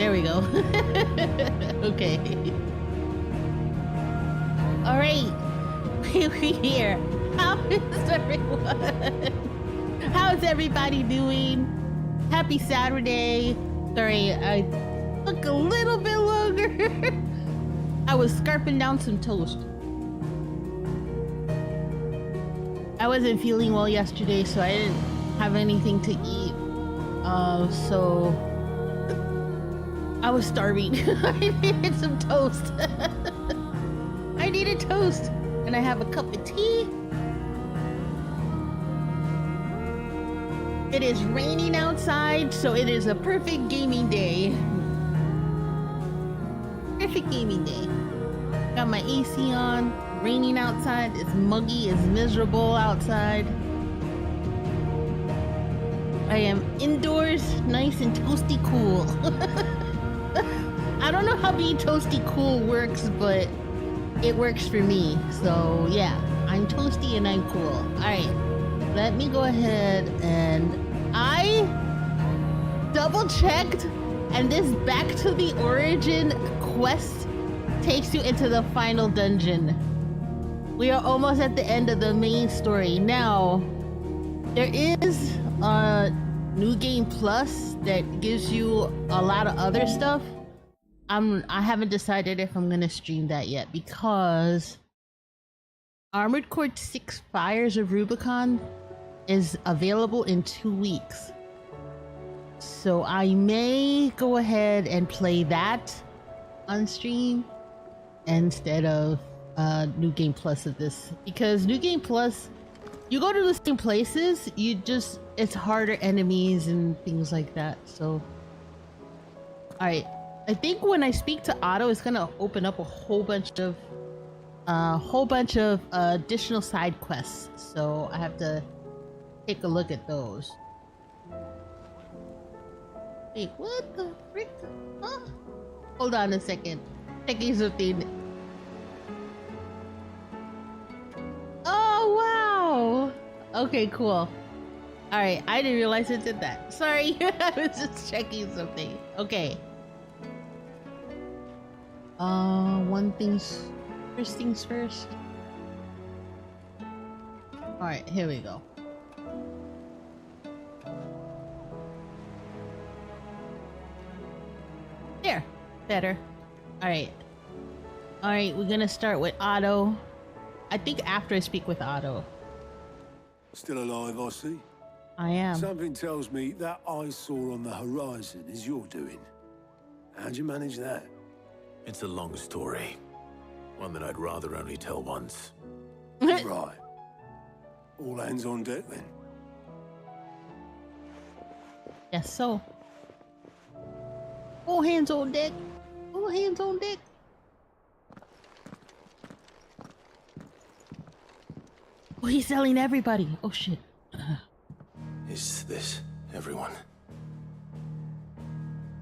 There we go. Okay. All right. We're here. How is everyone? How's everybody doing? Happy Saturday. Sorry, I took a little bit longer. I was scarfing down some toast. I wasn't feeling well yesterday, so I didn't have anything to eat. So I was starving. I needed some toast. I needed toast. And I have a cup of tea. It is raining outside, so it is a perfect gaming day. Perfect gaming day. Got my AC on. Raining outside. It's muggy. It's miserable outside. I am indoors, nice and toasty cool. I don't know how being toasty cool works, but it works for me. So yeah, I'm toasty and I'm cool. All right, let me go ahead and I double checked, and this back to the origin quest takes you into the final dungeon. We are almost at the end of the main story. Now, there is a new game plus that gives you a lot of other stuff. I haven't decided if I'm gonna stream that yet because Armored Core 6 Fires of Rubicon is available in 2 weeks. So I may go ahead and play that on stream instead of New Game Plus of this, because New Game Plus, you go to the same places, it's harder enemies and things like that. So I think when I speak to Otto, it's gonna open up a whole bunch of additional side quests. So I have to take a look at those. Wait, what the frick? Huh? Hold on a second. Checking something. Oh wow! Okay, cool. All right, I didn't realize it did that. Sorry, I was just checking something. Okay. First things first. All right, here we go. There, better. All right, we're gonna start with Otto. I think after I speak with Otto. Still alive, I see. I am. Something tells me that eyesore on the horizon is your doing. How'd you manage that? It's a long story. One that I'd rather only tell once. Right. All hands on deck then. Yes, so. All hands on deck. All hands on deck. Oh, he's selling everybody. Oh shit. Is this everyone?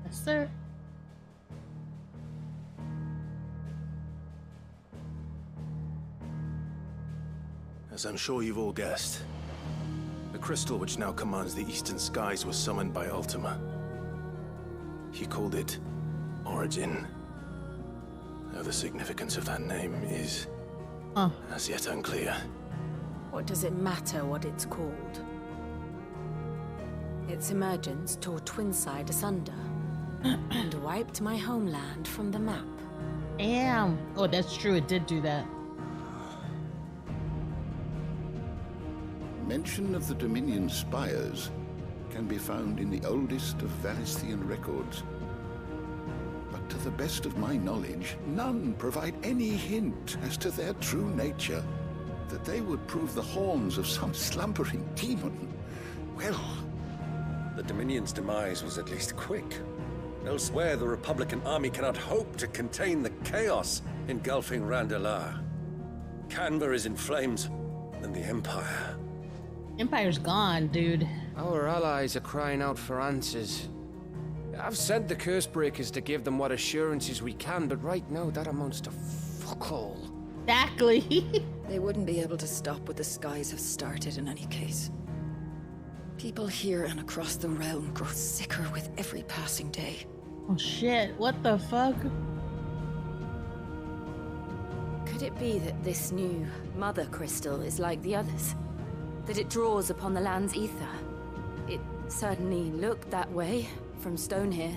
Yes, sir. As I'm sure you've all guessed, the crystal which now commands the eastern skies was summoned by Ultima. He called it Origin. Though the significance of that name is as yet unclear. What does it matter what it's called? Its emergence tore Twinside asunder and wiped my homeland from the map. Damn. Oh, that's true. It did do that. Mention of the Dominion spires can be found in the oldest of Valisthian records. But to the best of my knowledge, none provide any hint as to their true nature. That they would prove the horns of some slumbering demon. Well, the Dominion's demise was at least quick. Elsewhere, the Republican army cannot hope to contain the chaos engulfing Randalar. Canva is in flames, and the Empire. Empire's gone, dude. Our allies are crying out for answers. I've sent the Cursebreakers to give them what assurances we can, but right now that amounts to fuck all. Exactly. They wouldn't be able to stop what the skies have started in any case. People here and across the realm grow sicker with every passing day. Oh shit, what the fuck? Could it be that this new mother crystal is like the others? That it draws upon the land's ether? It certainly looked that way from stone here.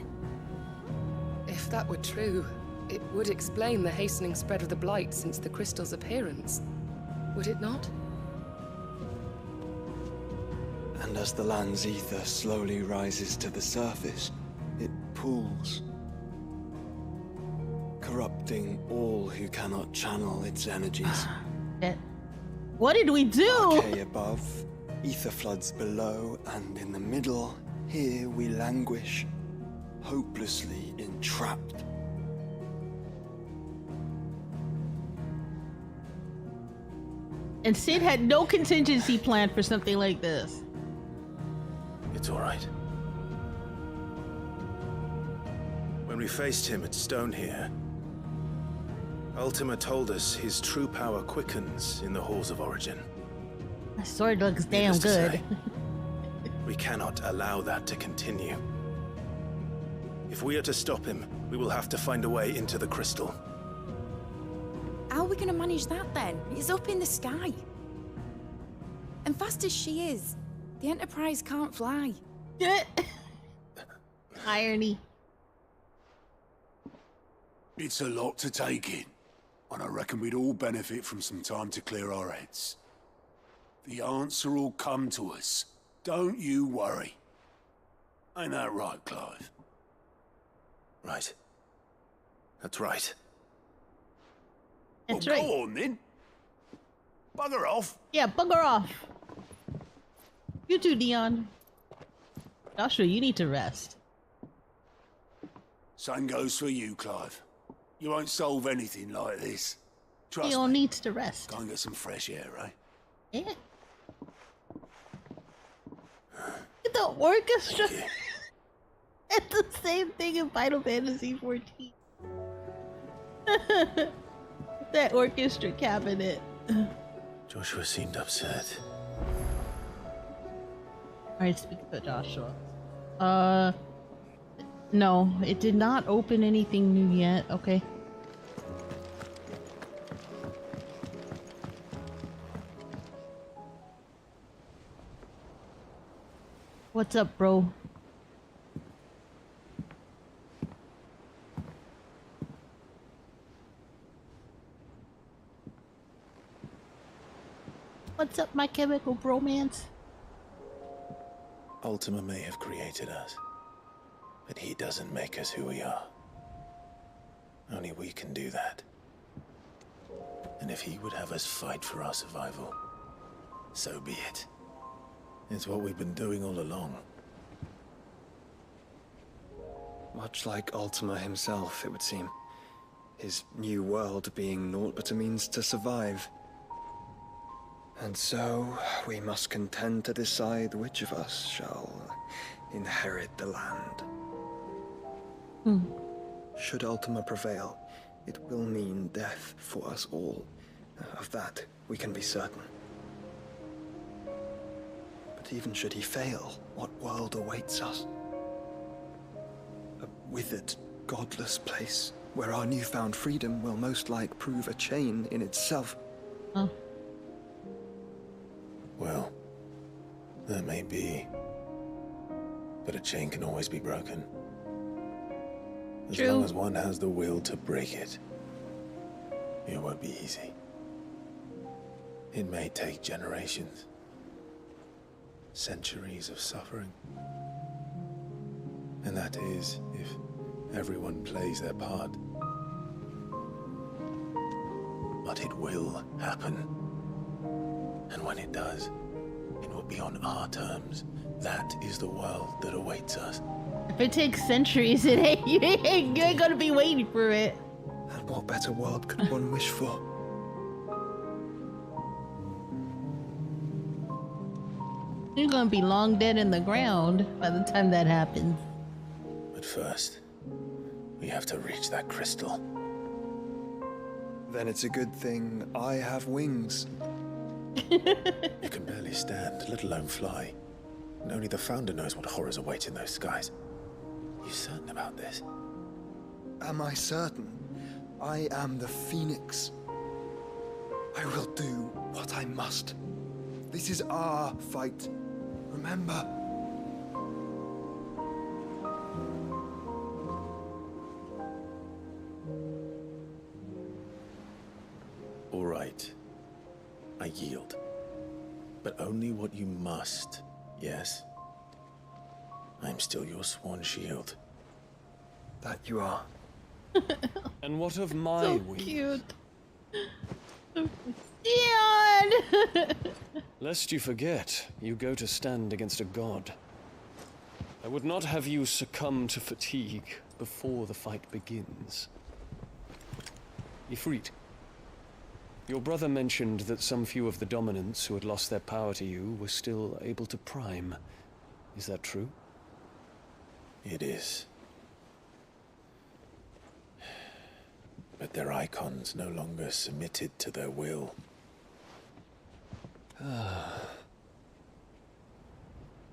If that were true, it would explain the hastening spread of the blight since the crystal's appearance. Would it not? And as the land's ether slowly rises to the surface, it pools, corrupting all who cannot channel its energies. What did we do? Decay above, ether floods below, and in the middle, here we languish, hopelessly entrapped. And Sid had no contingency plan for something like this. It's all right. When we faced him at Stone here, Ultima told us his true power quickens in the halls of origin. That sword looks damn Needless to good. say, we cannot allow that to continue. If we are to stop him, we will have to find a way into the crystal. How are we gonna manage that then? It's up in the sky. And fast as she is, the Enterprise can't fly. Irony. It's a lot to take in, and I reckon we'd all benefit from some time to clear our heads. The answer will come to us. Don't you worry. Ain't that right, Clive? Right. That's right. That's well, right. Go on then. Bugger off. Yeah, bugger off. You too, Dion. Joshua, you need to rest. Same goes for you, Clive. You won't solve anything like this. Trust Dion me. needs to rest. Go and get some fresh air, eh? Yeah. The orchestra. It's the same thing in Final Fantasy 14. That orchestra cabinet. Joshua seemed upset. Alright, speak to Joshua. No, it did not open anything new yet. Okay. What's up, bro? What's up, my chemical bromance? Ultima may have created us, but he doesn't make us who we are. Only we can do that. And if he would have us fight for our survival, so be it. It's what we've been doing all along. Much like Ultima himself, it would seem. His new world being naught but a means to survive. And so, we must contend to decide which of us shall inherit the land. Should Ultima prevail, it will mean death for us all. Of that, we can be certain. But even should he fail, what world awaits us? A withered, godless place, where our newfound freedom will most like prove a chain in itself. Oh. Well, that may be. But a chain can always be broken. As True. long as one has the will to break it, it won't be easy. It may take generations. Centuries of suffering. And that is if everyone plays their part. But it will happen. And when it does, it will be on our terms. That is the world that awaits us. If it takes centuries, you ain't gonna be waiting for it. And what better world could one wish for? You're gonna be long dead in the ground by the time that happens. But first, we have to reach that crystal. Then it's a good thing I have wings. You can barely stand, let alone fly. And only the Founder knows what horrors await in those skies. You certain about this? am I certain? I am the Phoenix. I will do what I must. This is our fight. Remember? All right. I yield. But only what you must, yes? I'm still your sworn shield. That you are. And what of my So wings? cute. Dion! Lest you forget, you go to stand against a god. I would not have you succumb to fatigue before the fight begins. Ifrit, your brother mentioned that some few of the dominants who had lost their power to you were still able to prime. Is that true? It is. But their icons no longer submitted to their will.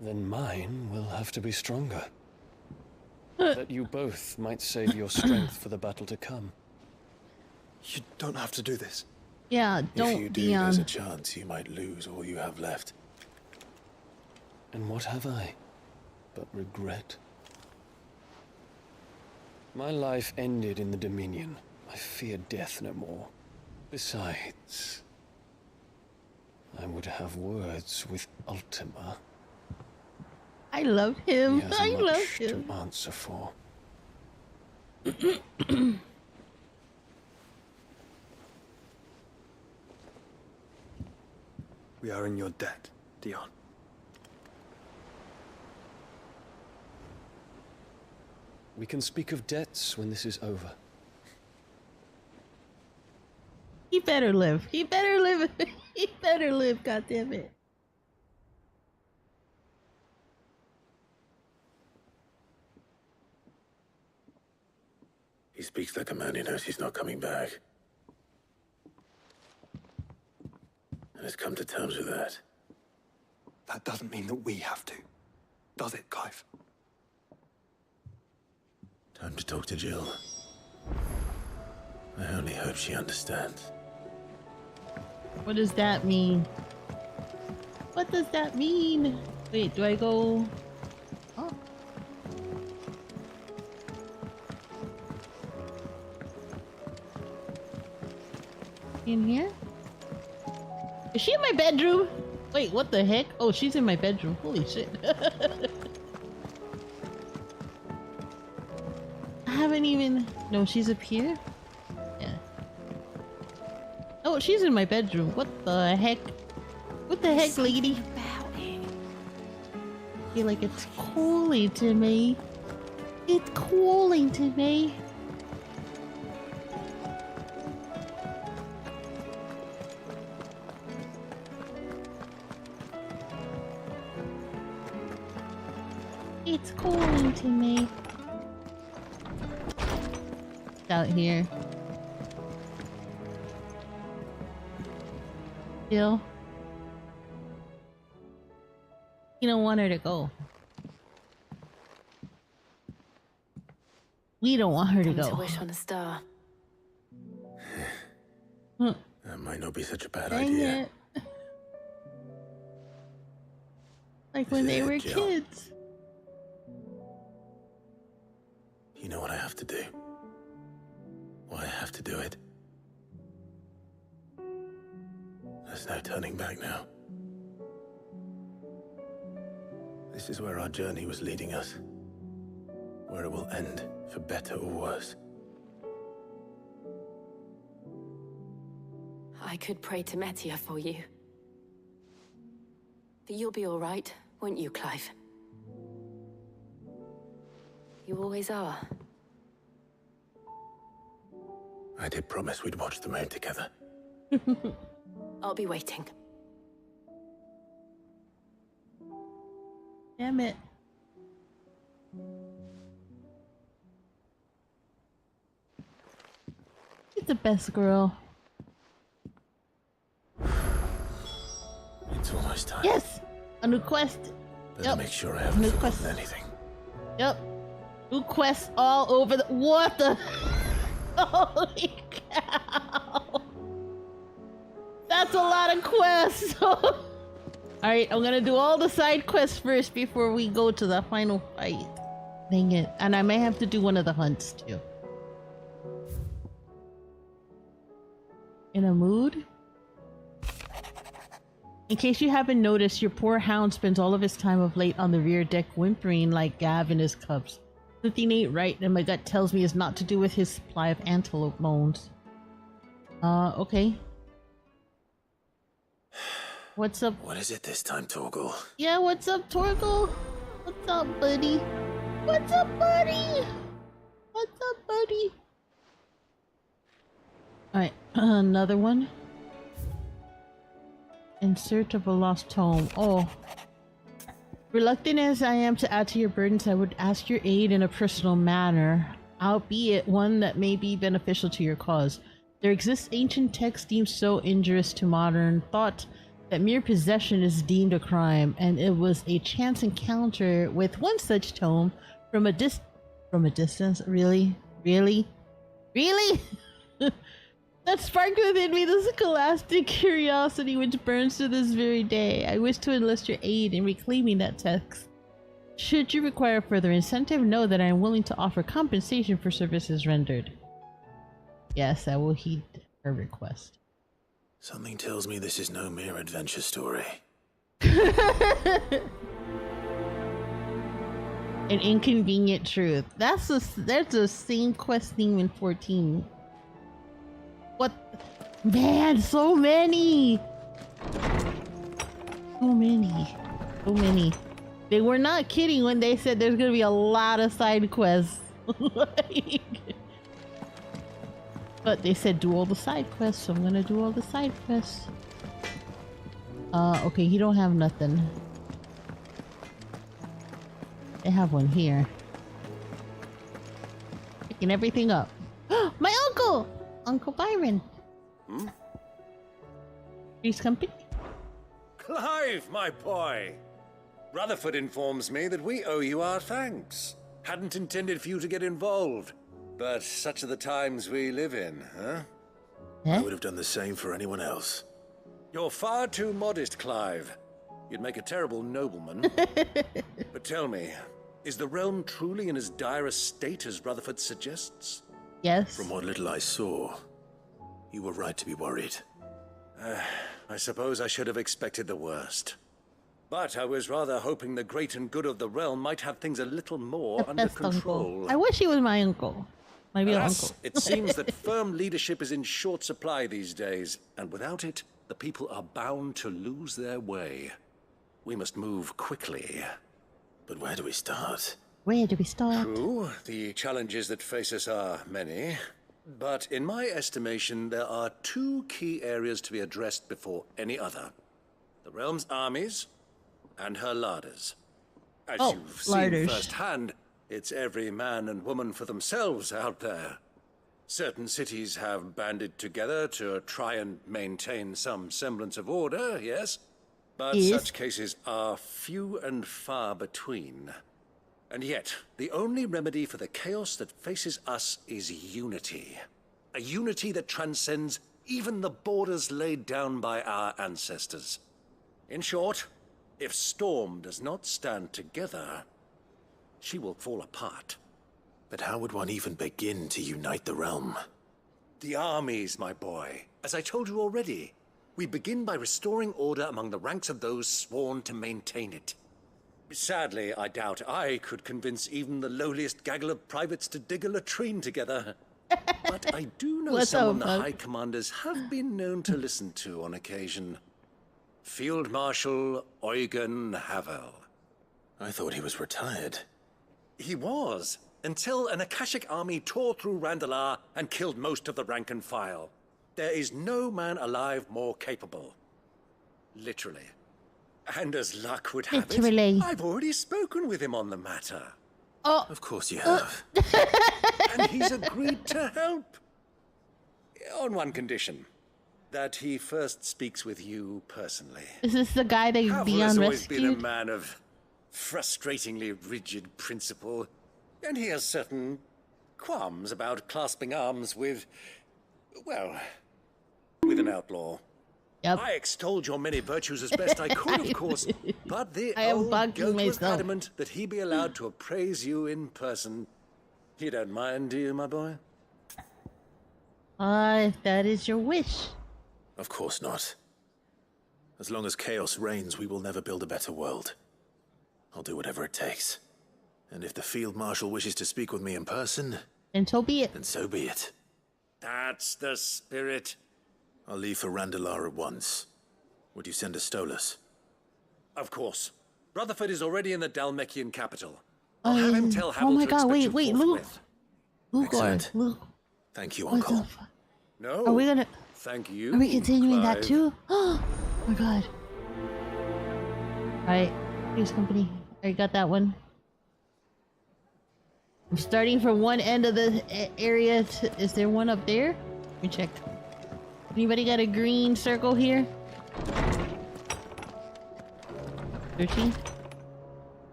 Then mine will have to be stronger. That you both might save your strength for the battle to come. You don't have to do this. Yeah, If don't, you do, Dion. there's a chance you might lose all you have left. And what have I but regret? My life ended in the Dominion. I fear death no more. Besides, I would have words with Ultima. I love He him. has I love much him. to answer for. We are in your debt, Dion. We can speak of debts when this is over. He better live. He better live. He better live, goddammit. He speaks like a man who knows he's not coming back. And has come to terms with that. That doesn't mean that we have to. Does it, Clive? Time to talk to Jill. I only hope she understands. What does that mean? What does that mean? Wait, do I go? Oh. In here? Is she in my bedroom? Wait, what the heck? Oh, she's in my bedroom. Holy shit. I haven't even... No, she's up here? Yeah. Oh, she's in my bedroom. What the heck? What the heck, lady? About it. I feel like it's calling to me. It's calling to me. It's calling to me. It's out here. Jill. You don't want her to go. We don't want her to Time go. to wish on a star. Huh. That might not be such a bad Dang idea. it. Like when they were Jill. kids. You know what I have to do? Why I have to do it? There's no turning back now. This is where our journey was leading us. Where it will end, for better or worse. I could pray to Metia for you. But you'll be all right, won't you, Clive? You always are. I did promise we'd watch the moon together. I'll be waiting. Damn it. She's the best girl. It's almost time. Yes! A new quest. Better Yep. make sure I haven't New forgotten quest. anything. Yep. Do quests all over the... What the... Holy cow! That's a lot of quests! Alright, I'm gonna do all the side quests first before we go to the final fight. Dang it. And I may have to do one of the hunts too. In a mood? In case you haven't noticed, your poor hound spends all of his time of late on the rear deck whimpering like Gav and his cubs. Something ain't right, and my gut tells me it's not to do with his supply of antelope bones. Okay. What's up? What is it this time, Torgal? Yeah, what's up, Torgal? What's up, buddy? What's up, buddy? What's up, buddy? Alright, another one. In search of a lost tome. Oh. Reluctant as I am to add to your burdens, I would ask your aid in a personal manner, albeit one that may be beneficial to your cause. There exists ancient text deemed so injurious to modern thought that mere possession is deemed a crime, and it was a chance encounter with one such tome from a distance. Really? That sparked within me the scholastic curiosity which burns to this very day. I wish to enlist your aid in reclaiming that text. Should you require further incentive, know that I am willing to offer compensation for services rendered. Yes, I will heed her request. Something tells me this is no mere adventure story. An inconvenient truth. That's the same quest theme in 14. What? Man, so many! So many. They were not kidding when they said there's gonna be a lot of side quests. But they said do all the side quests, so I'm gonna do all the side quests. Okay, you don't have nothing. They have one here. Picking everything up. My uncle! Uncle Byron. Please come pick. Clive, my boy! Rutherford informs me that we owe you our thanks. Hadn't intended for you to get involved, but such are the times we live in, huh? I would have done the same for anyone else. You're far too modest, Clive. You'd make a terrible nobleman. But tell me, is the realm truly in as dire a state as Rutherford suggests? Yes. From what little I saw, you were right to be worried. I suppose I should have expected the worst. But I was rather hoping the great and good of the realm might have things a little more under control. Uncle. I wish he was my uncle. My real uncle. It seems that firm leadership is in short supply these days, and without it, the people are bound to lose their way. We must move quickly. But where do we start? Where do we start? True, the challenges that face us are many. But in my estimation, there are two key areas to be addressed before any other. The realm's armies and her larders. As you've seen firsthand, it's every man and woman for themselves out there. Certain cities have banded together to try and maintain some semblance of order, yes? But such cases are few and far between. And yet, the only remedy for the chaos that faces us is unity. A unity that transcends even the borders laid down by our ancestors. In short, if Storm does not stand together, she will fall apart. But how would one even begin to unite the realm? The armies, my boy. As I told you already, we begin by restoring order among the ranks of those sworn to maintain it. Sadly, I doubt I could convince even the lowliest gaggle of privates to dig a latrine together. But I do know someone the High Commanders have been known to listen to on occasion. Field Marshal Eugen Havel. I thought he was retired. He was, until an Akashic army tore through Randalar and killed most of the rank and file. There is no man alive more capable. Literally. And as luck would have it, I've already spoken with him on the matter. Oh. Of course you have. And he's agreed to help. On one condition. That he first speaks with you personally. Is this the guy that Beyond has always rescued? been a man of frustratingly rigid principle. And he has certain qualms about clasping arms with, well, with an outlaw. Yep. I extolled your many virtues as best I could, of course, but the I am old bugging goat was myself. adamant that he be allowed to appraise you in person. You don't mind, do you, my boy? If that is your wish. Of course not. As long as chaos reigns, we will never build a better world. I'll do whatever it takes. And if the Field Marshal wishes to speak with me in person, And so be it. then so be it. That's the spirit. I'll leave for Randalar at once. Would you send a Stolas? Of course. Rutherford is already in the Dalmekian capital. I'll have him tell Havel oh my to god, expect wait, you Luke. forthwith. Luke, Excellent. Luke. Thank you, What the Uncle. fuck? No. Are we gonna... Thank you. Are we continuing that Clive. too? Oh my god. Alright, News Company. I got that one. I'm starting from one end of the area to... Is there one up there? Let me check. Anybody got a green circle here? 13?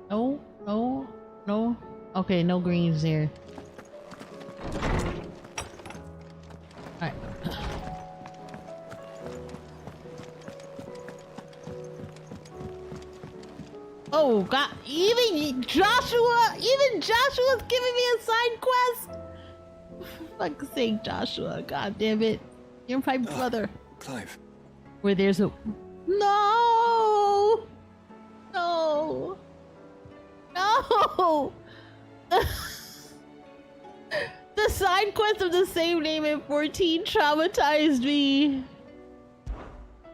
No, no, no. Okay, no greens there. Alright. Oh god, even Joshua's giving me a side quest! Fuck's sake, Joshua, god damn it. You're my brother. Clive. Where there's a... No! No! No! The side quest of the same name in 14 traumatized me.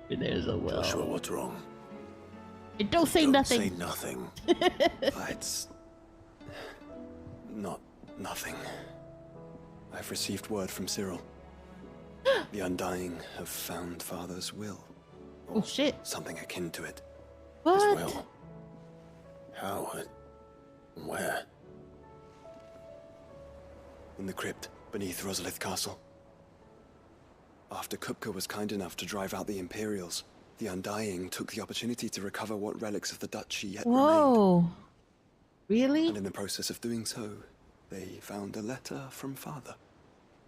Where there's a well. Joshua, what's wrong? Don't say nothing. Say nothing. It's not nothing. I've received word from Cyril. The Undying have found Father's will. Or Oh shit. something akin to it. What? His will. How and where? In the crypt beneath Rosalith Castle. After Kupka was kind enough to drive out the Imperials, the Undying took the opportunity to recover what relics of the Duchy yet remained. Whoa. Really? And in the process of doing so, they found a letter from Father.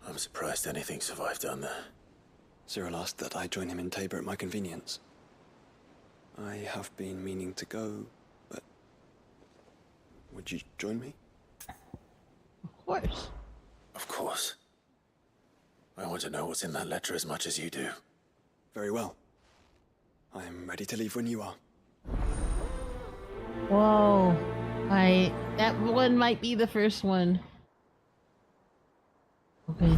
I'm surprised anything survived down there. Cyril asked that I join him in Tabor at my convenience. I have been meaning to go, but... Would you join me? Of course. Of course. I want to know what's in that letter as much as you do. Very well. I am ready to leave when you are. Whoa. That one might be the first one. Okay.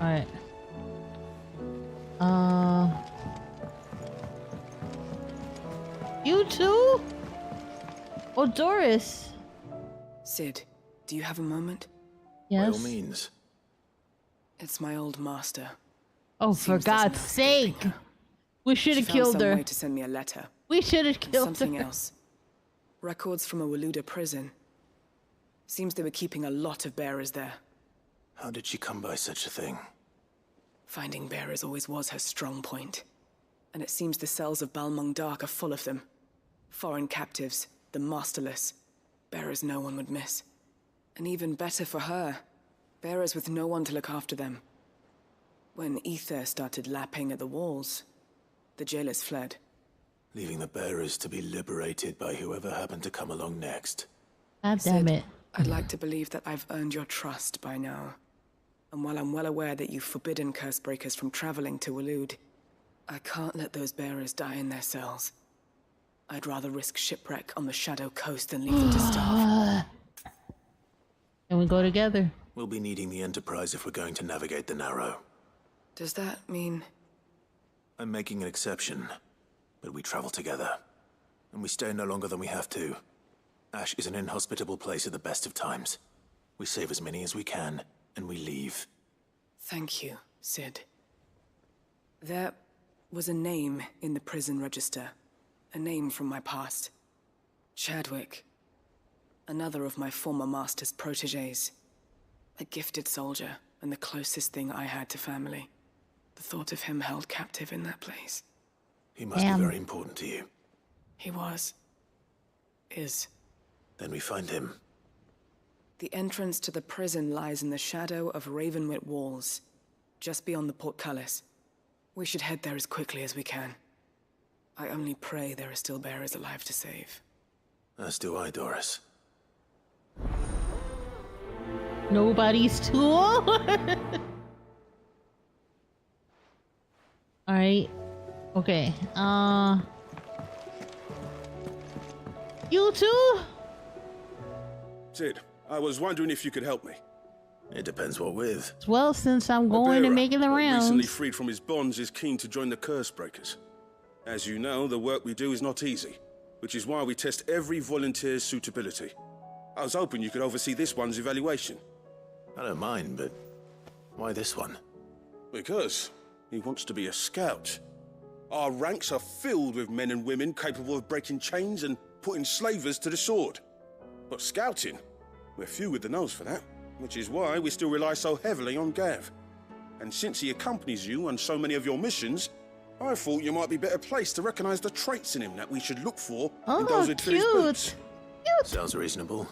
Alright. You too? Oh, Doris. Sid, do you have a moment? Yes. By all means. It's my old master. Oh, for Seems there's God's no escaping sake. her. We should She have found killed some her. way to send me a letter. We should have And killed something her. else. Records from a Waluda prison. Seems they were keeping a lot of bearers there. How did she come by such a thing? Finding bearers always was her strong point. And it seems the cells of Balmung Dark are full of them. Foreign captives, the masterless. Bearers no one would miss. And even better for her, bearers with no one to look after them. When ether started lapping at the walls, the jailers fled. Leaving the bearers to be liberated by whoever happened to come along next. God damn it. I'd like to believe that I've earned your trust by now. And while I'm well aware that you've forbidden Cursebreakers from traveling to Waloed, I can't let those bearers die in their cells. I'd rather risk shipwreck on the Shadow Coast than leave them to starve. And we go together. We'll be needing the Enterprise if we're going to navigate the Narrow. Does that mean... I'm making an exception, but we travel together. And we stay no longer than we have to. Ash is an inhospitable place at the best of times. We save as many as we can, and we leave. Thank you, Sid. There was a name in the prison register. A name from my past. Chadwick. Another of my former master's protégés. A gifted soldier, and the closest thing I had to family. The thought of him held captive in that place. He must Damn. be very important to you. He was. is. Then we find him. The entrance to the prison lies in the shadow of Ravenwit walls, just beyond the portcullis. We should head there as quickly as we can. I only pray there are still bearers alive to save. As do I, Doris. Nobody's tool? Alright. Okay. You too? Sid, I was wondering if you could help me. It depends what with. Well, since I'm going and making the rounds. Recently freed from his bonds is keen to join the Cursebreakers. As you know, the work we do is not easy, which is why we test every volunteer's suitability. I was hoping you could oversee this one's evaluation. I don't mind, but why this one? Because he wants to be a scout. Our ranks are filled with men and women capable of breaking chains and putting slavers to the sword. But scouting, we're few with the nose for that, which is why we still rely so heavily on Gav. And since he accompanies you on so many of your missions, I thought you might be better placed to recognize the traits in him that we should look for in those who'd fill his boots. Cute. Sounds reasonable.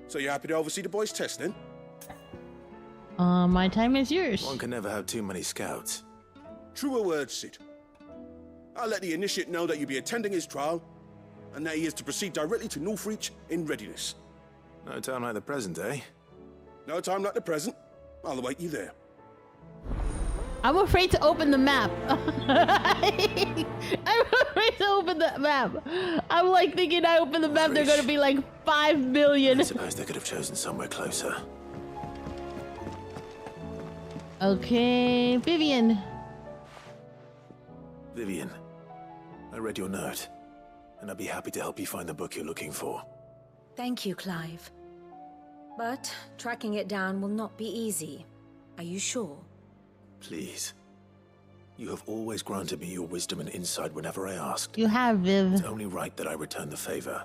So you're happy to oversee the boys' test, then? My time is yours. One can never have too many scouts. Truer words, Sid. I'll let the initiate know that you'll be attending his trial, and that he is to proceed directly to Northreach in readiness. No time like the present, eh? No time like the present. I'll await you there. I'm afraid to open the map. I'm afraid to open the map. I'm like thinking I open the map, they're gonna be like 5 billion. I suppose they could have chosen somewhere closer. Okay, Vivian. Vivian, I read your note, and I'd be happy to help you find the book you're looking for. Thank you, Clive. But tracking it down will not be easy. Are you sure? Please. You have always granted me your wisdom and insight whenever I asked. You have, Viv. It's only right that I return the favor.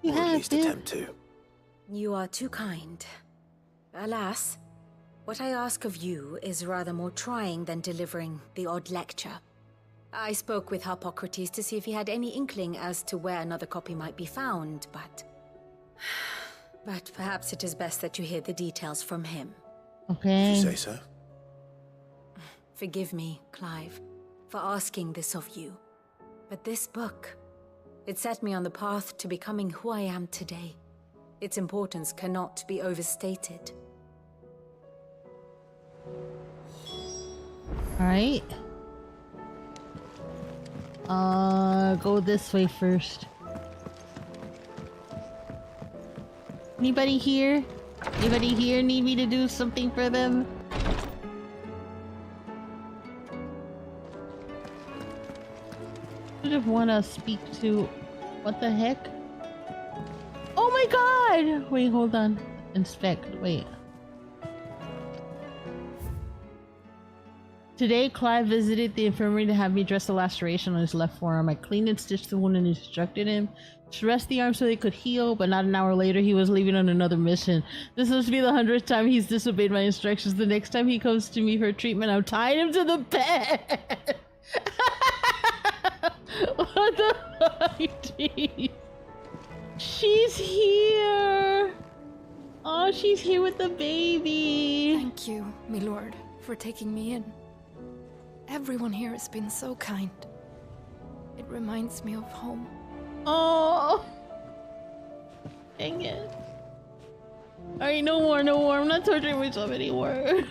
You or have, at least Viv. attempt to. You are too kind. Alas, what I ask of you is rather more trying than delivering the odd lecture. I spoke with Harpocrates to see if he had any inkling as to where another copy might be found, but perhaps it is best that you hear the details from him. Okay. If you say so. Forgive me, Clive, for asking this of you. But this book, it set me on the path to becoming who I am today. Its importance cannot be overstated. Alright. Go this way first. Anybody here? Anybody here need me to do something for them? I just want to speak to... What the heck? Oh my god! Wait, hold on. Inspect. Wait. Today, Clive visited the infirmary to have me dress the laceration on his left forearm. I cleaned and stitched the wound and instructed him to rest the arm so they could heal, but not an hour later, he was leaving on another mission. This must be the 100th time he's disobeyed my instructions. The next time he comes to me for treatment, I'm tying him to the bed. What the fuck? Jeez. She's here. Oh, she's here with the baby. Thank you, my lord, for taking me in. Everyone here has been so kind. It reminds me of home. Oh, dang it. Alright, no more, no more. I'm not torturing myself anymore.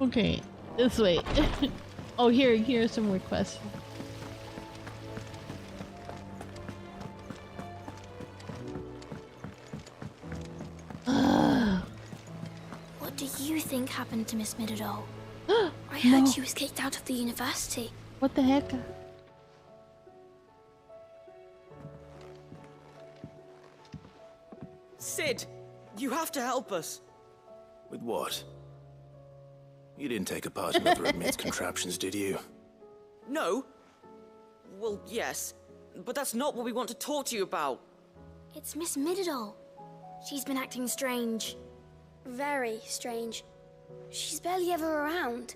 Okay, this way. Oh, here's some requests. What do you think happened to Miss Midadol? I heard she was kicked out of the university. What the heck? Sid, you have to help us. With what? You didn't take a part in Mother Admit's contraptions, did you? No. Well, yes, but that's not what we want to talk to you about. It's Miss Midadol. She's been acting strange. Very strange. She's barely ever around.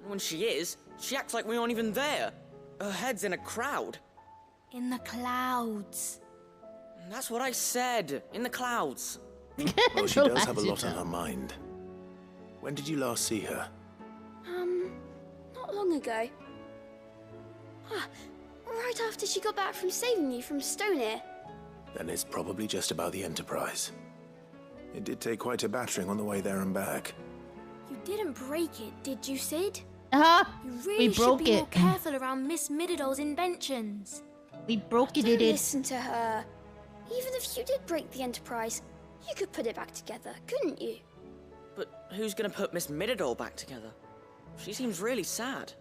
When she is, she acts like we aren't even there. her head's in a crowd. In the clouds. That's what I said. In the clouds. Well, she does have a lot on her mind. When did you last see her? Not long ago. Right after she got back from saving you from Stoneir. Then it's probably just about the Enterprise. It did take quite a battering on the way there and back. You didn't break it, did you, Sid? Uh-huh. You really We broke should be it. more careful around Miss Mididol's inventions. We broke it, Don't it is. listen to her. Even if you did break the Enterprise, you could put it back together, couldn't you? But who's gonna put Miss Mididol back together? She seems really sad.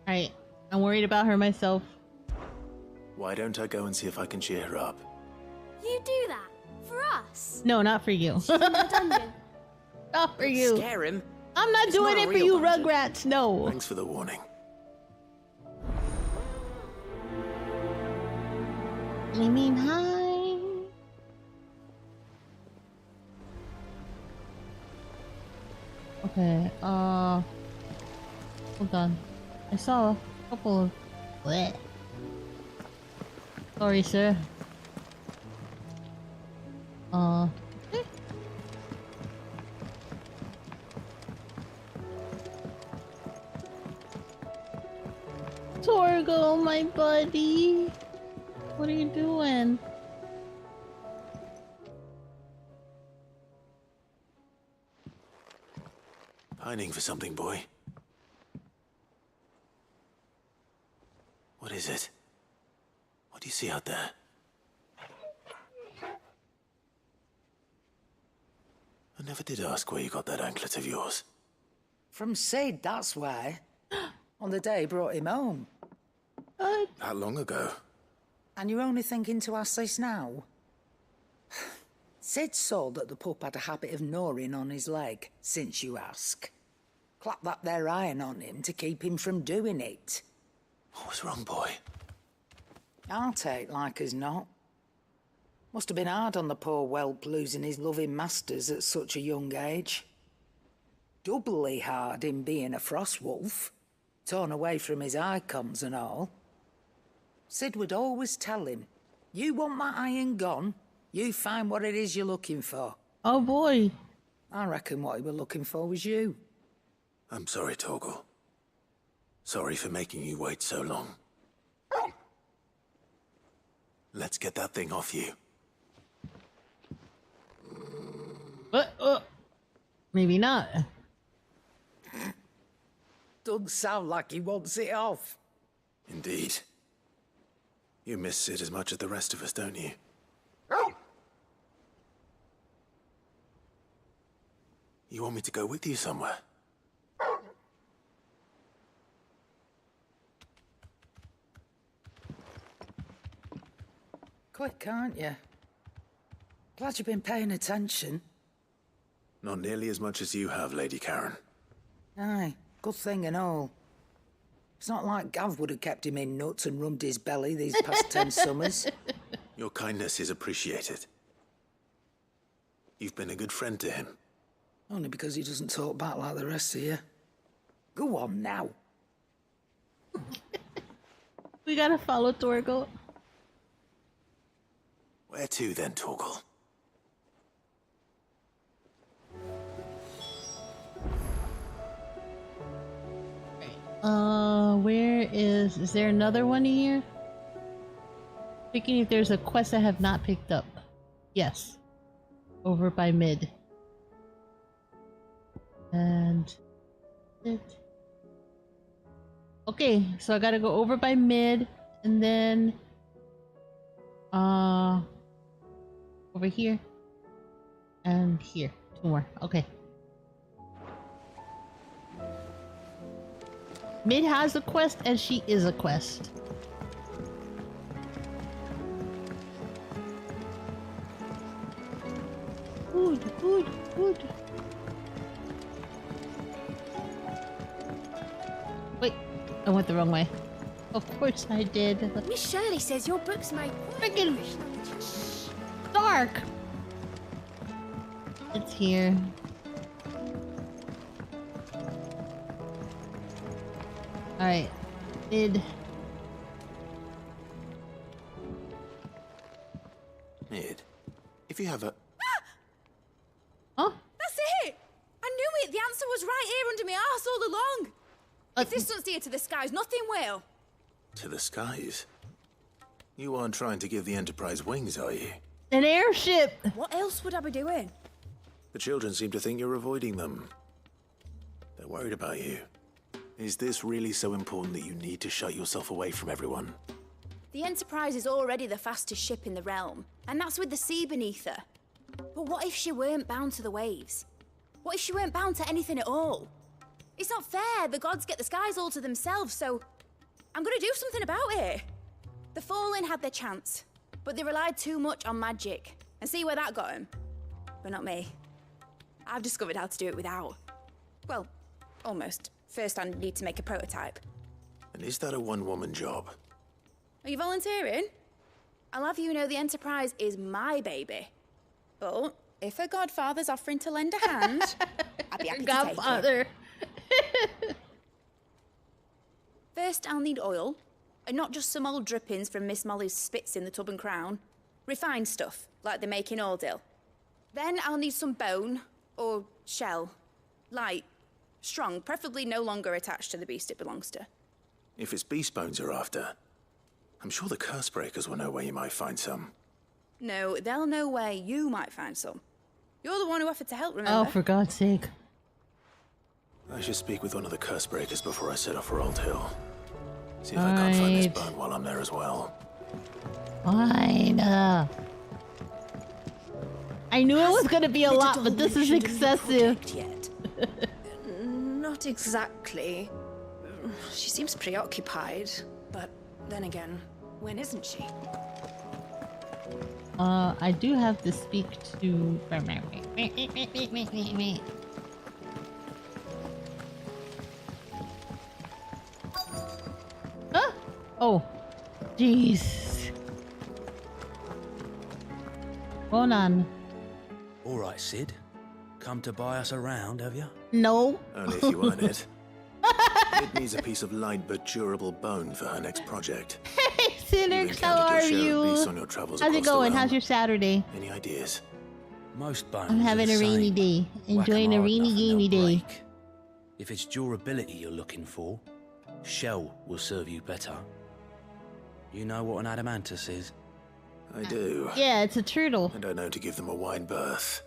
Alright, I'm worried about her myself. Why don't I go and see if I can cheer her up? You do that? For us? No, not for you. In the dungeon? Not for you. Scare him. I'm not It's doing not a it for real you, dungeon. Rugrats. No. Thanks for the warning. I mean, hi. Okay, hold on. I saw a couple of... Bleh. Sorry, sir. Okay. Torgal, my buddy. What are you doing? Pining for something, boy. What is it? What do you see out there? I never did ask where you got that anklet of yours. From Sid, that's why. On the day he brought him home. That long ago? And you're only thinking to ask this now? Sid saw that the pup had a habit of gnawing on his leg, since you ask. Clap that there iron on him to keep him from doing it. What was wrong, boy? I'll take like as not. Must have been hard on the poor whelp losing his loving masters at such a young age. Doubly hard in being a frost wolf, torn away from his icons and all. Sid would always tell him, you want that iron gone, you find what it is you're looking for. Oh boy. I reckon what he were looking for was you. I'm sorry, Torgal. Sorry for making you wait so long. Let's get that thing off you. Maybe not. Doesn't sound like he wants it off. Indeed. You miss Sid as much as the rest of us, don't you? You want me to go with you somewhere? Quick, aren't you? Glad you've been paying attention. Not nearly as much as you have, Lady Karen. Aye, good thing and all. It's not like Gav would have kept him in nuts and rubbed his belly these past 10 summers. Your kindness is appreciated. You've been a good friend to him. Only because he doesn't talk back like the rest of you. Go on now. We gotta follow Torgal. Where to then, Torgal? Where is there another one here? Thinking if there's a quest I have not picked up. Yes. Over by mid. And okay, so I gotta go over by mid and then over here and here. 2 more. Okay. Mid has a quest and she is a quest. Good. Wait, I went the wrong way. Of course I did. Miss Shirley says your book's my freaking dark. It's here. Alright. Mid. If you have a... Huh? That's it! I knew it! The answer was right here under my arse all along! If this doesn't steer to the skies, nothing will! To the skies? You aren't trying to give the Enterprise wings, are you? An airship! What else would I be doing? The children seem to think you're avoiding them. They're worried about you. Is this really so important that you need to shut yourself away from everyone? The Enterprise is already the fastest ship in the realm, and that's with the sea beneath her. But what if she weren't bound to the waves? What if she weren't bound to anything at all? It's not fair. The gods get the skies all to themselves, so I'm gonna do something about it. The Fallen had their chance, but they relied too much on magic. And see where that got them? But not me. I've discovered how to do it without. Well, almost. First, I need to make a prototype. And is that a one-woman job? Are you volunteering? I'll have you know the Enterprise is my baby. But if a godfather's offering to lend a hand, I'd be happy to Godfather. take it. First, I'll need oil, and not just some old drippings from Miss Molly's spits in the Tub and Crown. Refined stuff, like they make in Ordil. Then I'll need some bone, or shell. Light, strong, preferably no longer attached to the beast it belongs to. If it's beast bones you're after, I'm sure the curse breakers will know where you might find some. No, they'll know where you might find some. You're the one who offered to help, remember? Oh, for God's sake. I should speak with one of the curse breakers before I set off for Old Hill. See if I can't find this bone while I'm there as well. Fine. I knew it was gonna be a lot, but this is excessive. Not exactly. She seems preoccupied, but then again, when isn't she? I do have to speak to... Huh? Oh. Jeez. Hold on. All right, Sid. Come to buy us around, have you? No. Only if you earn it. It needs a piece of light but durable bone for her next project. Hey, Sinix, how are you? How's it going? How's your Saturday? Any ideas? Most bones I'm having a rainy day. Enjoying a rainy, gamey day. If it's durability you're looking for, shell will serve you better. You know what an adamantus is? I do. Yeah, it's a turtle. I don't know to give them a wide berth.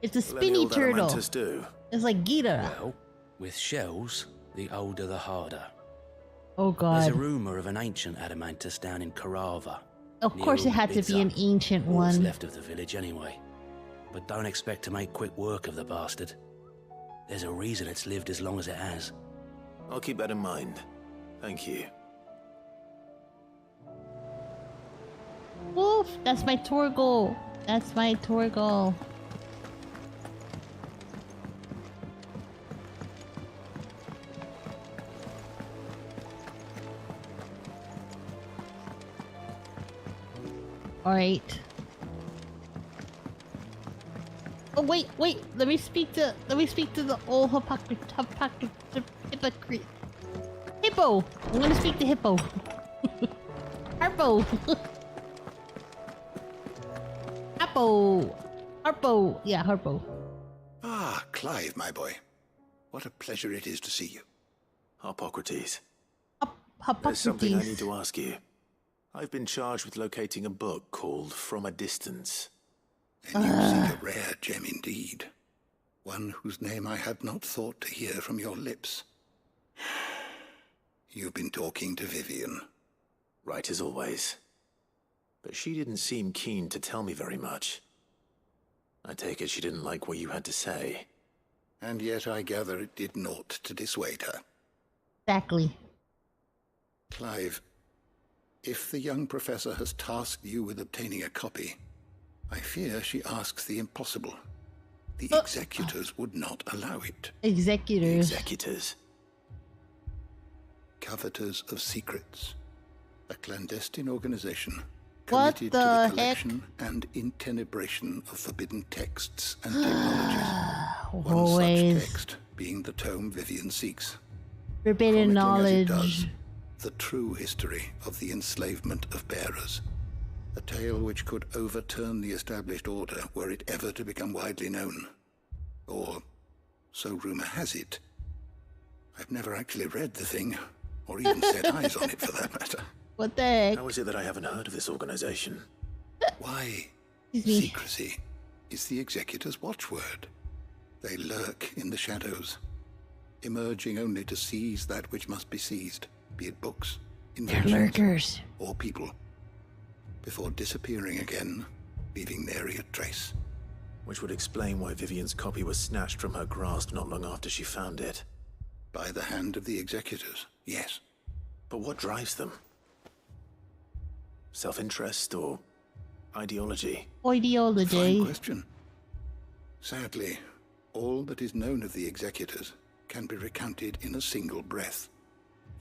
It's a spinny turtle. Do. It's like Ghidorah. Well, with shells, the older the harder. Oh God. There's a rumor of an ancient adamantus down in Carava. Of course it had to be an ancient What's one. left of the village anyway. But don't expect to make quick work of the bastard. There's a reason it's lived as long as it has. I'll keep that in mind. Thank you. Woof! That's my Torgal. That's my Torgal. All right. Oh wait. Let me speak to the old hypocrite. Hippo. I'm gonna speak to Hippo. Harpo. Harpo. Yeah, Harpo. Ah, Clive, my boy. What a pleasure it is to see you. Hippocrates. Hippocrates. There's something I need to ask you. I've been charged with locating a book called From a Distance. And you seek a rare gem indeed. One whose name I had not thought to hear from your lips. You've been talking to Vivian. Right as always. But she didn't seem keen to tell me very much. I take it she didn't like what you had to say. And yet I gather it did naught to dissuade her. Exactly. Clive, if the young professor has tasked you with obtaining a copy, I fear she asks the impossible. The executors would not allow it. Executors. Executors. Coveters of secrets. A clandestine organization What committed the to the heck? collection and intenebration of forbidden texts and technologies. One Always. such text being the tome Vivian seeks. Forbidden knowledge. As it does, the true history of the enslavement of bearers. A tale which could overturn the established order were it ever to become widely known. Or, so rumor has it. I've never actually read the thing, or even set eyes on it for that matter. What the heck? How is it that I haven't heard of this organization? Why? Secrecy is the Executor's watchword. They lurk in the shadows, emerging only to seize that which must be seized, be it books, inventions, lurkers, or people, before disappearing again, leaving nary a trace. Which would explain why Vivian's copy was snatched from her grasp not long after she found it. By the hand of the Executors, yes. But what drives them? Self-interest or ideology? Ideology. Fine question. Sadly, all that is known of the Executors can be recounted in a single breath.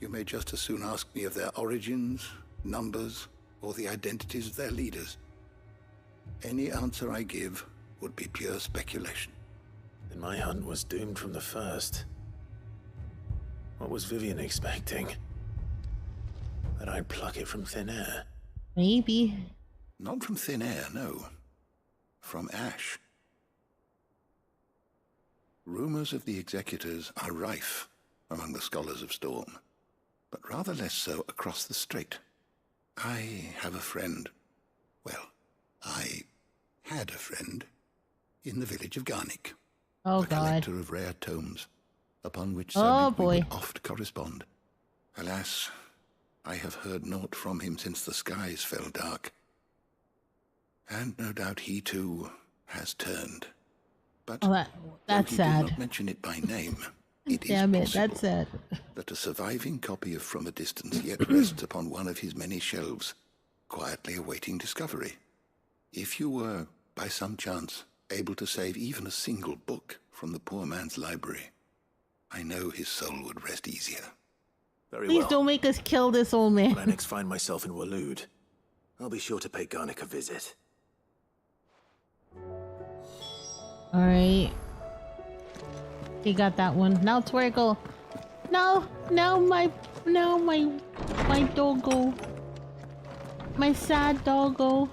You may just as soon ask me of their origins, numbers, or the identities of their leaders. Any answer I give would be pure speculation. Then my hunt was doomed from the first. What was Vivian expecting? That I'd pluck it from thin air? Maybe. Not from thin air, no. From ash. Rumors of the Executors are rife among the scholars of Storm, but rather less so across the strait. I have a friend. Well, I had a friend in the village of Garnick. Oh, a collector of rare tomes, upon which subject we would oft correspond. Alas, I have heard naught from him since the skies fell dark. And no doubt he too has turned. But that's he sad. did not mention it by name. It Damn is it, that's sad. that a surviving copy of From a Distance yet rests upon one of his many shelves, quietly awaiting discovery. If you were, by some chance, able to save even a single book from the poor man's library, I know his soul would rest easier. Very Please well. don't make us kill this old man. When I next find myself in Waloed, I'll be sure to pay Garnick a visit. Alright. He got that one. Now Torgal. Now my doggo. My sad doggo.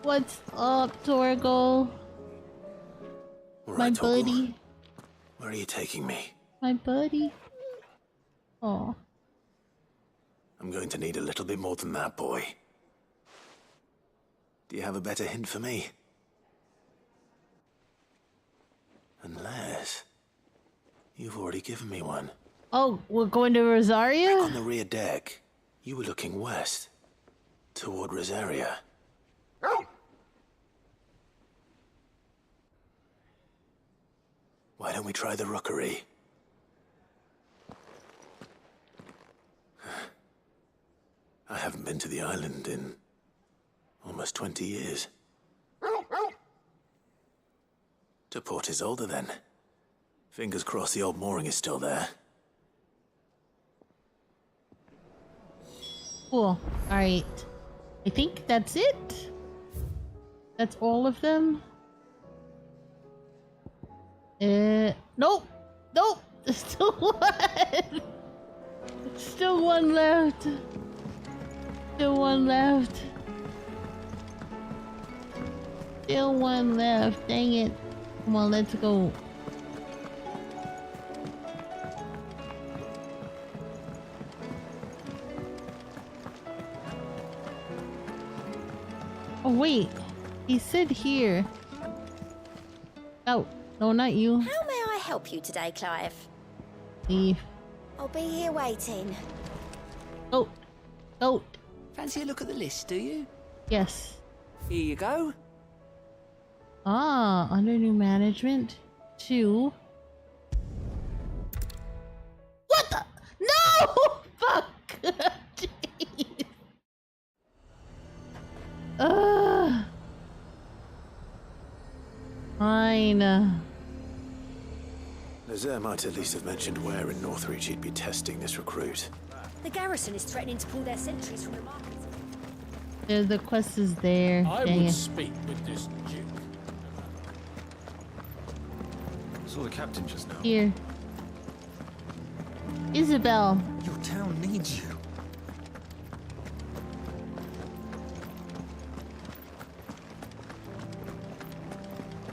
What's up, Torgal? My buddy. Where are you taking me? My buddy. Oh. I'm going to need a little bit more than that, boy. Do you have a better hint for me? Unless you've already given me one. Oh, we're going to Rosaria? On the rear deck, you were looking west, toward Rosaria. Why don't we try the rookery? I haven't been to the island in almost 20 years. To Port Isolde, then. Fingers crossed the old mooring is still there. Cool. Alright. I think that's it. That's all of them. Nope. Nope. There's still one. Still one left. Still one left. Still one left. Dang it. Come on, let's go. Oh wait, he said here. Oh, no, not you. How may I help you today, Clive? Leave. I'll be here waiting. Oh, oh. Fancy a look at the list, do you? Yes. Here you go. Ah, under new management. 2. What the? No! Fuck! Jeez. Fine. Nazaire might at least have mentioned where in Northreach he'd be testing this recruit. The garrison is threatening to pull their sentries from the market. The quest is there. I Dang would it. speak with this duke. Saw the captain just now. Here. Isabel. Your town needs you.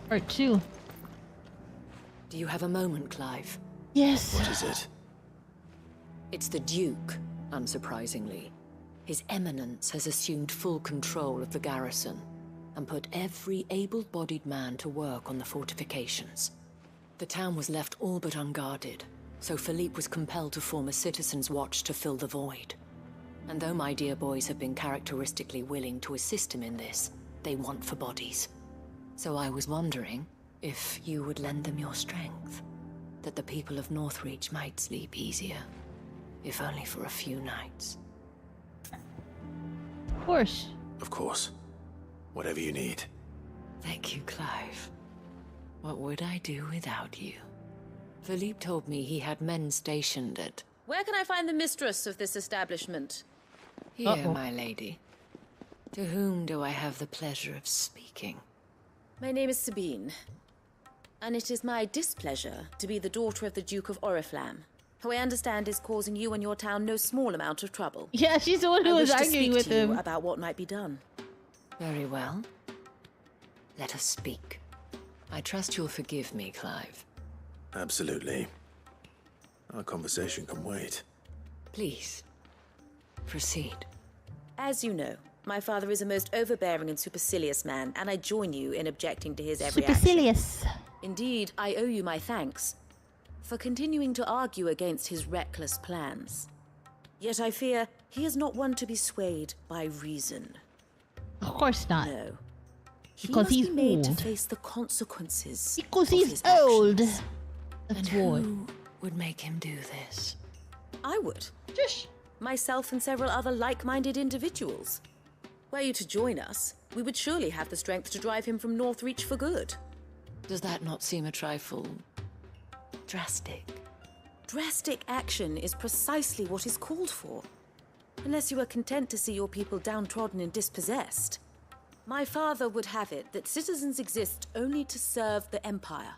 Part 2. Do you have a moment, Clive? Yes. What is it? It's the Duke, unsurprisingly. His Eminence has assumed full control of the garrison and put every able-bodied man to work on the fortifications. The town was left all but unguarded, so Philippe was compelled to form a citizens' watch to fill the void. And though my dear boys have been characteristically willing to assist him in this, they want for bodies. So I was wondering if you would lend them your strength, that the people of Northreach might sleep easier, if only for a few nights. Of course. Of course. Whatever you need. Thank you, Clive. What would I do without you? Philippe told me he had men stationed at... Where can I find the mistress of this establishment? Here, my lady. To whom do I have the pleasure of speaking? My name is Sabine, and it is my displeasure to be the daughter of the Duke of Oriflamme, who I understand is causing you and your town no small amount of trouble. Yeah, she's the one who was arguing with him about what might be done. Very well. Let us speak. I trust you'll forgive me, Clive. Absolutely. Our conversation can wait. Please, proceed. As you know, my father is a most overbearing and supercilious man, and I join you in objecting to his every supercilious. action. Indeed, I owe you my thanks for continuing to argue against his reckless plans. Yet I fear he is not one to be swayed by reason. Of course not. No. Because he he's must be made old. to face the consequences. Because of he's his old. actions. That's who would make him do this? I would. Myself and several other like-minded individuals. Were you to join us, we would surely have the strength to drive him from Northreach for good. Does that not seem a trifle... drastic? Drastic action is precisely what is called for. Unless you are content to see your people downtrodden and dispossessed. My father would have it that citizens exist only to serve the Empire.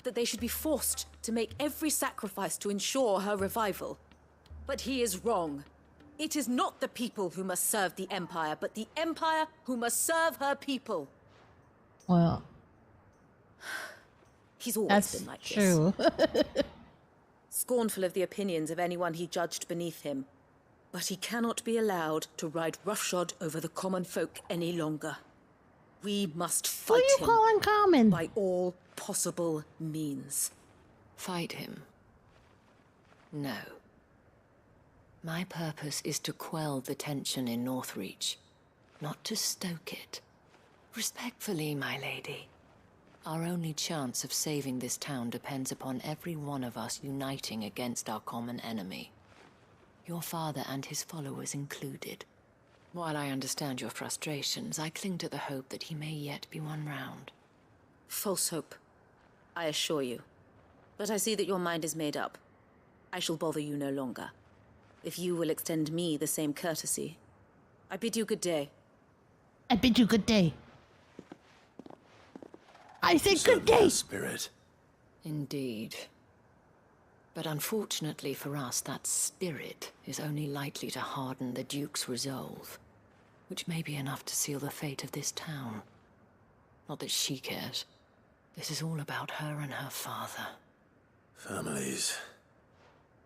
That they should be forced to make every sacrifice to ensure her revival. But he is wrong. It is not the people who must serve the Empire, but the Empire who must serve her people. Well, he's always that's been like true. this. Scornful of the opinions of anyone he judged beneath him. But he cannot be allowed to ride roughshod over the common folk any longer. We must fight Who you him calling common? by all possible means. Fight him? No. My purpose is to quell the tension in Northreach, not to stoke it. Respectfully, my lady. Our only chance of saving this town depends upon every one of us uniting against our common enemy. Your father and his followers included. While I understand your frustrations, I cling to the hope that he may yet be won round. False hope, I assure you. But I see that your mind is made up. I shall bother you no longer. If you will extend me the same courtesy, I bid you good day. I bid you good day. I said good day. Spirit. Indeed. But unfortunately for us, that spirit is only likely to harden the Duke's resolve, which may be enough to seal the fate of this town. Not that she cares. This is all about her and her father. Families.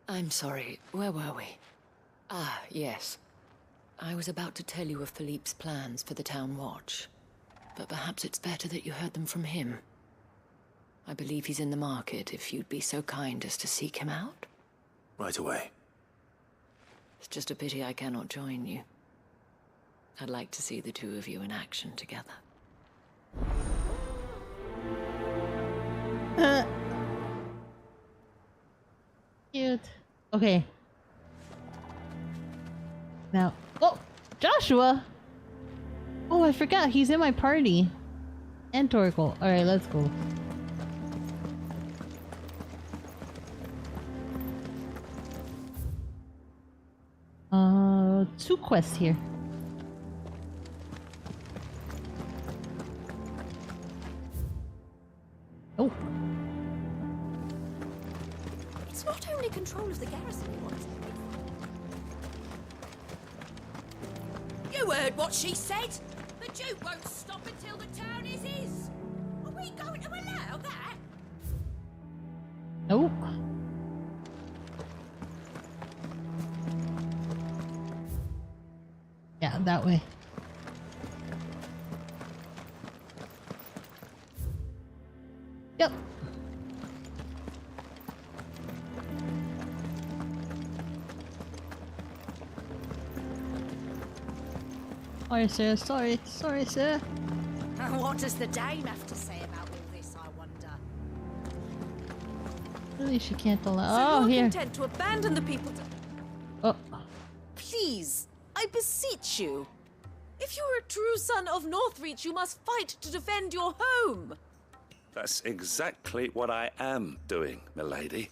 I'm sorry, where were we? Ah, yes. I was about to tell you of Philippe's plans for the town watch, but perhaps it's better that you heard them from him. I believe he's in the market, if you'd be so kind as to seek him out. Right away. It's just a pity I cannot join you. I'd like to see the two of you in action together. Cute. Okay. Now, oh, Joshua! Oh, I forgot, he's in my party. endTorgal. Alright, let's go. Two quests here. Oh. It's not only control of the garrison he wants. You heard what she said? The Duke won't stop until the town is his. Are we going to allow that? Nope. Yeah, that way. Yep. Sorry, sir. Sorry, sir. What does the dame have to say about all this, I wonder? Really, she can't allow. So Oh, you're here. content to abandon the people to... Oh. Please, I beseech you. If you are a true son of Northreach, you must fight to defend your home. That's exactly what I am doing, milady.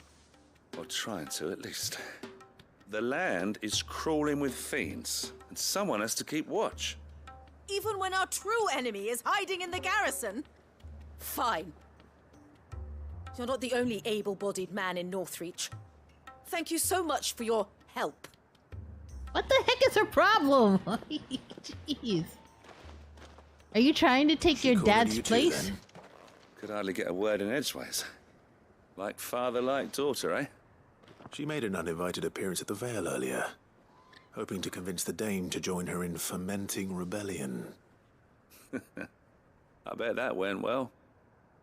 Or trying to, at least. The land is crawling with fiends, and someone has to keep watch. Even when our true enemy is hiding in the garrison? Fine. You're not the only able-bodied man in Northreach. Thank you so much for your help. What the heck is her problem? Jeez. Are you trying to take your dad's place? Could hardly get a word in edgeways. Like father, like daughter, eh? She made an uninvited appearance at the Vale earlier, hoping to convince the Dame to join her in fomenting rebellion. I bet that went well.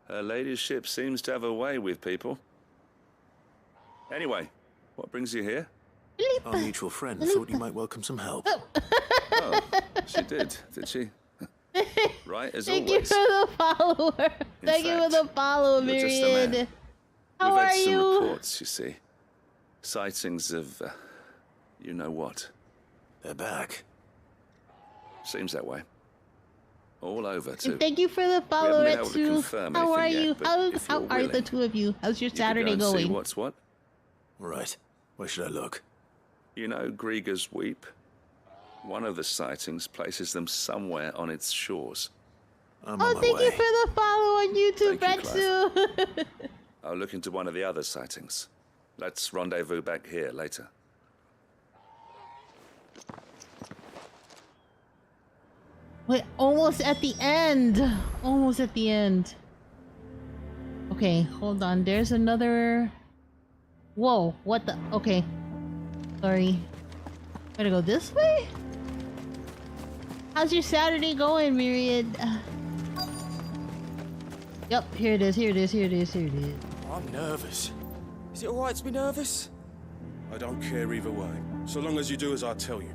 Her ladyship seems to have a way with people. Anyway, what brings you here? Our mutual friend thought you might welcome some help. Oh, she did she? Right, as Thank always. you for the follower. Thank you for the follow, you're just a man. Myriad. How We've are had some you? reports, you see. Sightings of, you know what. They're back. Seems that way. All over, too. And thank you for the We follow, haven't been able to too. confirm How are anything you? yet, but How if you're are the willing, two of you? How's your you could go Saturday and see going? what's what? Right. Where should I look? You know Grieger's Weep? One of the sightings places them somewhere on its shores. Oh, thank you for the follow on YouTube, Thank you, Betsu. I'll look into one of the other sightings. Let's rendezvous back here later. Wait, almost at the end. Almost at the end. Okay, hold on. There's another... Whoa, what the... Okay. Sorry. Gotta go this way? How's your Saturday going, Myriad? Yep, here it is, here it is, here it is, here it is. I'm nervous. Is it alright to be nervous? I don't care either way, so long as you do as I tell you.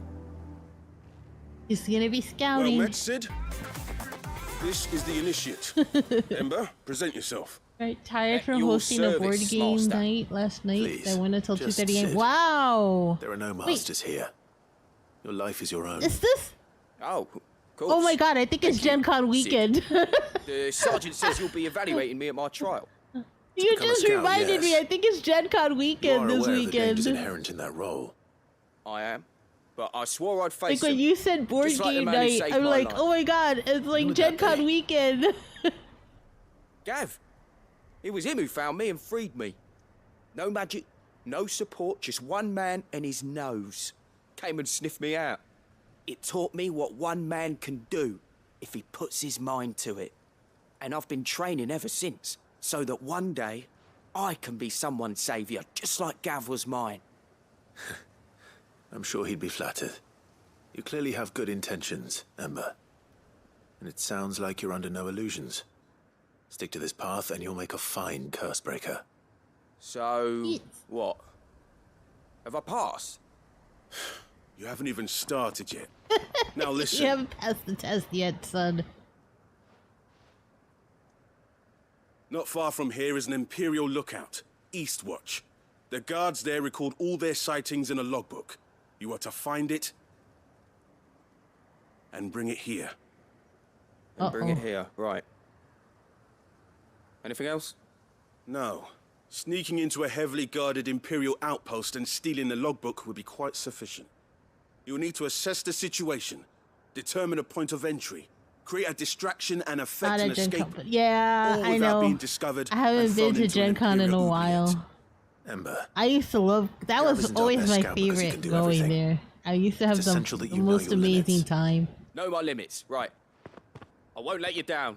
He's gonna be Well scouting. met, Sid. This is the initiate. Ember, present yourself. Right, tired from your hosting a board service, game Master. night last night. Please, I went until just 2:30 a.m. sit. Wow! There are no Wait. masters here. Your life is your own. Is this? Oh, cool. Oh my god, I think it's Gen Con weekend. The sergeant says you'll be evaluating me at my trial. You become a just scout, reminded me, yes. I think it's Gen Con You weekend are this aware of the dangers weekend. inherent in that role. I am. But I swore I'd Like face when them. you said board Just like the game man who night, saved I'm my like, life. oh my god, it's like would Gen that Con be? weekend. Gav. It was him who found me and freed me. No magic, no support, just one man and his nose. Came and sniffed me out. It taught me what one man can do if he puts his mind to it. And I've been training ever since, so that one day I can be someone's saviour, just like Gav was mine. I'm sure he'd be flattered. You clearly have good intentions, Ember. And it sounds like you're under no illusions. Stick to this path and you'll make a fine curse breaker. So, what? Have I passed? You haven't even started yet. Now listen. You haven't passed the test yet, son. Not far from here is an Imperial lookout, Eastwatch. The guards there record all their sightings in a logbook. You are to find it and bring it here. And bring it here, right. Anything else? No. Sneaking into a heavily guarded Imperial outpost and stealing the logbook would be quite sufficient. You'll need to assess the situation, determine a point of entry, create a distraction and effect Not an a Gen escape. Con. Yeah, all I without know. being discovered I haven't and been thrown to into an Gen Con in a Imperial while. oubliette. Ember. I used to love that. Gav Was isn't our always best my scout because he favorite can do going everything. there. I used to have It's the essential that you know most your amazing limits. time. Know my limits, right. I won't let you down.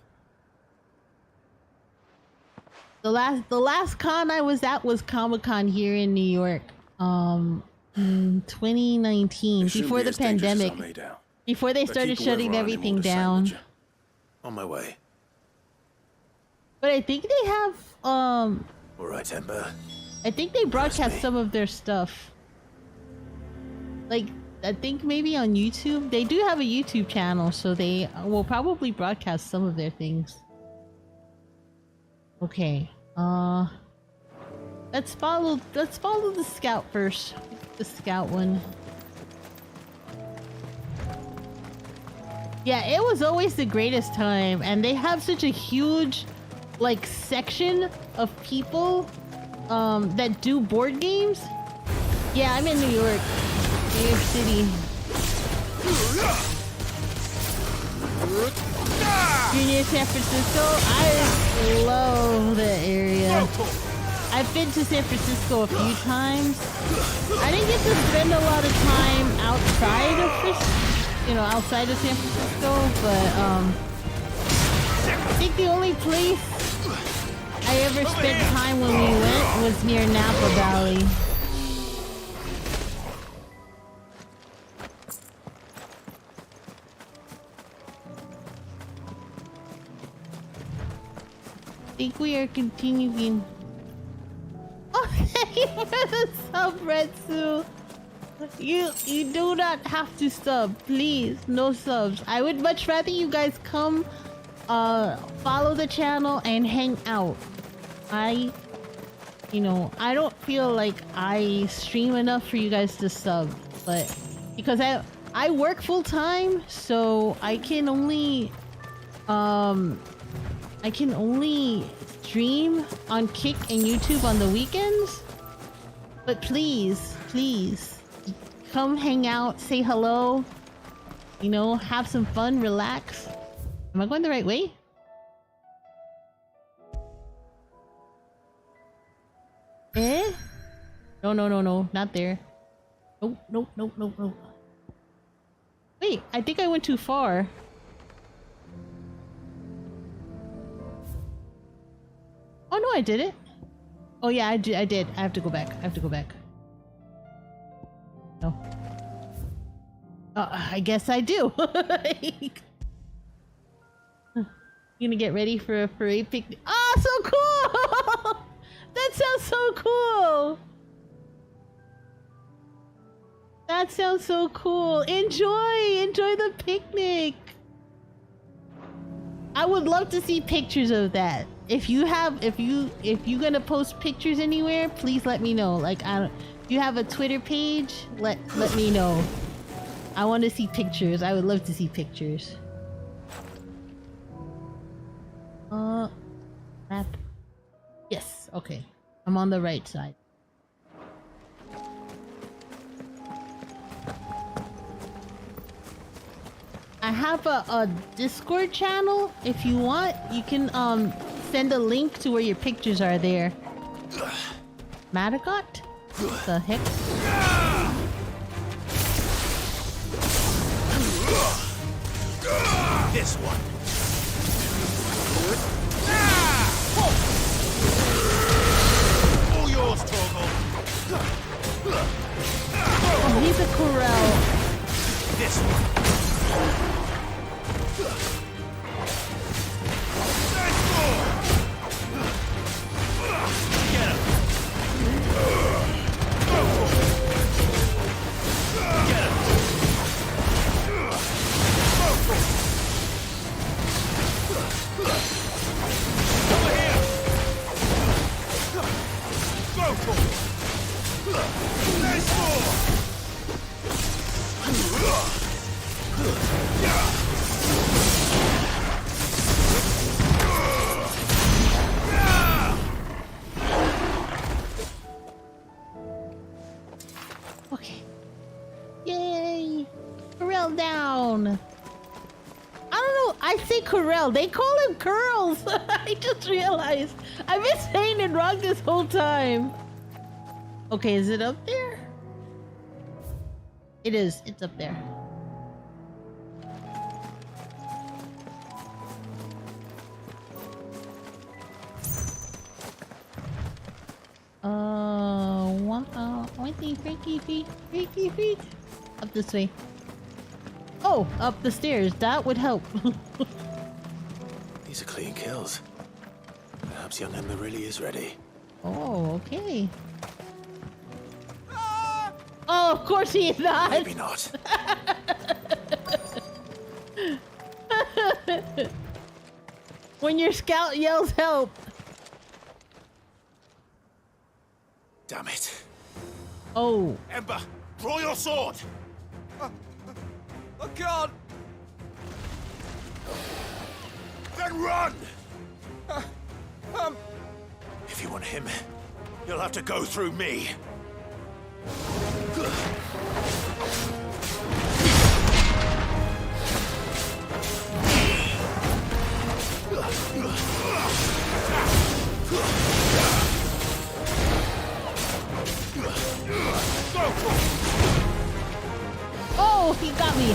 The last con I was at was Comic-Con here in New York. In 2019, It shouldn't before be the as dangerous as I pandemic. made out. Before they But started keep whoever shutting on him everything all the same, down. would you? On my way. But I think they have All right, Ember. I think they broadcast some of their stuff. Like, I think maybe on YouTube. They do have a YouTube channel, so they will probably broadcast some of their things. Okay. Let's follow the scout first. The scout one. Yeah, it was always the greatest time, and they have such a huge like section of people that do board games. Yeah, I'm in New York City. You're near San Francisco? I love that area. I've been to San Francisco a few times. I didn't get to spend a lot of time outside of outside of San Francisco, but I think the only place I ever spent time when we went was near Napa Valley. I think we are continuing. Oh, thank you for the sub, Retsu. You do not have to sub, please. No subs. I would much rather you guys come, follow the channel and hang out. I don't feel like I stream enough for you guys to sub, but because I work full time, so I can only stream on Kick and YouTube on the weekends. But please, come hang out, say hello, have some fun, relax. Am I going the right way? Eh? No, not there. Nope. Wait, I think I went too far. Oh no, I did it. Oh yeah, I did. I have to go back. No. I guess I do. You gonna get ready for a furry picnic? Oh, so cool! That sounds so cool! That sounds so cool. Enjoy the picnic. I would love to see pictures of that. If you're gonna post pictures anywhere, please let me know. Like, if you have a Twitter page, let me know. I want to see pictures. I would love to see pictures. Map. Yes. Okay. I'm on the right side. I have a Discord channel. If you want, you can send a link to where your pictures are there. Madagot? What the heck? This one. All yours, Torgal. Oh, he's a Corel. This one. Okay. Yay! Corel down! I don't know, I say Corel. They call him Curls! I just realized. I've been saying it wrong this whole time. Okay, is it up there? It is. It's up there. Freaky feet. Up this way. Oh, up the stairs. That would help. These are clean kills. Perhaps young Emma really is ready. Oh, okay. Oh, of course he is not. Maybe not. When your scout yells help. Damn it. Oh. Ember, draw your sword. I can't. Then run. If you want him, you'll have to go through me. Oh, he got me.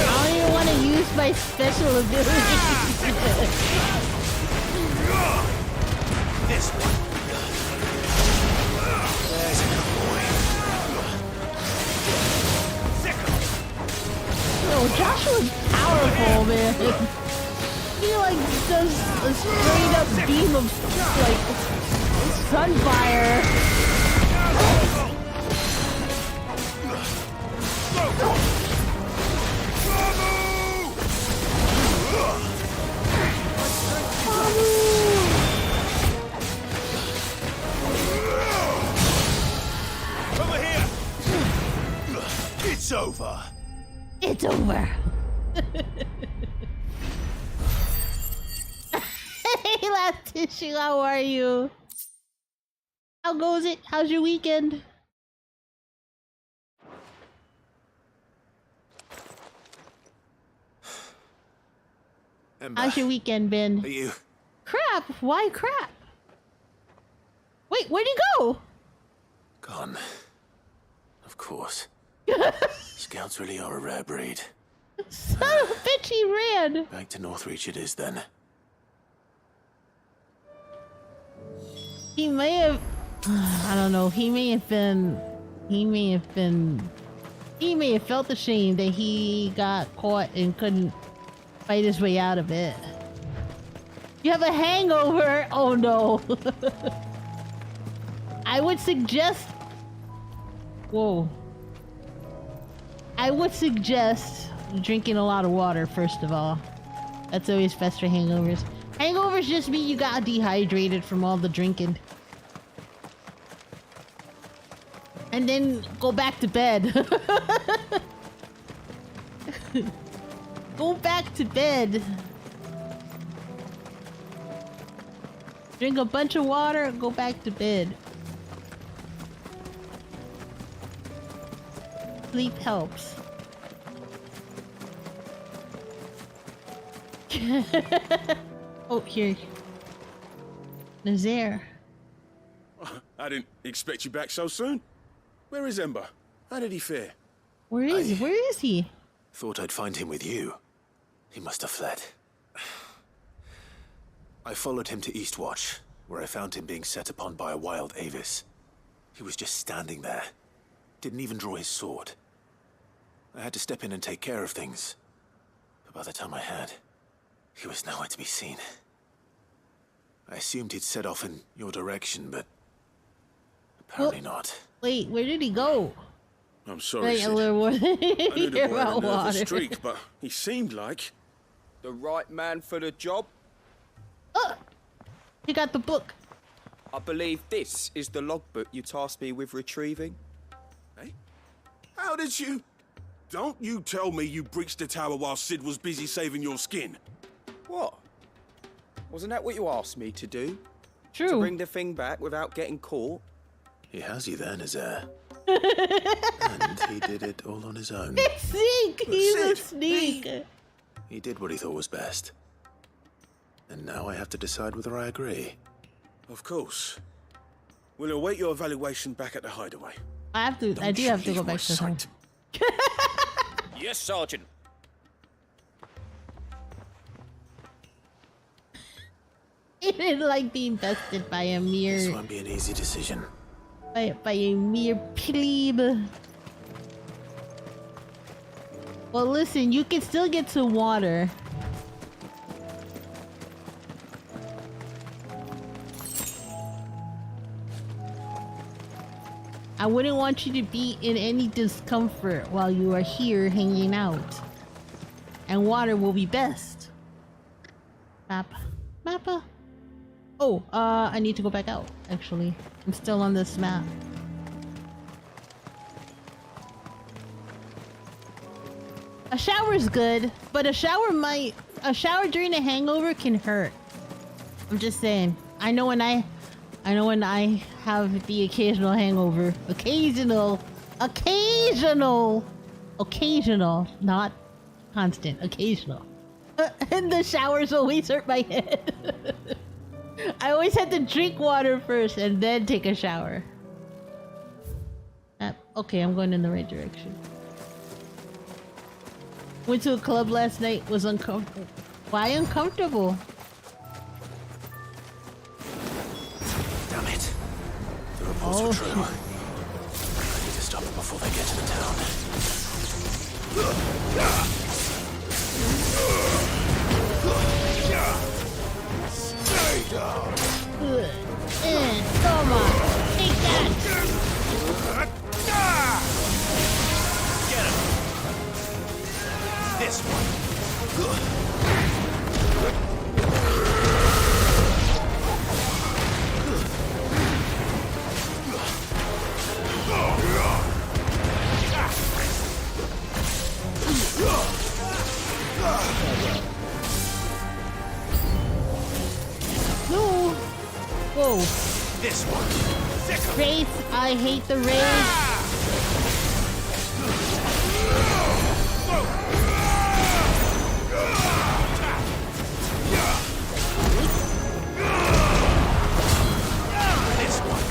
I don't even want to use my special ability. This one. There's a good boy. Yo, Joshua's powerful, man. He like does a straight up beam of like sunfire. Over here. It's over. It's over. Hey, last tissue, how are you? How goes it? How's your weekend? Ember, How's your weekend been? are you? Crap! Why crap? Wait, where'd he go? Gone. Of course. Scouts really are a rare breed. Son of a bitch, he ran! Back to Northreach it is then. He may have... I don't know, he may have felt ashamed that he got caught and couldn't fight his way out of it. You have a hangover? Oh no. I would suggest... Whoa. I would suggest drinking a lot of water, first of all. That's always best for hangovers. Hangovers just mean you got dehydrated from all the drinking. And then go back to bed. Go back to bed. Drink a bunch of water and go back to bed. Sleep helps. Oh, here. Nazaire. I didn't expect you back so soon. Where is Ember? How did he fare? Where is he? Thought I'd find him with you. He must have fled. I followed him to Eastwatch, where I found him being set upon by a wild Avis. He was just standing there. Didn't even draw his sword. I had to step in and take care of things. But by the time I had, he was nowhere to be seen. I assumed he'd set off in your direction, but apparently not. Wait, where did he go? I'm sorry, Wait, a Sid. little more I knew the hear boy had about a nervous water. streak, but he seemed like The right man for the job? He got the book. I believe this is the logbook you tasked me with retrieving. Hey? How did you... Don't you tell me you breached the tower while Sid was busy saving your skin. What? Wasn't that what you asked me to do? True. To bring the thing back without getting caught? He has you then, his heir. And he did it all on his own. Sneak! He's a sneak! He did what he thought was best. And now I have to decide whether I agree. Of course. We'll await your evaluation back at the hideaway. I do have to go back to home. Yes, Sergeant. He didn't like being bested by a mere... This won't be an easy decision. By a mere plebe. Well, listen, you can still get some water. I wouldn't want you to be in any discomfort while you are here hanging out. And water will be best. Mappa. Oh, I need to go back out, actually. I'm still on this map. A shower's good, but a shower during a hangover can hurt. I'm just saying. I know when I have the occasional hangover. Occasional, not constant, occasional. And the showers always hurt my head. I always had to drink water first and then take a shower. Okay, I'm going in the right direction. Went to a club last night, was uncomfortable. Why uncomfortable? Damn it. The reports were true. I need to stop them before they get to the town. Stay down. Good. And come on. Take that. Get him. This one. No. Whoa. This one. Race, I hate the race. This one.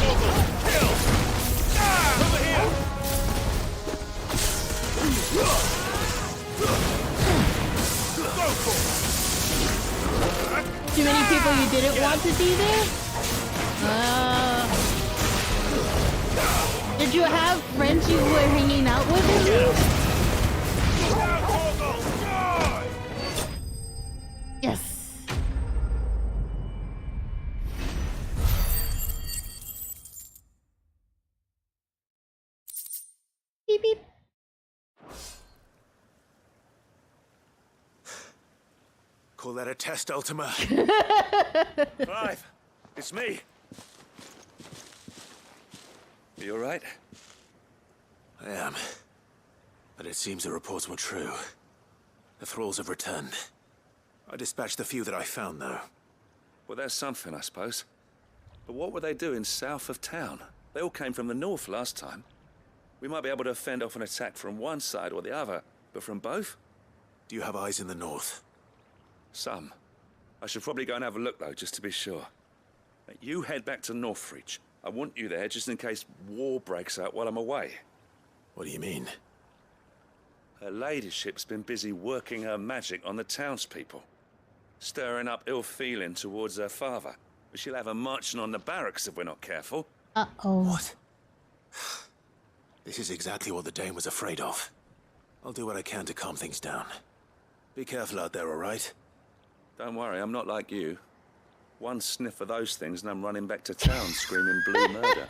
Over here. Too many people you didn't want to be there? Did you have friends you were hanging out with? Yes. Beep beep. Call that a test, Ultima? Clive, it's me. You all right? I am. But it seems the reports were true. The thralls have returned. I dispatched the few that I found, though. Well, there's something, I suppose. But what were they doing south of town? They all came from the north last time. We might be able to fend off an attack from one side or the other, but from both? Do you have eyes in the north? Some. I should probably go and have a look, though, just to be sure. You head back to Northreach. I want you there just in case war breaks out while I'm away. What do you mean? Her ladyship's been busy working her magic on the townspeople, stirring up ill feeling towards her father. But she'll have her marching on the barracks if we're not careful. Uh-oh. What? This is exactly what the Dane was afraid of. I'll do what I can to calm things down. Be careful out there, all right? Don't worry, I'm not like you. One sniff of those things and I'm running back to town screaming blue murder.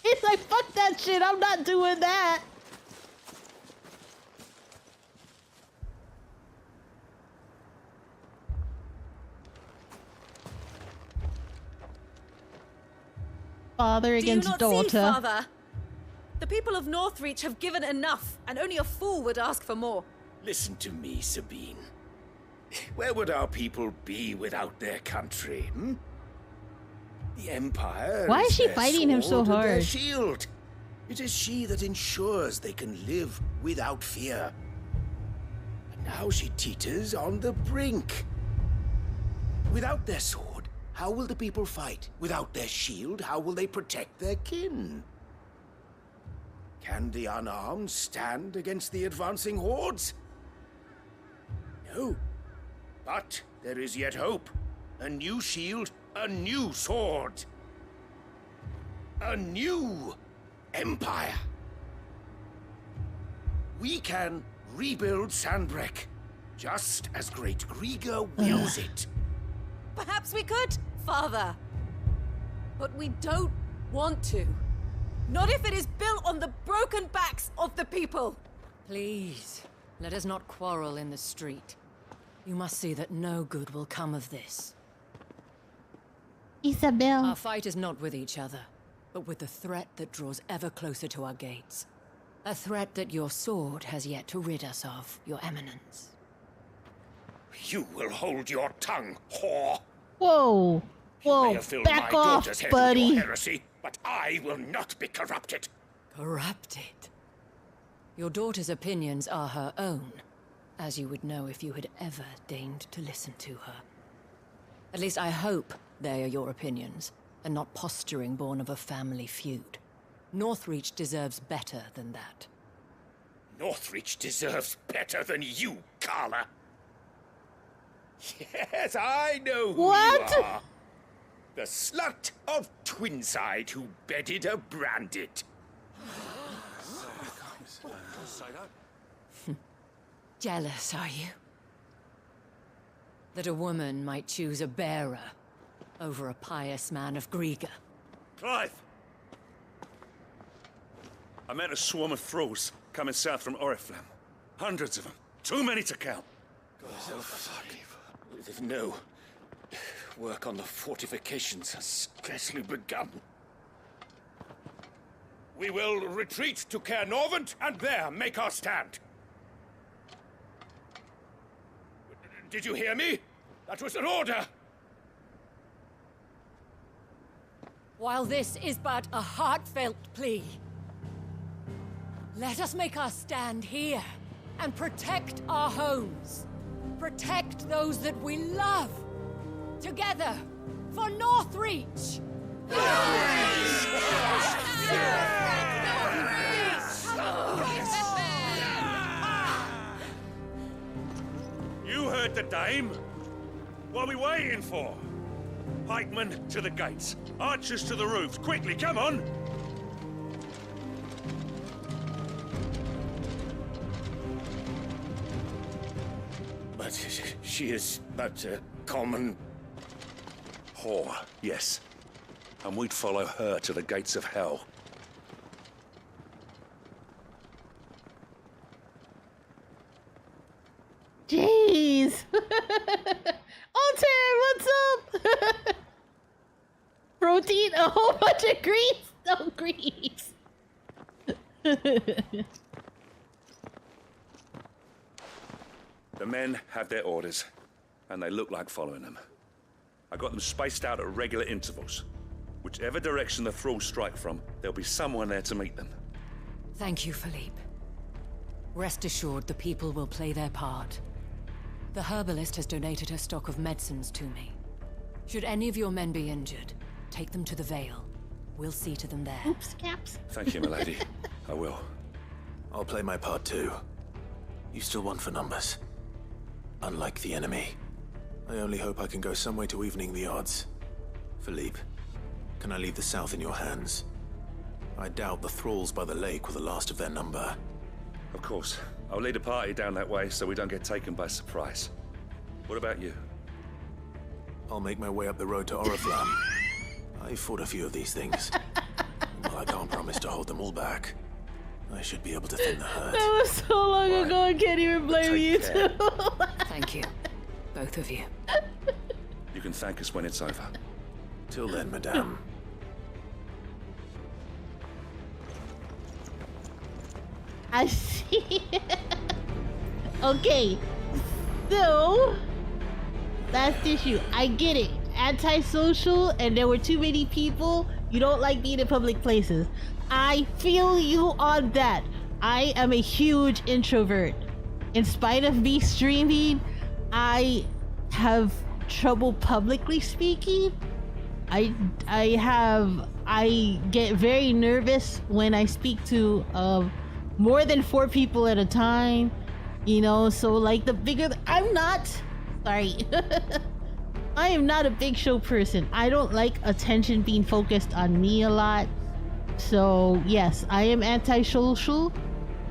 He's like, fuck that shit, I'm not doing that. Father against Do you not daughter. see, Father? The people of Northreach have given enough, and only a fool would ask for more. Listen to me, Sabine. Where would our people be without their country, hmm? The Empire Why is she their fighting him so sword and their hard? shield. It is she that ensures they can live without fear. And now she teeters on the brink. Without their sword, how will the people fight? Without their shield, how will they protect their kin? Can the unarmed stand against the advancing hordes? No. But there is yet hope. A new shield, a new sword. A new empire. We can rebuild Sandbreck, just as Great Grieger wills it. Perhaps we could, Father. But we don't want to. Not if it is built on the broken backs of the people. Please, let us not quarrel in the street. You must see that no good will come of this. Isabel. Our fight is not with each other, but with the threat that draws ever closer to our gates. A threat that your sword has yet to rid us of, Your Eminence. You will hold your tongue, whore. Whoa. You may Whoa. have filled Back my off, daughter's head with buddy. your heresy, but I will not be corrupted. Corrupted? Your daughter's opinions are her own, as you would know if you had ever deigned to listen to her. At least I hope they are your opinions, and not posturing born of a family feud. Northreach deserves better than that. Northreach deserves better than you, Carla. Yes, I know who What? you are. The slut of Twinside who bedded a Branded. Jealous, are you? That a woman might choose a bearer over a pious man of Grieger. Clive! I met a swarm of thralls coming south from Oriflamme. Hundreds of them. Too many to count. Oh, fuck. With no work on the fortifications has scarcely begun. We will retreat to Caer Norvent and there make our stand. Did you hear me? That was an order. While this is but a heartfelt plea, let us make our stand here and protect our homes. Protect those that we love. Together, for Northreach! You heard the dame. What are we waiting for? Pikemen to the gates. Archers to the roofs. Quickly, come on! But she is but a common... whore, yes. And we'd follow her to the gates of hell. Jeez. Alter, what's up? Protein, a whole bunch of grease. No grease. The men have their orders, and they look like following them. I got them spaced out at regular intervals. Whichever direction the thralls strike from, there'll be someone there to meet them. Thank you, Philippe. Rest assured the people will play their part. The herbalist has donated her stock of medicines to me. Should any of your men be injured, take them to the Vale. We'll see to them there. Oops, caps. Thank you, milady. I will. I'll play my part too. You still want for numbers. Unlike the enemy. I only hope I can go some way to evening the odds. Philippe, can I leave the south in your hands? I doubt the thralls by the lake were the last of their number. Of course. I'll lead a party down that way so we don't get taken by surprise. What about you? I'll make my way up the road to Oriflamme. I fought a few of these things. While I can't promise to hold them all back, I should be able to thin the herd. That was so long ago, I can't even blame you care. two. Thank you. Both of you. You can thank us when it's over. Till then, madame. I see. Okay, so last issue. I get it. Antisocial, and there were too many people. You don't like being in public places. I feel you on that. I am a huge introvert. In spite of me streaming, I have trouble publicly speaking. I get very nervous when I speak to more than 4 people at a time. You know, so like the bigger I'm not sorry. I am not a big show person. I don't like attention being focused on me a lot. So yes, I am antisocial.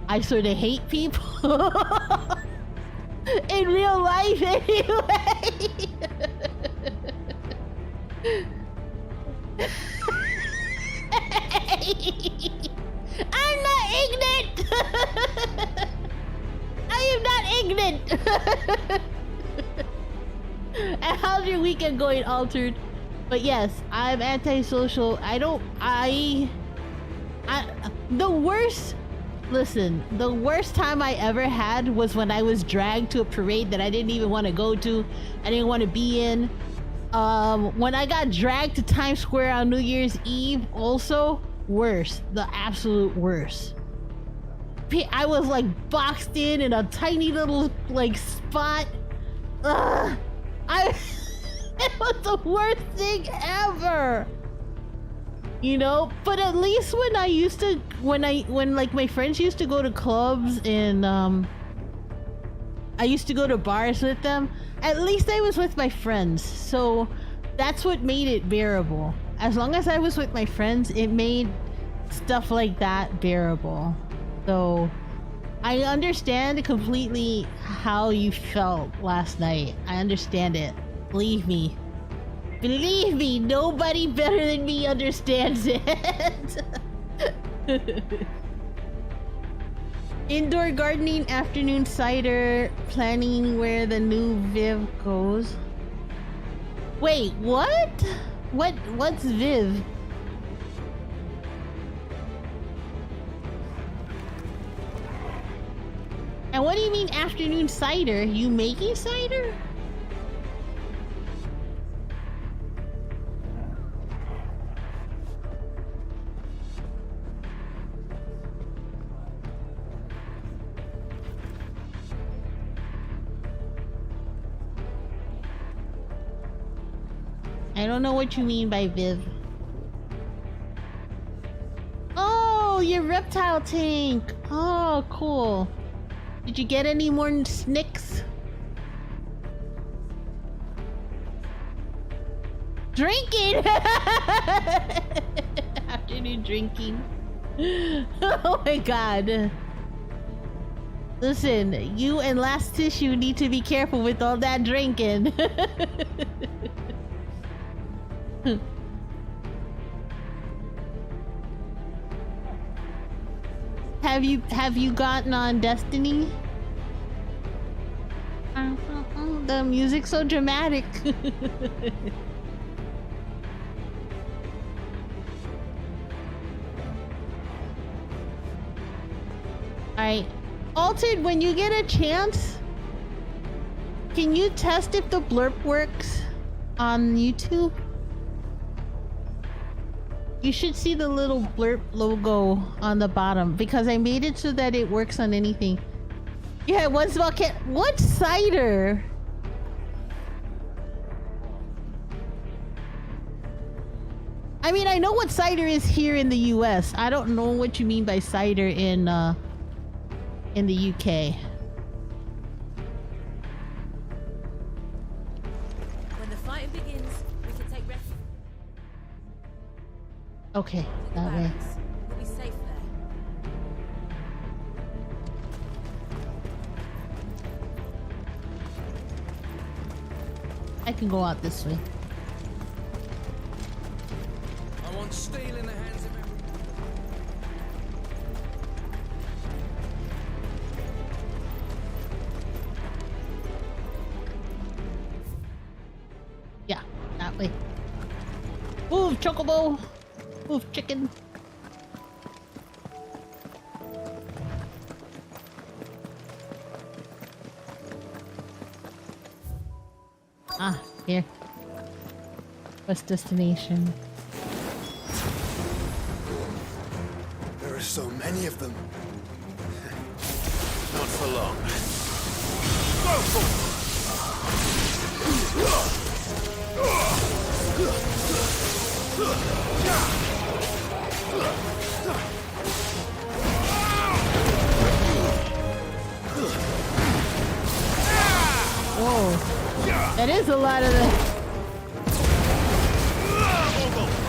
I sort of hate people in real life anyway. I'm not ignorant. I am not ignorant. And how's your weekend going, Altered? But yes, I'm antisocial. The worst time I ever had was when I was dragged to a parade that I didn't even want to go to. I didn't want to be in. When I got dragged to Times Square on New Year's Eve, also worse. The absolute worst. I was like boxed in a tiny little like spot. It was the worst thing ever. You know, but at least when like my friends used to go to clubs and I used to go to bars with them, at least I was with my friends. So that's what made it bearable. As long as I was with my friends, it made stuff like that bearable. So I understand completely how you felt last night. I understand it. Believe me. Believe me, nobody better than me understands it. Indoor gardening, afternoon cider, planning where the new Viv goes. Wait, what? What's Viv? And what do you mean afternoon cider? You making cider? I don't know what you mean by Viv. Oh, your reptile tank. Oh, cool. Did you get any more snicks? Drinking! Afternoon drinking. Oh my god. Listen, you and Last Tissue need to be careful with all that drinking. Have you gotten on Destiny? The music's so dramatic. Alright. Altered, when you get a chance, can you test if the blurb works on YouTube? You should see the little blurb logo on the bottom because I made it so that it works on anything. Yeah, one small can. What cider? I mean, I know what cider is here in the US. I don't know what you mean by cider in the UK. When the fighting begins, we can take refuge. Okay, that way. We'll be safe there. I can go out this way. I want steel in the hands of everyone. Yeah, that way. Move, Chocobo! Move, chicken! Ah, here. What's destination? There are so many of them. Not for long. Go for Whoa. That is a lot of the...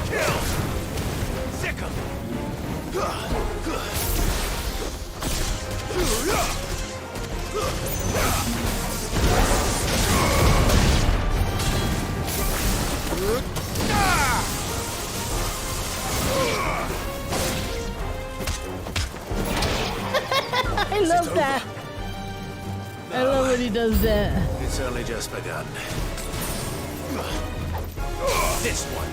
Kill! Sick 'em! I love that. I love when he does that. It's only just begun. This one.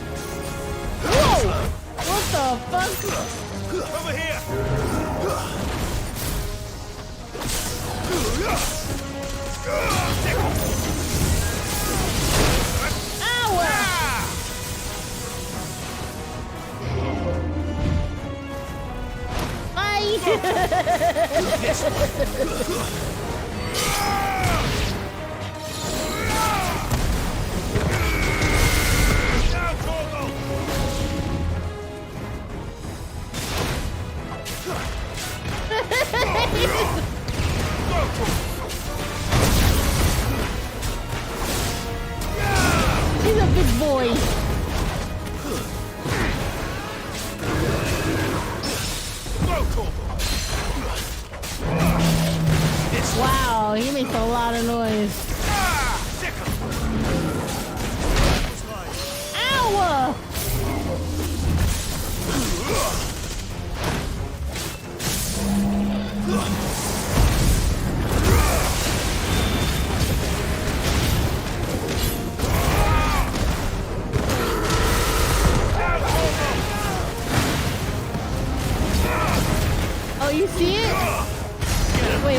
Whoa! What the fuck? Over here! He's a big boy. Wow, he makes a lot of noise. Ow! Oh, you see it? Wait.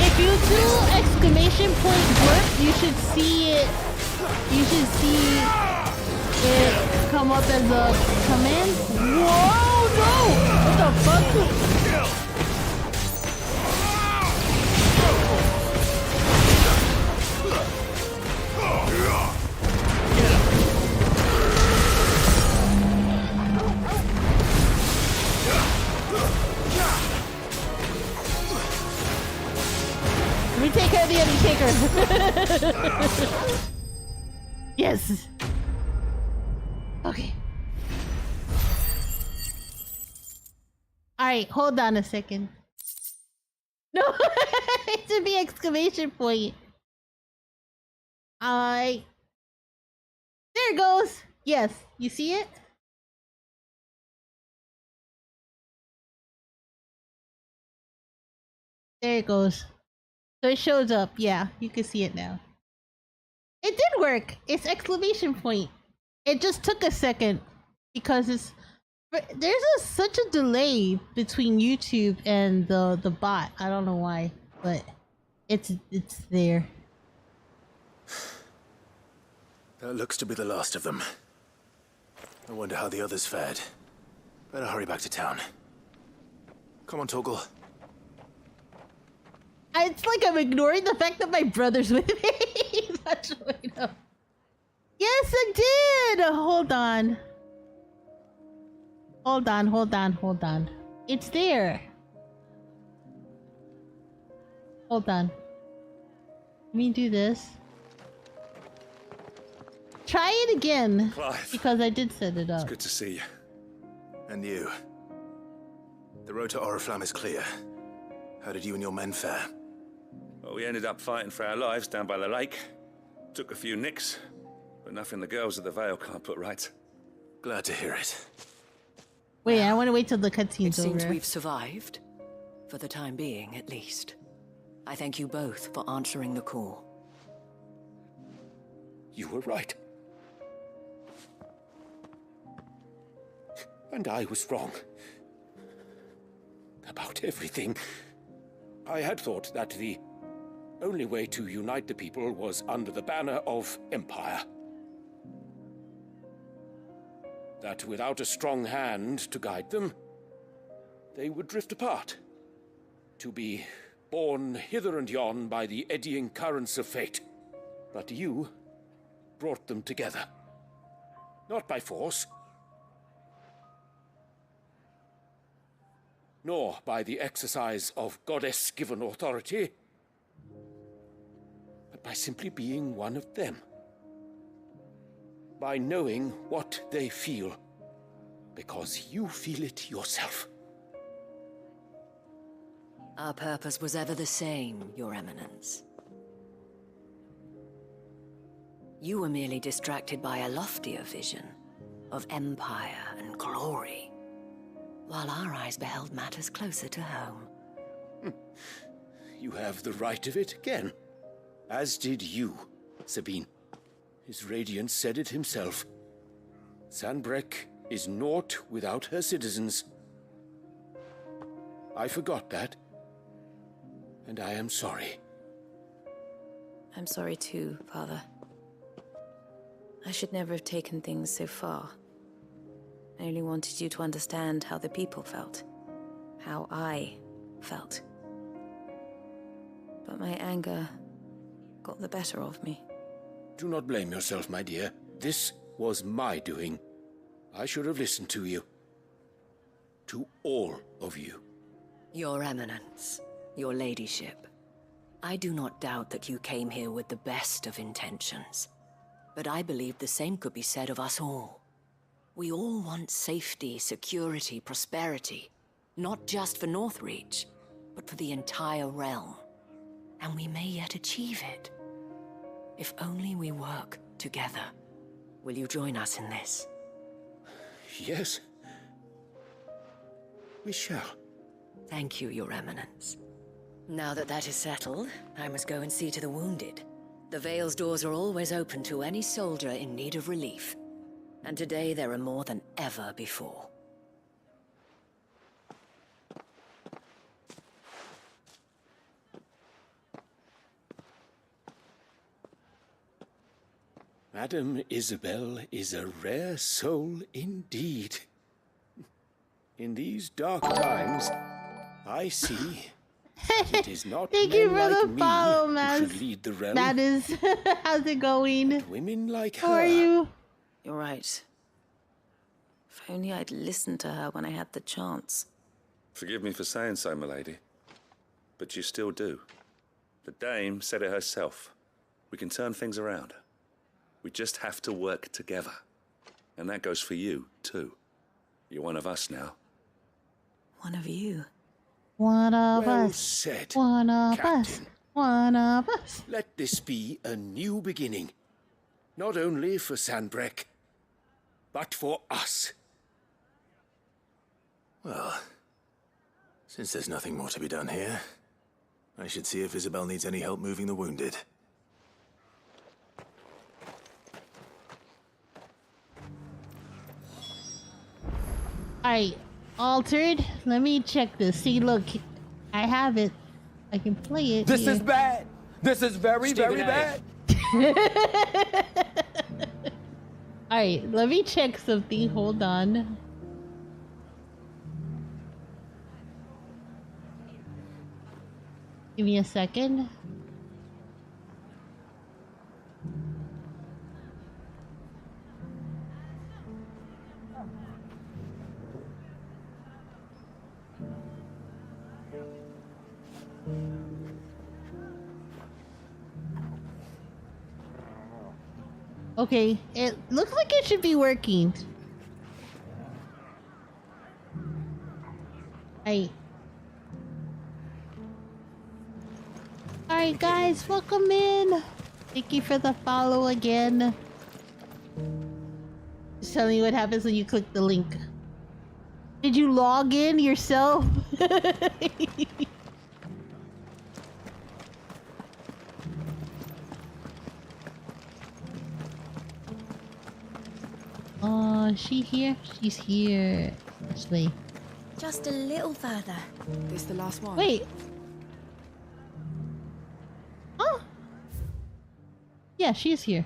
If you do exclamation point work, you should see it. You should see it come up as a command. Whoa, no! What the fuck? Let me take care of the Undertaker. Yes. Okay. Alright, hold on a second. No, it should be exclamation point. Alright. There it goes. Yes, you see it? There it goes. So it shows up. Yeah, you can see it now. It did work. It's exclamation point. It just took a second because there's such a delay between YouTube and the bot. I don't know why, but it's there. That looks to be the last of them. I wonder how the others fared. Better hurry back to town. Come on, Torgal. It's like I'm ignoring the fact that my brother's with me. He's not showing up. Yes, I did! Hold on. Hold on. It's there. Hold on. Let me do this. Try it again. Clive. Because I did set it up. It's good to see you. And you. The road to Oriflamme is clear. How did you and your men fare? Well, we ended up fighting for our lives down by the lake. Took a few nicks, but nothing the girls at the Vale can't put right. Glad to hear it. Wait, I want to wait till the cutscene's over. It seems we've survived. For the time being, at least. I thank you both for answering the call. You were right. And I was wrong. About everything. I had thought that the only way to unite the people was under the banner of empire. That without a strong hand to guide them, they would drift apart, to be borne hither and yon by the eddying currents of fate. But you brought them together. Not by force, nor by the exercise of goddess-given authority, but by simply being one of them. By knowing what they feel, because you feel it yourself. Our purpose was ever the same, Your Eminence. You were merely distracted by a loftier vision of empire and glory, while our eyes beheld matters closer to home. You have the right of it again, as did you, Sabine. His radiance said it himself. Sanbreque is naught without her citizens. I forgot that, and I am sorry. I'm sorry too, Father. I should never have taken things so far. I only wanted you to understand how the people felt. How I felt. But my anger got the better of me. Do not blame yourself, my dear. This was my doing. I should have listened to you. To all of you. Your Eminence, your ladyship, I do not doubt that you came here with the best of intentions. But I believe the same could be said of us all. We all want safety, security, prosperity. Not just for Northreach, but for the entire realm. And we may yet achieve it. If only we work together. Will you join us in this? Yes. We shall. Thank you, Your Eminence. Now that that is settled, I must go and see to the wounded. The Vale's doors are always open to any soldier in need of relief. And today there are more than ever before. Madame Isabel is a rare soul indeed. In these dark times, I see it is not Thank men you for like the me follow, who Maz. should lead the realm. That is, how's it going? But women like her. How are you? You're right. If only I'd listened to her when I had the chance. Forgive me for saying so, milady, but you still do. The dame said it herself. We can turn things around. We just have to work together. And that goes for you, too. You're one of us now. One of you. One of Well us. said, One of Captain. us. One of us. Let this be a new beginning. Not only for Sanbreque, but for us. Well, since there's nothing more to be done here, I should see if Isabel needs any help moving the wounded. Alright, Altered. Let me check this. See, look, I have it. I can play it. This here. is bad. This is very, very bad. Alright, let me check something. Hold on. Give me a second. Okay, it looks like it should be working. Hey. Alright guys, welcome in. Thank you for the follow again. Just tell me what happens when you click the link. Did you log in yourself? Oh, is she here? She's here. Actually. Just a little further. This the last one? Wait. Yeah, she's here.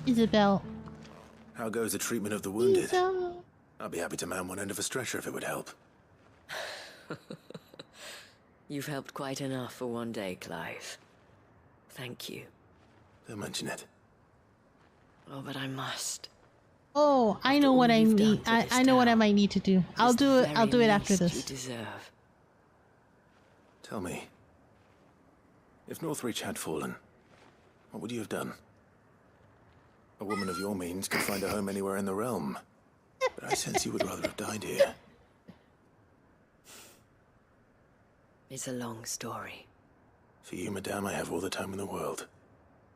Isabel. How goes the treatment of the wounded? Isabel. I'd be happy to man one end of a stretcher if it would help. You've helped quite enough for one day, Clive. Thank you. Don't mention it. Oh, but I must. Oh, I know what I need. I know what I might need to do. I'll do it. I'll do it after this. You deserve. Tell me, if Northreach had fallen, what would you have done? A woman of your means could find a home anywhere in the realm, but I sense you would rather have died here. It's a long story. For you, madame, I have all the time in the world.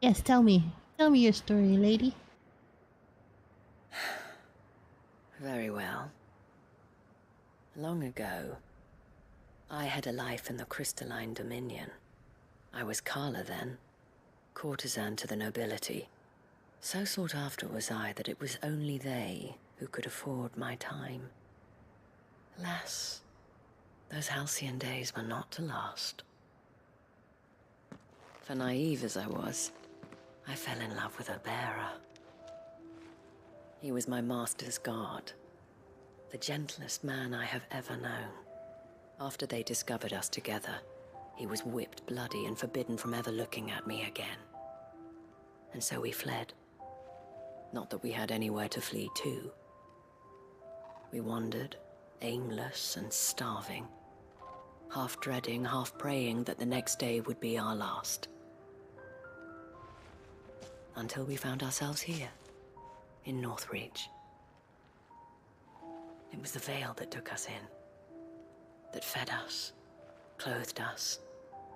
Yes, tell me. Tell me your story, lady. Very well. Long ago, I had a life in the crystalline dominion. I was Carla then, courtesan to the nobility. So sought after was I that it was only they who could afford my time. Alas, those halcyon days were not to last. For naive as I was, I fell in love with a bearer. He was my master's guard, the gentlest man I have ever known. After they discovered us together, he was whipped bloody and forbidden from ever looking at me again. And so we fled. Not that we had anywhere to flee to. We wandered, aimless and starving, half dreading, half praying that the next day would be our last. Until we found ourselves here, in Northreach. It was the veil that took us in, that fed us, clothed us,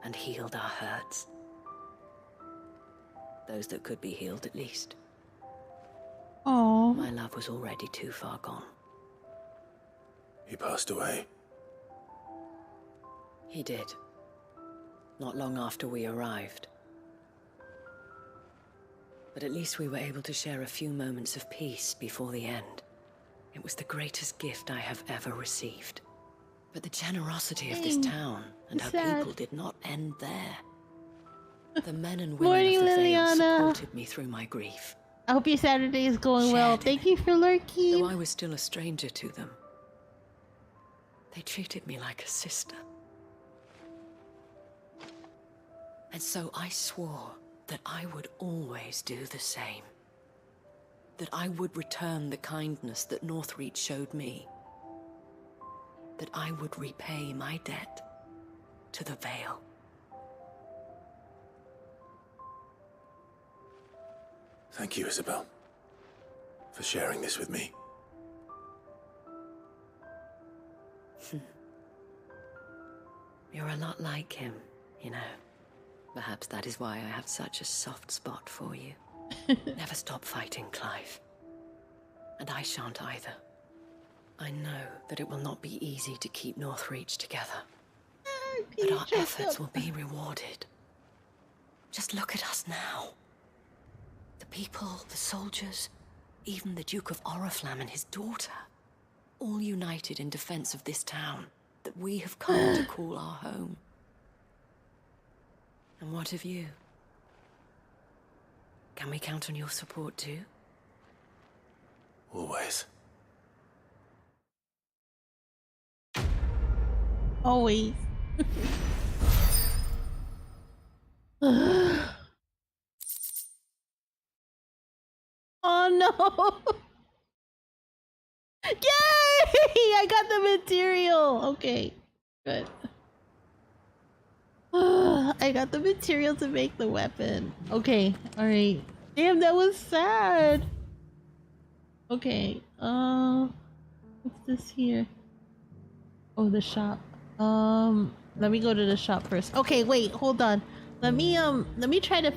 and healed our hurts. Those that could be healed, at least. Oh. My love was already too far gone. He passed away. He did. Not long after we arrived. But at least we were able to share a few moments of peace before the end. It was the greatest gift I have ever received. But the generosity of this town and her people did not end there. The men and women of the Vale supported me through my grief. I hope your Saturday is going well. Thank you for lurking. Though I was still a stranger to them, they treated me like a sister. And so I swore that I would always do the same. That I would return the kindness that Northreach showed me. That I would repay my debt to the Vale. Thank you, Isabel, for sharing this with me. You're a lot like him, you know. Perhaps that is why I have such a soft spot for you. Never stop fighting, Clive. And I shan't either. I know that it will not be easy to keep Northreach together. But our efforts will be rewarded. Just look at us now. The people, the soldiers, even the Duke of Oriflamme and his daughter, all united in defense of this town that we have come to call our home. And what of you? Can we count on your support too? Always. Always. Oh no! Yay! I got the material! Okay, good. I got the material to make the weapon. Okay, alright. Damn, that was sad! Okay, what's this here? Oh, the shop. Let me go to the shop first. Okay, wait, hold on. Let me try to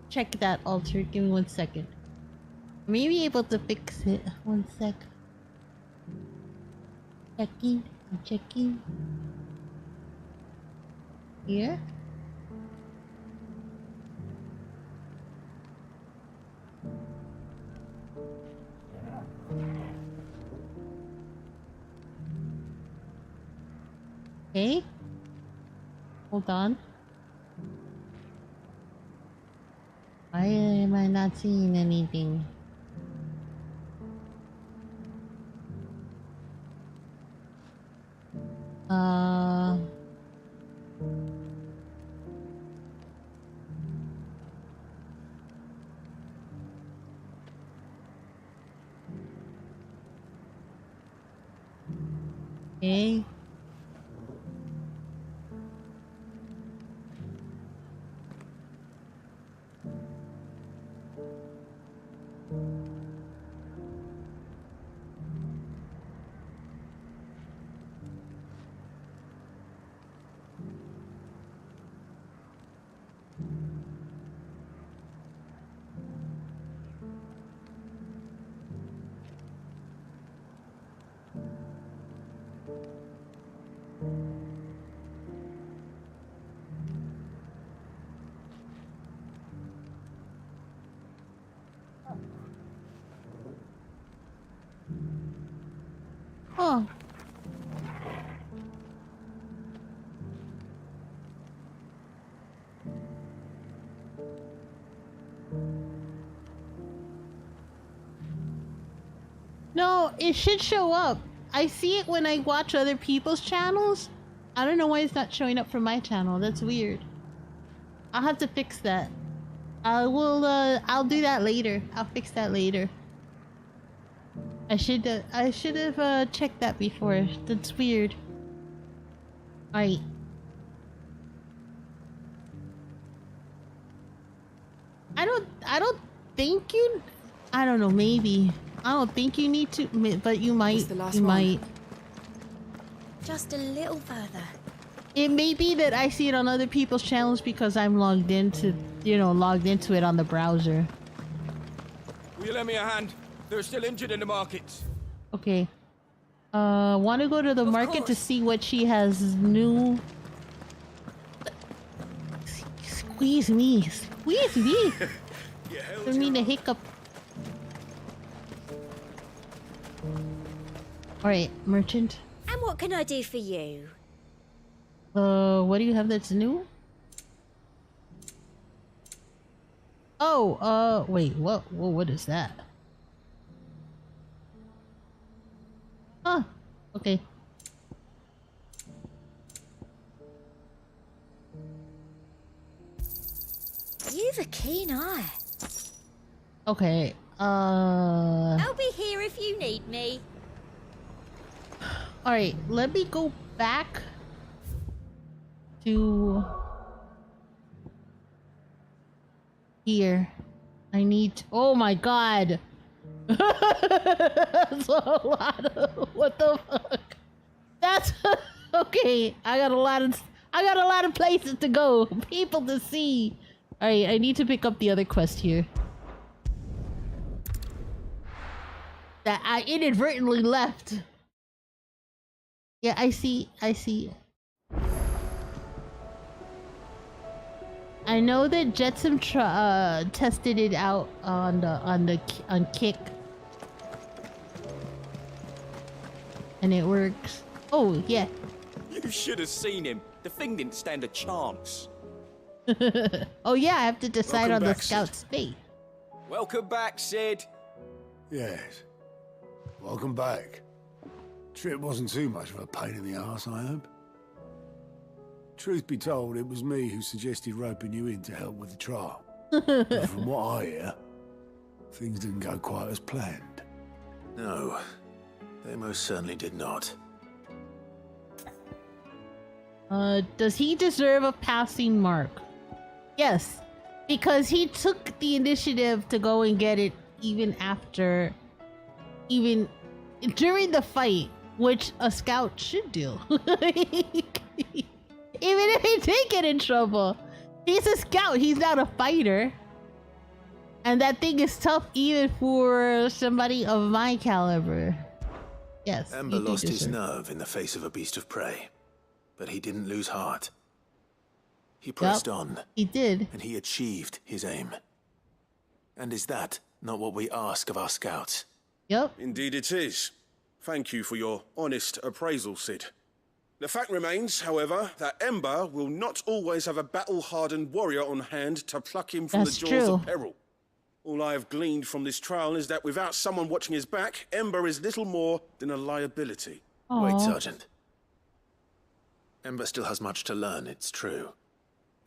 check that altar. Give me 1 second. Maybe able to fix it. 1 sec. Checking. I'm checking. Here. Okay. Hold on. Why am I not seeing anything? Okay. Oh. No, it should show up. I see it when I watch other people's channels. I don't know why it's not showing up for my channel. That's weird. I'll have to fix that. I'll do that later. I'll fix that later. I should have checked that before. That's weird. Alright. I don't think you... I don't know, maybe. I don't think you need to, but you might. You might. Just a little further. It may be that I see it on other people's channels because I'm logged into, logged into it on the browser. Will you lend me a hand? They're still injured in the markets. Okay. Want to go to the market to see what she has new. Squeeze me. Squeeze me. For me to hiccup. Alright, merchant. And what can I do for you? What do you have that's new? Oh, wait, what is that? Huh, okay. You've a keen eye. Okay, I'll be here if you need me. Alright, let me go back to here. I need... Oh my god! That's a lot of... What the fuck? That's... Okay, I got a lot of places to go. People to see. Alright, I need to pick up the other quest here. That I inadvertently left. Yeah, I see. I know that Jetsam tested it out on Kick, and it works. Oh yeah. You should have seen him. The thing didn't stand a chance. Oh yeah, I have to decide Welcome on back, the scout's fate. Welcome back, Sid. Yes. Welcome back. Trip wasn't too much of a pain in the arse, I hope. Truth be told, it was me who suggested roping you in to help with the trial. But from what I hear, things didn't go quite as planned. No, they most certainly did not. Does he deserve a passing mark? Yes, because he took the initiative to go and get it even during the fight, which a scout should do. Even if he did get in trouble. He's a scout, he's not a fighter. And that thing is tough even for somebody of my caliber. Yes. Ember lost his nerve in the face of a beast of prey. But he didn't lose heart. He pressed on. He did. And he achieved his aim. And is that not what we ask of our scouts? Yep. Indeed it is. Thank you for your honest appraisal, Sid. The fact remains, however, that Ember will not always have a battle-hardened warrior on hand to pluck him from That's the jaws of true. peril. All I have gleaned from this trial is that without someone watching his back, Ember is little more than a liability. Wait, Sergeant. Ember still has much to learn, it's true.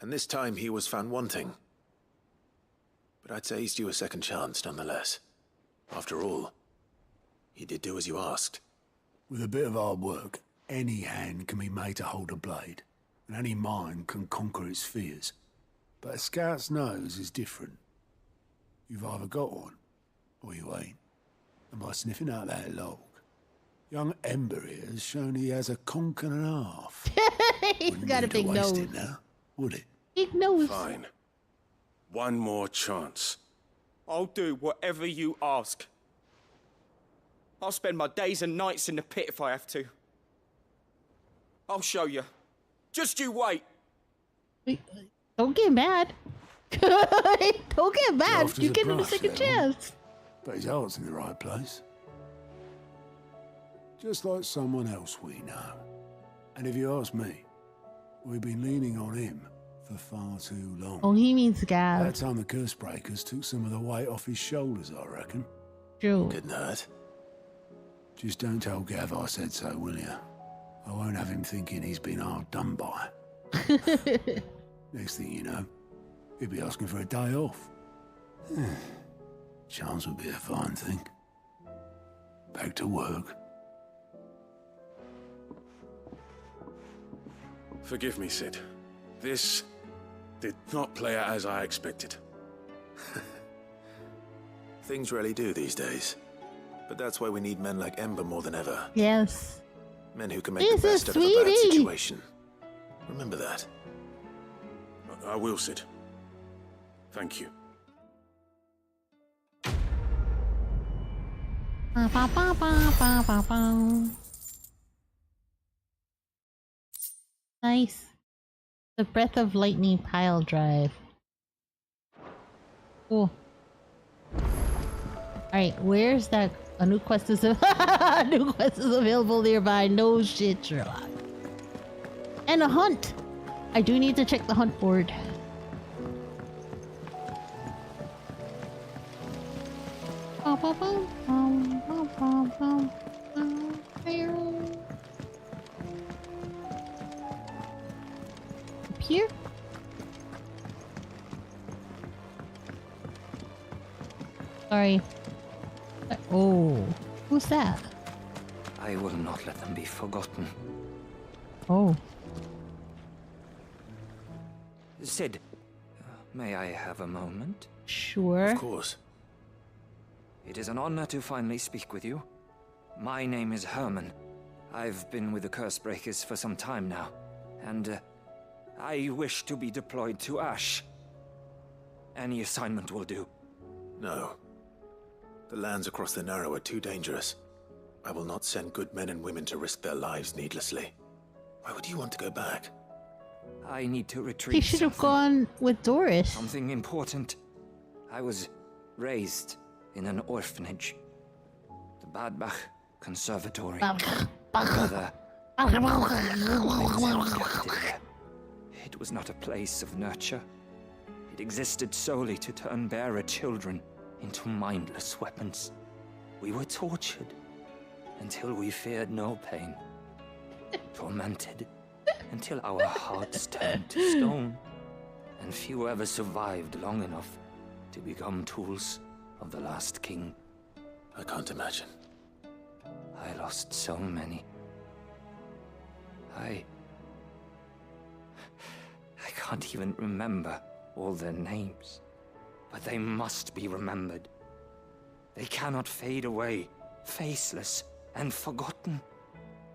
And this time he was found wanting. But I'd say he's due a second chance, nonetheless. After all, he did do as you asked. With a bit of hard work, any hand can be made to hold a blade, and any mind can conquer its fears. But a scout's nose is different. You've either got one, or you ain't. And by sniffing out that log, young Ember here has shown he has a conk and a half. He's got a big nose. It now, would it? Big nose. Fine. One more chance. I'll do whatever you ask. I'll spend my days and nights in the pit if I have to. I'll show you. Just you wait. Don't get mad. Don't get mad. Soft as You a give him a brush, second that chance. But his heart's in the right place. Just like someone else we know. And if you ask me, we've been leaning on him for far too long. Oh, he means By Gav. the time the curse breakers took some of the weight off his shoulders, I reckon. True. Good nerd. Just don't tell Gav I said so, will you? I won't have him thinking he's been hard done by. Next thing you know, he'll be asking for a day off. Chance would be a fine thing. Back to work. Forgive me, Sid. This did not play out as I expected. Things really do these days. But that's why we need men like Ember more than ever. Yes. Men who can make This the best is out of a bad sweetie. situation. Remember that. I will, Sid. Thank you. Ba, ba, ba, ba, ba, ba, ba. Nice. The Breath of Lightning pile drive. Cool. Alright, where's that? A new quest is a new quest is available nearby. No shit, Sherlock. And a hunt. I do need to check the hunt board. Ba, ba, ba, bum, ba, ba, bum, bum, bum. Up here? Sorry. Oh, who's that? I will not let them be forgotten. Oh. Sid, may I have a moment? Sure. Of course. It is an honor to finally speak with you. My name is Herman. I've been with the Cursebreakers for some time now, and I wish to be deployed to Ash. Any assignment will do. No. The lands across the Narrow are too dangerous. I will not send good men and women to risk their lives needlessly. Why would you want to go back? I need to retrieve He should have something. gone with Doris. Something important. I was raised in an orphanage. The Badbach Conservatory. Brother. It was not a place of nurture. It existed solely to turn bearer children into mindless weapons. We were tortured until we feared no pain. Tormented until our hearts turned to stone. And few ever survived long enough to become tools of the last king. I can't imagine. I lost so many. I can't even remember all their names. But they must be remembered. They cannot fade away, faceless and forgotten.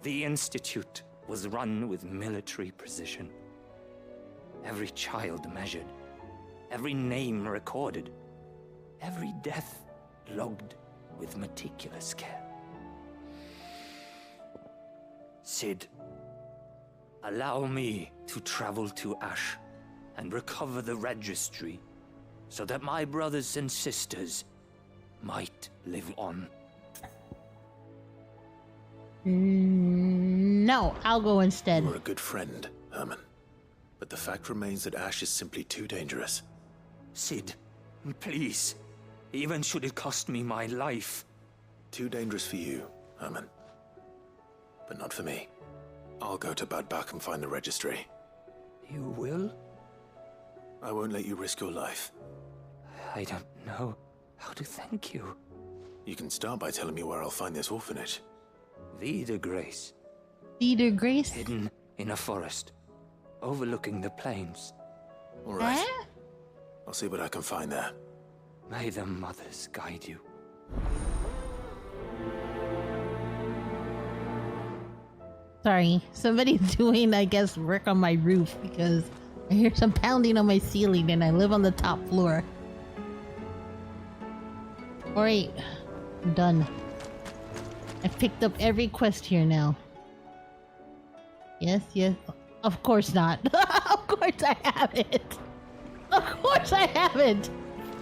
The Institute was run with military precision. Every child measured, every name recorded, every death logged with meticulous care. Sid, allow me to travel to Ash and recover the registry so that my brothers and sisters might live on. No, I'll go instead. You are a good friend, Herman. But the fact remains that Ash is simply too dangerous. Sid, please. Even should it cost me my life. Too dangerous for you, Herman. But not for me. I'll go to Bad Bach and find the registry. You will? I won't let you risk your life. I don't know how to thank you. You can start by telling me where I'll find this orphanage. Vida Grace. Vida Grace? Hidden in a forest, overlooking the plains. All right. I'll see what I can find there. May the mothers guide you. Sorry, somebody's doing, I guess, work on my roof because I hear some pounding on my ceiling and I live on the top floor. Alright, I'm done. I've picked up every quest here now. Yes, yes. Of course not. Of course I haven't. Of course I haven't.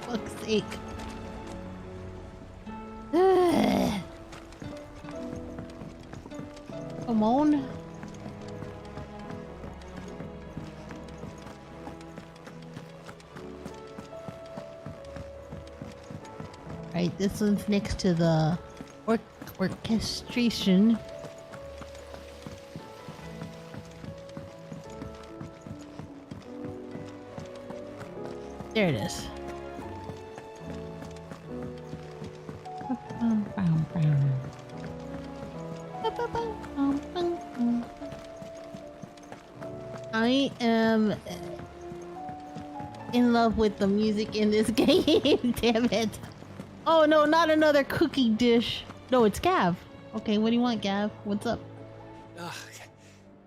For fuck's sake. Come on. Right, this one's next to the orchestration. There it is. I am in love with the music in this game. Damn it. Oh no, not another cookie dish. No, it's Gav. Okay, what do you want, Gav? What's up?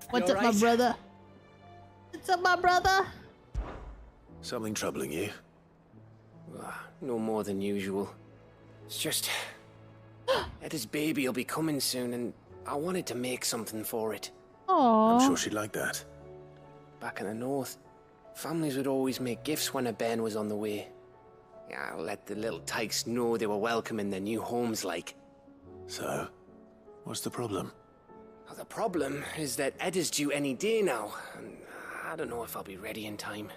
What's up, my brother? What's up, my brother? Something troubling you? No more than usual. It's just... Etta's baby will be coming soon, and I wanted to make something for it. Aww. I'm sure she'd like that. Back in the north, families would always make gifts when a bairn was on the way. Yeah, let the little tykes know they were welcome in their new homes, like. So, what's the problem? Well, the problem is that Etta's due any day now, and I don't know if I'll be ready in time.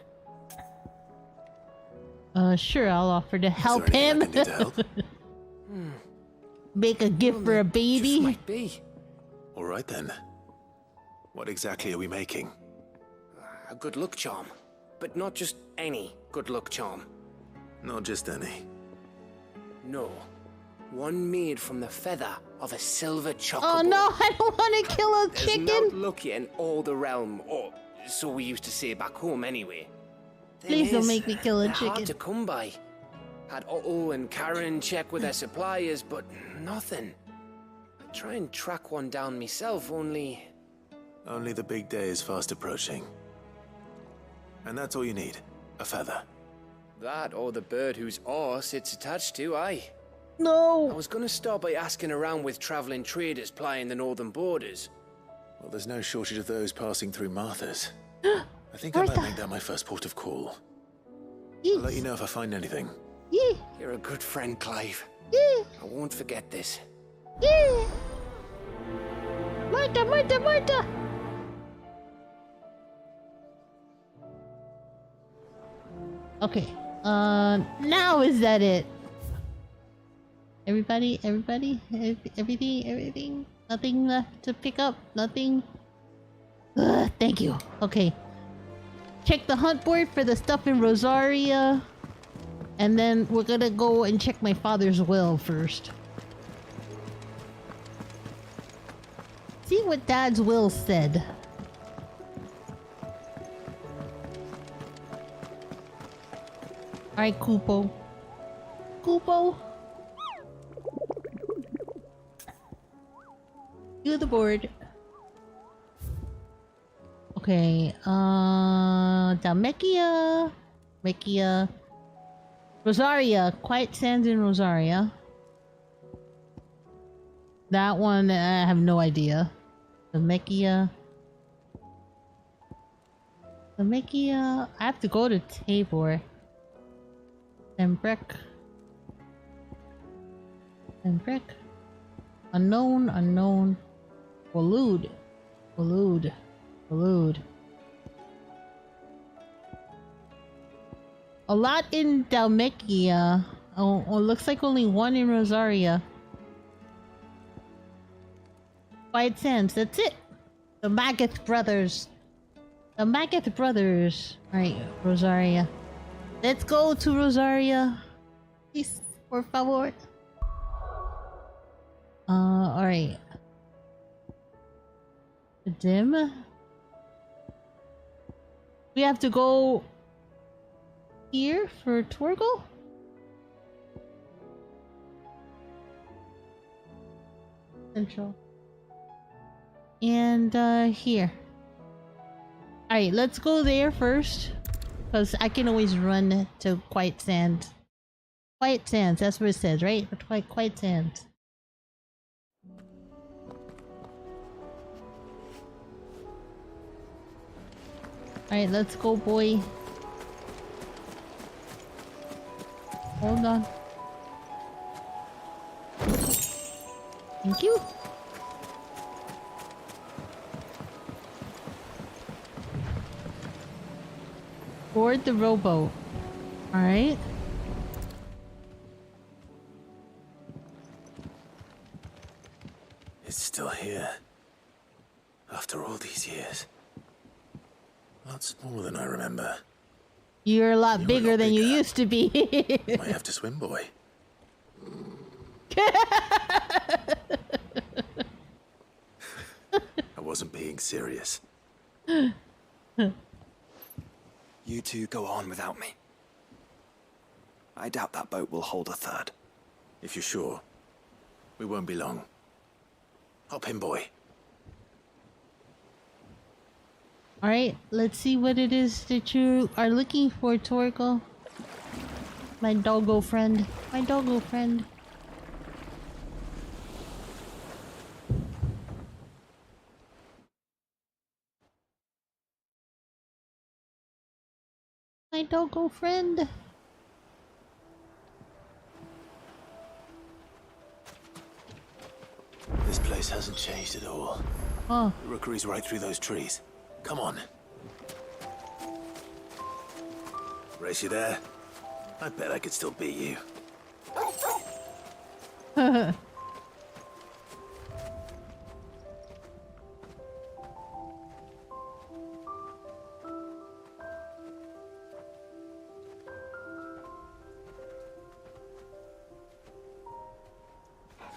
Sure, I'll offer to help him. Make a gift for a baby. Just might be. All right then. What exactly are we making? A good luck charm, but not just any good luck charm. Not just any. No, one made from the feather of a silver chocobo. Oh no, I don't want to kill a chicken. There's not lucky in all the realm, or so we used to say back home anyway. Please don't make me kill a chicken. Hard to come by. Had Otto and Karen check with their suppliers, but nothing. I try and track one down myself, only... Only the big day is fast approaching. And that's all you need, a feather. That or the bird whose horse it's attached to, aye. No! I was gonna start by asking around with traveling traders plying the northern borders. Well, there's no shortage of those passing through Martha's. I think I might make that my first port of call. I'll let you know if I find anything. Yeah. You're a good friend, Clive. Yeah. I won't forget this. Yeah. Marta, Marta, Marta! Okay. Now is that it? Everybody? Everything? Nothing left to pick up? Nothing? Thank you. Okay. Check the hunt board for the stuff in Rosaria. And then we're gonna go and check my father's will first. See what Dad's will said. Alright, Kupo. Kupo! Do the board. Okay, Dalmekia, Mekia, Rosaria, Quiet Sands in Rosaria. That one, I have no idea. Dalmekia. I have to go to Tabor. Embrek. Unknown. Walud. Allude. Allude. A lot in Dalmekia. Oh, looks like only one in Rosaria. Quiet Sands, that's it. The Magath brothers. The Magath brothers. Alright, Rosaria. Let's go to Rosaria. Please, por favor. Alright. Dim. We have to go here for Torgal? Central. And here. Alright, let's go there first. Because I can always run to Quiet Sands. Quiet Sands, that's what it says, right? Quiet Sands. Alright, let's go, boy. Hold on. Thank you. Board the rowboat. Alright. It's still here. After all these years. Lots more than I remember. You're a lot bigger than you used to be. Might have to swim, boy. I wasn't being serious. You two go on without me. I doubt that boat will hold a third. If you're sure, we won't be long. Hop in, boy. Alright, let's see what it is that you are looking for, Torgal. My doggo friend. My doggo friend. My doggo friend. This place hasn't changed at all. Oh. The rookery's right through those trees. Come on. Race you there? I bet I could still beat you.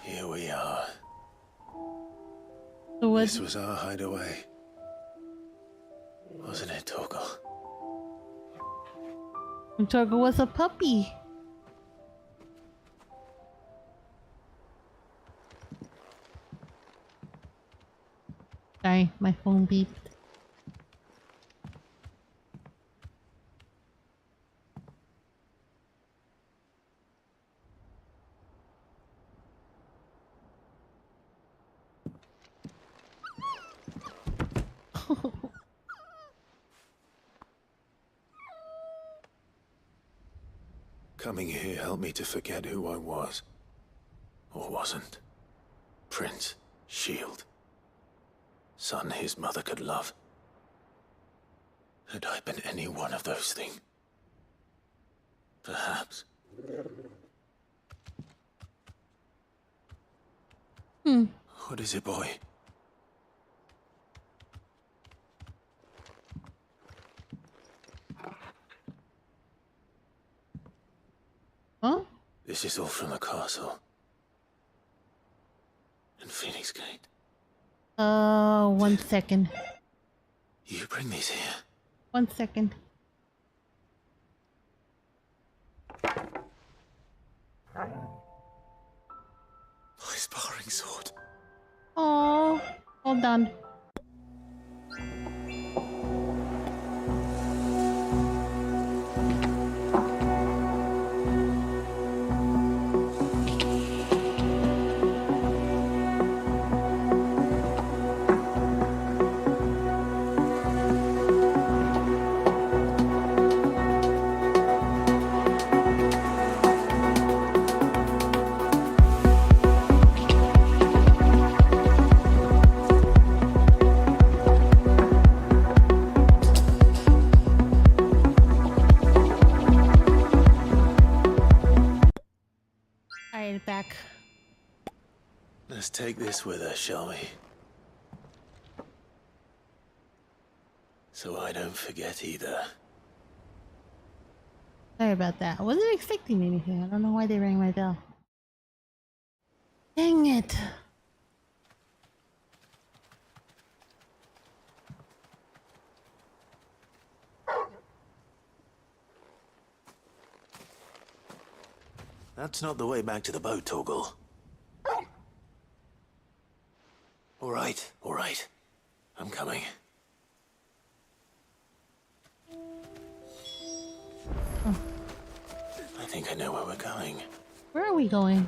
Here we are. So what? This was our hideaway. Wasn't it, Torgal? When Torgal was a puppy. Sorry, my phone beeped. Coming here helped me to forget who I was. Or wasn't. Prince, shield. Son his mother could love. Had I been any one of those things? Perhaps. What is it, boy? Huh? This is all from the castle. And Phoenix Gate. 1 second. You bring these here? 1 second. My sparring sword. Oh, hold on. Alright, back. Let's take this with us, shall we? So I don't forget either. Sorry about that. I wasn't expecting anything. I don't know why they rang my bell. Dang it. That's not the way back to the boat, Torgal. All right. I'm coming. Oh. I think I know where we're going. Where are we going?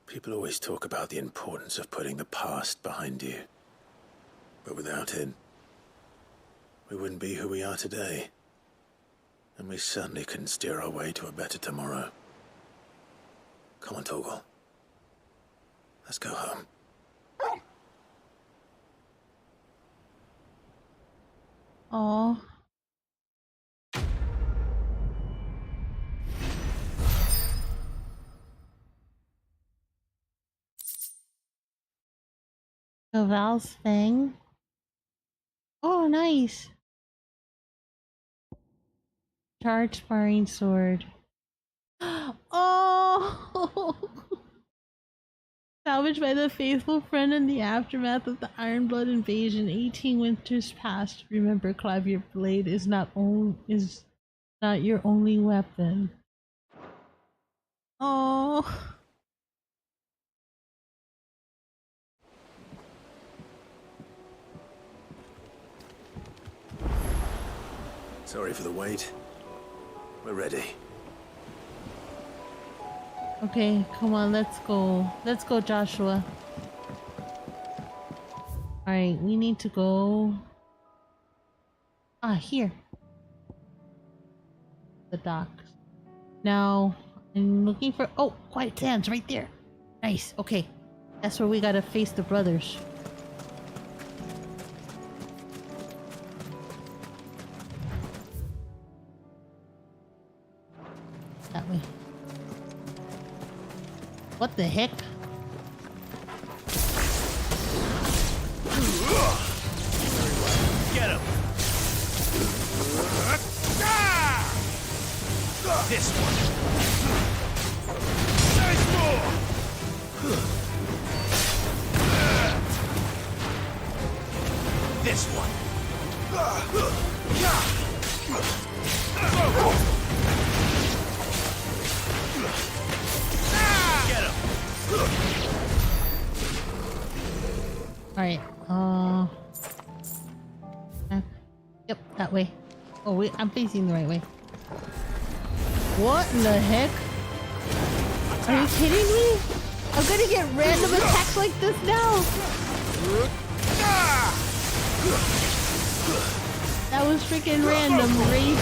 People always talk about the importance of putting the past behind you. But without it, we wouldn't be who we are today. And we certainly couldn't steer our way to a better tomorrow. Come on, Torgal. Let's go home. Oh. Val's thing. Oh, nice. Charged sparring sword. Oh! Salvaged by the faithful friend in the aftermath of the Ironblood invasion 18 winters past. Remember, Clive, your blade is not your only weapon. Oh. Sorry for the wait. We're ready. Okay, come on, let's go. Let's go, Joshua. Alright, we need to go... here. The docks. Now, I'm looking for... Oh, Quiet Sands, right there. Nice, okay. That's where we gotta face the brothers. That way. What the heck? Get him! This one! There's more! This one! Alright, yep, that way. Oh wait, I'm facing the right way. What in the heck? Are you kidding me? I'm gonna get random attacks like this now! That was freaking random, Wraith.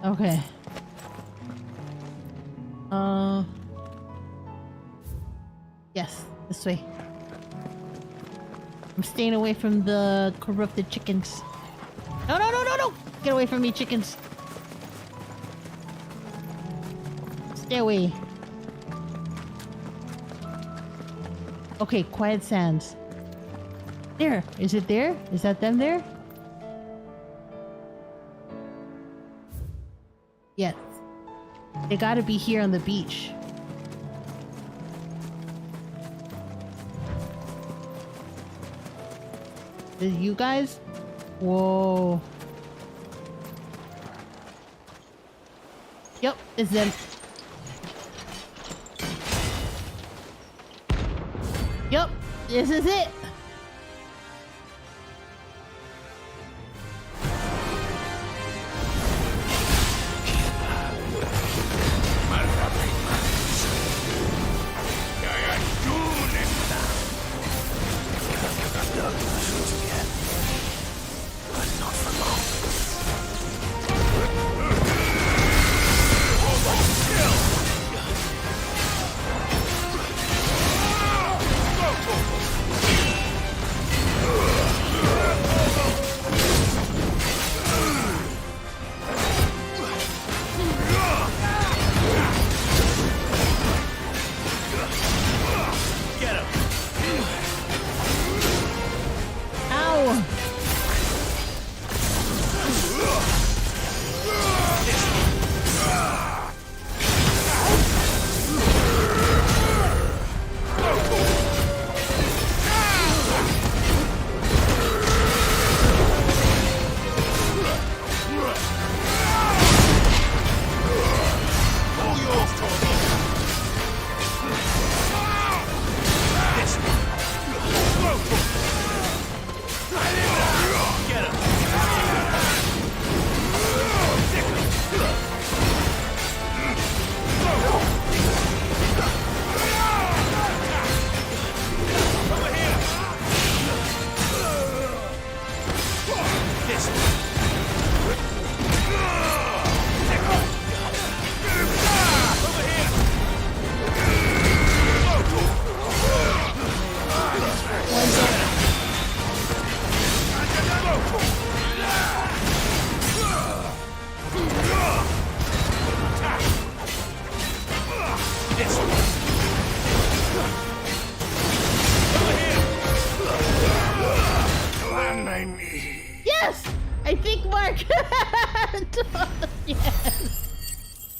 Okay. Yes, this way. I'm staying away from the corrupted chickens. No, no, no, no, no! Get away from me, chickens. Stay away. Okay, Quiet Sands. There. Is it there? Is that them there? Yes. They gotta be here on the beach. Is it you guys? Whoa. Yep, it's them. Yep, this is it. Yes! I think Mark. Yes.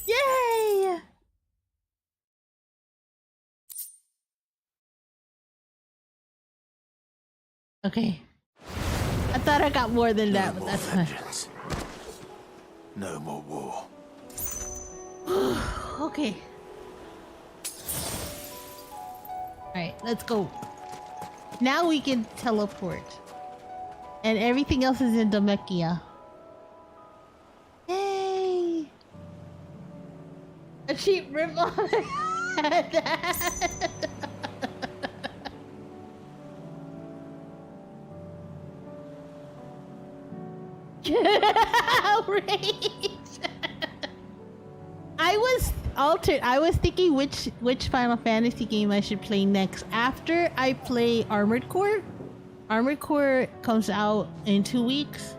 Yay! Okay. I thought I got more than that, but that's fine. No more war. Okay. Alright, let's go. Now we can teleport. And everything else is in Demacia. Yay! A cheap ripoff. Outrage! I was thinking which Final Fantasy game I should play next after I play Armored Core. Armored Core comes out in 2 weeks.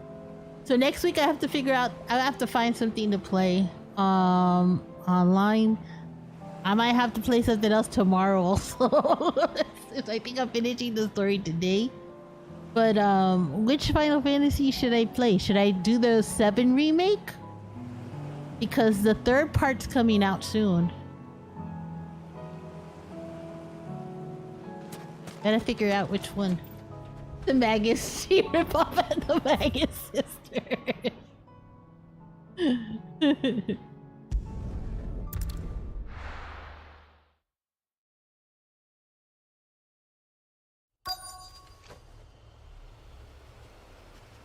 So next week I have to find something to play online. I might have to play something else tomorrow also. Since I think I'm finishing the story today. But which Final Fantasy should I play? Should I do the 7 remake? Because the 3rd part's coming out soon. Gotta figure out which one. The Magus, she rip off at the Magus sister.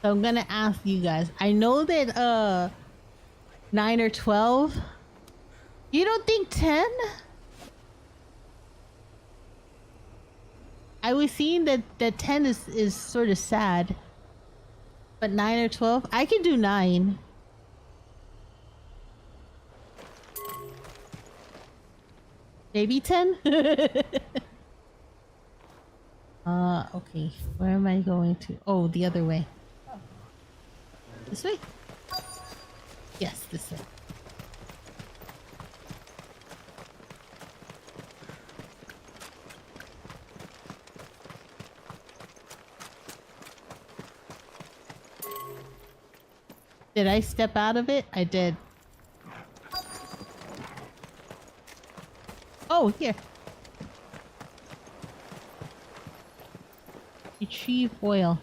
So I'm gonna ask you guys. I know that 9 or 12. You don't think 10? I was seeing that 10 is sort of sad. But 9 or 12? I can do 9. Maybe 10? Okay. Where am I going to? Oh, the other way. This way? Yes, this way. Did I step out of it? I did. Oh, here. Retrieve oil.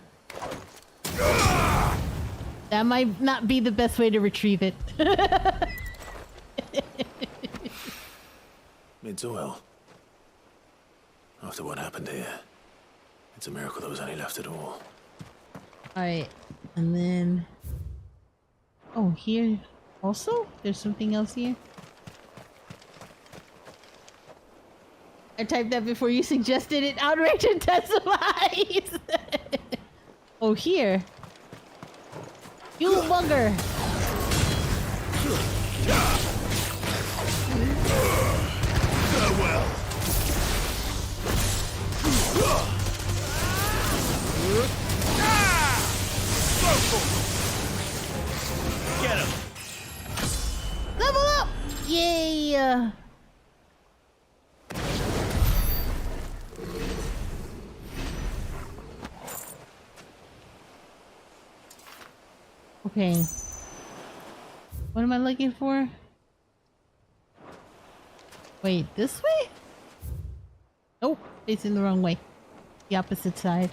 That might not be the best way to retrieve it. It's oil. After what happened here, it's a miracle there was any left at all. Alright, and then... Oh, here also? There's something else here? I typed that before you suggested it. Outrage intensifies! Oh, here. You bugger! Farewell. Get him! Level up! Yay! Okay. What am I looking for? Wait, this way? Nope, facing the wrong way. The opposite side.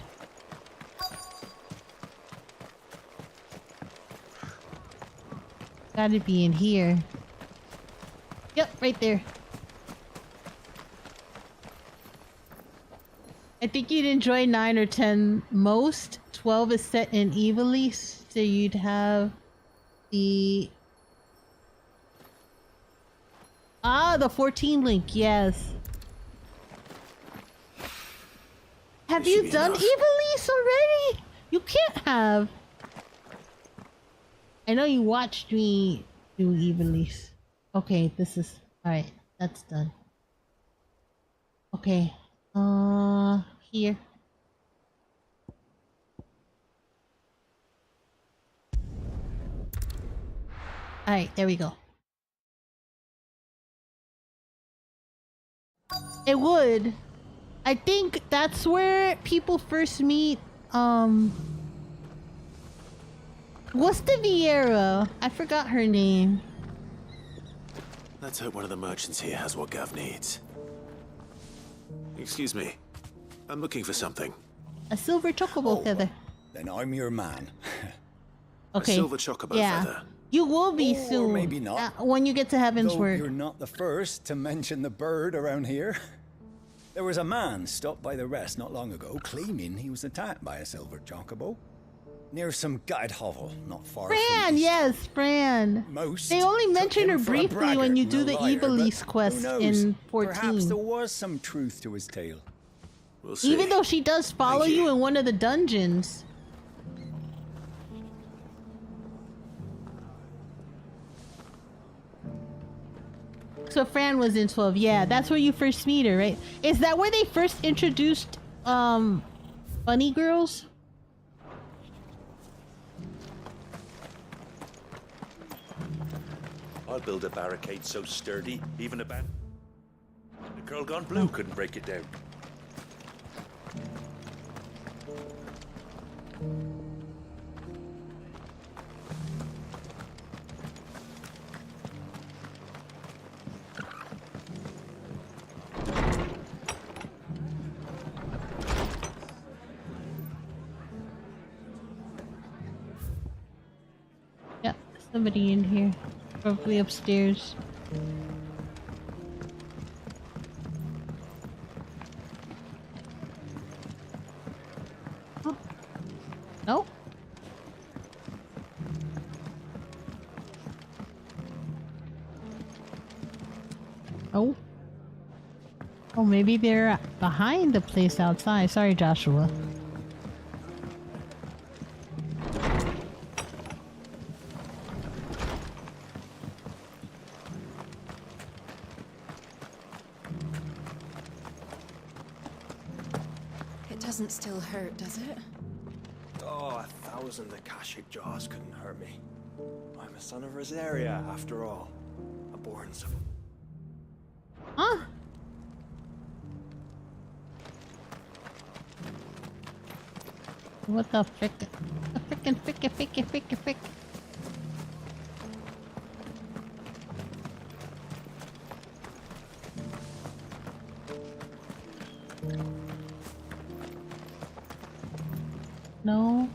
Gotta be in here. Yep, right there. I think you'd enjoy 9 or 10 most. 12 is set in Evilise, so you'd have the... Ah, the 14 link, yes. Have you done Evilise already? You can't have. I know you watched me do Evilise. Okay, this is... Alright, that's done. Okay. Here. Alright, there we go. It would. I think that's where people first meet, What's the Vieira? I forgot her name. Let's hope one of the merchants here has what Gav needs. Excuse me. I'm looking for something. A silver chocobo feather. Then I'm your man. Okay. A silver chocobo feather. You will be Or soon. maybe not. When you get to Heaven's Though Word. you're not the first to mention the bird around here. There was a man stopped by the rest not long ago, claiming he was attacked by a silver chocobo. Near some gutted hovel, not far from Fran, yes, Fran. Most They only mention her him for a briefly when you braggart do and the a liar, Evilise but quest who knows? in 14. Perhaps there was some truth to his tale. We'll see. Even though she does follow you in one of the dungeons. So Fran was in 12. Yeah, that's where you first meet her, right? Is that where they first introduced bunny girls? I'll build a barricade so sturdy, even a band. The girl gone blue couldn't break it down. Yeah, somebody in here. Probably upstairs. Oh. No? Oh. Oh, maybe they're behind the place outside. Sorry, Joshua. It doesn't still hurt, does it? Oh, 1,000 Akashic jaws couldn't hurt me. I'm a son of Rosaria, after all. A born son. Huh? What the frick? The frickin' frick. No.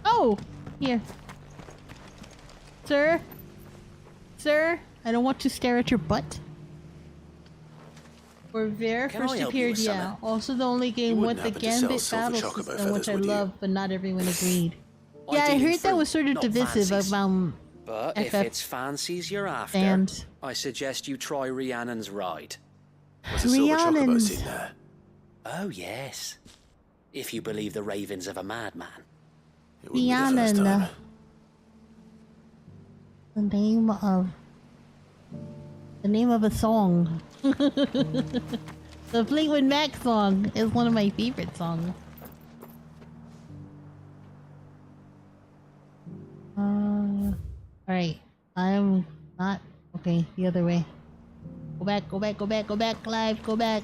Oh! Here. Sir? Sir? I don't want to stare at your butt. Or Ver Can first I help you appeared, with yeah. something? Also the only game with the happen to sell Gambit silver battle chocobo system, which feathers, I would you? love, but not everyone agreed. I'm Yeah, I dealing heard that fruit, was sort of not divisive fancies. about But if FF it's fancies you're after, fans. I suggest you try Rhiannon's ride. What's a silver chocobo Rhiannon's. seen there? Oh, yes. If you believe the ravings of a madman. It wouldn't be the first Rhiannon. time. The name of a song. The Fleetwood Mac song is one of my favorite songs. Alright. I'm not okay, the other way. Go back, Clive, go back.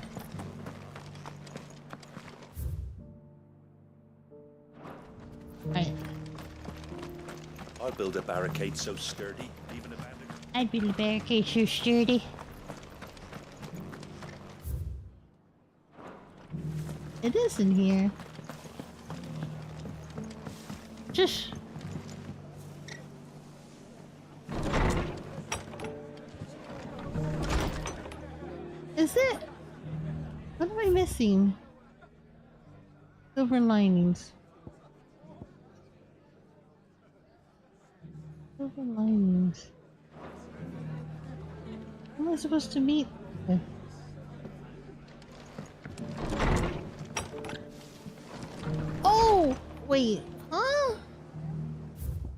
Alright. I'll build a barricade so sturdy, even a bandit. I'd be the barricade so sturdy. It is in here. Just... Is it? What am I missing? Silver linings. Silver linings. Who am I supposed to meet? Okay. Oh! Wait. Huh?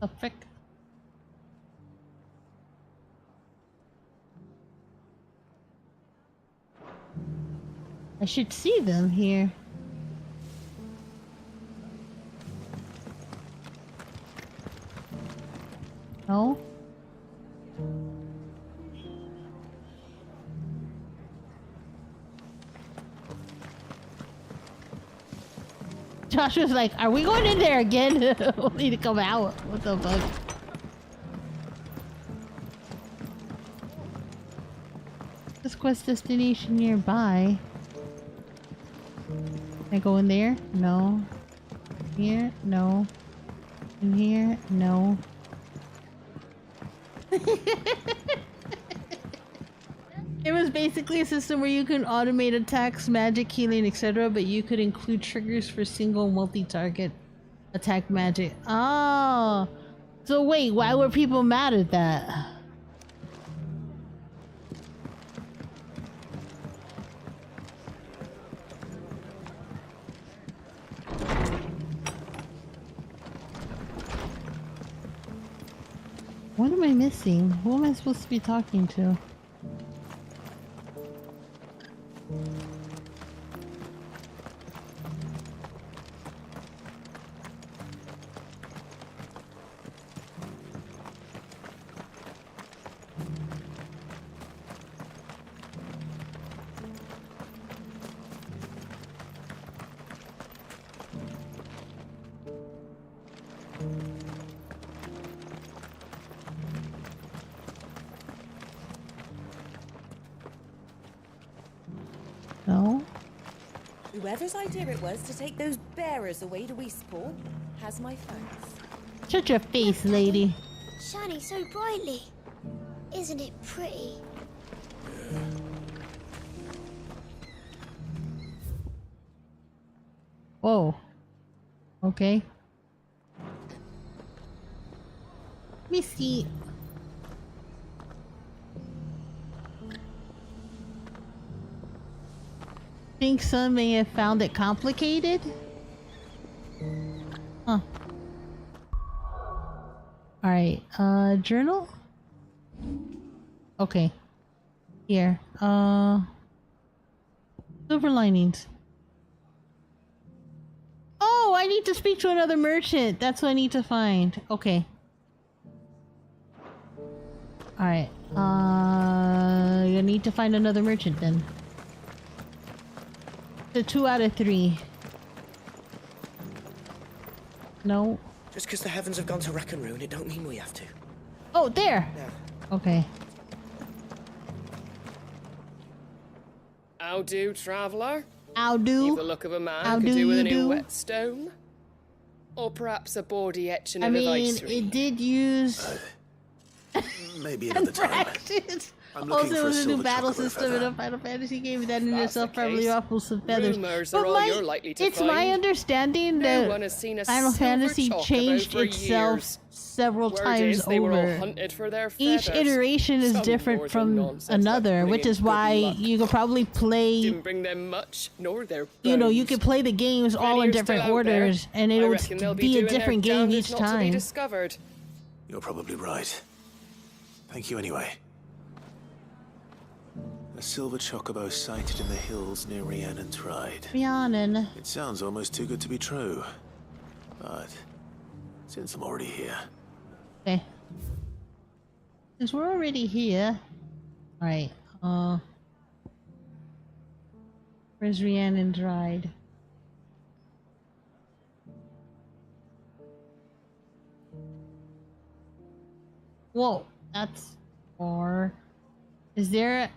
The frick? I should see them here. No? Joshua's like, are we going in there again? Only to come out. What the fuck? This quest destination nearby. Can I go in there? No. Here? No. In here? No. It was basically a system where you can automate attacks, magic, healing, etc., but you could include triggers for single multi-target attack magic. Oh! So wait, why were people mad at that? What am I missing? Who am I supposed to be talking to? No? Whoever's idea it was to take those bearers away to Eastport has my thanks. Shut your face, lady. Shining so brightly. Isn't it pretty? Whoa. Okay. Let me see. Think some may have found it complicated? Huh. Alright, journal? Okay. Here, silver linings. Oh, I need to speak to another merchant. That's what I need to find. Okay. Alright, you need to find another merchant then. The 2 out of 3. No. Just because the heavens have gone to wreck and ruin, it don't mean we have to. Oh, there! Yeah. Okay. How do, traveller? How do? You've the look of a man How could do do with you a new do? whetstone. Or perhaps a bawdy etching I of mean, advice. it did use... Maybe another time. practice. I'm looking Also, it for was a new silver battle chocolate system in a feather. Final Fantasy game that in That's itself the probably case. ruffles some feathers. Rumours But are all you're likely to it's my find. understanding No that one has seen a Final silver Fantasy chocobo changed for itself years. several Word times is they were all over. hunted for their Each feathers. iteration is Some different more from nonsense another, like which is bringing why good luck. you could probably play. Didn't bring them much, nor their bones. You know, you could play the games all in Many are different still out there. orders, and it I would reckon they'll be a doing their different game damnedest each not to be time. discovered. You're probably right. Thank you anyway. A silver chocobo sighted in the hills near Rhiannon Tride. Rhiannon. It sounds almost too good to be true. But since I'm already here, Okay. Since we're already here. Alright, where's Rhiannon Tride? Whoa, that's far. Is there a...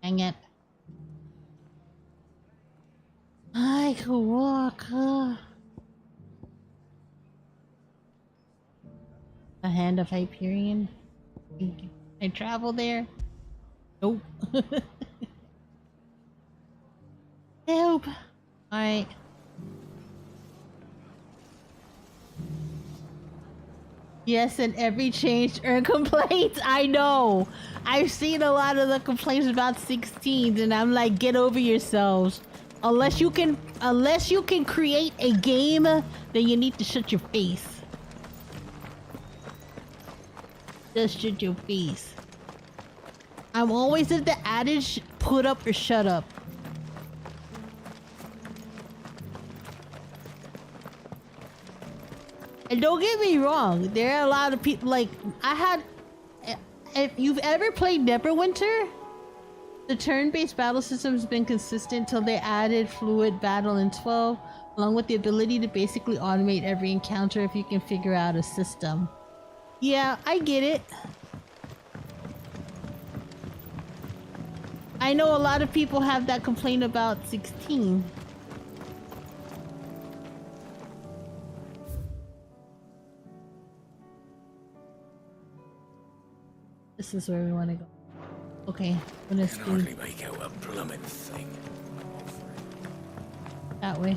Dang it. I could walk. A hand of Hyperion. Can I travel there? Nope. Nope. Alright. Yes, and every change earn complaints. I know. I've seen a lot of the complaints about 16s, and I'm like, get over yourselves. Unless you can create a game, then you need to shut your face. Just shut your face. I'm always of the adage, put up or shut up. And don't get me wrong, there are a lot of people, like, if you've ever played Neverwinter, The turn-based battle system has been consistent till they added fluid battle in 12, along with the ability to basically automate every encounter if you can figure out a system. Yeah, I get it. I know a lot of people have that complaint about 16. This is where we want to go. Okay, I'm gonna Can hardly make out a blooming thing. that way.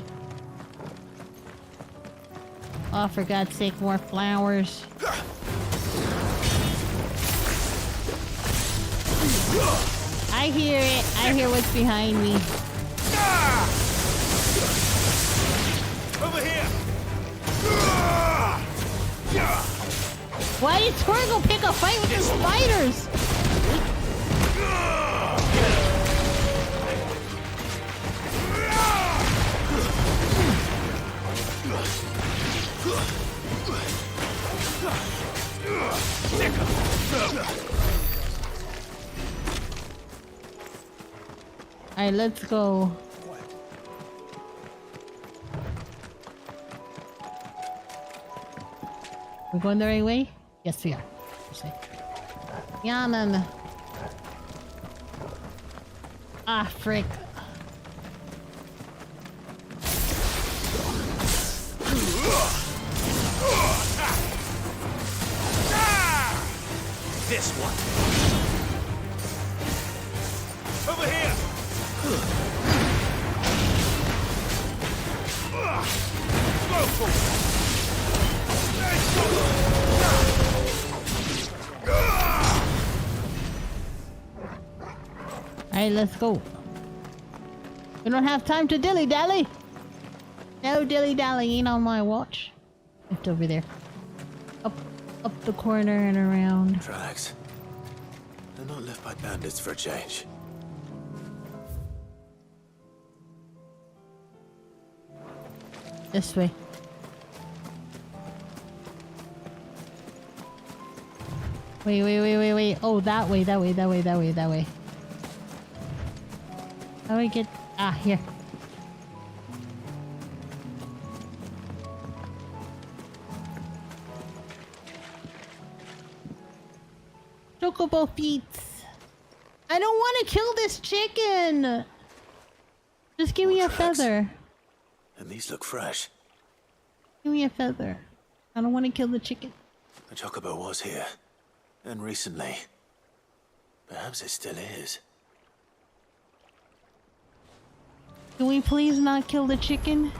Oh, for God's sake, more flowers. I hear it. I hear what's behind me. Over here! Why did Torgal pick a fight with the spiders? Alright, let's go. We're going the right way? Yes, we are. Yanan. Ah, frick. This one. Over here. Go for it. Alright, let's go. We don't have time to dilly-dally. No dilly-dallying on my watch. It's over there. Up the corner and around. Tracks. They're not left by bandits for a change. This way. Wait. Oh, that way. How do I get... Ah, here. Chocobo feet. I don't want to kill this chicken. Just give me a feather. And these look fresh. Give me a feather. I don't want to kill the chicken. The chocobo was here. And recently. Perhaps it still is. Can we please not kill the chicken?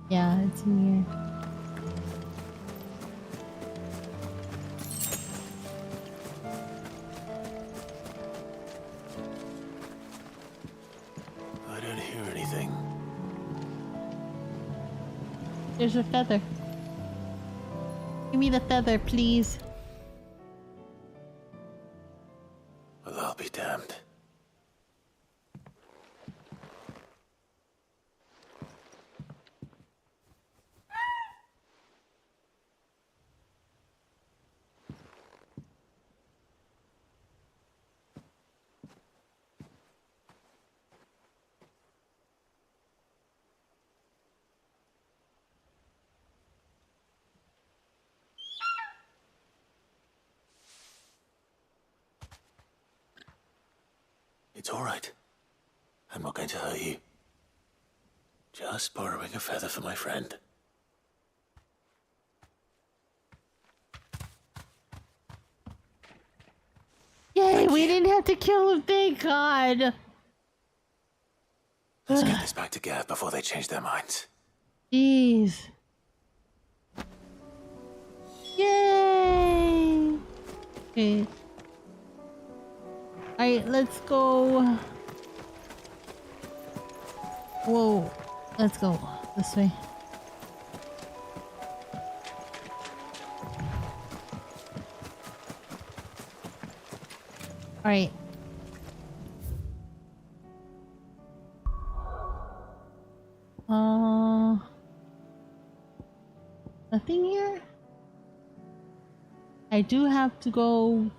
Yeah, it's in here. I don't hear anything. There's a feather. Give me the feather, please. Well, I'll be damned. It's all right. I'm not going to hurt you. Just borrowing a feather for my friend. Yay, we didn't have to kill him, thank God. Let's get this back to Gav before they change their minds. Jeez. Yay! Okay. Alright, let's go. Whoa. Let's go. This way. Alright. Nothing here? I do have to go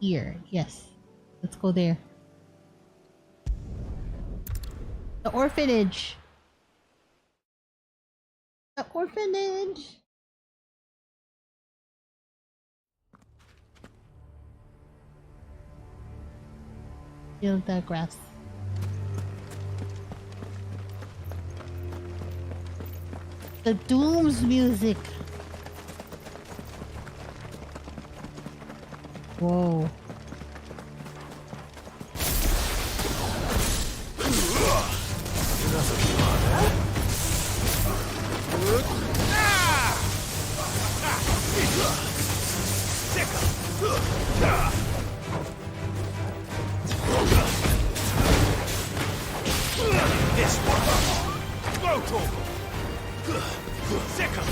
here. Yes. Let's go there. The orphanage. The orphanage. Feel the grass. The Doom's music. Whoa. This one. Thru Torgal. Second.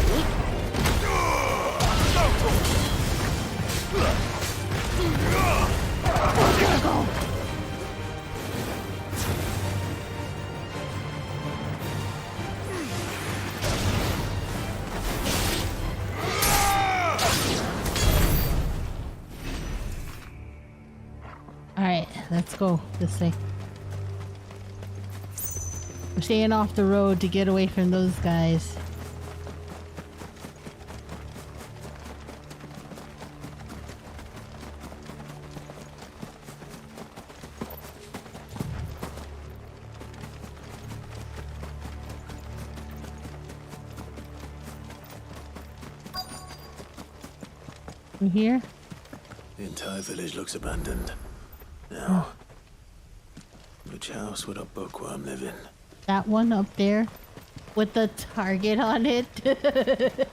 Thru Torgal. Alright, let's go this way. We're staying off the road to get away from those guys. You here? The entire village looks abandoned. Now, which house would a bookworm live in? That one up there with the target on it. The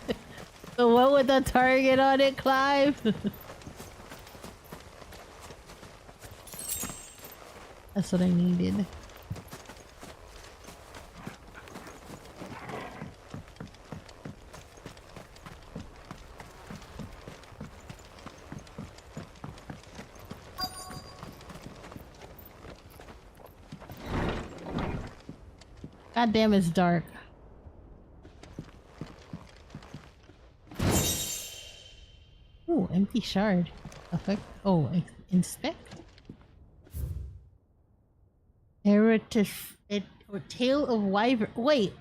one with the target on it, Clive. That's what I needed. God damn, it's dark. Ooh, empty shard. Effect. Oh, inspect. Heritage. Tail of wyvern. Wait.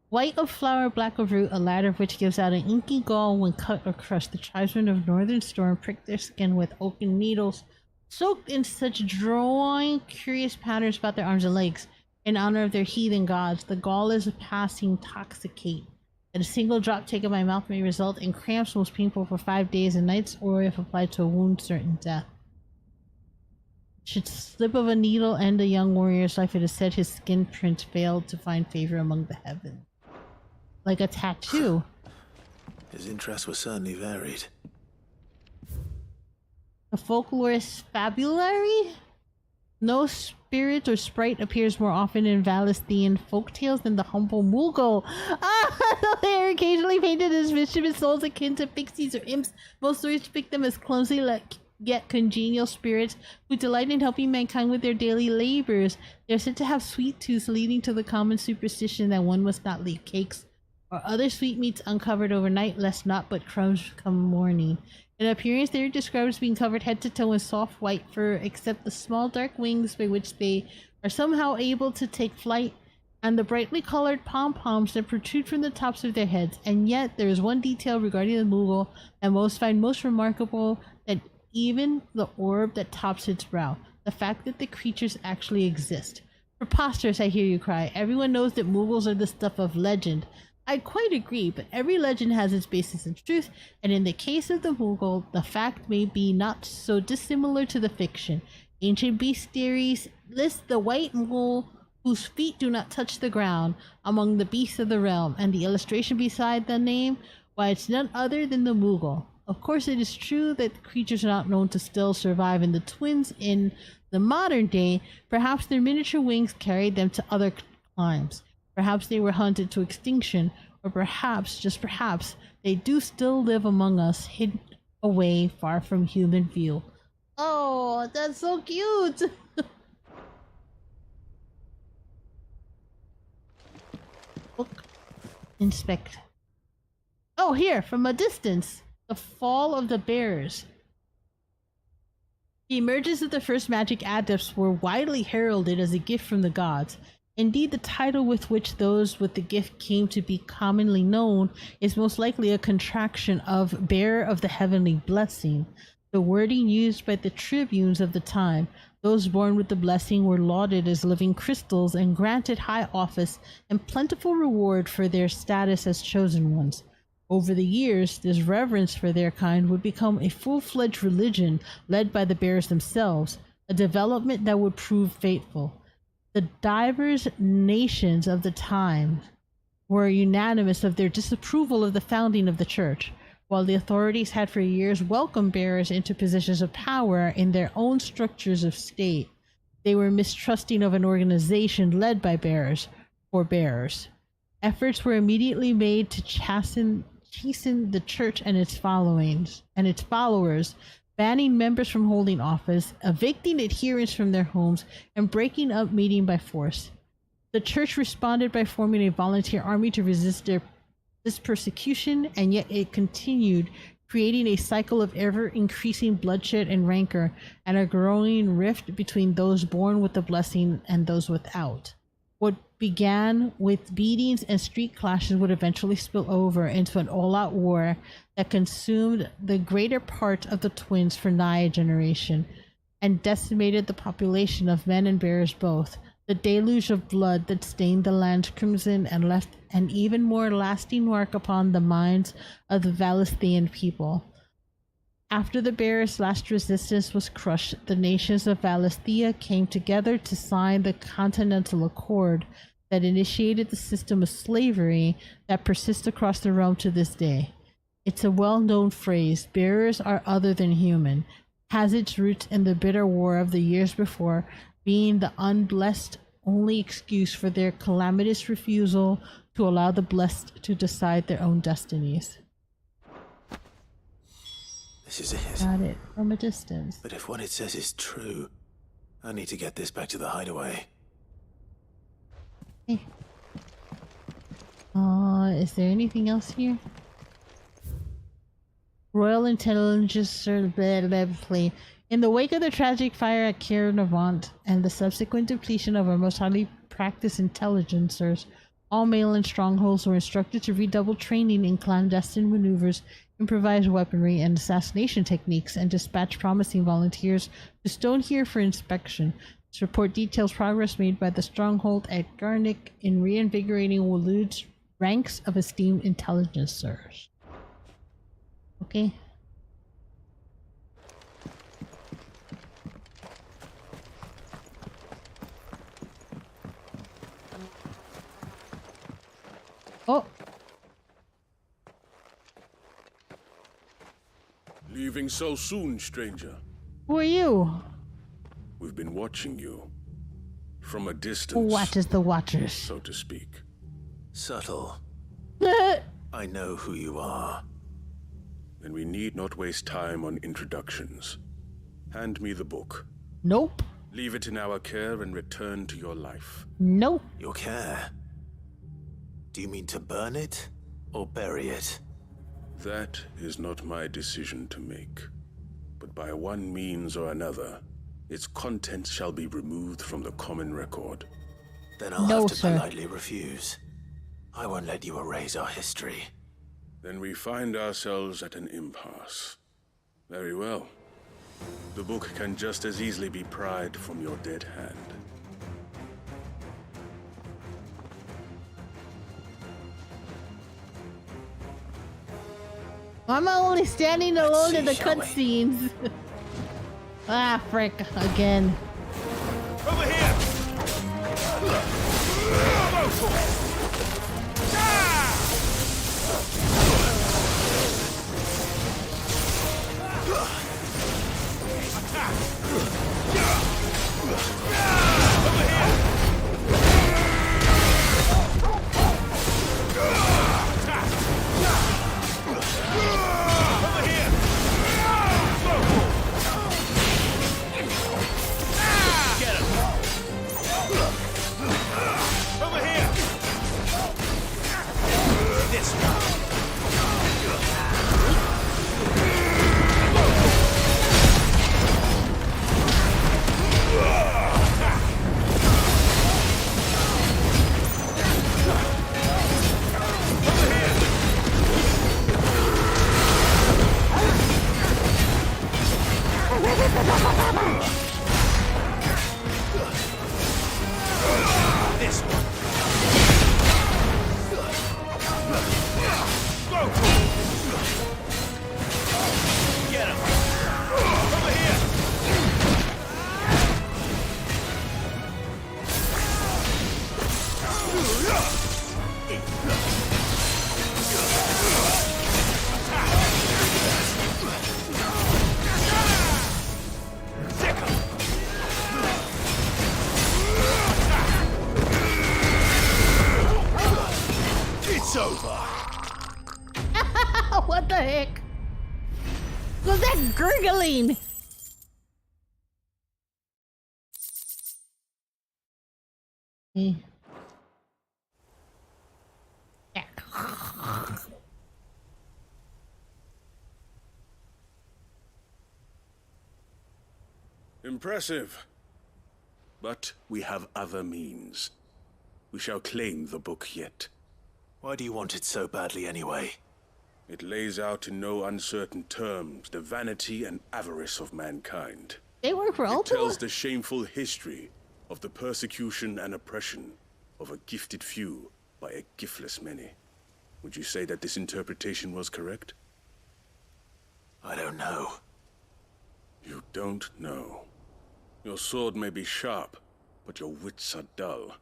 White of flower, black of root, a latter of which gives out an inky gall when cut or crushed. The tribesmen of Northern Storm prick their skin with oaken needles, soaked in such drawing curious patterns about their arms and legs. In honor of their heathen gods, the gall is a passing intoxicate. And a single drop taken by mouth may result in cramps most painful for 5 days and nights, or if applied to a wound, certain death. Should slip of a needle end a young warrior's life, it is said his skin print failed to find favor among the heavens. Like a tattoo. His interests were certainly varied. A folklorist fabulary? No spirit or sprite appears more often in Valisthian folktales than the humble Moogle. They are occasionally painted as mischievous souls akin to pixies or imps. Most stories depict them as clumsy yet congenial spirits who delight in helping mankind with their daily labors. They are said to have sweet tooths, leading to the common superstition that one must not leave cakes or other sweetmeats uncovered overnight, lest naught but crumbs come morning. In appearance, they are described as being covered head to toe in soft white fur, except the small dark wings by which they are somehow able to take flight, and the brightly colored pom-poms that protrude from the tops of their heads. And yet, there is one detail regarding the Moogle that most find most remarkable, that even the orb that tops its brow, the fact that the creatures actually exist. Preposterous, I hear you cry. Everyone knows that Moogles are the stuff of legend. I quite agree, but every legend has its basis in truth, and in the case of the Moogle, the fact may be not so dissimilar to the fiction. Ancient bestiaries list the white Moogle whose feet do not touch the ground among the beasts of the realm, and the illustration beside the name, why, it's none other than the Moogle. Of course, it is true that the creatures are not known to still survive in the twins in the modern day. Perhaps their miniature wings carried them to other climes. Perhaps they were hunted to extinction, or perhaps, just perhaps, they do still live among us, hidden away far from human view. Oh, that's so cute! Look. Inspect. Oh, here, from a distance. The fall of the bears. The emergence of the first magic adepts were widely heralded as a gift from the gods. Indeed, the title with which those with the gift came to be commonly known is most likely a contraction of bearer of the heavenly blessing, the wording used by the tribunes of the time. Those born with the blessing were lauded as living crystals and granted high office and plentiful reward for their status as chosen ones. Over the years, this reverence for their kind would become a full-fledged religion led by the bearers themselves, a development that would prove fateful. The diverse nations of the time were unanimous of their disapproval of the founding of the church, while the authorities had for years welcomed bearers into positions of power in their own structures of state. They were mistrusting of an organization led by bearers for bearers. Efforts were immediately made to chasten the church and its followers, banning members from holding office, evicting adherents from their homes, and breaking up meeting by force. The church responded by forming a volunteer army to resist this persecution, and yet it continued, creating a cycle of ever-increasing bloodshed and rancor, and a growing rift between those born with the blessing and those without. What began with beatings and street clashes would eventually spill over into an all-out war that consumed the greater part of the twins for nigh a generation and decimated the population of men and bears both. The deluge of blood that stained the land crimson and left an even more lasting mark upon the minds of the Valisthian people. After the bearers' last resistance was crushed, the nations of Valisthia came together to sign the Continental Accord that initiated the system of slavery that persists across the realm to this day. It's a well-known phrase, bearers are other than human, has its roots in the bitter war of the years before, being the unblessed only excuse for their calamitous refusal to allow the blessed to decide their own destinies. This is it. Got it from a distance. But if what it says is true, I need to get this back to the hideaway. Hey. Is there anything else here? Royal Intelligence play. In the wake of the tragic fire at Caernarvon and the subsequent depletion of our most highly practiced intelligencers, all Malin strongholds were instructed to redouble training in clandestine maneuvers, improvised weaponry, and assassination techniques, and dispatch promising volunteers to Stonehere for inspection. This report details progress made by the stronghold at Garnick in reinvigorating Waloed's ranks of esteemed intelligencers. Okay. Oh. Leaving so soon, stranger? Who are you? We've been watching you. From a distance. What is the Watchers? So to speak. Subtle. I know who you are. Then we need not waste time on introductions. Hand me the book. Nope. Leave it in our care and return to your life. Nope. Your care? Do you mean to burn it or bury it? That is not my decision to make. But by one means or another, its contents shall be removed from the common record. Then I'll have to politely refuse. I won't let you erase our history. Then we find ourselves at an impasse. Very well. The book can just as easily be pried from your dead hand. I'm only standing alone in the cutscenes. Ah, frick, again. Over here! It's over. What the heck? Was that gurgling? Hmm. Yeah. Impressive. But we have other means. We shall claim the book yet. Why do you want it so badly anyway? It lays out in no uncertain terms the vanity and avarice of mankind. They work for It Ultima? tells the shameful history of the persecution and oppression of a gifted few by a giftless many. Would you say that this interpretation was correct? I don't know. You don't know. Your sword may be sharp, but your wits are dull.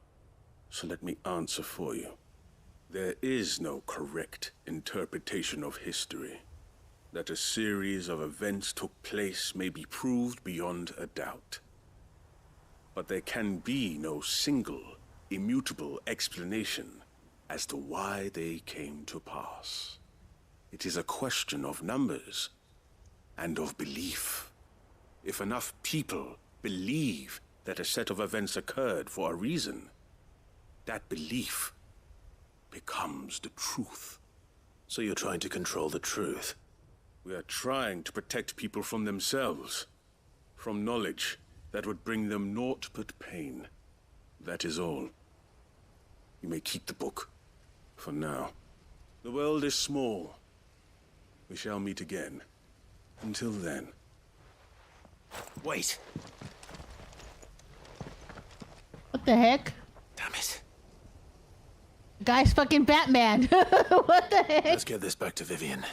So let me answer for you. There is no correct interpretation of history. That a series of events took place may be proved beyond a doubt. But there can be no single, immutable explanation as to why they came to pass. It is a question of numbers and of belief. If enough people believe that a set of events occurred for a reason, that belief becomes the truth. So you're trying to control the truth? We are trying to protect people from themselves, from knowledge that would bring them naught but pain. That is all. You may keep the book, for now. The world is small. We shall meet again. Until then. Wait. What the heck? Damn it. The guy's fucking Batman. What the heck? Let's get this back to Vivian.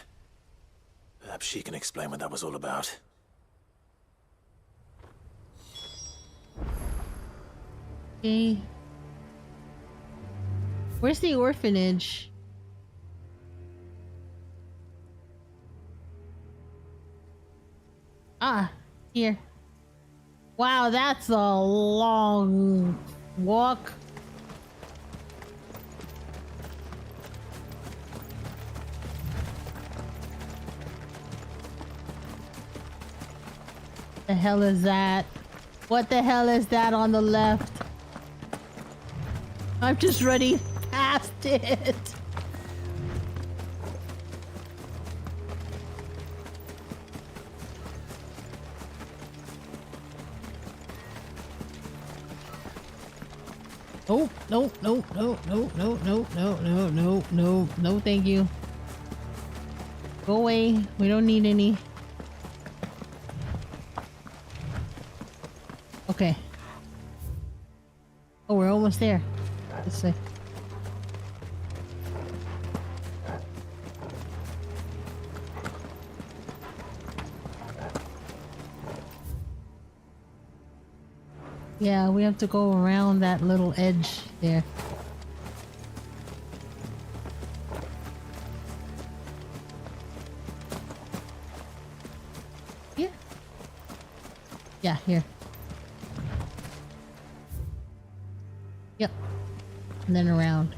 Perhaps she can explain what that was all about. Okay. Where's the orphanage? Ah, here. Wow, that's a long walk. The hell is that? What the hell is that on the left? I'm just running past it. Oh, no, no, no, no, no, no, no, no, no, no, no, thank you. Go away. We don't need any. Okay. Oh, we're almost there. This way. Yeah, we have to go around that little edge there. Here? Yeah, here. Yep. And then around.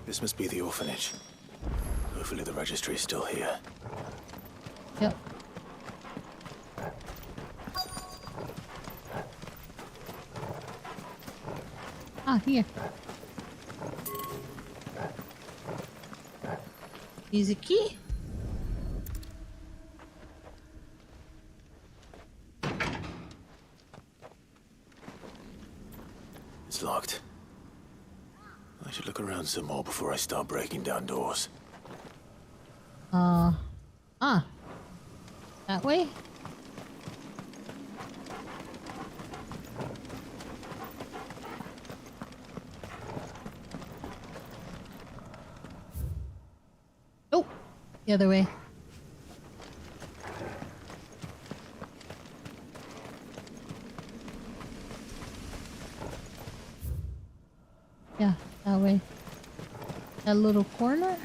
This must be the orphanage. Hopefully the registry is still here. Yep. Ah, here. Use a key. It's locked. I should look around some more before I start breaking down doors. That way? The other way. Yeah, that way. That little corner?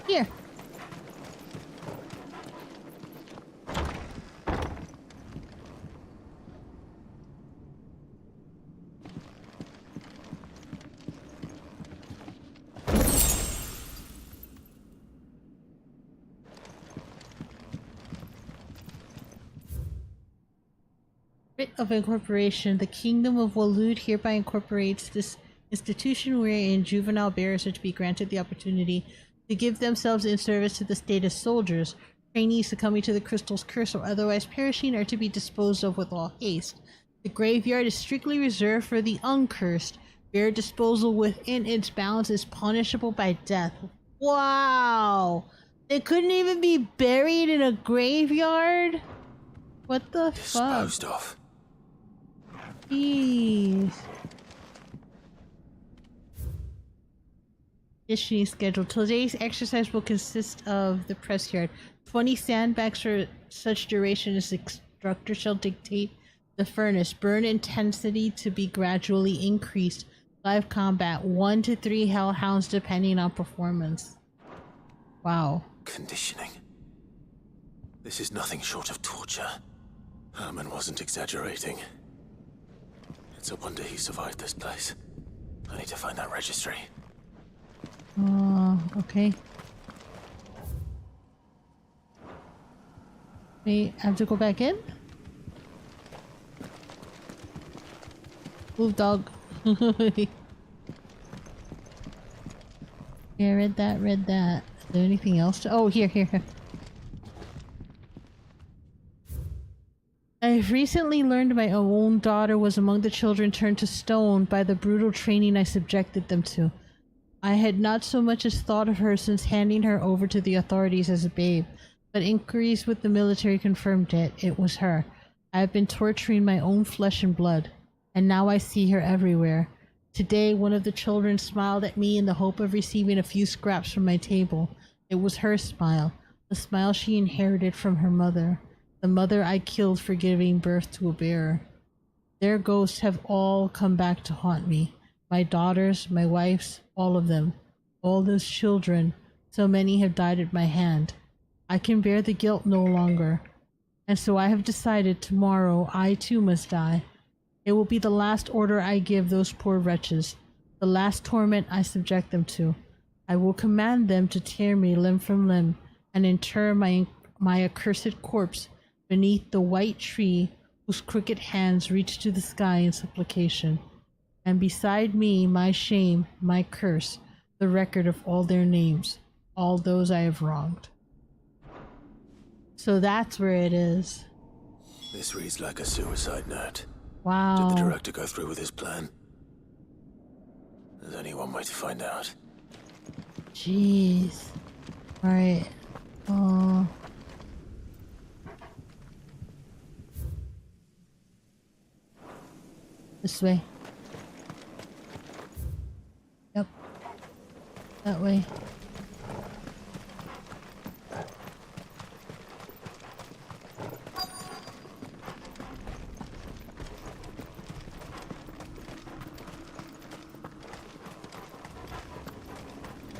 Here. Writ of incorporation. The Kingdom of Walud hereby incorporates this institution wherein juvenile bearers are to be granted the opportunity to give themselves in service to the state as soldiers. Trainees succumbing to the crystal's curse or otherwise perishing are to be disposed of with all haste. The graveyard is strictly reserved for the uncursed. Bear disposal within its bounds is punishable by death. Wow! They couldn't even be buried in a graveyard? What the fuck? Disposed of. Jeez. Conditioning schedule. Today's exercise will consist of the press yard. 20 sandbags for such duration as the instructor shall dictate. The furnace. Burn intensity to be gradually increased. Live combat. 1 to 3 hellhounds depending on performance. Wow. Conditioning. This is nothing short of torture. Herman wasn't exaggerating. It's a wonder he survived this place. I need to find that registry. Okay. Wait, I have to go back in? Move, dog. Yeah, read that, read that. Is there anything else to— oh, here. I've recently learned my own daughter was among the children turned to stone by the brutal training I subjected them to. I had not so much as thought of her since handing her over to the authorities as a babe, but inquiries with the military confirmed it. It was her. I have been torturing my own flesh and blood, and now I see her everywhere. Today, one of the children smiled at me in the hope of receiving a few scraps from my table. It was her smile, the smile she inherited from her mother, the mother I killed for giving birth to a bearer. Their ghosts have all come back to haunt me. My daughters, my wives, all of them. All those children, so many have died at my hand. I can bear the guilt no longer. And so I have decided tomorrow I too must die. It will be the last order I give those poor wretches, the last torment I subject them to. I will command them to tear me limb from limb and inter my accursed corpse beneath the white tree whose crooked hands reach to the sky in supplication. And beside me, my shame, my curse, the record of all their names, all those I have wronged. So that's where it is. This reads like a suicide note. Wow. Did the director go through with his plan? There's only one way to find out. Jeez. Alright. This way. Yep. That way.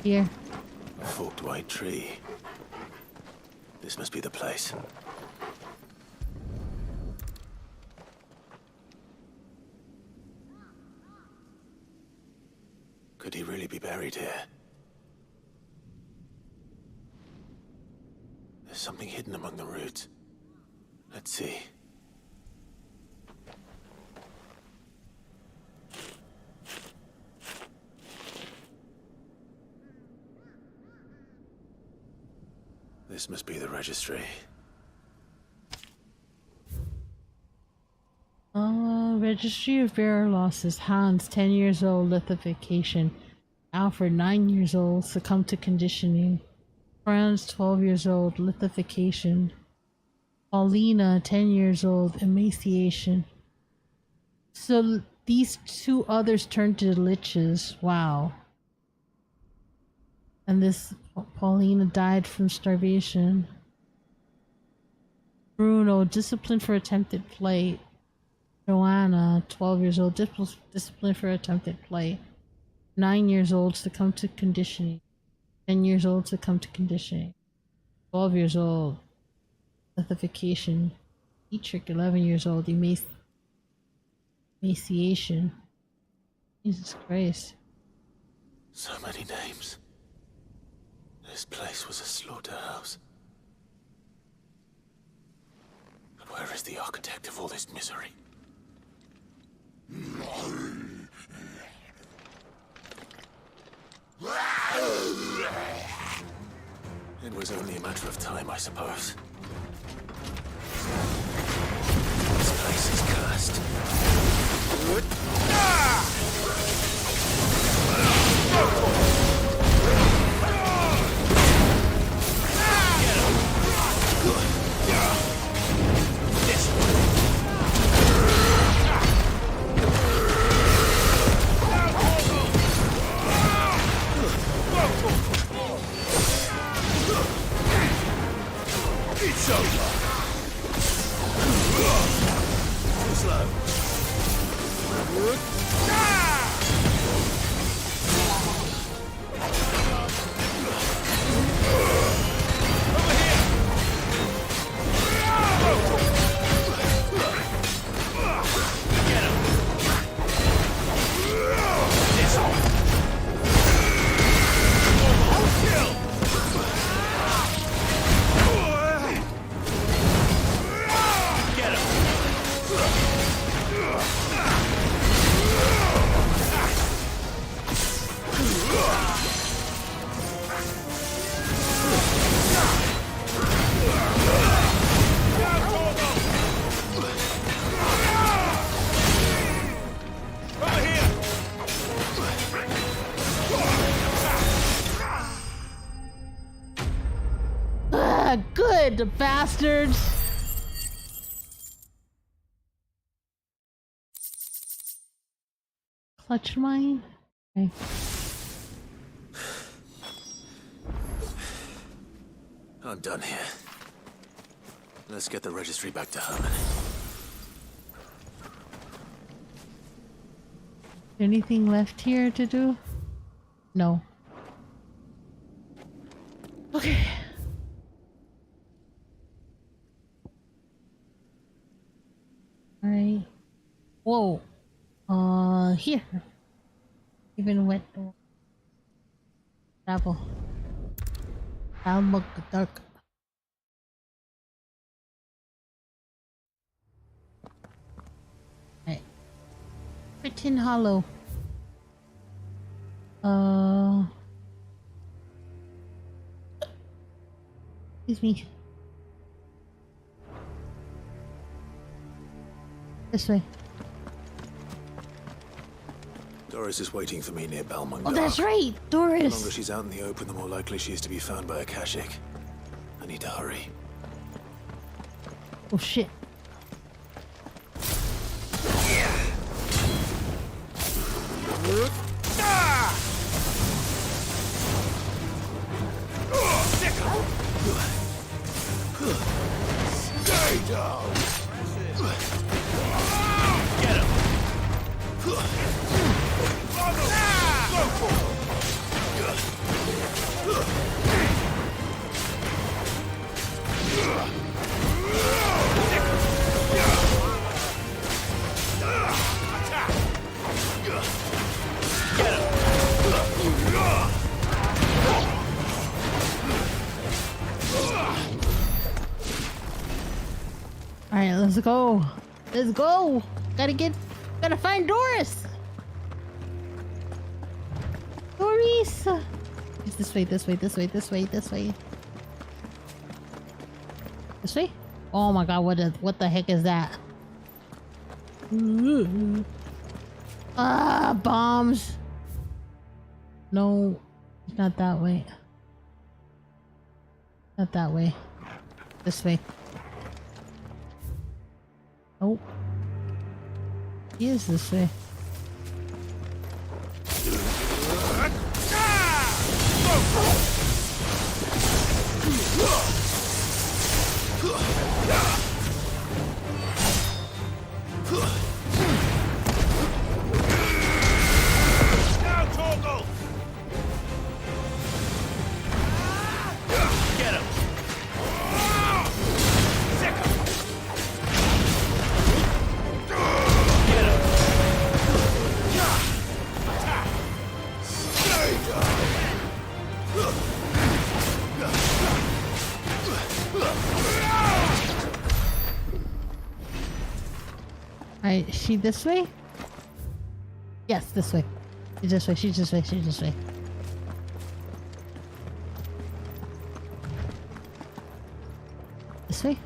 Here. A forked white tree. This must be the place. Could he really be buried here? There's something hidden among the roots. Let's see. This must be the registry. Registry of bearer losses. Hans, 10 years old, lithification. Alfred, 9 years old, succumbed to conditioning. Franz, 12 years old, lithification. Paulina, 10 years old, emaciation. So these two others turned to liches. Wow. And this Paulina died from starvation. Bruno, disciplined for attempted flight. Joanna, 12 years old, disciplined for attempted flight. 9 years old, succumbed to conditioning. 10 years old, succumbed to conditioning. 12 years old, lethification. Dietrich, 11 years old, emaciation. Jesus Christ. So many names. This place was a slaughterhouse. But where is the architect of all this misery? It was only a matter of time, I suppose. This place is cursed. It's over. Too slow. Good bastards. Clutch mine. Okay. I'm done here. Let's get the registry back to Herman. Anything left here to do? No. Okay. Alright. Whoa. Here. Even wet door. Travel. Dark. Alright. Pretend hollow. Excuse me. This way. Doris is waiting for me near Balmung. Oh, that's right, The Doris. longer she's out in the open, the more likely she is to be found by a Kashik. I need to hurry. Oh shit. Stay down. Get him. Go for it. Alright, let's go. Let's go. Gotta find Doris. Doris. It's this way. This way? Oh my god, what the heck is that? Ah, bombs. No, it's not that way. Not that way. This way. Oh. He is this way. Go! Alright, she this way? Yes, this way. She's this way, she's this way, she's this way. This way?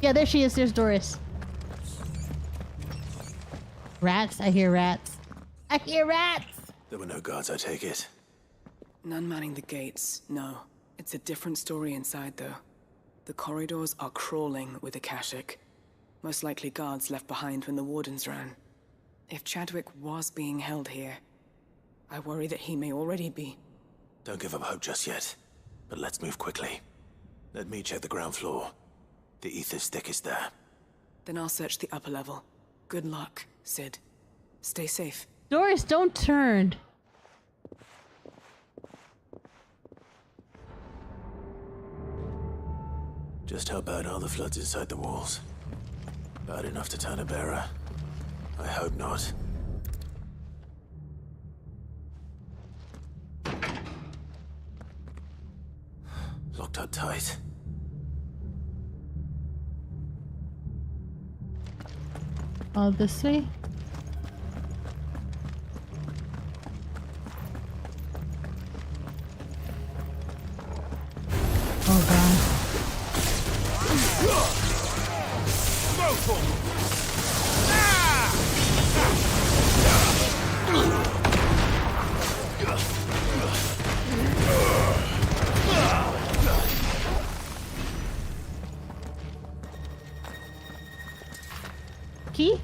Yeah, there she is. There's Doris. Rats? I hear rats. I hear rats! There were no guards, I take it. None manning the gates, no. It's a different story inside, though. The corridors are crawling with Akashic. Most likely guards left behind when the wardens ran. If Chadwick was being held here, I worry that he may already be. Don't give up hope just yet. But let's move quickly. Let me check the ground floor. The ether stick is there. Then I'll search the upper level. Good luck, Sid. Stay safe. Doris, don't turn. Just how bad are the floods inside the walls? Bad enough to turn a bearer? I hope not. Locked up tight. All this way? Oh god. Go for it! Key?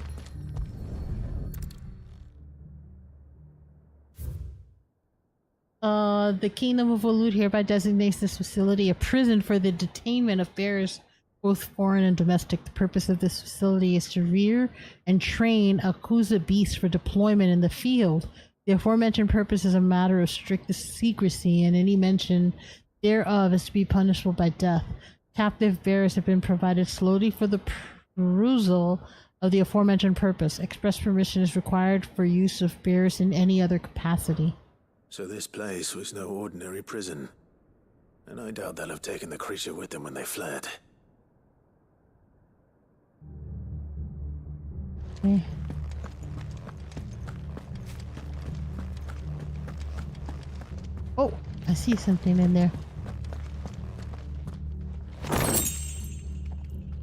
The Kingdom of Walud hereby designates this facility a prison for the detainment of bears, both foreign and domestic. The purpose of this facility is to rear and train Akuza beasts for deployment in the field. The aforementioned purpose is a matter of strictest secrecy, and any mention thereof is to be punishable by death. Captive bears have been provided slowly for the perusal of the aforementioned purpose. Express permission is required for use of bears in any other capacity. So this place was no ordinary prison. And I doubt they'll have taken the creature with them when they fled. Okay. Oh, I see something in there.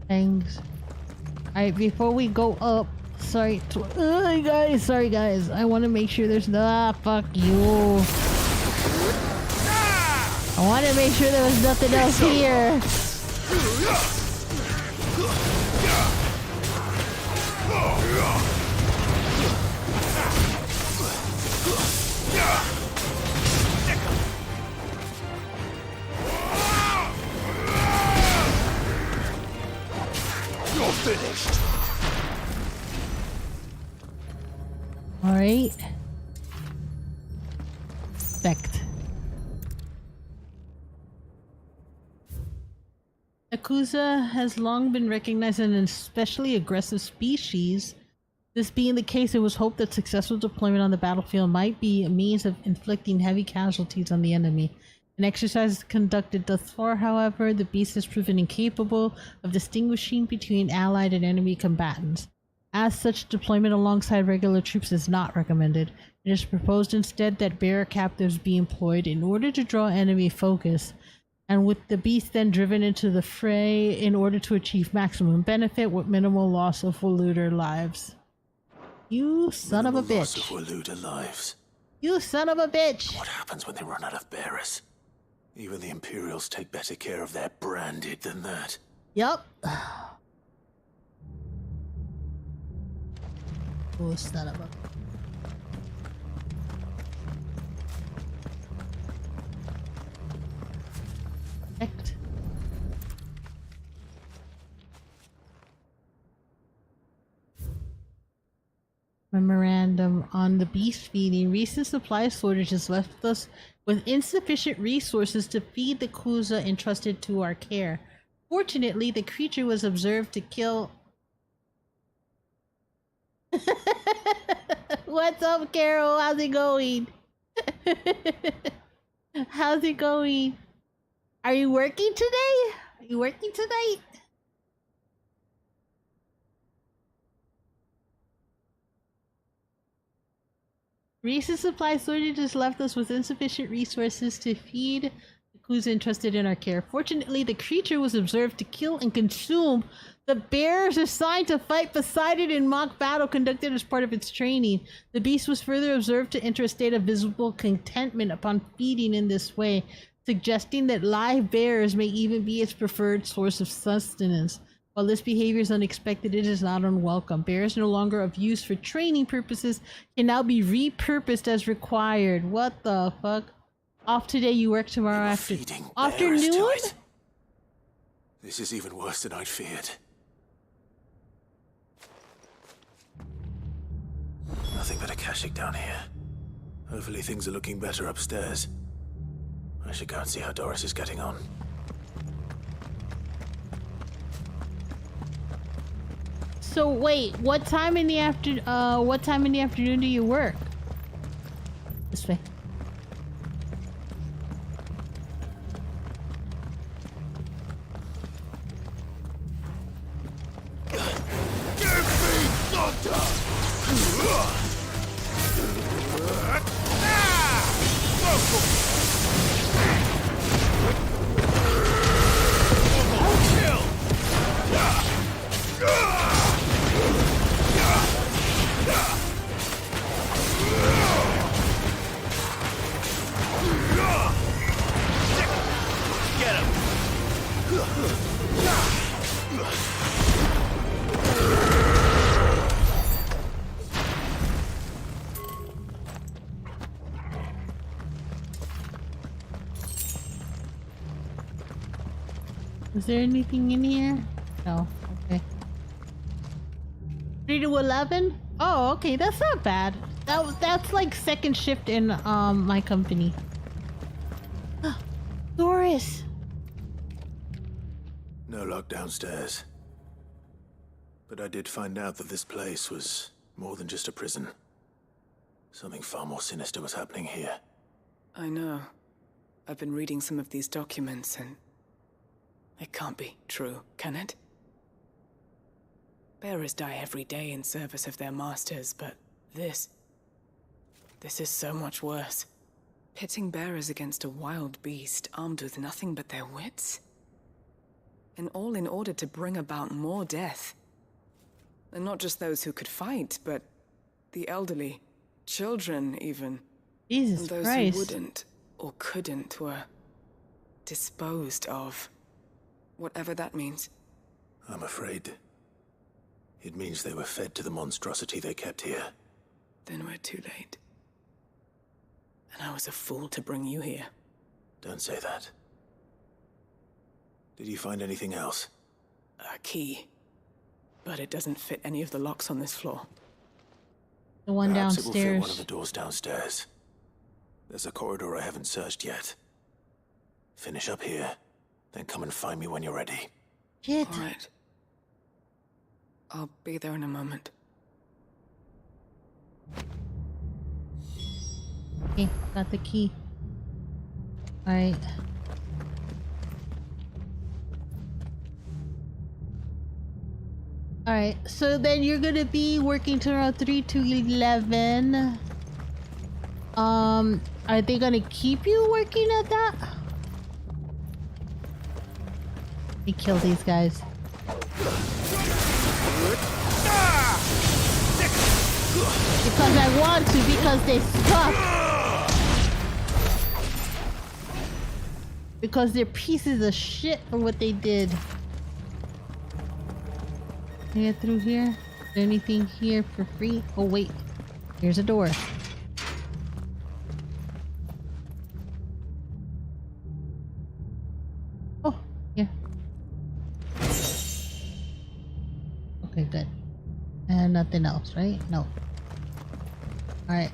Thanks. Alright, before we go up, sorry guys, I want to make sure there's fuck you. I want to make sure there was nothing else here. You're finished. Alright. Respect. Akuza has long been recognized as an especially aggressive species. This being the case, it was hoped that successful deployment on the battlefield might be a means of inflicting heavy casualties on the enemy. In exercises conducted thus far, however, the beast has proven incapable of distinguishing between allied and enemy combatants. As such, deployment alongside regular troops is not recommended. It is proposed instead that bearer captives be employed in order to draw enemy focus, and with the beast then driven into the fray in order to achieve maximum benefit with minimal loss of Waluder lives. You son of a bitch. Loss of Waluder lives. You son of a bitch. What happens when they run out of bearers? Even the Imperials take better care of their branded than that. Yup. Oh, son of a... Perfect. Memorandum on the beast feeding. Recent supply shortages left us with insufficient resources to feed the Kuza entrusted to our care. Fortunately, the creature was observed to kill... What's up, Carol? How's it going? How's it going? Are you working today? Are you working tonight? Recent supply shortage has left us with insufficient resources to feed the crews entrusted in our care. Fortunately, the creature was observed to kill and consume the bears assigned to fight Poseidon in mock battle conducted as part of its training. The beast was further observed to enter a state of visible contentment upon feeding in this way, suggesting that live bears may even be its preferred source of sustenance. While this behavior is unexpected, it is not unwelcome. Bears no longer of use for training purposes can now be repurposed as required. What the fuck? Off today, you work tomorrow afternoon? This is even worse than I'd feared. Nothing but a Akashic down here. Hopefully things are looking better upstairs. I should go and see how Doris is getting on. So wait, what time in the afternoon do you work? This way. Is there anything in here? No. Okay. 3 to 11? Oh, okay. That's not bad. That's like second shift in my company. Doris. No luck downstairs. But I did find out that this place was more than just a prison. Something far more sinister was happening here. I know. I've been reading some of these documents and it can't be true, can it? Bearers die every day in service of their masters, but this is so much worse. Pitting bearers against a wild beast armed with nothing but their wits? And all in order to bring about more death. And not just those who could fight, but the elderly, children even. Jesus and those Christ. who wouldn't or couldn't were disposed of. Whatever that means. I'm afraid it means they were fed to the monstrosity they kept here. Then we're too late. And I was a fool to bring you here. Don't say that. Did you find anything else? A key. But it doesn't fit any of the locks on this floor. The one Perhaps it will fit downstairs. one of the doors downstairs. There's a corridor I haven't searched yet. Finish up here, then come and find me when you're ready. Shit. All right. I'll be there in a moment. Okay, got the key. Alright. Alright, so then you're gonna be working till around 3 to 11. Are they gonna keep you working at that? Let me kill these guys. Because I want to, because they suck. Because they're pieces of shit for what they did. Can I get through here? Is there anything here for free? Oh wait, here's a door. Oh, yeah. Okay, good. And nothing else, right? No. Alright.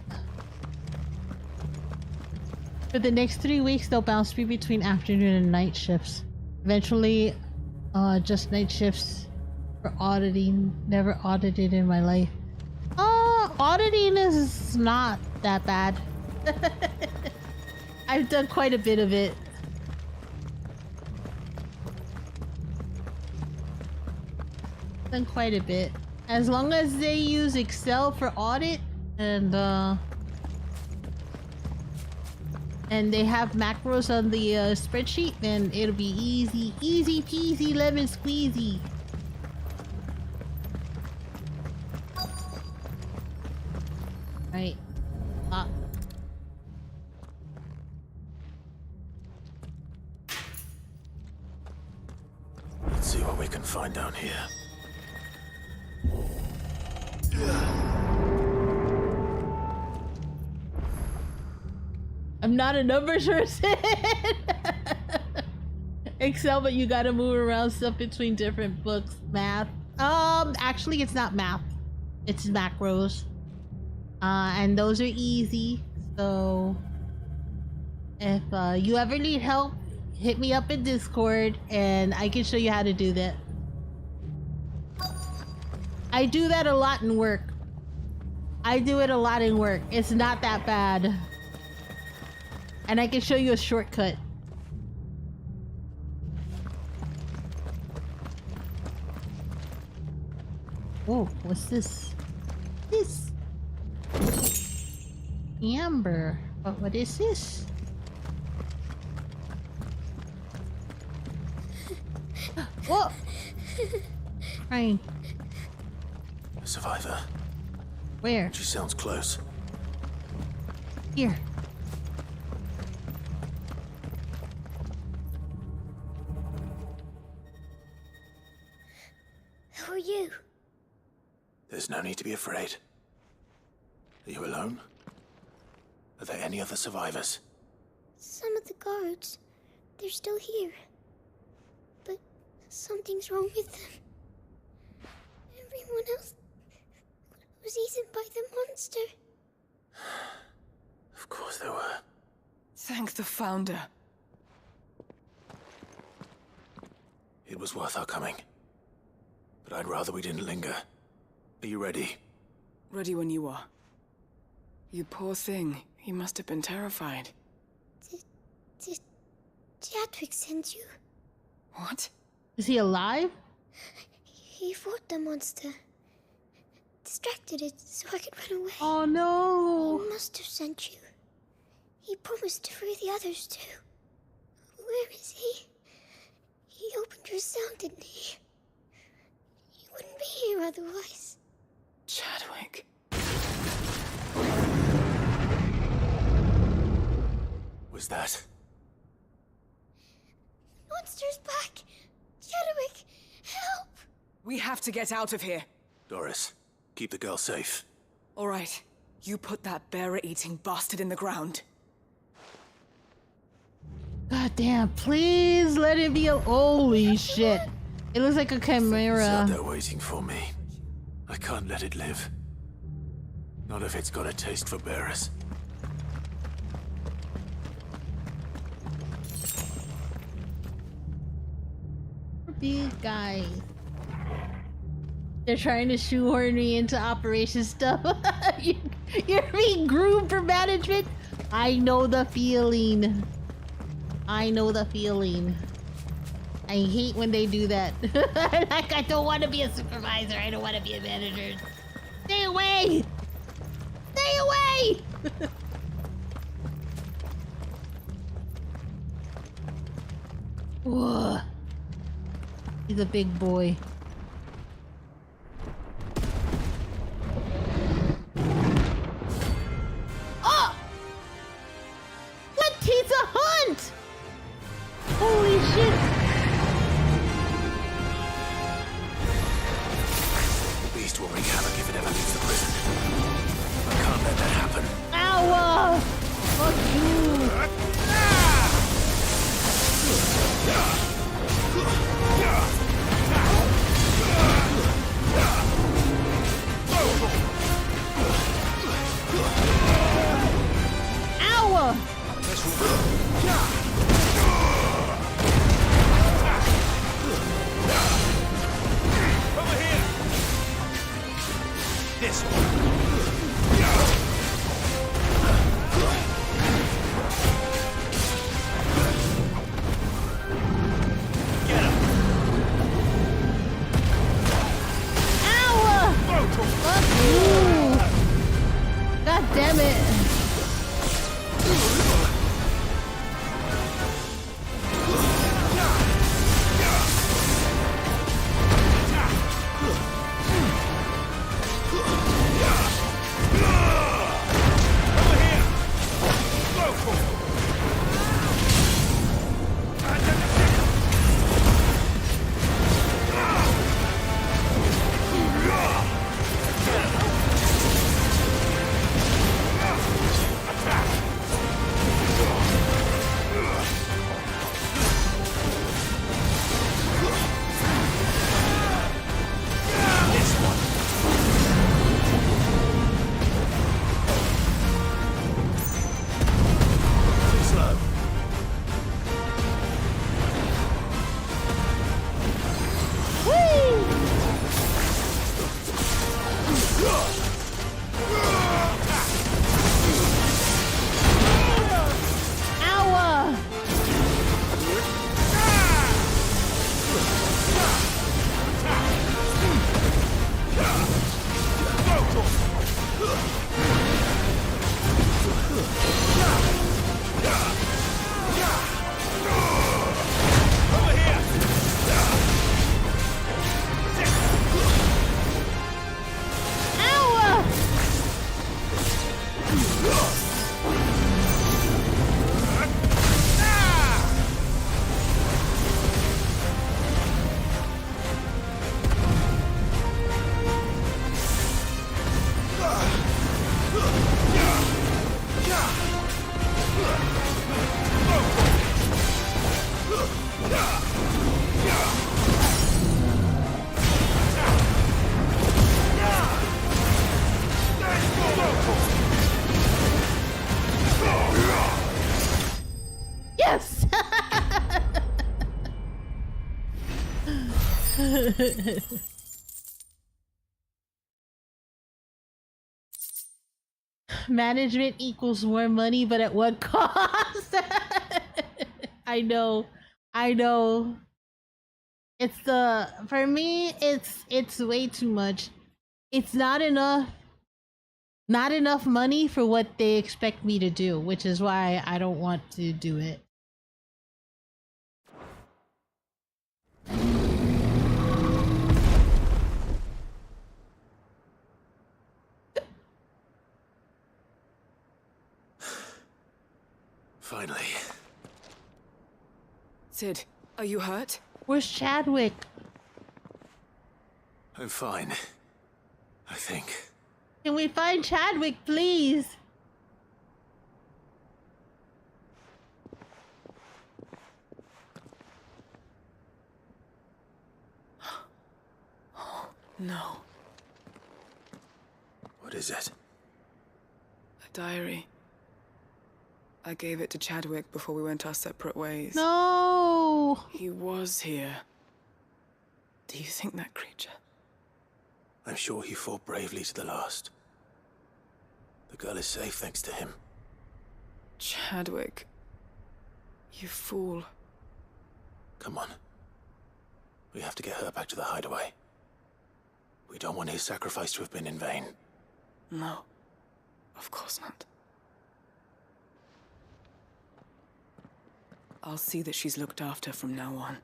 For the next 3 weeks, they'll bounce me between afternoon and night shifts. Eventually, just night shifts for auditing. Never audited in my life. Auditing is not that bad. I've done quite a bit of it. Done quite a bit. As long as they use Excel for audit and and they have macros on the spreadsheet, then it'll be easy peasy lemon squeezy. Right. Let's see what we can find down here. I'm not a numbers person. Excel, but you gotta move around stuff between different books. Math. Actually, it's not math. It's macros. And those are easy. So, if you ever need help, hit me up in Discord, and I can show you how to do that. I do that a lot in work. I do it a lot in work. It's not that bad. And I can show you a shortcut. Oh, what's this? This amber. But what is this? Whoa! Crying. A survivor. Where? She sounds close. Here. Who are you? There's no need to be afraid. Are you alone? Are there any other survivors? Some of the guards. They're still here. But something's wrong with them. Everyone else was eaten by the monster. Of course there were. Thank the Founder. It was worth our coming. But I'd rather we didn't linger. Are you ready? Ready when you are. You poor thing. He must have been terrified. Did Chadwick send you? What? Is he alive? He fought the monster. Distracted it so I could run away. Oh no! He must have sent you. He promised to free the others too. Where is he? He opened your cell, didn't he? He wouldn't be here otherwise. Chadwick. Was that? Monster's back! Chadwick, help! We have to get out of here. Doris, keep the girl safe. All right. You put that bearer-eating bastard in the ground. God damn, please let it be a... Holy shit. It looks like a It's chimera. out there waiting for me. I can't let it live. Not if it's got a taste for bearers. Big guys. They're trying to shoehorn me into operation stuff. You're being groomed for management? I know the feeling. I know the feeling. I hate when they do that. Like, I don't want to be a supervisor. I don't want to be a manager. Stay away! Stay away! Whoa. He's a big boy. Oh! What? He's a hunt! Holy shit! The beast will wreak havoc if it ever leaves the prison. I can't let that happen. Ow! Fuck you! Ow! Over here! This one. Fuck you! God damn it! Management equals more money, but at what cost? I know. It's for me, it's way too much. It's not enough money for what they expect me to do, which is why I don't want to do it. Finally. Sid, are you hurt? Where's Chadwick? I'm fine. I think. Can we find Chadwick, please? No. What is it? A diary. I gave it to Chadwick before we went our separate ways. No! He was here. Do you think that creature? I'm sure he fought bravely to the last. The girl is safe thanks to him. Chadwick. You fool. Come on. We have to get her back to the hideaway. We don't want his sacrifice to have been in vain. No. Of course not. I'll see that she's looked after from now on.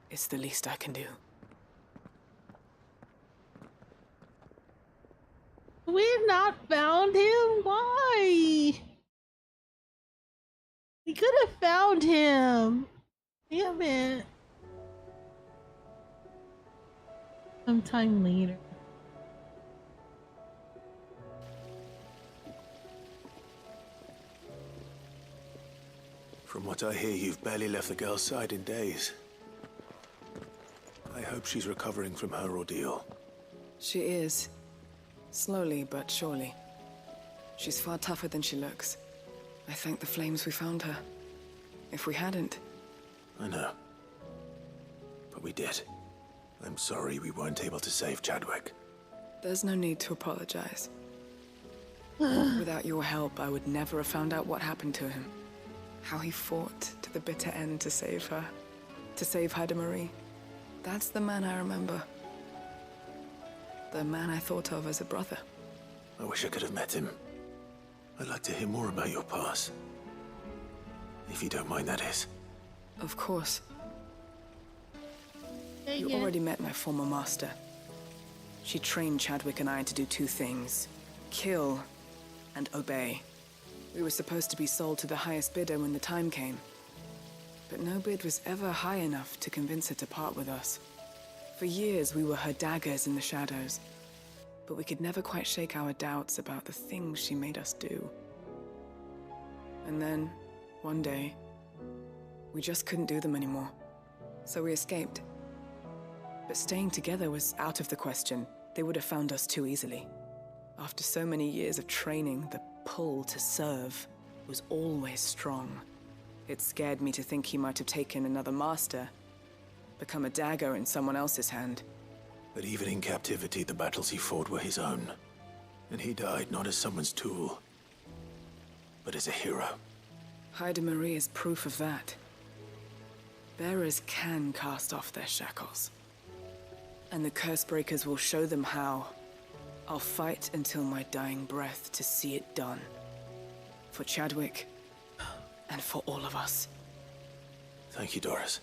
It's the least I can do. We've not found him? Why? We could have found him. Damn it. Sometime later. From what I hear, you've barely left the girl's side in days. I hope she's recovering from her ordeal. She is. Slowly but surely. She's far tougher than she looks. I thank the flames we found her. If we hadn't... I know. But we did. I'm sorry we weren't able to save Chadwick. There's no need to apologize. Without your help, I would never have found out what happened to him. How he fought to the bitter end to save her. To save Haida Marie. That's the man I remember. The man I thought of as a brother. I wish I could have met him. I'd like to hear more about your past. If you don't mind, that is. Of course. You already met my former master. She trained Chadwick and I to do two things. Kill and obey. We were supposed to be sold to the highest bidder when the time came. But no bid was ever high enough to convince her to part with us. For years, we were her daggers in the shadows. But we could never quite shake our doubts about the things she made us do. And then, one day, we just couldn't do them anymore. So we escaped. But staying together was out of the question. They would have found us too easily. After so many years of training, the pull to serve was always strong. It scared me to think he might have taken another master, become a dagger in someone else's hand. But even in captivity, the battles he fought were his own. And he died not as someone's tool, but as a hero. Haida Marie is proof of that. Bearers can cast off their shackles. And the Cursebreakers will show them how. I'll fight until my dying breath to see it done. For Chadwick, and for all of us. Thank you, Doris.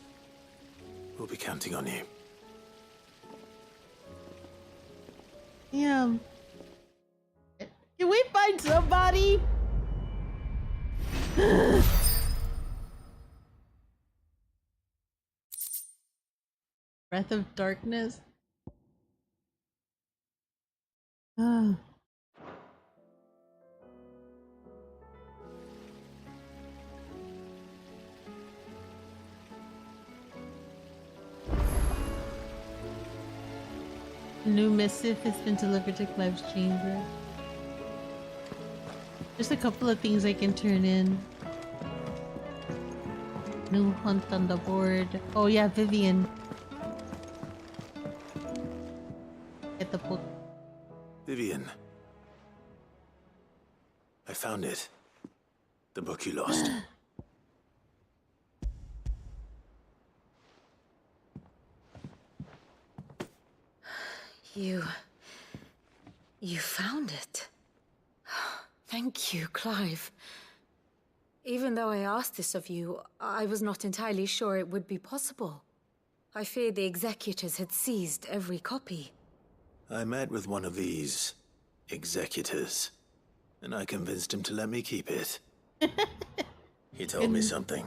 We'll be counting on you. Damn. Can we find somebody? Breath of Darkness. New missive has been delivered to Clive's chamber. Just a couple of things I can turn in. New hunt on the board. Oh yeah, Vivian. the book. Vivian. I found it. The book you lost. You found it. Thank you, Clive. Even though I asked this of you, I was not entirely sure it would be possible. I feared the executors had seized every copy. I met with one of these executors, and I convinced him to let me keep it. He told me something.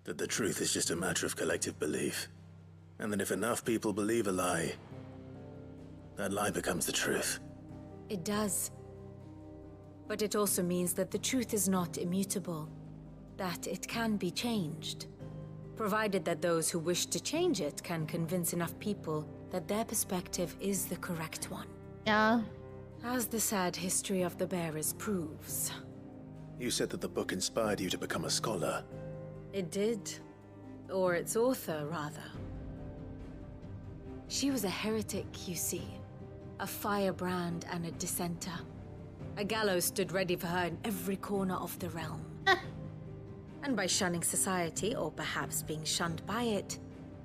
That the truth is just a matter of collective belief. And that if enough people believe a lie, that lie becomes the truth. It does. But it also means that the truth is not immutable. That it can be changed. Provided that those who wish to change it can convince enough people that their perspective is the correct one. Yeah. As the sad history of the bearers proves. You said that the book inspired you to become a scholar. It did. Or its author, rather. She was a heretic, you see. A firebrand and a dissenter. A gallows stood ready for her in every corner of the realm. And by shunning society, or perhaps being shunned by it,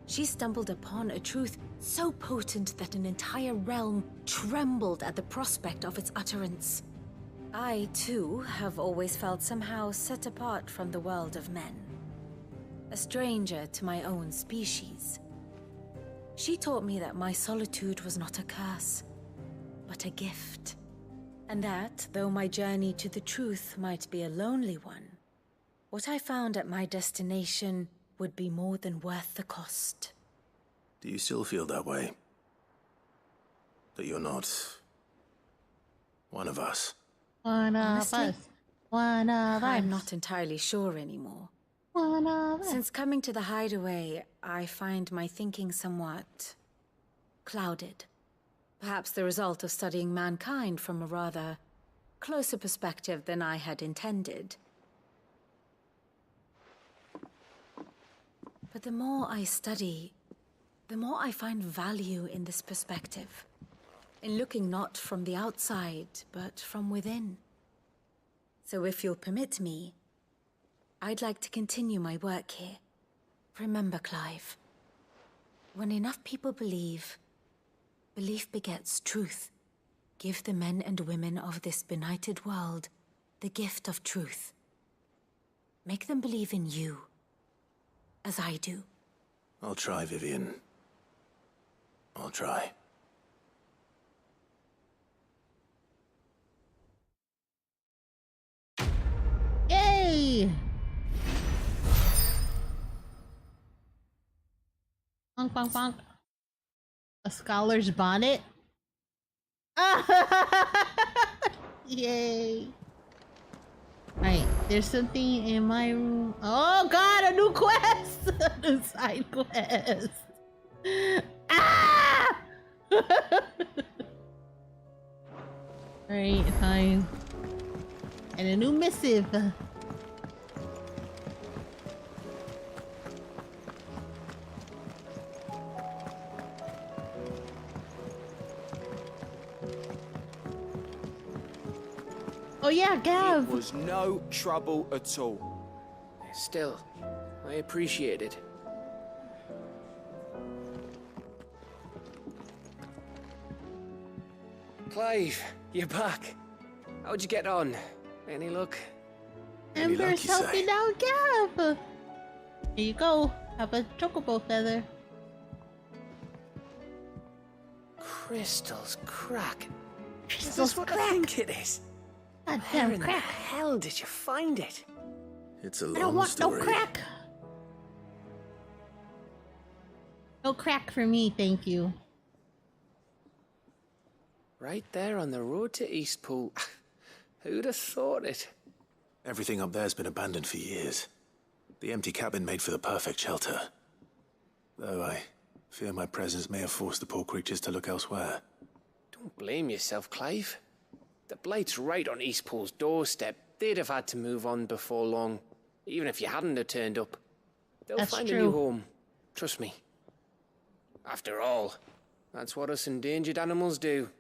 she stumbled upon a truth so potent that an entire realm trembled at the prospect of its utterance. I, too, have always felt somehow set apart from the world of men. A stranger to my own species. She taught me that my solitude was not a curse, but a gift. And that, though my journey to the truth might be a lonely one, what I found at my destination would be more than worth the cost. Do you still feel that way? That you're not one of us? One of us. One of us. I'm not entirely sure anymore. One of us. Since coming to the hideaway, I find my thinking somewhat clouded. Perhaps the result of studying mankind from a rather closer perspective than I had intended. But the more I study, the more I find value in this perspective. In looking not from the outside, but from within. So if you'll permit me, I'd like to continue my work here. Remember, Clive, when enough people believe, belief begets truth. Give the men and women of this benighted world the gift of truth. Make them believe in you, as I do. I'll try, Vivian. I'll try. Yay! Bonk, bonk, bonk. A scholar's bonnet? Yay! Alright, there's something in my room. Oh god, a new quest! A new side quest! Ah! Alright, fine. And a new missive. Oh yeah, Gav! It was no trouble at all. Still, I appreciate it. Clive, you're back. How'd you get on? Any luck? Ember's helping out Gav! Here you go. Have a chocobo feather. Crystal's crack. Is Crystal's this what crack. I think it is? God Where damn in the crack. hell did you find it? It's a I don't long want story. no crack. No crack for me, thank you. Right there on the road to Eastpool. Who'd have thought it? Everything up there's been abandoned for years. The empty cabin made for the perfect shelter. Though I fear my presence may have forced the poor creatures to look elsewhere. Don't blame yourself, Clive. The Blight's right on Eastpool's doorstep. They'd have had to move on before long, even if you hadn't have turned up. They'll That's find true. a new home. Trust me. After all, That's what us endangered animals do.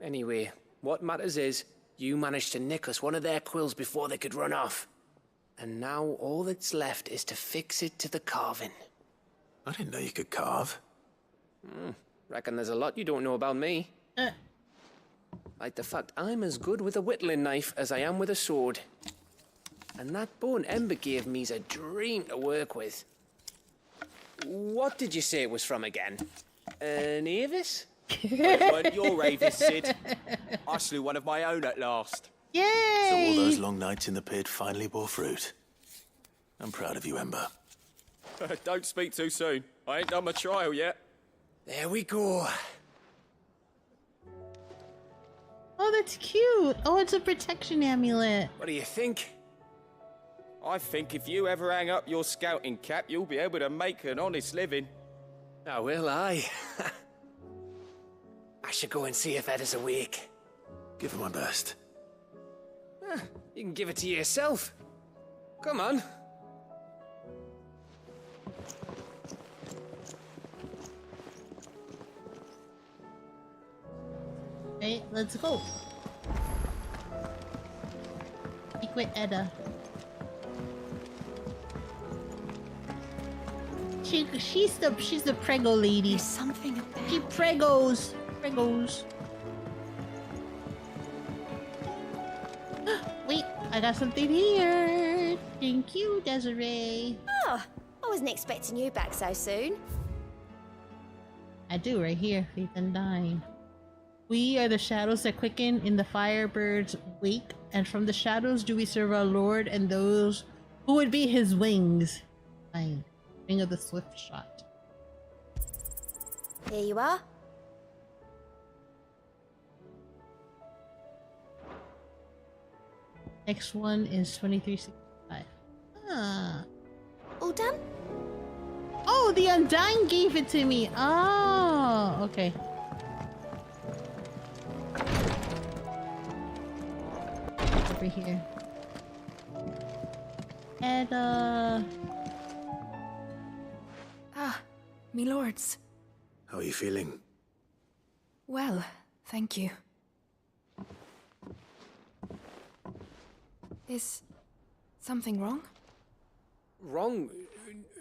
Anyway, what matters is, you managed to nick us one of their quills before they could run off. And now all that's left is to fix it to the carving. I didn't know you could carve. Reckon there's a lot you don't know about me. Like the fact I'm as good with a whittling knife as I am with a sword. And that bone Ember gave me's a dream to work with. What did you say it was from again? An Avis? It weren't your Avis, Sid. I slew one of my own at last. Yay! So all those long nights in the pit finally bore fruit. I'm proud of you, Ember. Don't speak too soon. I ain't done my trial yet. There we go. Oh, that's cute. Oh, it's a protection amulet. What do you think? I think if you ever hang up your scouting cap, you'll be able to make an honest living. Oh, will I? I should go and see if Ed is awake. Give it my best. You can give it to yourself. Come on. Right, let's go. Speak with Edda. She's the prego lady. There's something about She pregos. Wait, I got something here. Thank you, Desiree. Oh, I wasn't expecting you back so soon. I do, right here. Faith and Dying. We are the shadows that quicken in the firebird's wake, and from the shadows do we serve our Lord and those who would be his wings. Fine. Ring of the swift shot. Here you are. Next one is 2365. Ah. All done? Oh, the Undying gave it to me. Oh, okay. Over here. And, Ah, me lords. How are you feeling? Well, thank you. Is something wrong? Wrong?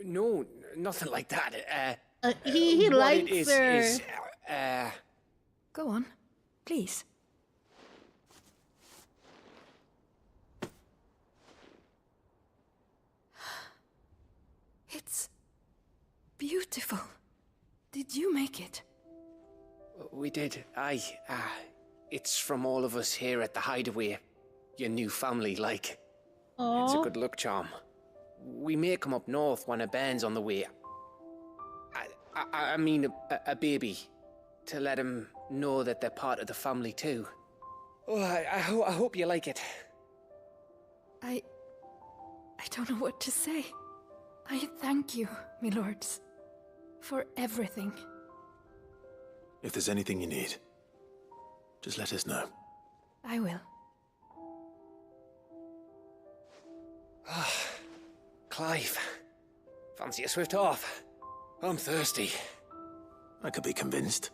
No, nothing like that. he what likes it is, her. is, Go on, please. It's beautiful. Did you make it? We did. Aye. It's from all of us here at the Hideaway. Your new family, like. Aww. It's a good luck charm. We may come up north when a band's on the way. I mean a baby. To let them know that they're part of the family too. Oh, I hope you like it. I don't know what to say. I thank you, me lords, for everything. If there's anything you need, just let us know. I will. Clive, fancy a swift off? I'm thirsty. I could be convinced.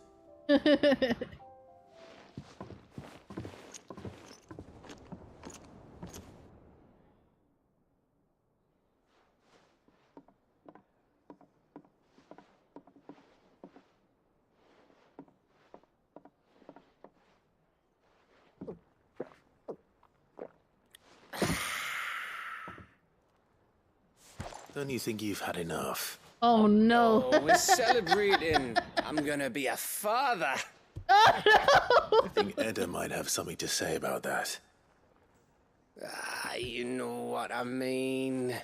Don't you think you've had enough? Oh no. Oh, we're celebrating. I'm gonna be a father. Oh no! I think Edda might have something to say about that. You know what I mean.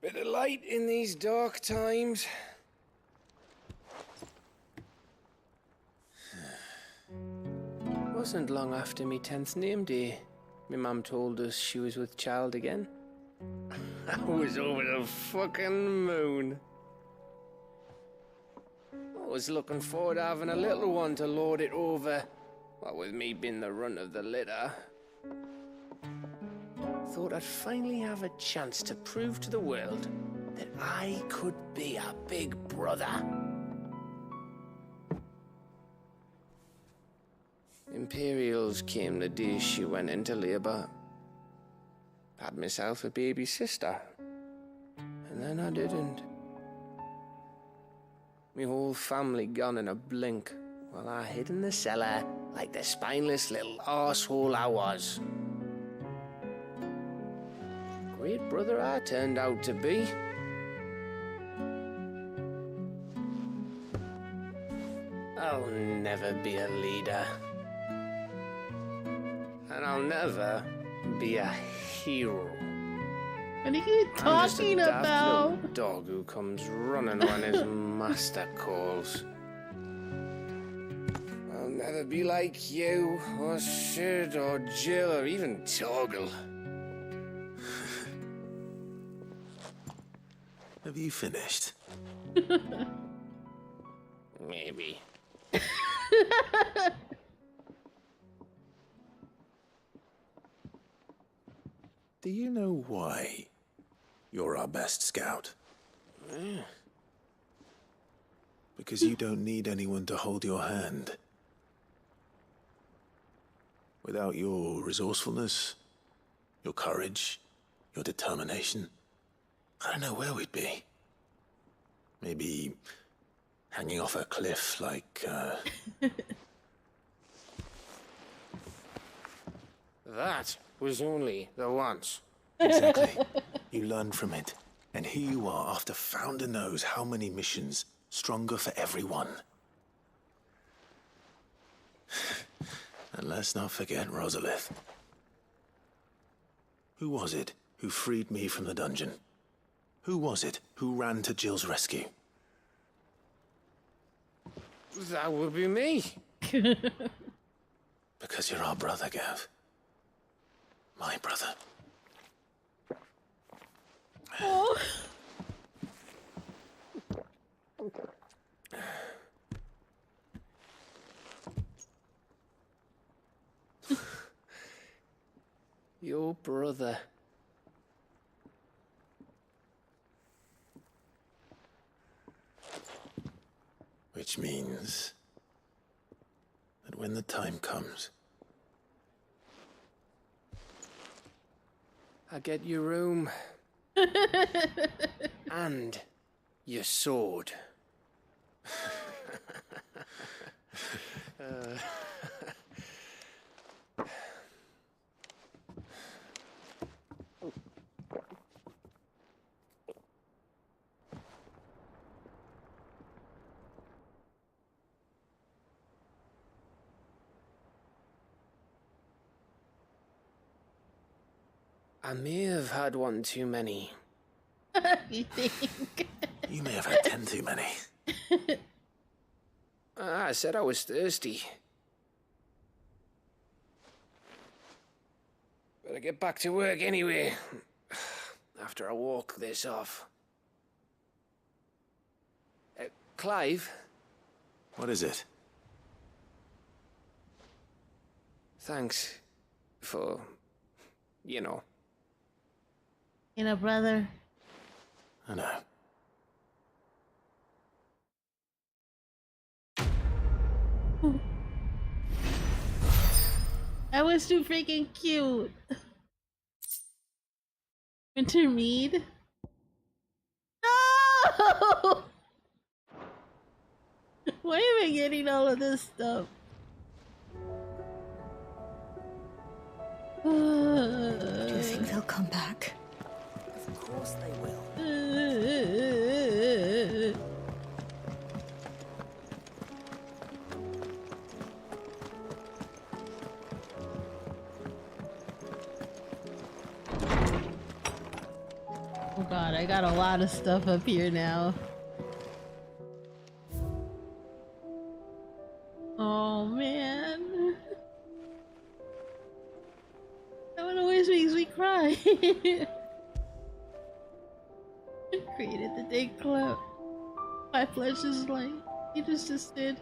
Bit of light in these dark times. Wasn't long after me 10th name day. My mum told us she was with child again. I was over the fucking moon. I was looking forward to having a little one to lord it over. What with me being the runt of the litter. Thought I'd finally have a chance to prove to the world that I could be a big brother. Imperials came the day she went into labour. Had myself a baby sister. And then I didn't. Me whole family gone in a blink, while I hid in the cellar like the spineless little arsehole I was. Great brother I turned out to be. I'll never be a leader. And I'll never be a hero. What are you talking I'm just a daft about? little dog who comes running when his master calls. I'll never be like you, or Sid, or Jill, or even Torgal. Have you finished? Maybe. Do you know why you're our best scout? Because you don't need anyone to hold your hand. Without your resourcefulness, your courage, your determination, I don't know where we'd be. Maybe hanging off a cliff like, That was only the once. Exactly. You learned from it. And here you are after Founder knows how many missions, stronger for everyone. And let's not forget Rosalith. Who was it who freed me from the dungeon? Who was it who ran to Jill's rescue? That would be me. Because you're our brother, Gav. My brother. Oh. Your brother. Which means that when the time comes, I get your room. And your sword. I may have had one too many. You think? You may have had 10 too many. I said I was thirsty. Better get back to work anyway. After I walk this off. Clive? What is it? Thanks for, you know. You know, brother. I know. That was too freaking cute. Wintermead? No! Why am I getting all of this stuff? Do you think they'll come back? Of course they will. Oh god, I got a lot of stuff up here now. Oh man. That one always makes me cry. Created the day club. My flesh is light. He just did.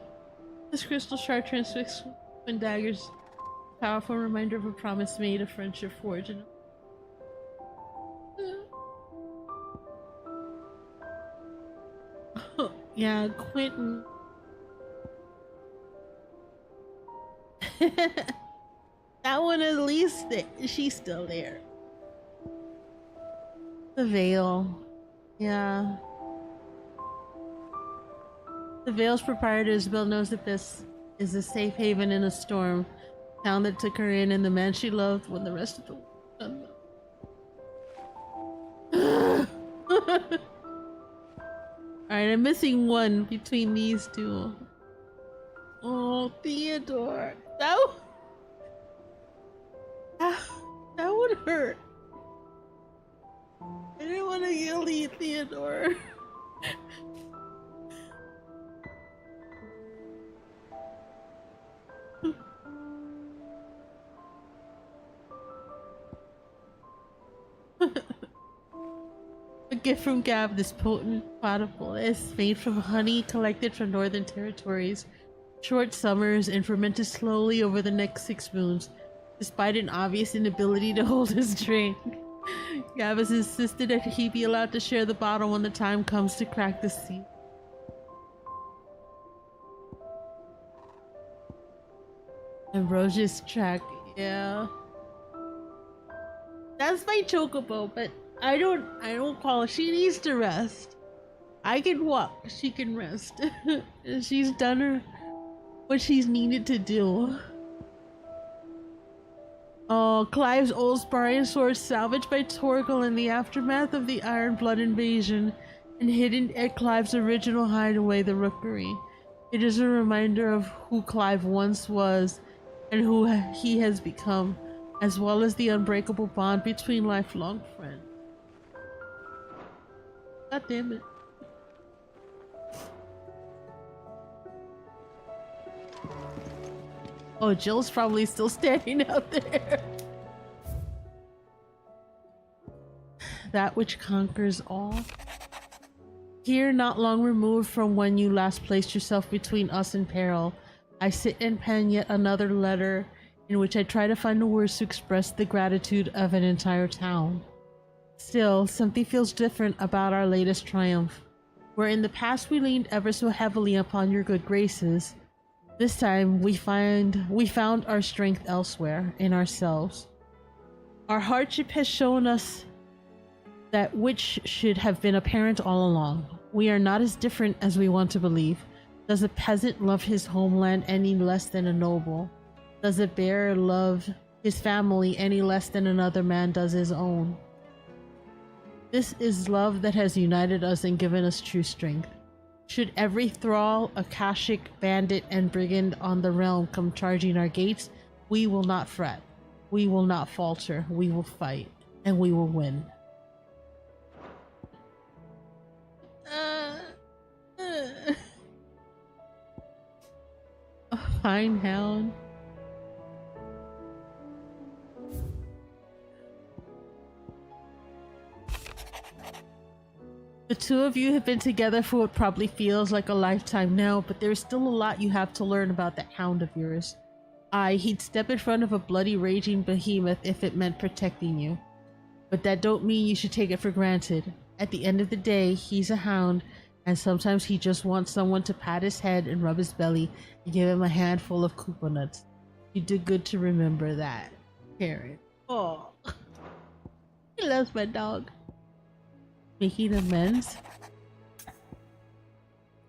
This crystal shard transfixed when daggers. Powerful reminder of a promise made, a friendship forged. And yeah, Quentin. That one at least, she's still there. The Veil. Yeah. The Veil's proprietor Isabel knows that this is a safe haven in a storm. Town that took her in and the man she loved when the rest of the world done. Alright, I'm missing one between these two. Oh, Theodore. That would hurt. I didn't want to yell at you, Theodore. A gift from Gab, this potent potable is made from honey collected from northern territories, short summers, and fermented slowly over the next 6 moons. Despite an obvious inability to hold his drink, Gab has insisted that he be allowed to share the bottle when the time comes to crack the seal. Ambrosia's track, yeah. That's my chocobo, but I don't call her. She needs to rest. I can walk, she can rest. She's done what she's needed to do. Oh, Clive's old sparring sword salvaged by Torgal in the aftermath of the Iron Blood invasion and hidden at Clive's original hideaway, the Rookery. It is a reminder of who Clive once was and who he has become, as well as the unbreakable bond between lifelong friends. God damn it. Oh, Jill's probably still standing out there. That which conquers all. Here, not long removed from when you last placed yourself between us and peril, I sit and pen yet another letter in which I try to find the words to express the gratitude of an entire town. Still, something feels different about our latest triumph. Where in the past we leaned ever so heavily upon your good graces, this time we found our strength elsewhere, in ourselves. Our hardship has shown us that which should have been apparent all along. We are not as different as we want to believe. Does a peasant love his homeland any less than a noble? Does a bear love his family any less than another man does his own? This is love that has united us and given us true strength. Should every thrall, Akashic, bandit, and brigand on the realm come charging our gates, we will not fret. We will not falter. We will fight. And we will win. A fine hound. The two of you have been together for what probably feels like a lifetime now, but there's still a lot you have to learn about that hound of yours. He'd step in front of a bloody raging behemoth if it meant protecting you. But that don't mean you should take it for granted. At the end of the day, he's a hound, and sometimes he just wants someone to pat his head and rub his belly and give him a handful of Koopa nuts. You did good to remember that, Karen. Oh, he loves my dog. Making amends?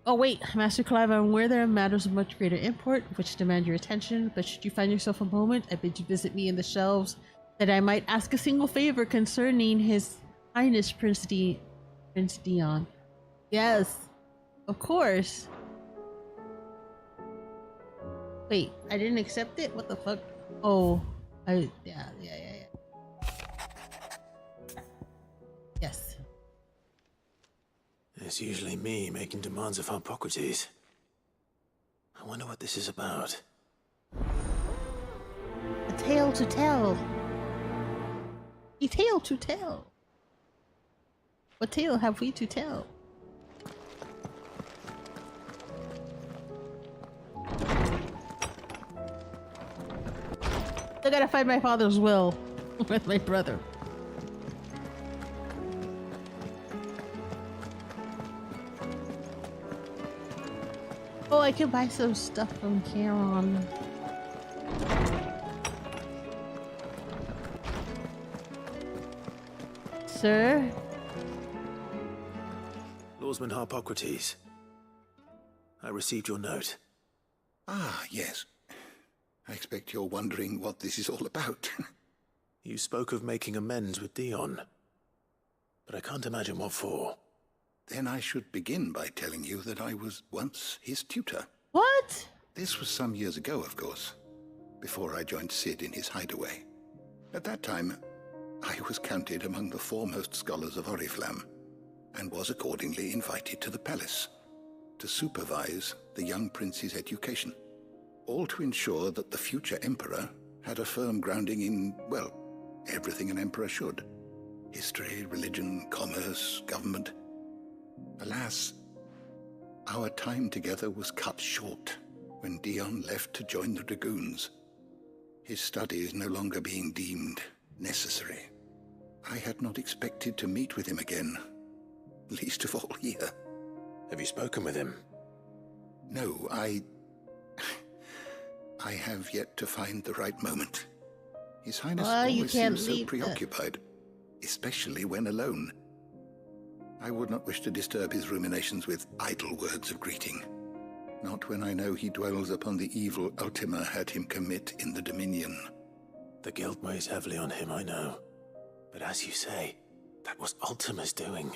Oh wait, Master Clive, I'm aware there are matters of much greater import which demand your attention, but should you find yourself a moment, I bid you visit me in the shelves, that I might ask a single favor concerning His Highness Prince Dion. Yes, of course. Wait, I didn't accept it? What the fuck? Oh, yeah. Yes. It's usually me making demands of Hippocrates. I wonder what this is about. A tale to tell. A tale to tell. What tale have we to tell? I gotta find my father's will with my brother. Oh, I can buy some stuff from Charon. Sir? Lawsman Harpocrates. I received your note. Ah, yes. I expect you're wondering what this is all about. You spoke of making amends with Dion, but I can't imagine what for. Then I should begin by telling you that I was once his tutor. What? This was some years ago, of course, before I joined Sid in his hideaway. At that time, I was counted among the foremost scholars of Oriflamme, and was accordingly invited to the palace to supervise the young prince's education, all to ensure that the future emperor had a firm grounding in, well, everything an emperor should. History, religion, commerce, government. Alas, our time together was cut short when Dion left to join the Dragoons, his studies no longer being deemed necessary. I had not expected to meet with him again, least of all here. Have you spoken with him? No, I have yet to find the right moment. His Highness always seems so preoccupied, especially when alone. I would not wish to disturb his ruminations with idle words of greeting. Not when I know he dwells upon the evil Ultima had him commit in the Dominion. The guilt weighs heavily on him, I know. But as you say, that was Ultima's doing.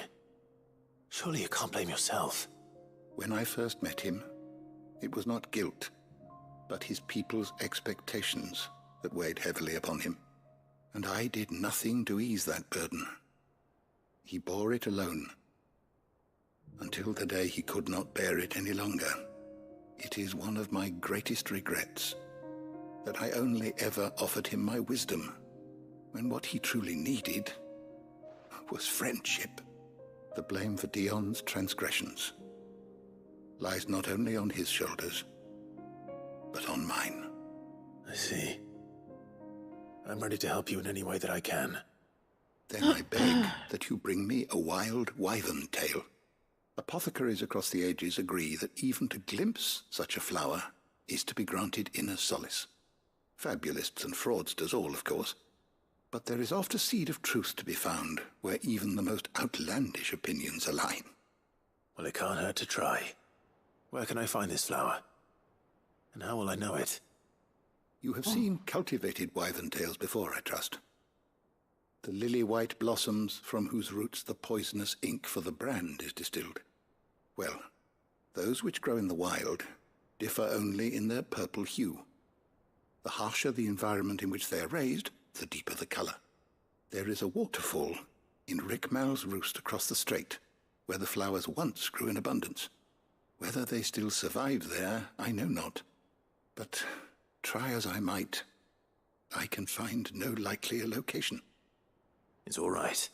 Surely you can't blame yourself. When I first met him, it was not guilt, but his people's expectations that weighed heavily upon him. And I did nothing to ease that burden. He bore it alone, until the day he could not bear it any longer. It is one of my greatest regrets that I only ever offered him my wisdom, when what he truly needed was friendship. The blame for Dion's transgressions lies not only on his shoulders, but on mine. I see. I'm ready to help you in any way that I can. Then I beg that you bring me a wild wyvern tail. Apothecaries across the ages agree that even to glimpse such a flower is to be granted inner solace. Fabulists and fraudsters all, of course. But there is oft a seed of truth to be found where even the most outlandish opinions align. Well, it can't hurt to try. Where can I find this flower? And how will I know it? You have seen cultivated wyvern tails before, I trust. The lily-white blossoms from whose roots the poisonous ink for the brand is distilled. Well, those which grow in the wild differ only in their purple hue. The harsher the environment in which they are raised, the deeper the color. There is a waterfall in Rickmal's roost across the strait, where the flowers once grew in abundance. Whether they still survive there, I know not. But try as I might, I can find no likelier location. It's all right.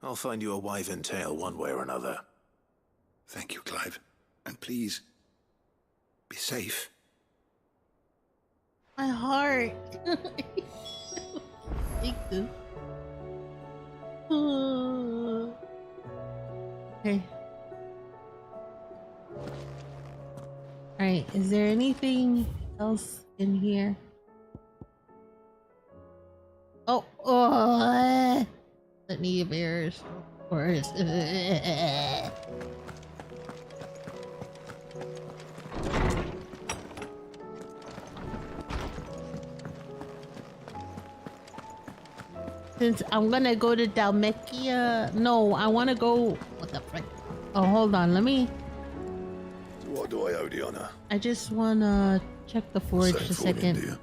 I'll find you a wyvern tail one way or another. Thank you, Clive. And please, be safe. My heart. Take this. Okay. Alright, is there anything else in here? Oh, let me bears first. Since I'm gonna go to Dalmekia. No, I wanna go. What the frick? Oh, hold on. Let me. So what do I owe the honor? I just wanna check the forge a second.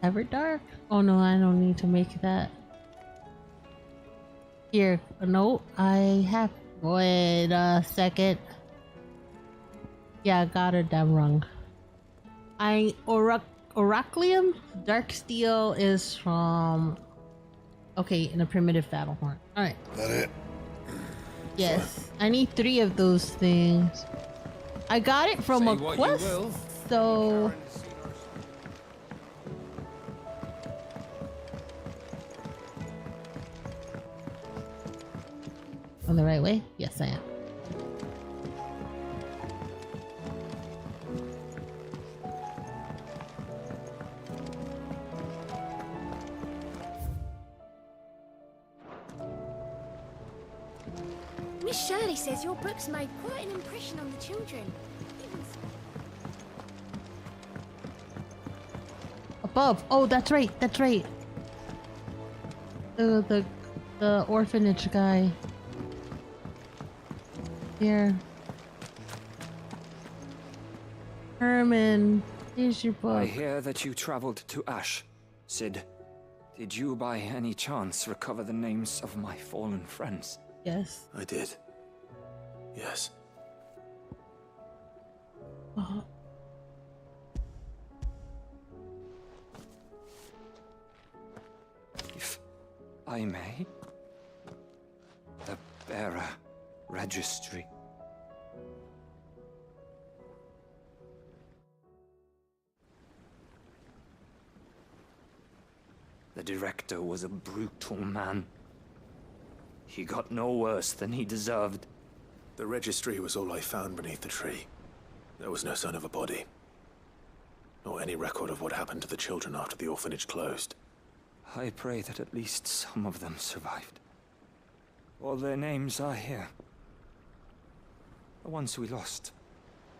Everdark? Oh no, I don't need to make that. Here, no, I have. Wait a second. Yeah, I got it damn wrong. Oraclium? Dark steel is from. Okay, in a primitive battle horn. Alright. That it? Yes. I need 3 of those things. I got it from a quest, so. On the right way? Yes, I am. Miss Shirley says your books made quite an impression on the children. Above. Oh, that's right. That's right. The orphanage guy. Here. Herman, here's your book. I hear that you traveled to Ash. Sid, did you by any chance recover the names of my fallen friends? Yes. I did. Yes. If I may, the bearer registry. The director was a brutal man. He got no worse than he deserved. The registry was all I found beneath the tree. There was no sign of a body. Nor any record of what happened to the children after the orphanage closed. I pray that at least some of them survived. All their names are here. The ones we lost.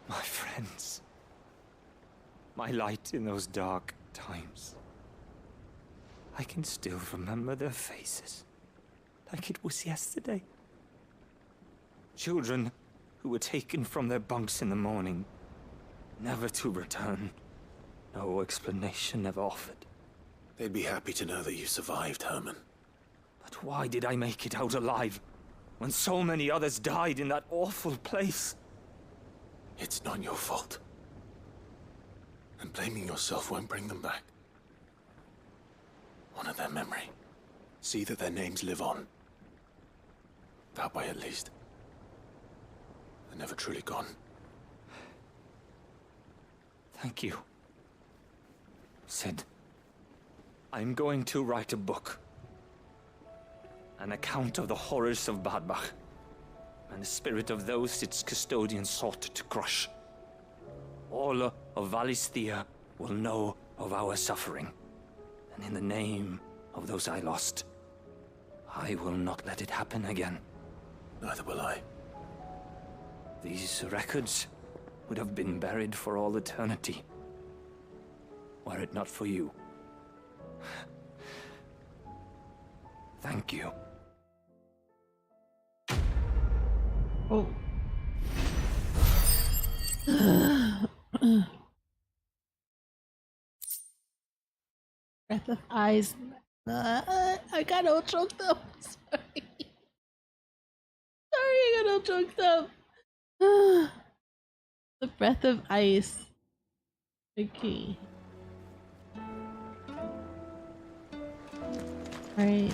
My friends. My light in those dark times. I can still remember their faces, like it was yesterday. Children who were taken from their bunks in the morning, never to return. No explanation ever offered. They'd be happy to know that you survived, Herman. But why did I make it out alive, when so many others died in that awful place? It's not your fault. And blaming yourself won't bring them back. Honor their memory. See that their names live on. That way, at least. They're never truly gone. Thank you. Sid, I'm going to write a book. An account of the horrors of Badbach, and the spirit of those its custodians sought to crush. All of Valisthea will know of our suffering. And in the name of those I lost, I will not let it happen again. Neither will I. These records would have been buried for all eternity, were it not for you. Thank you. Oh. Breath of eyes. I got all choked up. Sorry. Sorry, I got all choked up. The breath of ice. Okay. Alright.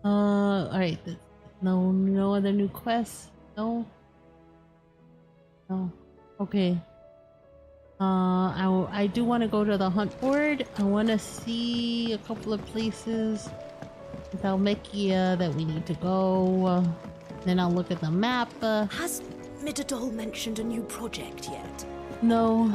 Alright. No other new quests? No? No. Okay. I do want to go to the hunt board. I want to see a couple of places in Thalmekia that we need to go. Then I'll look at the map. Has Midadol mentioned a new project yet? No.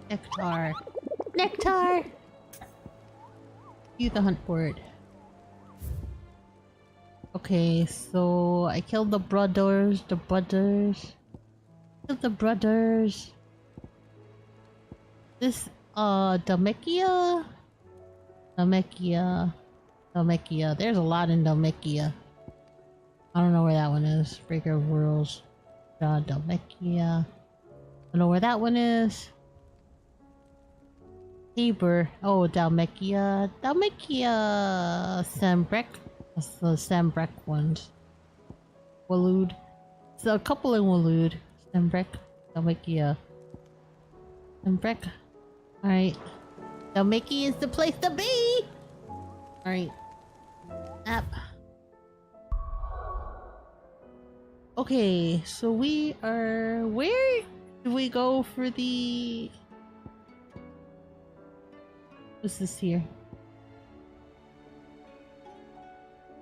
Nectar. Nectar! Use the hunt board. Okay, so I killed the brothers. Killed the brothers. This, Dalmekia? Dalmekia. There's a lot in Dalmekia. I don't know where that one is. Breaker of Worlds. Dalmekia. I don't know where that one is. Heber. Oh, Dalmekia. Sambrek. That's the Sambrek ones. Walud. So a couple in Walud. Sambrek. Dalmekia. Sambrek. Alright. Dalmekia is the place to be! Alright. App. Okay, so we are... Where do we go for the... What's this here?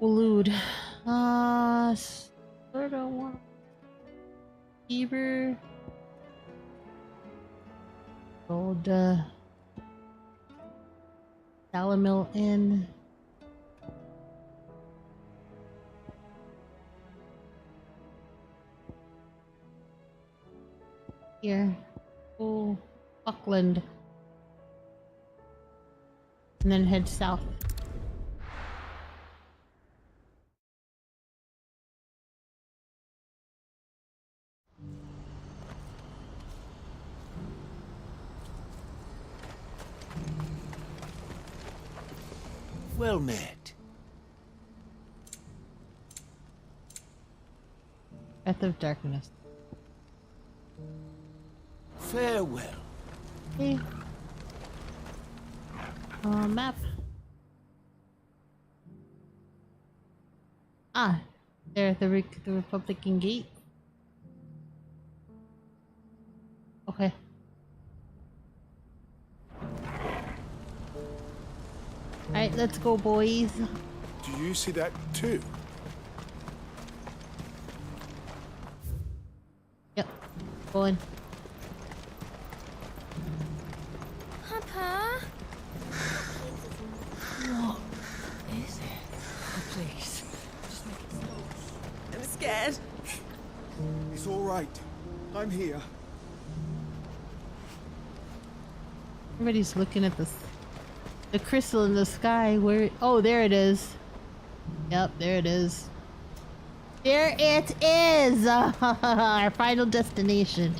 Elude. Sort of one. Fever. Gold, Salamil Inn. Here. Oh, Buckland. And then head south. Well met. Breath of Darkness. Farewell. Okay. Map. Ah, there, the Republican Gate. Okay. Alright, let's go, boys. Do you see that too? Yep, going. Papa? What is it? Oh, please. Just make it stop. I'm scared. It's all right. I'm here. Everybody's looking at this. The crystal in the sky. Where? Oh, there it is. Yep, there it is. There it is! Our final destination.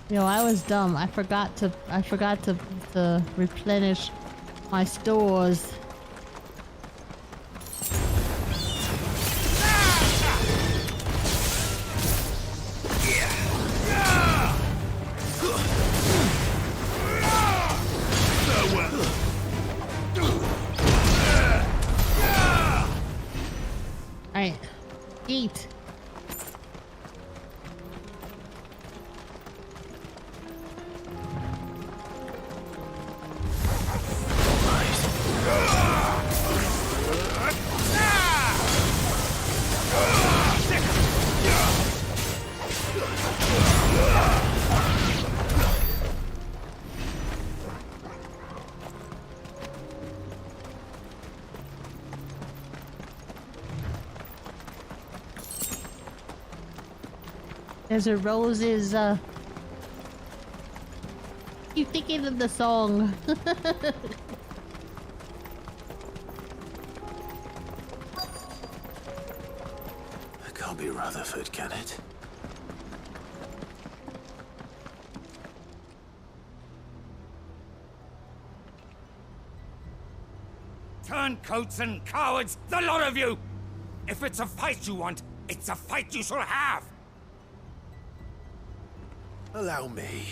You know, I was dumb. I forgot to replenish my stores. Alright. Eat. There's a roses, keep thinking of the song. It can't be Rutherford, can it? Turncoats and cowards, the lot of you! If it's a fight you want, it's a fight you shall have! Allow me.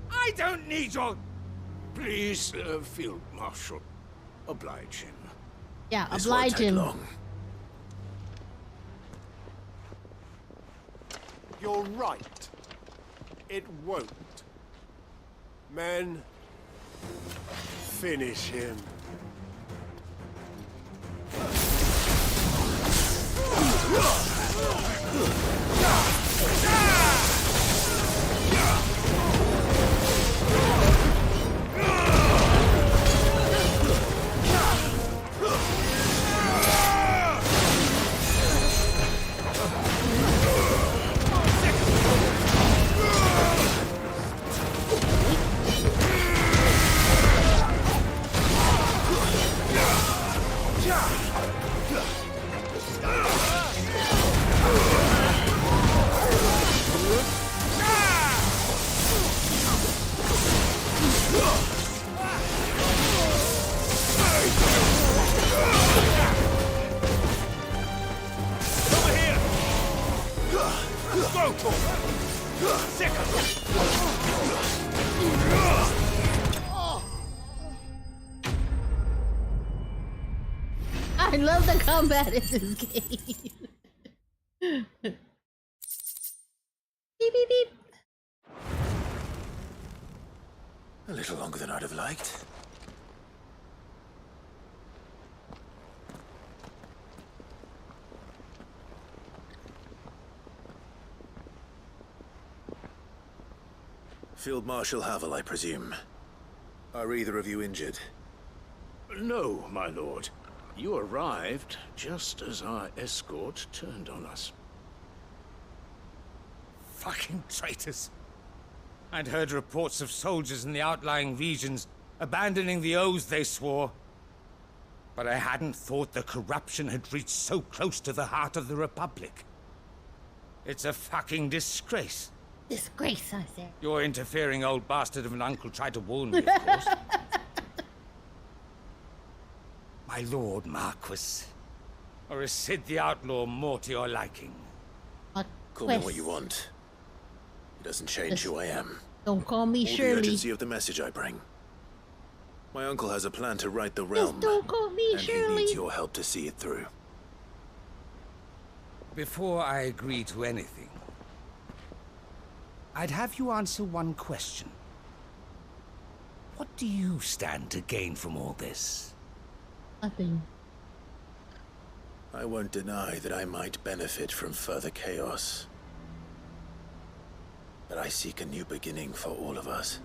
I don't need your... Please, Field Marshal, oblige him. Yeah, This oblige won't take him. long. You're right. It won't. Men, finish him. I love the combat in this game. Beep, beep, beep. A little longer than I'd have liked. Field Marshal Havel, I presume. Are either of you injured? No, my lord. You arrived just as our escort turned on us. Fucking traitors. I'd heard reports of soldiers in the outlying regions abandoning the oaths they swore. But I hadn't thought the corruption had reached so close to the heart of the Republic. It's a fucking disgrace. Disgrace, I said. Your interfering old bastard of an uncle tried to warn me, of course. My lord Marquis. Or is Sid the Outlaw more to your liking? Call me what you want. It doesn't change who I am. Don't call me or Shirley. the urgency of the message I bring. My uncle has a plan to right the realm. Don't call me and Shirley. he needs your help to see it through. Before I agree to anything, I'd have you answer one question. What do you stand to gain from all this? Nothing. I won't deny that I might benefit from further chaos. But I seek a new beginning for all of us.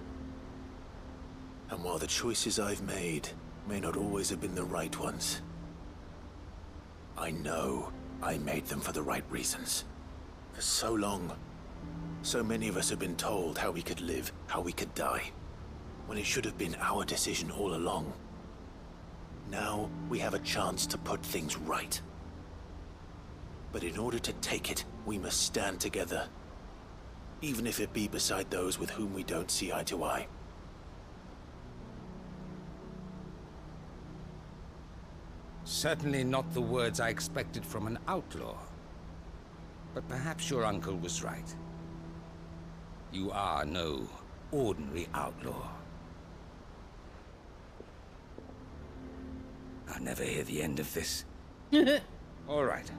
And while the choices I've made may not always have been the right ones, I know I made them for the right reasons. For so long, so many of us have been told how we could live, how we could die, when it should have been our decision all along. Now we have a chance to put things right. But in order to take it, we must stand together. Even if it be beside those with whom we don't see eye to eye. Certainly not the words I expected from an outlaw. But perhaps your uncle was right. You are no ordinary outlaw. I'll never hear the end of this. All right.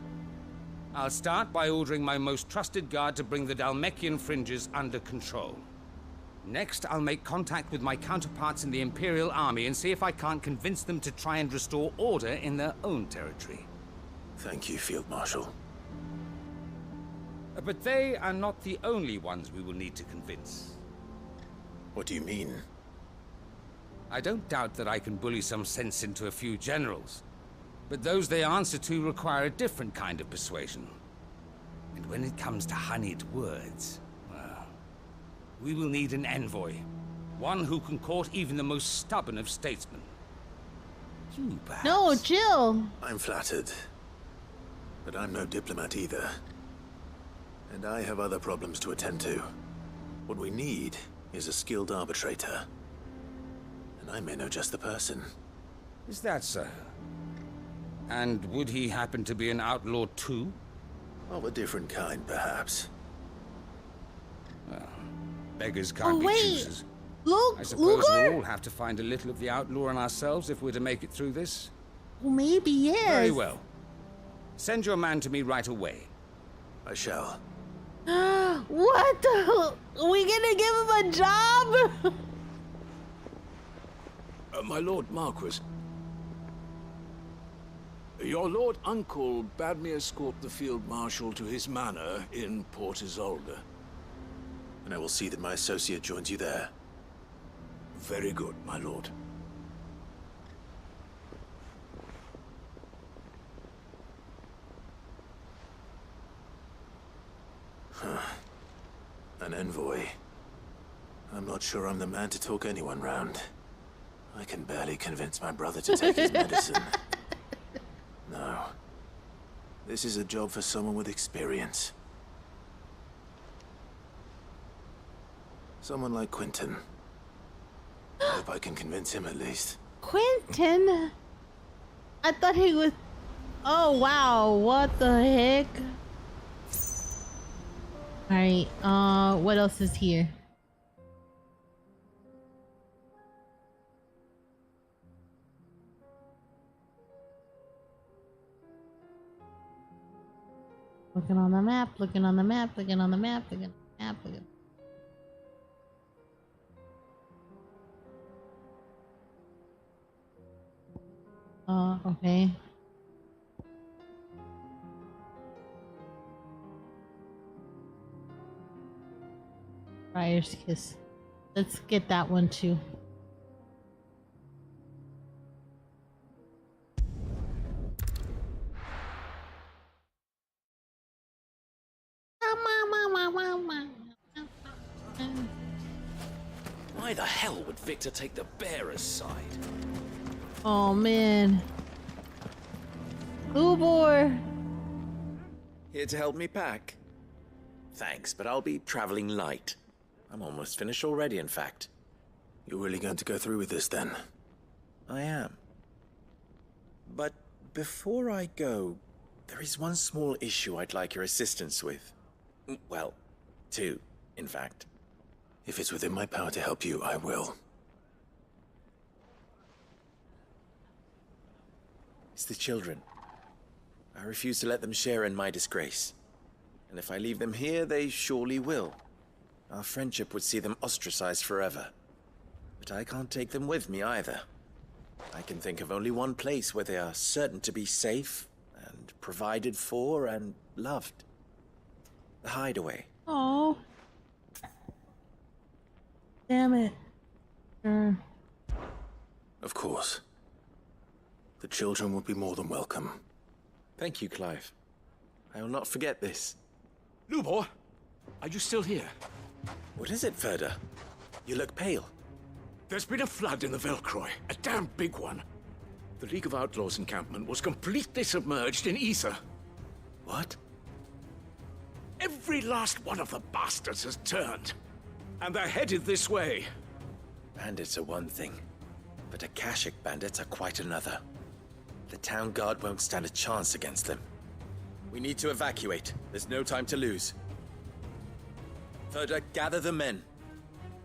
I'll start by ordering my most trusted guard to bring the Dalmekian fringes under control. Next, I'll make contact with my counterparts in the Imperial Army and see if I can't convince them to try and restore order in their own territory. Thank you, Field Marshal. But they are not the only ones we will need to convince. What do you mean? I don't doubt that I can bully some sense into a few generals. But those they answer to require a different kind of persuasion. And when it comes to honeyed words, well, we will need an envoy. One who can court even the most stubborn of statesmen. You, perhaps? No, Jill! I'm flattered. But I'm no diplomat either. And I have other problems to attend to. What we need is a skilled arbitrator. And I may know just the person. Is that so? And would he happen to be an outlaw too? Of a different kind, perhaps. Well, beggars can't be choosers. Look, I suppose we'll all have to find a little of the outlaw in ourselves if we're to make it through this. Well, maybe, yes. Very well. Send your man to me right away. I shall. What the? Are we gonna give him a job? My Lord Marquis. Your Lord Uncle bade me escort the Field Marshal to his manor in Port Isolde. And I will see that my associate joins you there. Very good, my lord. An envoy. I'm not sure I'm the man to talk anyone round. I can barely convince my brother to take his medicine. No. This is a job for someone with experience. Someone like Quentin. I hope I can convince him at least. Quentin? I thought he was... Oh, wow. What the heck? Alright, what else is here? Looking on the map, looking on the map, looking on the map, looking on the map, looking. Okay. Briar's Kiss. Let's get that one too. Why the hell would Victor take the bearer's side? Oh man. Ubor. Here to help me pack? Thanks, but I'll be traveling light. I'm almost finished already, in fact. You're really going to go through with this, then? I am. But before I go, there is one small issue I'd like your assistance with. Well, two, in fact. If it's within my power to help you, I will. It's the children. I refuse to let them share in my disgrace. And if I leave them here, they surely will. Our friendship would see them ostracized forever. But I can't take them with me either. I can think of only one place where they are certain to be safe and provided for and loved. The hideaway. Oh. Damn it. Of course. The children would be more than welcome. Thank you, Clive. I will not forget this. Lubor, are you still here? What is it, Ferda? You look pale. There's been a flood in the Velcroy, a damn big one. The League of Outlaws encampment was completely submerged in ether. What? Every last one of the bastards has turned, and they're headed this way. Bandits are one thing, but Akashic bandits are quite another. The town guard won't stand a chance against them. We need to evacuate. There's no time to lose. Ferda, gather the men.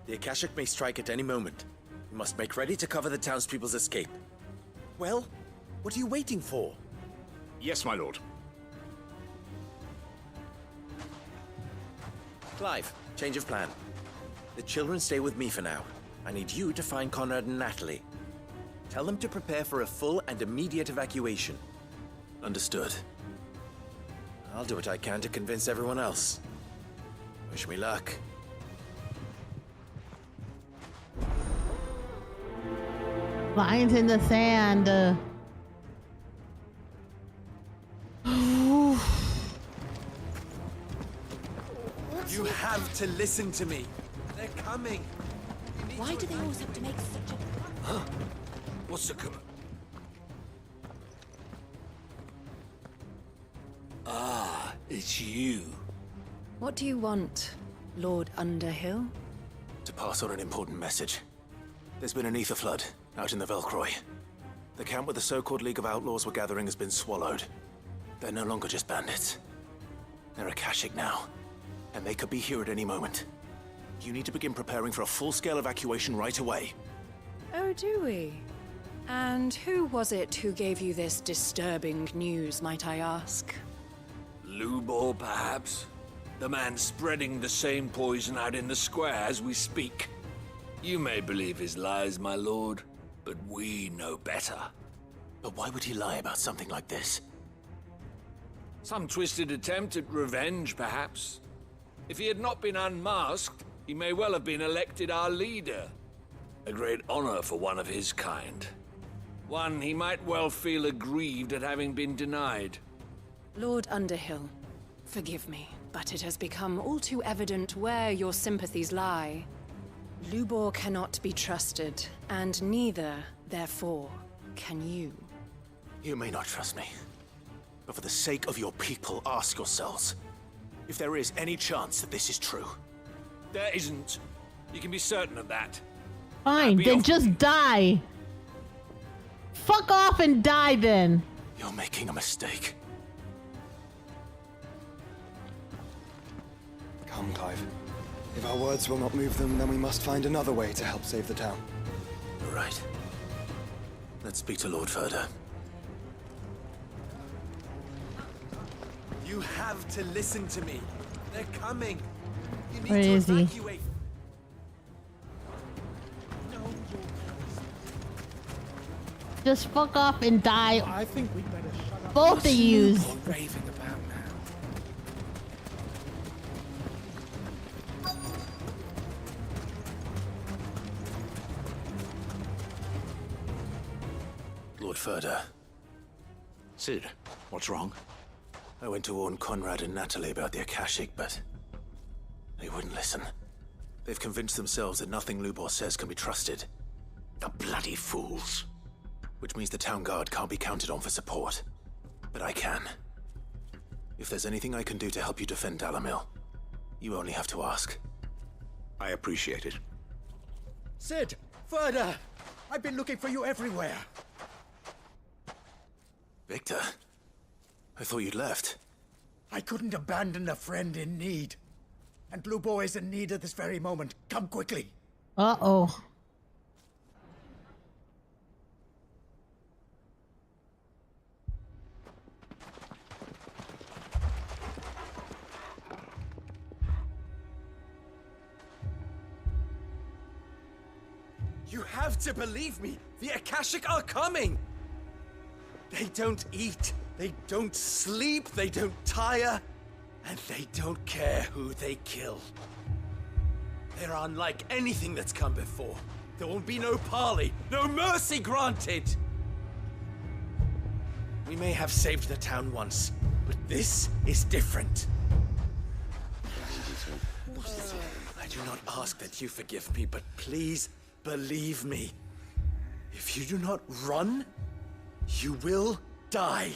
The Akashic may strike at any moment. We must make ready to cover the townspeople's escape. Well, what are you waiting for? Yes, my lord. Clive, change of plan. The children stay with me for now. I need you to find Conrad and Natalie. Tell them to prepare for a full and immediate evacuation. Understood. I'll do what I can to convince everyone else. Wish me luck. Lines in the sand. You have to listen to me. They're coming. Why do they always have to make such a... Huh? What's the command? Ah, it's you. What do you want, Lord Underhill? To pass on an important message. There's been an ether flood out in the Velcroy. The camp where the so-called League of Outlaws were gathering has been swallowed. They're no longer just bandits. They're Akashic now, and they could be here at any moment. You need to begin preparing for a full-scale evacuation right away. Oh, do we? And who was it who gave you this disturbing news, might I ask? Lubor, perhaps? The man spreading the same poison out in the square as we speak. You may believe his lies, my lord, but we know better. But why would he lie about something like this? Some twisted attempt at revenge, perhaps. If he had not been unmasked, he may well have been elected our leader. A great honor for one of his kind. One he might well feel aggrieved at having been denied. Lord Underhill, forgive me, but it has become all too evident where your sympathies lie. Lubor cannot be trusted, and neither, therefore, can you. You may not trust me, but for the sake of your people, ask yourselves if there is any chance that this is true. There isn't. You can be certain of that. Fine, then just die. Fuck off and die then. You're making a mistake. Come, Clive. If our words will not move them, then we must find another way to help save the town. You're right. Let's speak to Lord Ferda. You have to listen to me. They're coming. You need Where to is he? evacuate. Just fuck off and die. I think we better shut up. Both of yous. What are you raving about now? Lord Furder. Sid, what's wrong? I went to warn Conrad and Natalie about the Akashic, but they wouldn't listen. They've convinced themselves that nothing Lubor says can be trusted. The bloody fools. Which means the town guard can't be counted on for support. But I can. If there's anything I can do to help you defend Dalamil, you only have to ask. I appreciate it. Sid! Further! I've been looking for you everywhere. Victor? I thought you'd left. I couldn't abandon a friend in need. And Lubor is in need at this very moment. Come quickly. Uh-oh. You have to believe me. The Akashic are coming. They don't eat. They don't sleep. They don't tire. And they don't care who they kill. They're unlike anything that's come before. There won't be no parley, no mercy granted. We may have saved the town once, but this is different. I do not ask that you forgive me, but please believe me. If you do not run, you will die.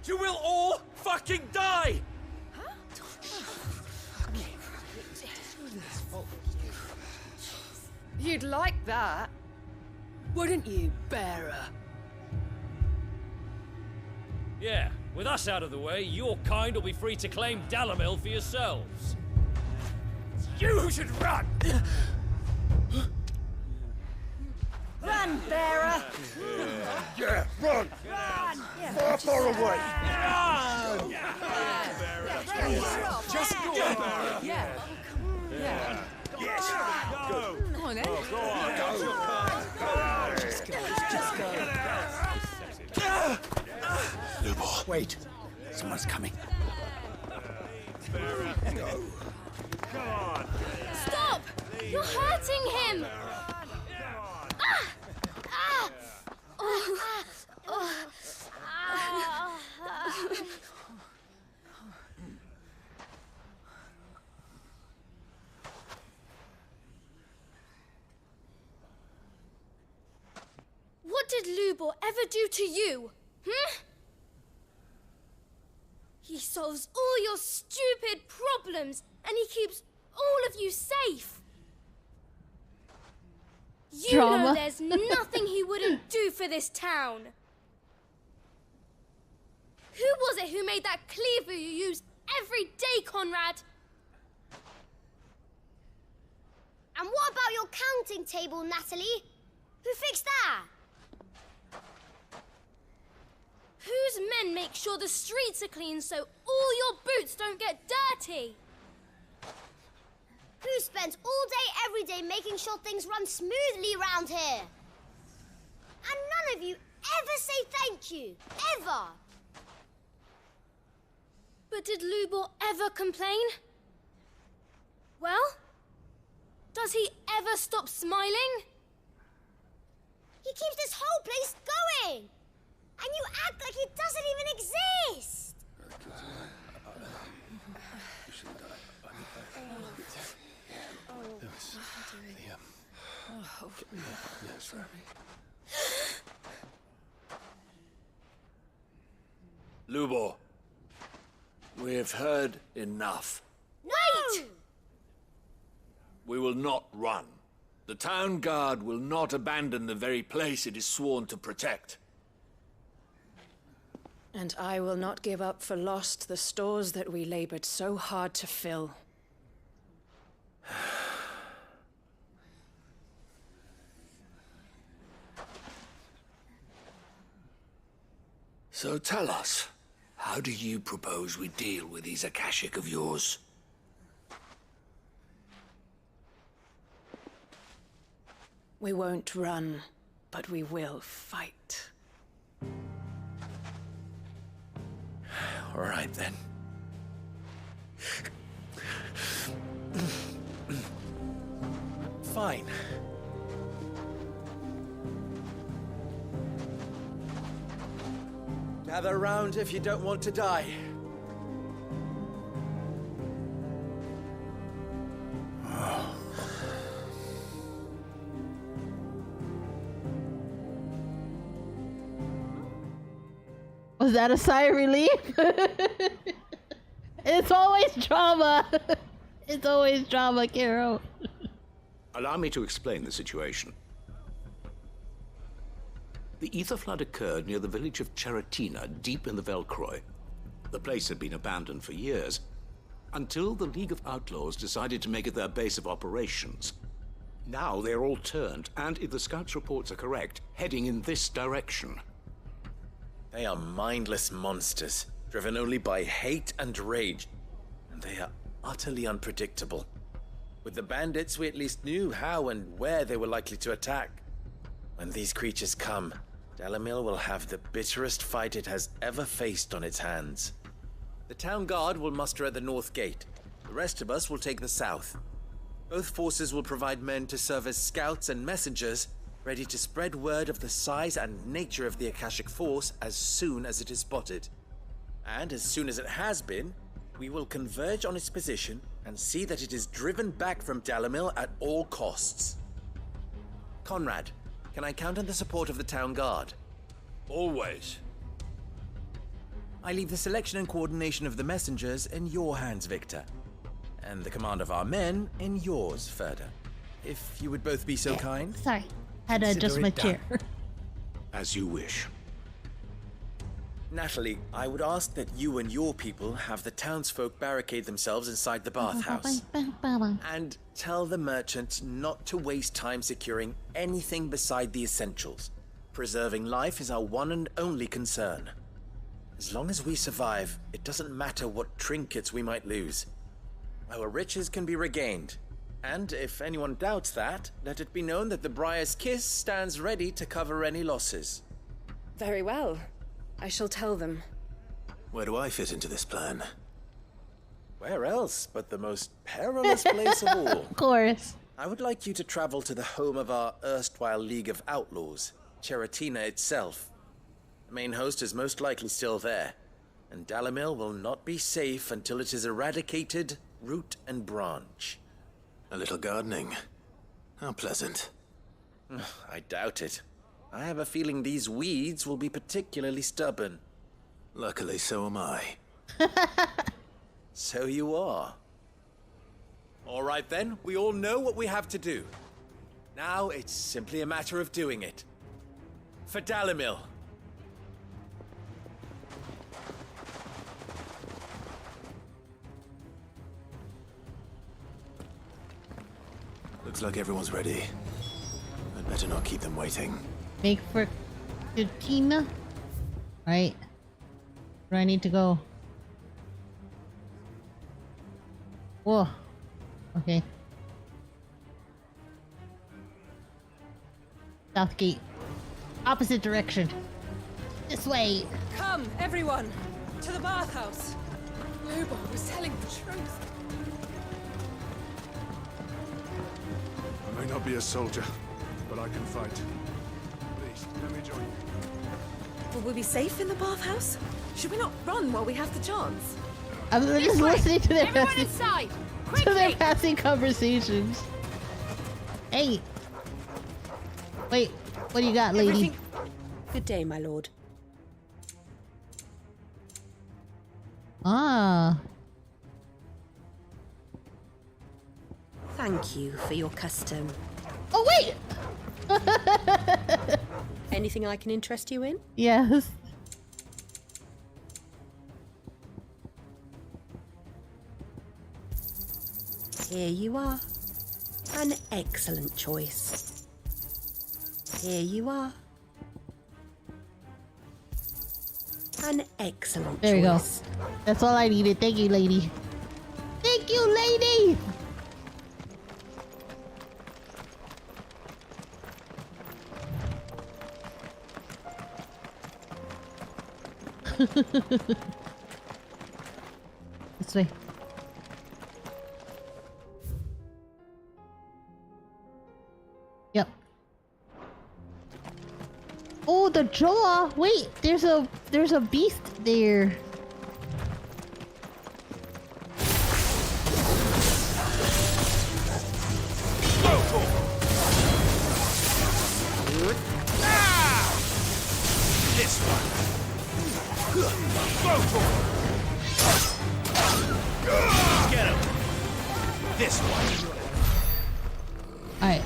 You will all fucking die! You'd like that, wouldn't you, bearer? Yeah, with us out of the way, your kind will be free to claim Dalamil for yourselves. You should run! Run, bearer! Yeah, run! Far, far away! Just go, bearer! Yeah. Yes! Go! Come on, then. Go on! Just go. Lubor. Wait. Someone's coming. Go. Come on. Stop! You're hurting him! What did Lubor ever do to you? He solves all your stupid problems and he keeps all of you safe. You know there's nothing he wouldn't do for this town. Who was it who made that cleaver you use every day, Conrad? And what about your counting table, Natalie? Who fixed that? Whose men make sure the streets are clean so all your boots don't get dirty? Who spends all day, every day making sure things run smoothly around here? And none of you ever say thank you, ever. But did Lubor ever complain? Well, does he ever stop smiling? He keeps this whole place going. And you act like it doesn't even exist! Lubor, we have heard enough. Wait! We will not run. The town guard will not abandon the very place it is sworn to protect. And I will not give up for lost the stores that we labored so hard to fill. So tell us, How do you propose we deal with these Akashic of yours? We won't run, but we will fight. All right, then. Fine. Gather round if you don't want to die. Was that a sigh of relief? It's always drama. It's always drama, Kiro. Allow me to explain the situation. The ether flood occurred near the village of Cheratina, deep in the Velcroy. The place had been abandoned for years, until the League of Outlaws decided to make it their base of operations. Now they're all turned, and if the Scouts' reports are correct, heading in this direction. They are mindless monsters, driven only by hate and rage. And they are utterly unpredictable. With the bandits, we at least knew how and where they were likely to attack. When these creatures come, Dalamil will have the bitterest fight it has ever faced on its hands. The town guard will muster at the north gate. The rest of us will take the south. Both forces will provide men to serve as scouts and messengers, ready to spread word of the size and nature of the Akashic force as soon as it is spotted. And as soon as it has been, we will converge on its position and see that it is driven back from Dalamil at all costs. Conrad, can I count on the support of the town guard? Always. I leave the selection and coordination of the messengers in your hands, Victor. And the command of our men in yours, Ferda. If you would both be so kind. Sorry, had to adjust my chair. As you wish. Natalie, I would ask that you and your people have the townsfolk barricade themselves inside the bathhouse. And tell the merchant not to waste time securing anything beside the essentials. Preserving life is our one and only concern. As long as we survive, it doesn't matter what trinkets we might lose. Our riches can be regained. And if anyone doubts that, let it be known that the Briar's Kiss stands ready to cover any losses. Very well. I shall tell them. Where do I fit into this plan? Where else but the most perilous place of all? Of course. I would like you to travel to the home of our erstwhile League of Outlaws, Cheratina itself. The main host is most likely still there, and Dalamil will not be safe until it is eradicated, root and branch. A little gardening. How pleasant. I doubt it. I have a feeling these weeds will be particularly stubborn. Luckily, so am I. So you are. All right then, we all know what we have to do. Now it's simply a matter of doing it. For Dalamil. Looks like everyone's ready. I'd better not keep them waiting. Make for Cheratina. Right. Where do I need to go? Whoa. Okay. South gate. Opposite direction. This way. Come, everyone, to the bathhouse. Lobo was telling the truth. I may not be a soldier, but I can fight. Please, let me join you. Will we be safe in the bathhouse? Should we not run while we have the chance? I'm just listening to their Everyone inside! to their passing conversations. Hey. Wait, what do you got, lady? Everything... Good day, my lord. Ah. Thank you for your custom. Oh, wait! Anything I can interest you in? Yes. Here you are. An excellent choice. Here you are. An excellent There we go. choice. That's all I needed. Thank you, lady. Thank you, lady! This way. Yep. Oh, the jaw! Wait, there's a beast there. This one. Go for it. Get him. This one. Alright.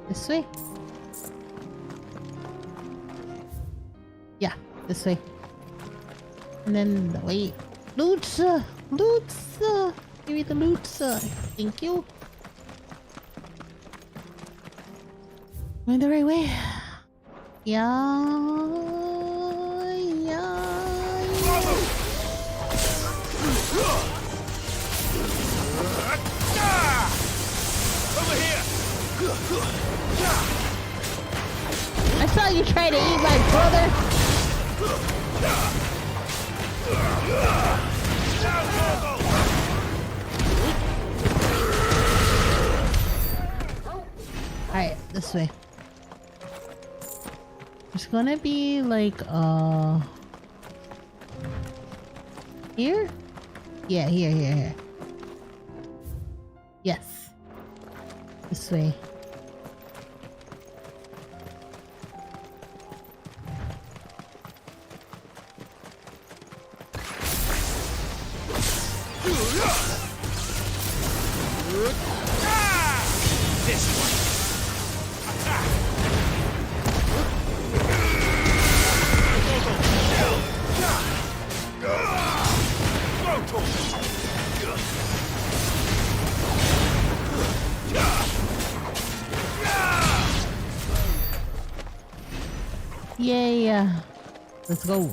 This way? Yeah, this way. And then, wait. Lootsa! Lootsa! Give me the lootsa. Thank you. Going the right way. Yeah. Over here. I saw you try to eat my brother. Alright, this way. It's gonna be like, here? Yeah, here. Yes. This way. This one. Attack. Yeah. Let's go.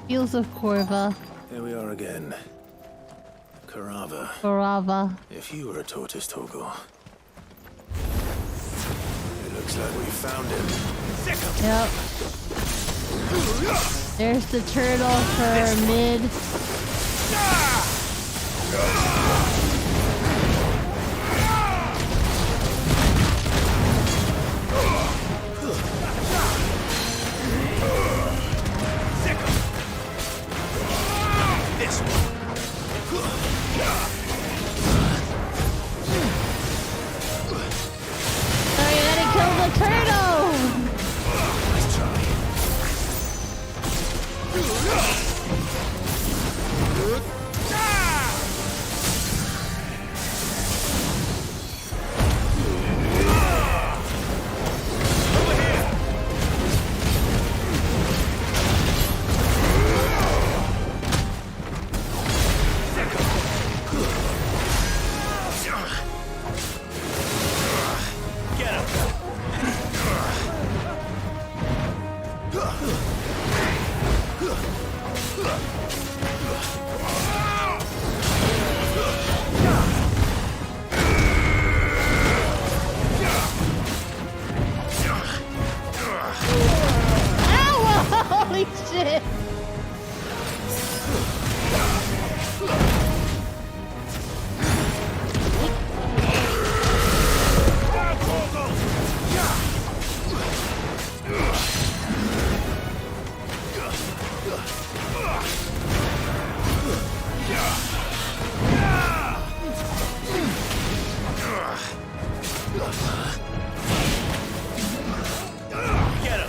Fields of Corva. There we are again. Carava. If you were a tortoise, Torgal. It looks like we found him. Yep. There's the turtle for mid. This one. Oh, you gotta kill the turtle! Nice try. Holy shit! Get him.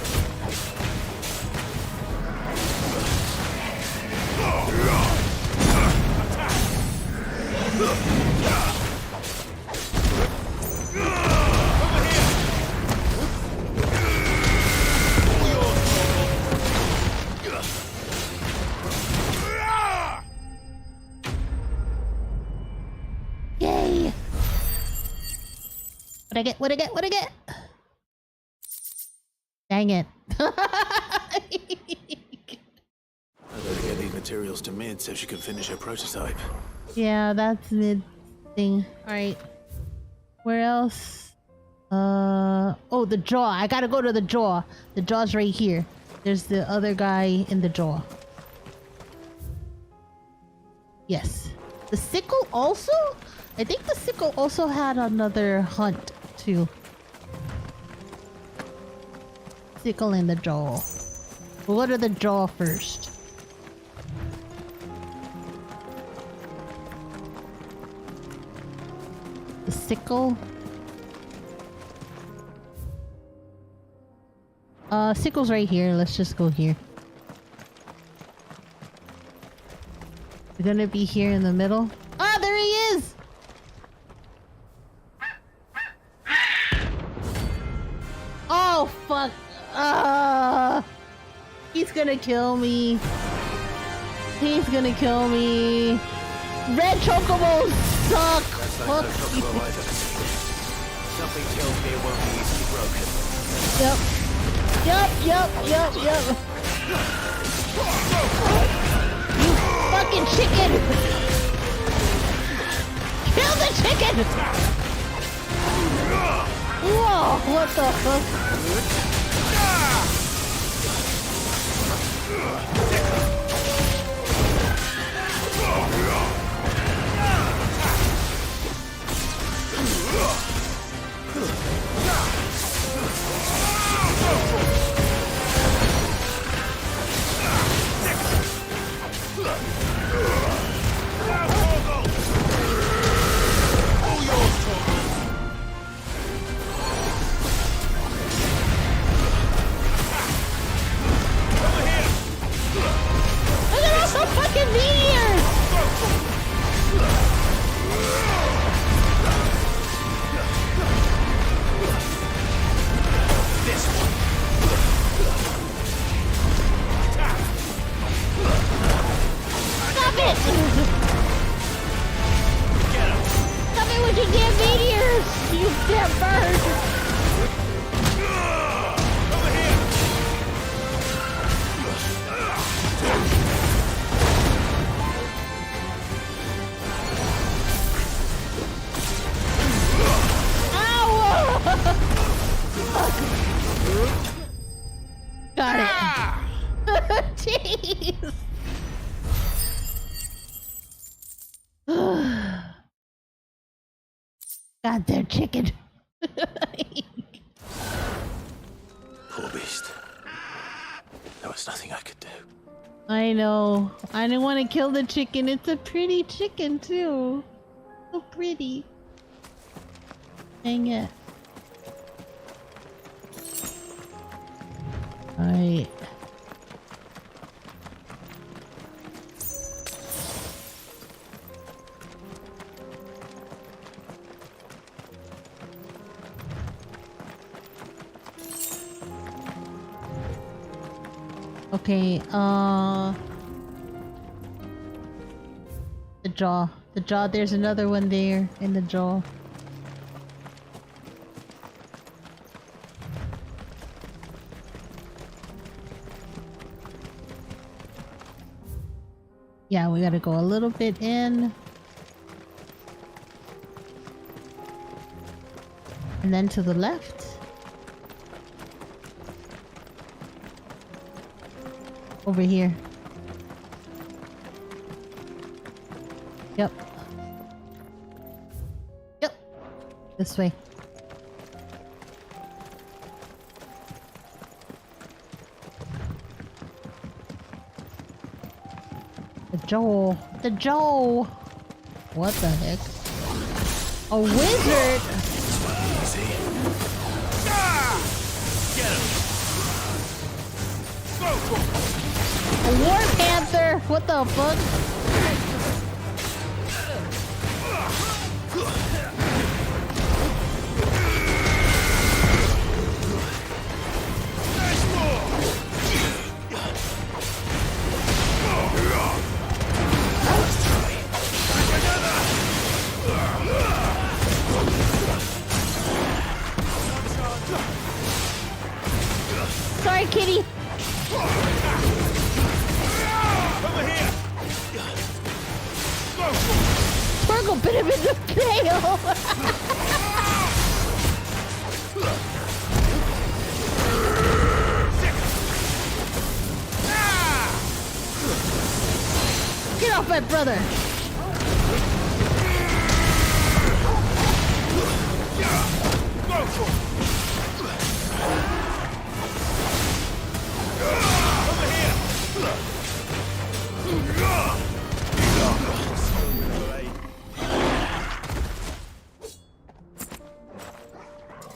What I get? What I get? What I get? Dang it. I better get these materials to Mid so she can finish her prototype. Yeah, that's mid thing. Alright. Where else? Oh, the jaw. I gotta go to the jaw. The jaw's right here. There's the other guy in the jaw. Yes. The sickle also? I think the sickle also had another hunt too. Sickle in the jaw. We'll go to the jaw first. The sickle. Sickle's right here. Let's just go here. We're gonna be here in the middle. Ah, there he is! Oh, fuck. He's gonna kill me. He's gonna kill me. Red chocobos suck. Fuck you. Something tells me it won't be easily broken. Yep. You fucking chicken! Kill the chicken! Whoa, what the fuck? Look at all the fucking meteors! This one. Stop it! Stop it with your damn meteors! You damn bird! Over here. Got it. Jeez. Goddamn chicken. Poor beast. There was nothing I could do. I know. I didn't want to kill the chicken. It's a pretty chicken too. So pretty. Dang it. Alright. Okay, the jaw. The jaw, there's another one there in the jaw. Yeah, we gotta go a little bit in. And then to the left. Over here. Yep. Yep. This way. The Joel. The Joel. What the heck? A wizard? Get him. A war panther? What the fuck? kitty! Over here! Torgal bit him in the tail! Get off my brother!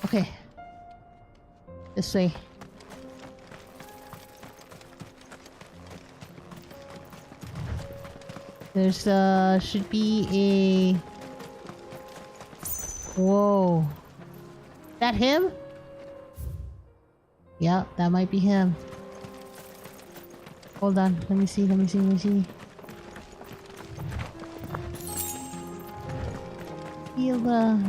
Okay. This way. There's should be a... Whoa. That him? Yeah, that might be him. Hold on, let me see. Heal the...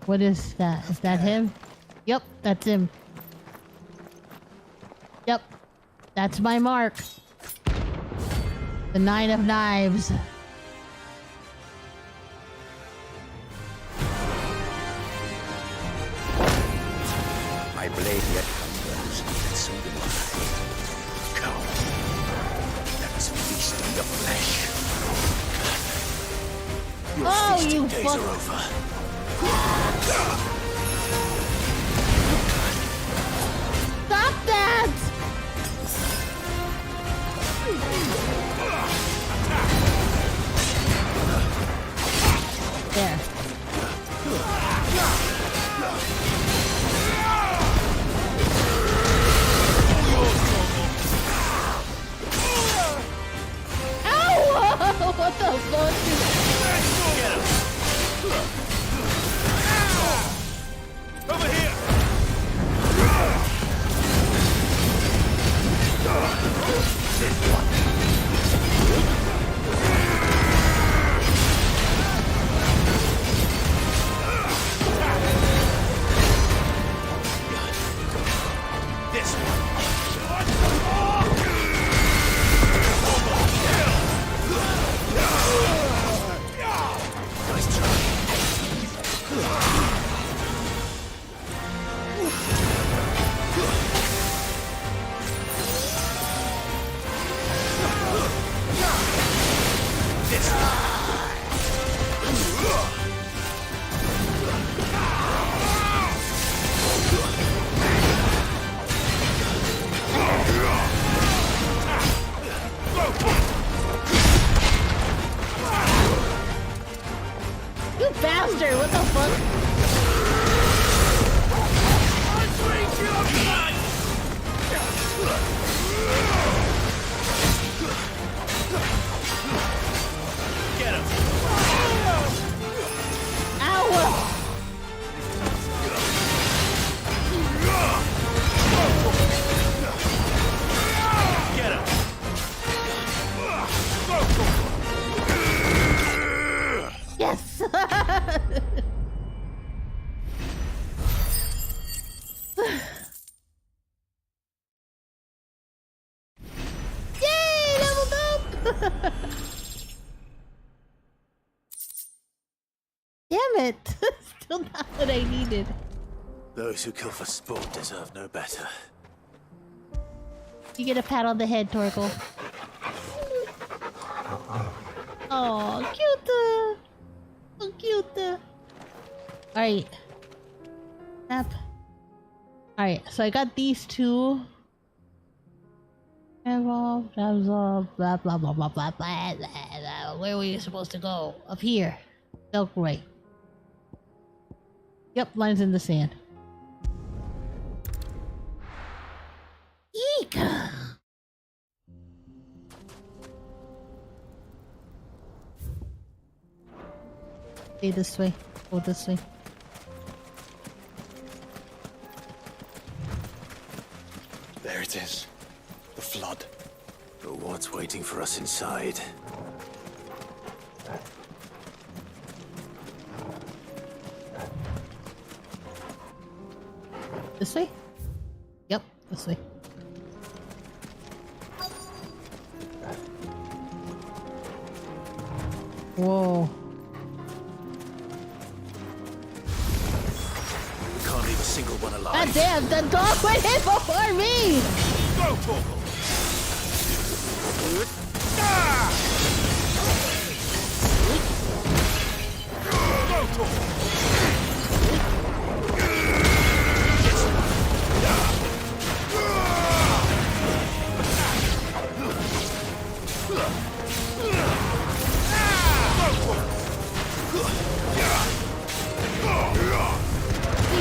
What is that? Is that him? Yep, that's him. Yep, that's my mark. The 9 of Knives. My blade yet hungers, and so do I. Come, let us feast on your flesh. Your feasting days are over. Stop that! There. Ow! What the fuck? Over here! This one. Nice try. You bastard! What the fuck? Get him! Ow! Get him! Yes! Yay! Leveled up! Damn it! Still not what I needed. Those who kill for sport deserve no better. You get a pat on the head, Torgal. Oh, cute! So cute! Alright. Snap. Alright, so I got these two. Blah blah blah blah blah blah blah blah blah. Where were you supposed to go? Up here. Belgrade. Yep, lines in the sand. Eek! Stay this way. Go this way. There it is. The flood. But what's waiting for us inside? This way? Yep, this way. Whoa. We can't leave a single one alive. God damn, the dog went in before me! Go, Torgal! Go, Torgal!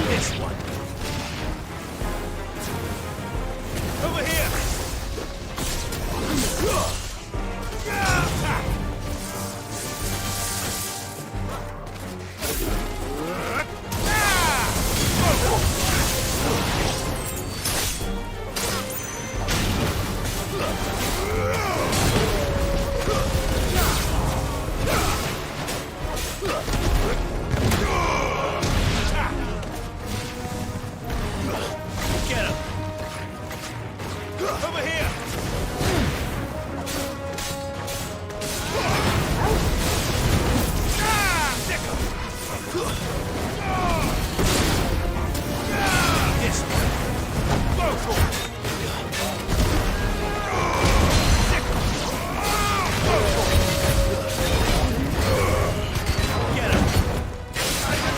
This one. Over here. Get him! Over here! This one. Go for it! Get him!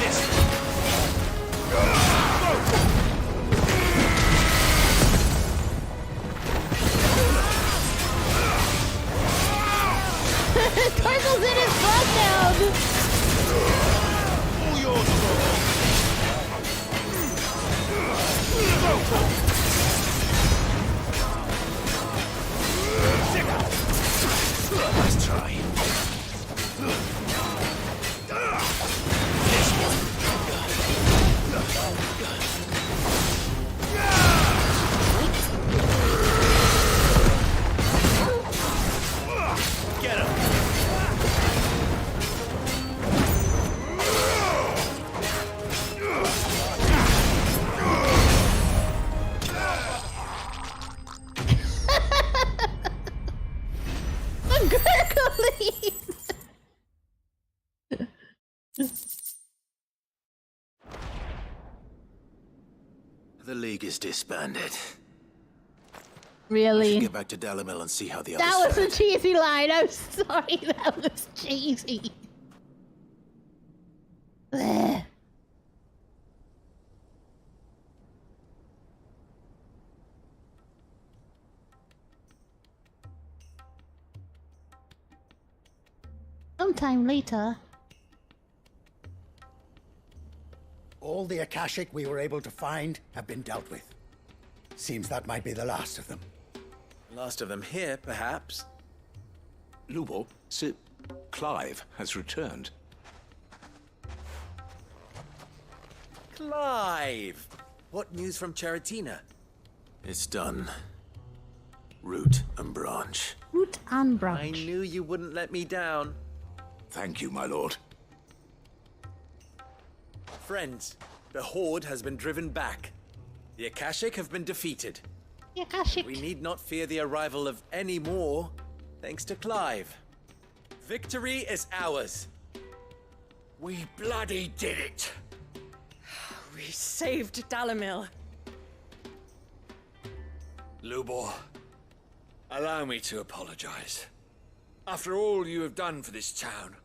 This one. Go for it! Torgal's in his bloodhound! All yours, Let's try. This one. Get him! I'm gurgling! The League is disbanded. I Really? should get back to Dalimil and see how the others That was fared. a cheesy line. I'm sorry. That was cheesy. Ugh. Sometime later. All the Akashic we were able to find have been dealt with. Seems that might be the last of them. Last of them here, perhaps. Lubo, Sir Clive has returned. Clive! What news from Charatina? It's done. Root and branch. Root and branch. I knew you wouldn't let me down. Thank you, my lord. Friends, the Horde has been driven back. The Akashic have been defeated. The Akashic. We need not fear the arrival of any more, thanks to Clive. Victory is ours. We bloody did it! We saved Dalimil. Lubor, allow me to apologize. After all you have done for this town,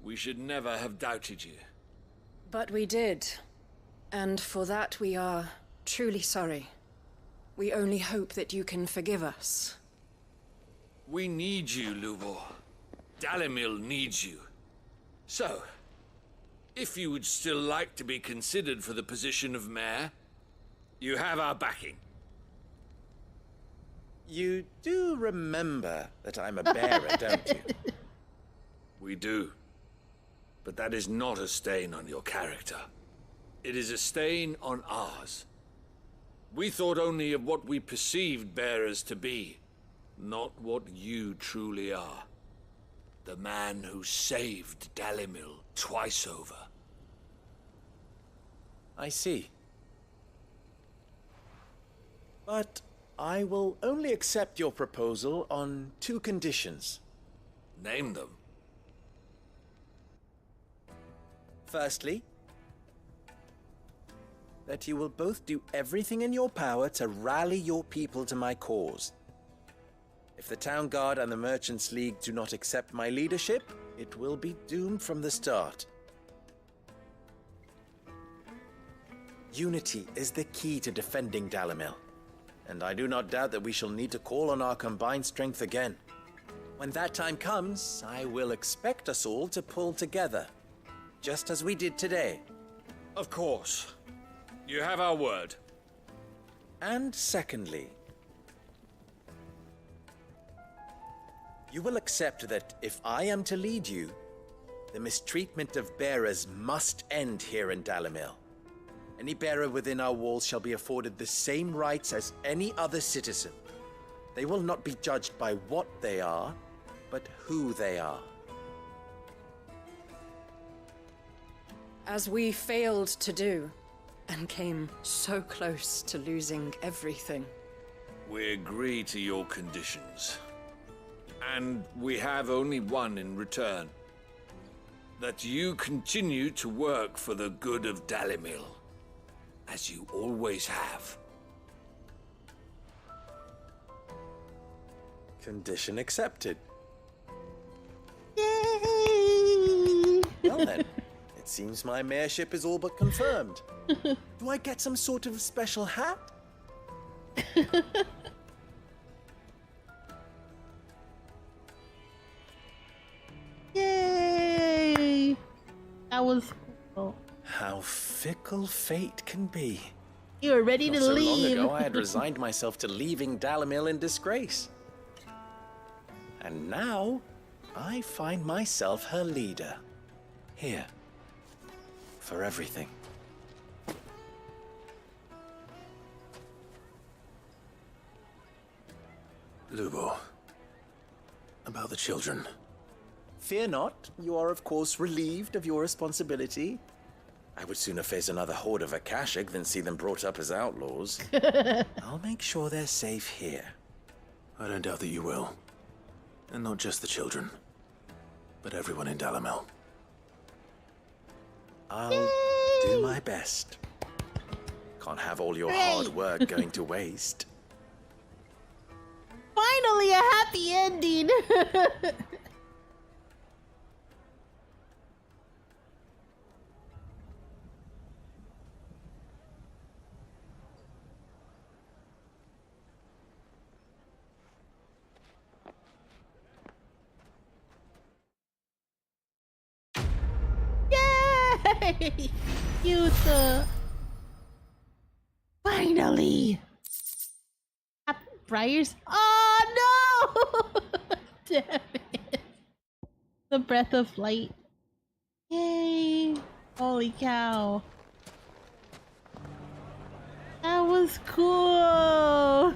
we should never have doubted you. But we did. And for that we are truly sorry. We only hope that you can forgive us. We need you, Lubor. Dalimil needs you. So, if you would still like to be considered for the position of mayor, you have our backing. You do remember that I'm a bearer, don't you? We do. But that is not a stain on your character. It is a stain on ours. We thought only of what we perceived bearers to be, not what you truly are. The man who saved Dalimil twice over. I see. But I will only accept your proposal on 2 conditions. Name them. Firstly, that you will both do everything in your power to rally your people to my cause. If the Town Guard and the Merchants League do not accept my leadership, it will be doomed from the start. Unity is the key to defending Dalimil, and I do not doubt that we shall need to call on our combined strength again. When that time comes, I will expect us all to pull together, just as we did today. Of course. You have our word. And secondly, you will accept that if I am to lead you, the mistreatment of bearers must end here in Dalimil. Any bearer within our walls shall be afforded the same rights as any other citizen. They will not be judged by what they are, but who they are. As we failed to do, and came so close to losing everything. We agree to your conditions. And we have only one in return. That you continue to work for the good of Dalimil, as you always have. Condition accepted. Yay! Well then, it seems my mayorship is all but confirmed. Do I get some sort of special hat? Yay! That was cool. How fickle fate can be. You were ready to Not so leave. long ago, I had resigned myself to leaving Dalimil in disgrace. And now, I find myself her leader. Here. For everything. Lubo. About the children. Fear not. You are, of course, relieved of your responsibility. I would sooner face another horde of Akashic than see them brought up as outlaws. I'll make sure they're safe here. I don't doubt that you will. And not just the children, but everyone in Dalimil. I'll do my best. Can't have all your hard work going to waste. Finally, a happy ending. Yay! Youth. Finally. Briars. Oh no! Damn it. The breath of light. Yay! Holy cow. That was cool!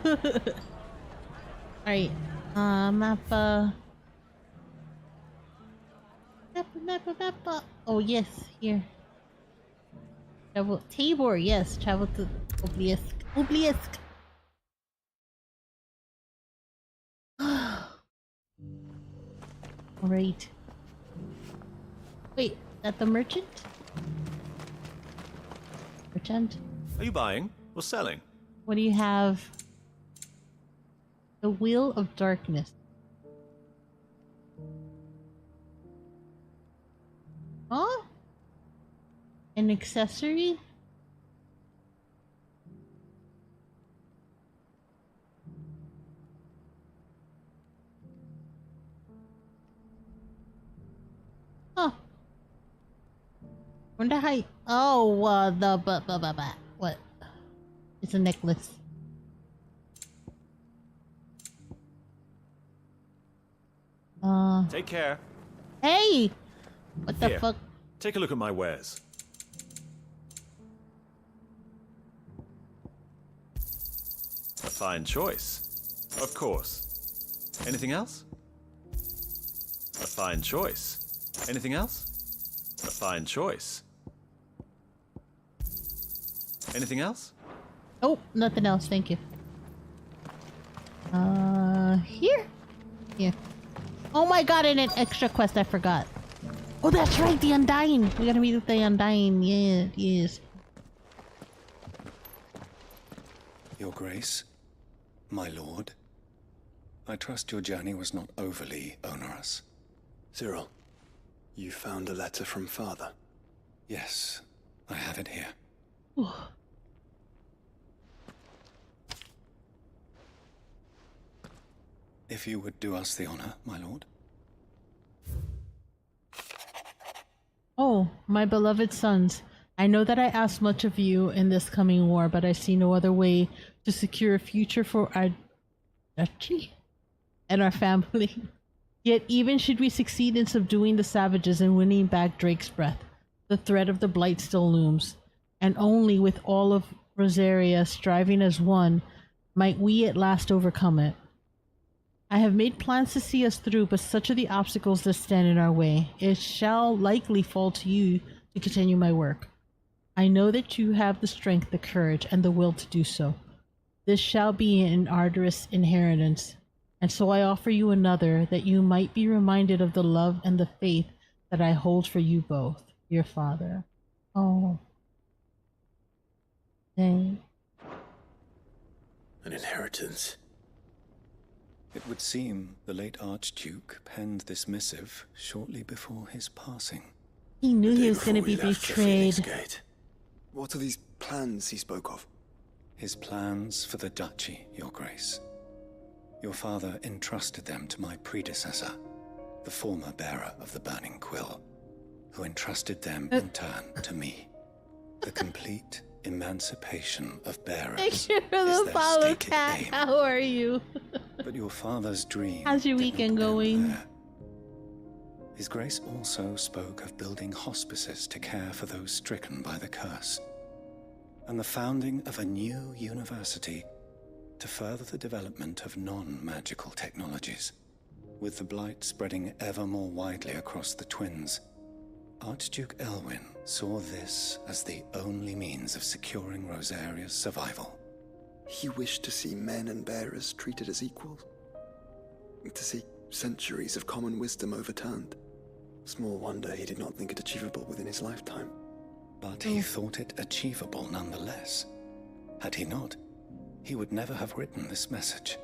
Alright. Mappa. Mappa. Oh yes, here. Travel Tabor, yes, travel to Oblisk. Oblisk! Alright. Wait, that the merchant? Merchant? Are you buying or selling? What do you have? The Wheel of Darkness. Huh? An accessory? Huh. Wonder how. Oh, the what? It's a necklace. Take care. Hey! What the Here, fuck? Take a look at my wares. A fine choice. Of course. Anything else? A fine choice. Anything else? A fine choice. Anything else? Oh, nothing else, thank you. Here? Here. Oh my god, and an extra quest I forgot. Oh, that's right, the Undying. We gotta meet with the Undying. Yeah, yes. Your Grace, my lord, I trust your journey was not overly onerous. Cyril, you found a letter from Father? Yes, I have it here. If you would do us the honor, my lord. Oh, my beloved sons, I know that I ask much of you in this coming war, but I see no other way to secure a future for our duchy and our family. Yet even should we succeed in subduing the savages and winning back Drake's breath, the threat of the Blight still looms, and only with all of Rosaria striving as one might we at last overcome it. I have made plans to see us through, but such are the obstacles that stand in our way. It shall likely fall to you to continue my work. I know that you have the strength, the courage, and the will to do so. This shall be an arduous inheritance, and so I offer you another, that you might be reminded of the love and the faith that I hold for you both, your father. Oh. Dang. An inheritance. It would seem the late Archduke penned this missive shortly before his passing. He knew he was going to be betrayed. What are these plans he spoke of? His plans for the duchy, Your Grace. Your father entrusted them to my predecessor, the former bearer of the Burning Quill, who entrusted them in turn to me. The complete emancipation of bearers is the their follow stated cat. aim. How are you? But your father's dream. How's your weekend going? His Grace also spoke of building hospices to care for those stricken by the curse, and the founding of a new university to further the development of non-magical technologies. With the blight spreading ever more widely across the twins, Archduke Elwyn saw this as the only means of securing Rosaria's survival. He wished to see men and bearers treated as equals. To see centuries of common wisdom overturned. Small wonder he did not think it achievable within his lifetime. But he thought it achievable nonetheless. Had he not, he would never have written this message.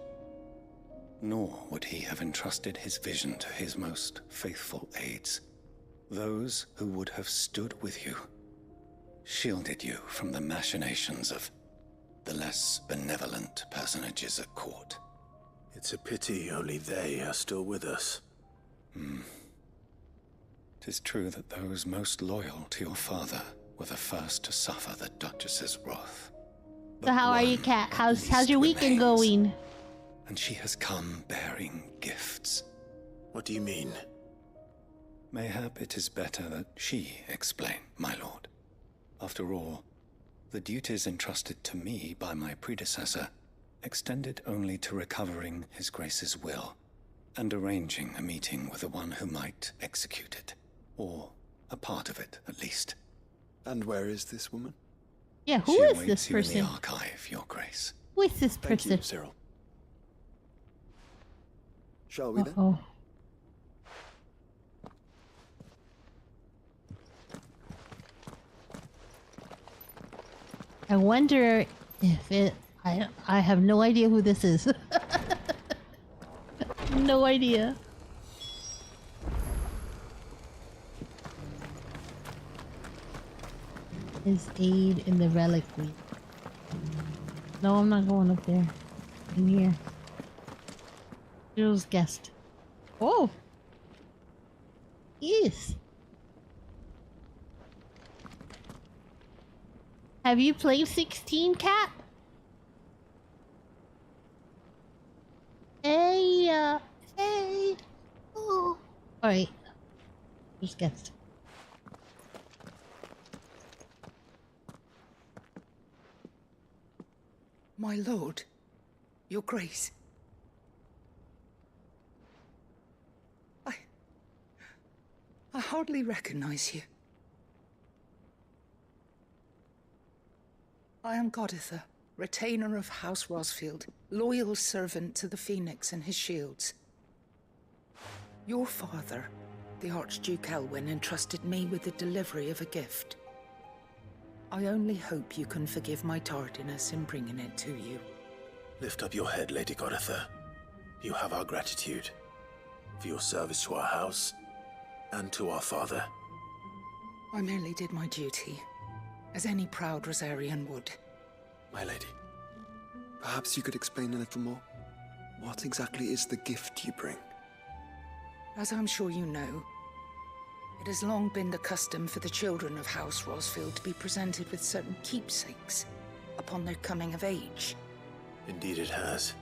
Nor would he have entrusted his vision to his most faithful aides. Those who would have stood with you, shielded you from the machinations of the less benevolent personages at court. It's a pity only they are still with us. 'Tis true that those most loyal to your father were the first to suffer the Duchess's wrath. So how are you, Kat? How's your weekend going? And she has come bearing gifts. What do you mean? Mayhap it is better that she explain, my lord. After all, the duties entrusted to me by my predecessor extended only to recovering His Grace's will and arranging a meeting with the one who might execute it, or a part of it at least. And where is this woman? Yeah, who she is awaits this you in person? the archive, Your Grace. Who is this Thank person? you, Cyril. Shall we then? Oh. I wonder if it... I have no idea who this is. No idea. His aid in the reliquary. No, I'm not going up there. In here. Cyril's guest. Oh! Yes. Have you played 16, Cat? Hey, hey. Oh. Alright. Who's guest? My lord, your grace. I hardly recognize you. I am Goditha, retainer of House Rosfield, loyal servant to the Phoenix and his shields. Your father, the Archduke Elwyn, entrusted me with the delivery of a gift. I only hope you can forgive my tardiness in bringing it to you. Lift up your head, Lady Goditha. You have our gratitude for your service to our house and to our father. I merely did my duty, as any proud Rosarian would. My lady, perhaps you could explain a little more? What exactly is the gift you bring? As I'm sure you know, it has long been the custom for the children of House Rosfield to be presented with certain keepsakes upon their coming of age. Indeed it has.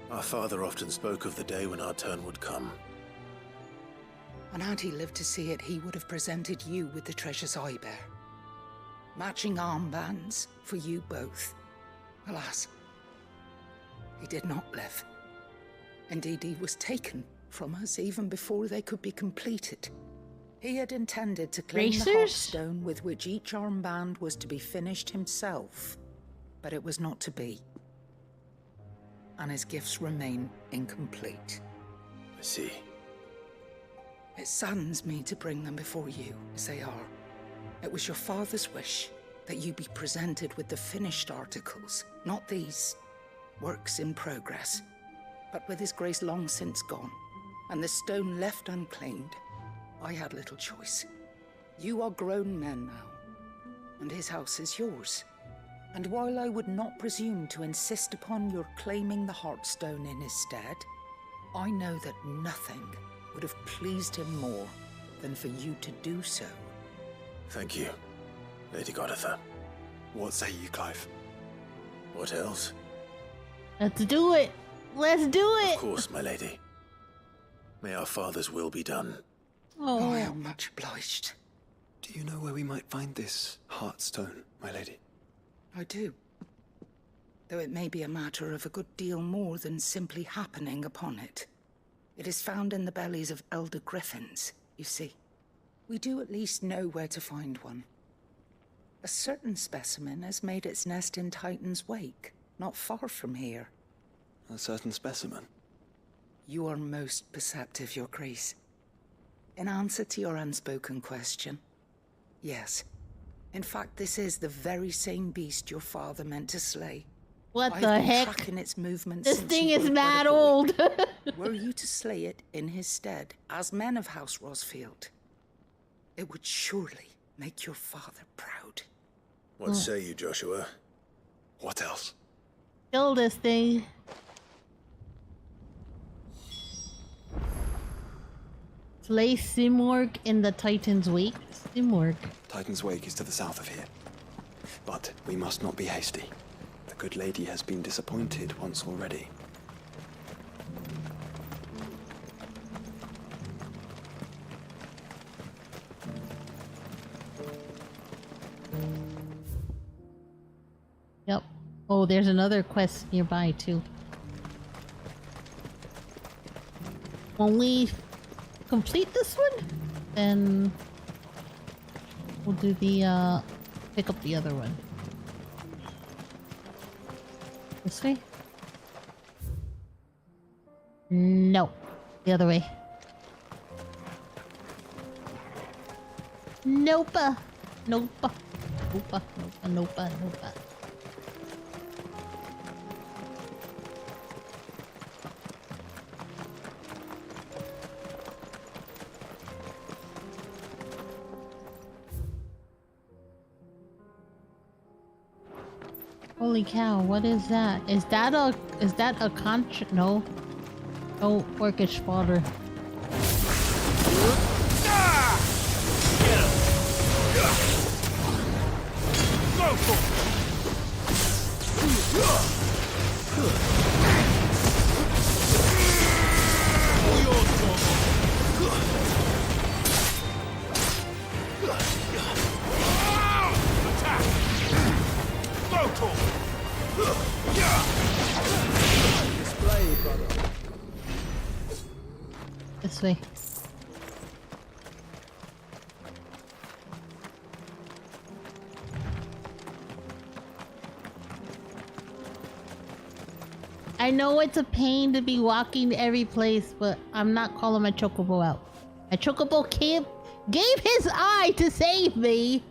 Our father often spoke of the day when our turn would come. And had he lived to see it, he would have presented you with the treasures I bear. Matching armbands for you both. Alas, he did not live. Indeed, he was taken from us even before they could be completed. He had intended to claim the heartstone with which each armband was to be finished himself, but it was not to be. And his gifts remain incomplete. I see. It saddens me to bring them before you, as they are. It was your father's wish that you be presented with the finished articles, not these works in progress. But with his grace long since gone, and the stone left unclaimed, I had little choice. You are grown men now, and his house is yours. And while I would not presume to insist upon your claiming the Heartstone in his stead, I know that nothing would have pleased him more than for you to do so. Thank you, Lady Goditha. What say you, Clive? What else? Let's do it! Let's do it! Of course, my lady. May our father's will be done. Oh, I am much obliged. Do you know where we might find this Heartstone, my lady? I do. Though it may be a matter of a good deal more than simply happening upon it. It is found in the bellies of elder griffins, you see. We do at least know where to find one. A certain specimen has made its nest in Titan's Wake, not far from here. A certain specimen? You are most perceptive, Your Grace. In answer to your unspoken question, yes. In fact, this is the very same beast your father meant to slay. What I've the been heck? tracking its movements This since thing you is were mad but a boy. old. Were you to slay it in his stead, as men of House Rosfield, it would surely make your father proud. What say you, Joshua? What else? Kill this thing. Slay Simorg in the Titan's Wake. Simorg. Titan's Wake is to the south of here. But we must not be hasty. The good lady has been disappointed once already. Yep. Oh, there's another quest nearby too. When we complete this one, then we'll do the pick up the other one. This way? No. The other way. Nope. Nope. Nope. Nope. Nope. Nope. Holy cow, what is that? Is that a no? Oh, orcish fodder. This way. I know it's a pain to be walking to every place, but I'm not calling my chocobo out. My chocobo gave his eye to save me.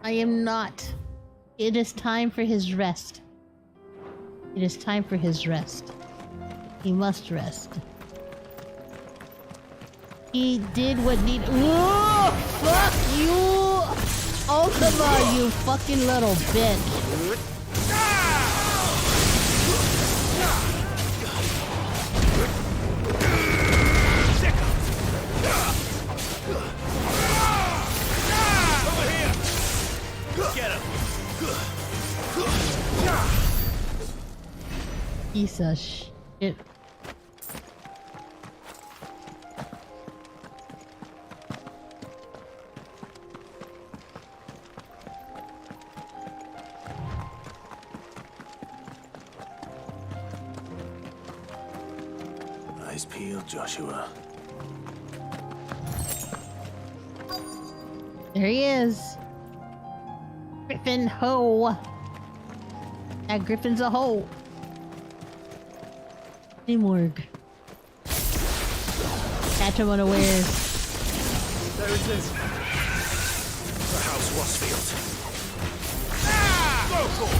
I am not. It is time for his rest. It is time for his rest. He must rest. He did what needed. Whoa! Fuck you! Ultima, you fucking little bitch. Over here! Get him! Piece of shit. Eyes peeled, Joshua. There he is. Griffin Ho. That Griffin's a hoe. Hey, Morg. Catch him unawares. There it is. The House Wasfield. Go for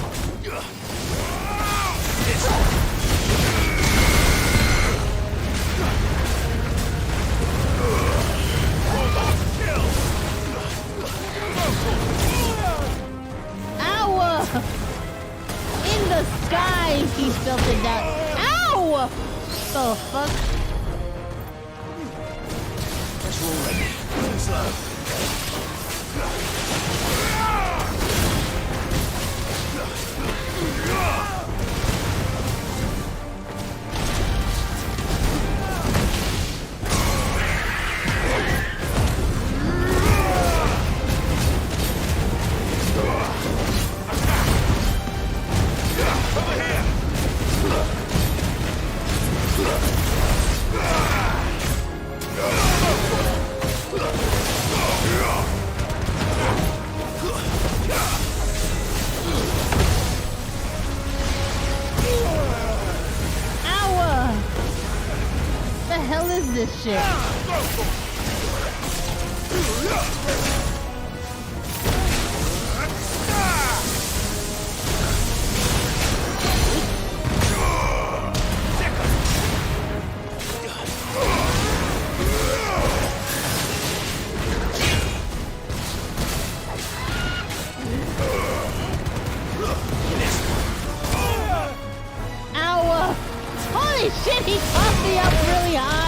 Ow! In the sky, he felt it down. Ow! The fuck? Guess we're all ready. Slow. This shit. Ow! Holy shit, he tossed me up really high!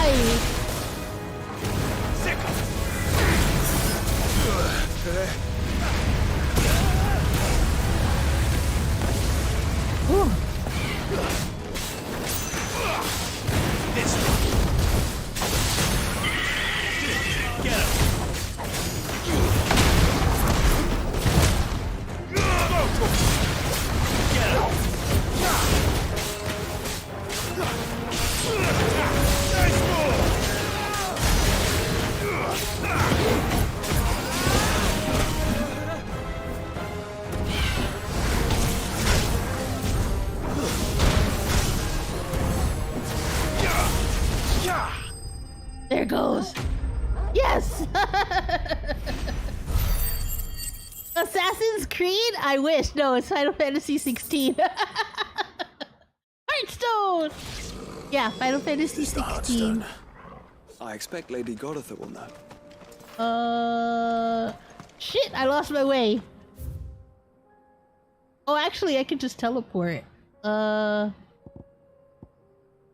There goes. Yes! Assassin's Creed? I wish. No, it's Final Fantasy 16. Hearthstone! Yeah, Final Fantasy 16. I expect Lady Goritha will know. Shit, I lost my way. Oh, actually, I could just teleport.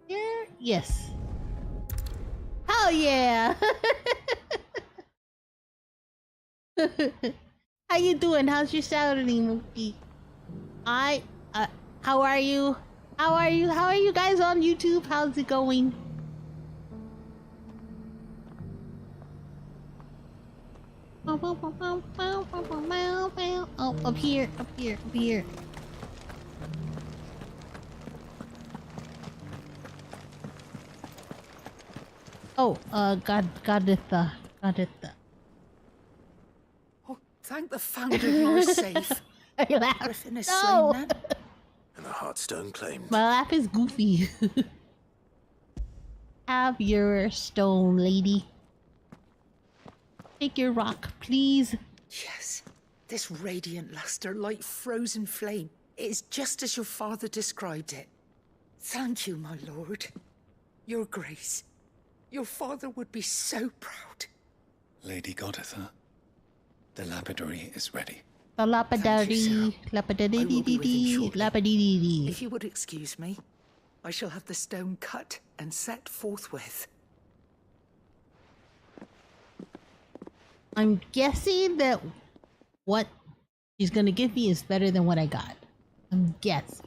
Here? Yes. Hell yeah! How you doing? How's your Saturday, Mookie? How are you? How are you? How are you guys on YouTube? How's it going? Oh, up here, up here, up here. Oh, Goditha. Oh, thank the founder you're safe. Griffin is slain then. And the Heartstone claimed. My laugh is goofy. Have your stone, lady. Take your rock, please. Yes, this radiant luster like frozen flame. It is just as your father described it. Thank you, my lord. Your grace. Your father would be so proud. Lady Goditha, the lapidary is ready. The lapidary, lapidary. If you would excuse me, I shall have the stone cut and set forthwith. I'm guessing that what she's gonna give me is better than what I got. I'm guessing.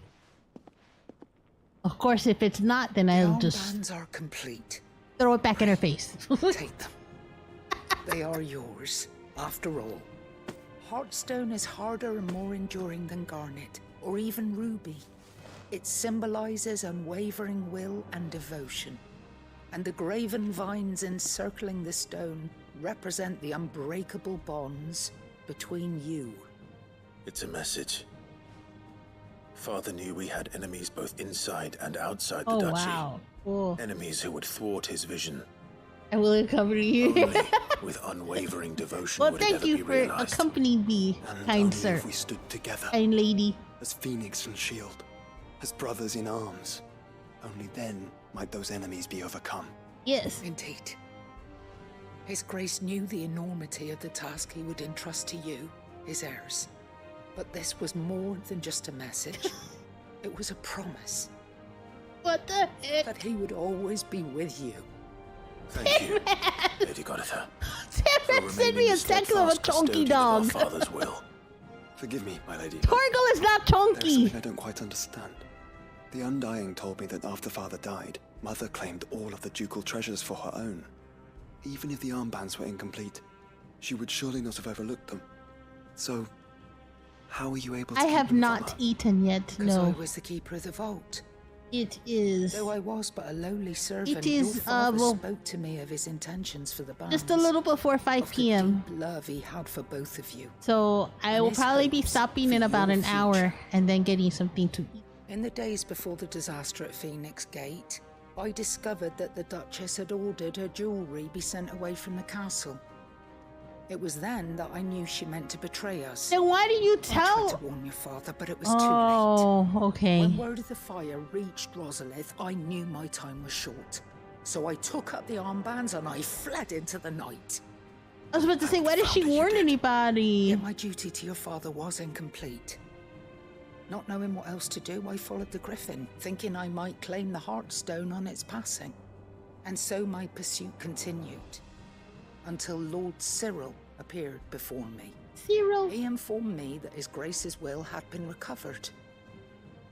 Of course, if it's not, then I'll just armbands are complete. Throw it back in her face. Take them. They are yours, after all. Heartstone is harder and more enduring than garnet, or even ruby. It symbolizes unwavering will and devotion. And the graven vines encircling the stone represent the unbreakable bonds between you. It's a message. Father knew we had enemies both inside and outside the duchy. Wow. Cool. Enemies who would thwart his vision. I will accompany you. Only with unwavering devotion Well, would it thank ever you be for realized. accompanying me, And kind only sir. if we stood together. Kind lady. As Phoenix and Shield. As brothers in arms. Only then might those enemies be overcome. Yes. Indeed. His Grace knew the enormity of the task he would entrust to you, his heirs. But this was more than just a message. It was a promise. What the heck? That he would always be with you. Thank you, Lady Goditha. Sarah sent me a second of a chunky dog. Father's will. Forgive me, my lady. Torgal is not There's chunky. something I don't quite understand. The Undying told me that after Father died, Mother claimed all of the ducal treasures for her own. Even if the armbands were incomplete, she would surely not have overlooked them. So, how are you able to I keep have them not from her? eaten yet, Because I no. was the keeper of the vault. It is Though I was but a lowly servant, It is, your father well, spoke to me of his intentions for the bands. just a little before 5 of the p.m. deep love he had for both of you. So I And will his probably be hopes stopping for in about your an hour and then getting something to eat. In the days before the disaster at Phoenix Gate, I discovered that the Duchess had ordered her jewelry be sent away from the castle. It was then that I knew she meant to betray us. Then why do you I tell? tried to warn your father, but it was too Oh, late. okay. When word of the fire reached Rosalith, I knew my time was short. So I took up the armbands and I fled into the night. I was about to say, why did she warn anybody? Yet my duty to your father was incomplete. Not knowing what else to do, I followed the griffin, thinking I might claim the Heartstone on its passing. And so my pursuit continued, until Lord Cyril appeared before me. Cyril? He informed me that his Grace's will had been recovered.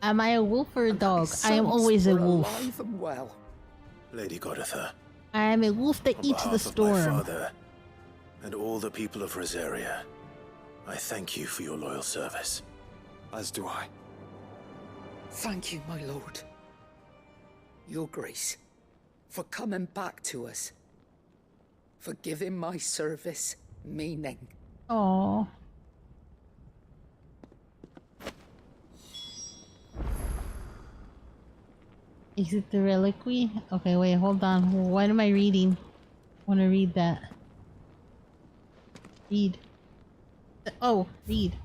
Am I a wolf or a dog? His I am sons always a were wolf. alive and well. Lady Goditha, I am a wolf that on eats the behalf of my storm. father and all the people of Rosaria, I thank you for your loyal service. As do I. Thank you, my lord. Your Grace, for coming back to us. For giving my service meaning. Oh. Is it the reliquary? Okay, wait, hold on. What am I reading? I want to read that. Read. Oh, read.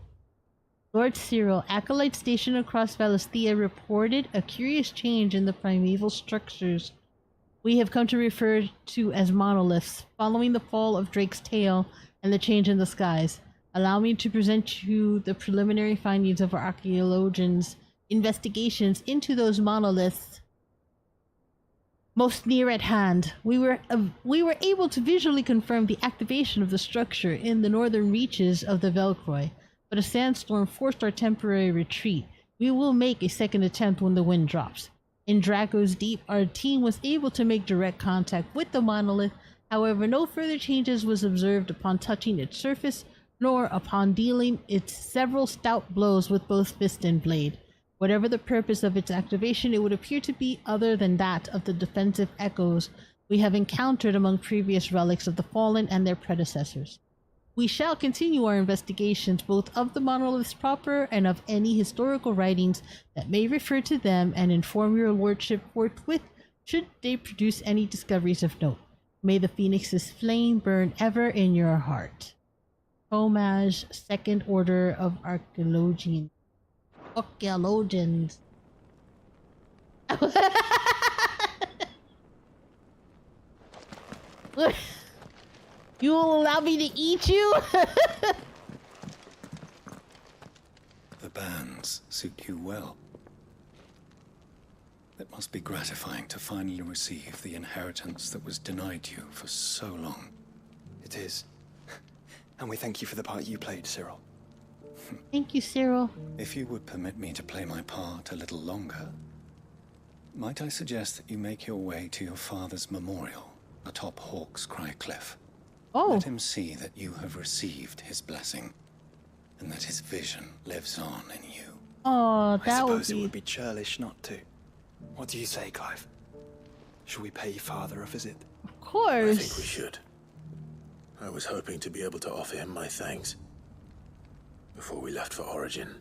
Lord Cyril, acolyte stationed across Valisthea, reported a curious change in the primeval structures we have come to refer to as monoliths, following the fall of Drake's tail and the change in the skies. Allow me to present you the preliminary findings of our archaeologians' investigations into those monoliths most near at hand. We were able to visually confirm the activation of the structure in the northern reaches of the Velcroy, but a sandstorm forced our temporary retreat. We will make a second attempt when the wind drops. In Draco's Deep, our team was able to make direct contact with the monolith. However, no further changes was observed upon touching its surface, nor upon dealing its several stout blows with both fist and blade. Whatever the purpose of its activation, it would appear to be other than that of the defensive echoes we have encountered among previous relics of the fallen and their predecessors. We shall continue our investigations both of the monoliths proper and of any historical writings that may refer to them and inform your lordship forthwith should they produce any discoveries of note. May the Phoenix's flame burn ever in your heart. Homage, Second Order of Archaeologians. You will allow me to eat you? The bands suit you well. It must be gratifying to finally receive the inheritance that was denied you for so long. It is. And we thank you for the part you played, Cyril. Thank you, Cyril. If you would permit me to play my part a little longer, might I suggest that you make your way to your father's memorial atop Hawk's Cry Cliff? Oh. Let him see that you have received his blessing, and that his vision lives on in you. Oh, that I would suppose be... it would be churlish not to. What do you say, Clive? Shall we pay your father a visit? Of course. I think we should. I was hoping to be able to offer him my thanks before we left for Origin.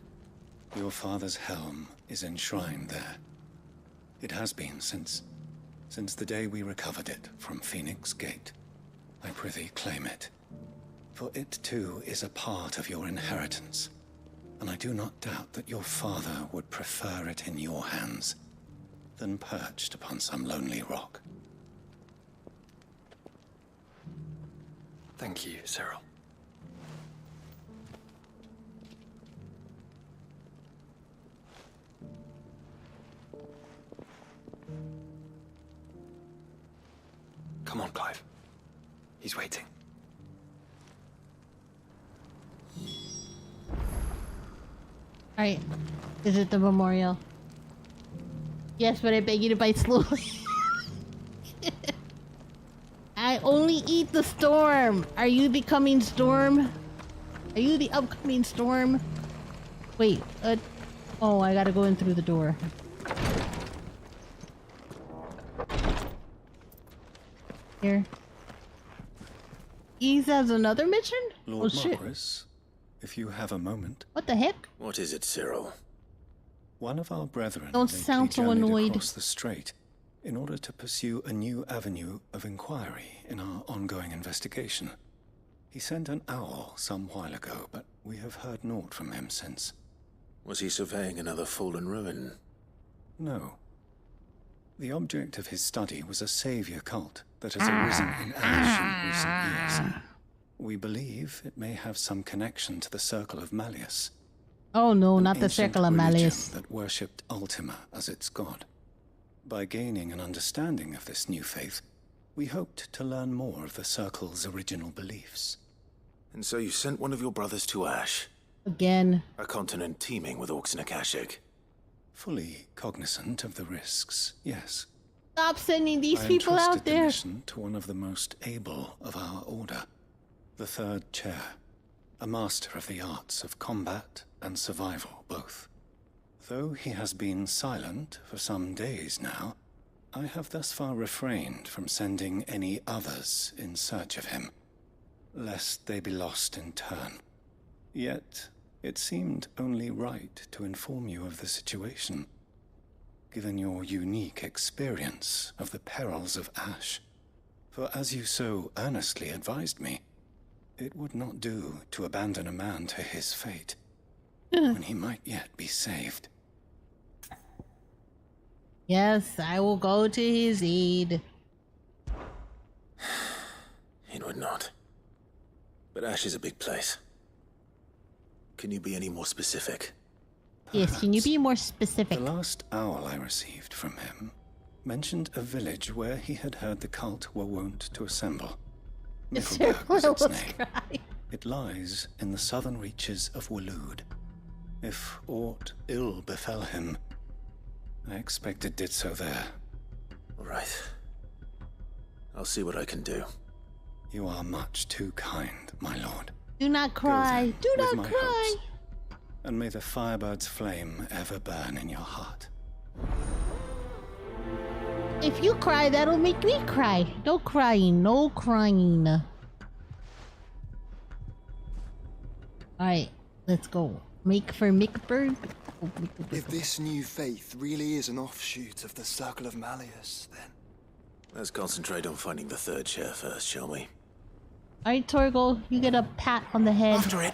Your father's helm is enshrined there. It has been since the day we recovered it from Phoenix Gate. I prithee claim it, for it too is a part of your inheritance, and I do not doubt that your father would prefer it in your hands than perched upon some lonely rock. Thank you, Cyril. Come on, Clive. He's waiting. Alright. Is it the memorial? Yes, but I beg you to bite slowly. I only eat the storm. Are you the coming storm? Are you the upcoming storm? Wait, oh, I gotta go in through the door. Here. Ease has another mission? Lord Oh shit. Morris, if you have a moment. What the heck? What is it, Cyril? One of our brethren Don't lately sound so journeyed annoyed. across the strait in order to pursue a new avenue of inquiry in our ongoing investigation. He sent an owl some while ago, but we have heard naught from him since. Was he surveying another fallen ruin? No. The object of his study was a savior cult that has arisen in Ash in recent years. We believe it may have some connection to the Circle of Malleus. Oh no, An not the ancient Circle of religion Malleus. that worshipped Ultima as its god. By gaining an understanding of this new faith, we hoped to learn more of the Circle's original beliefs. And so you sent one of your brothers to Ash? Again. A continent teeming with orcs and Akashic. Fully cognizant of the risks, yes. Stop sending these I people out entrusted the there. mission to one of the most able of our order, the Third Chair, a master of the arts of combat and survival both. Though he has been silent for some days now, I have thus far refrained from sending any others in search of him, lest they be lost in turn. Yet, it seemed only right to inform you of the situation, given your unique experience of the perils of Ash. For as you so earnestly advised me, it would not do to abandon a man to his fate, when he might yet be saved. Yes, I will go to his aid. It would not. But Ash is a big place. Can you be any more specific? Yes, can you be more specific? The last owl I received from him mentioned a village where he had heard the cult were wont to assemble. Miffleburg was its name. It lies in the southern reaches of Waloed. If aught ill befell him, I expect it did so there. All right. I'll see what I can do. You are much too kind, my lord. Do not cry. Do with not my cry. hopes. And may the Firebird's flame ever burn in your heart. If you cry, that'll make me cry. No crying. No crying. Alright, let's go. Make for Mickburg. If this new faith really is an offshoot of the Circle of Malleus, then... Let's concentrate on finding the third chair first, shall we? Alright, Torgal, you get a pat on the head. After it!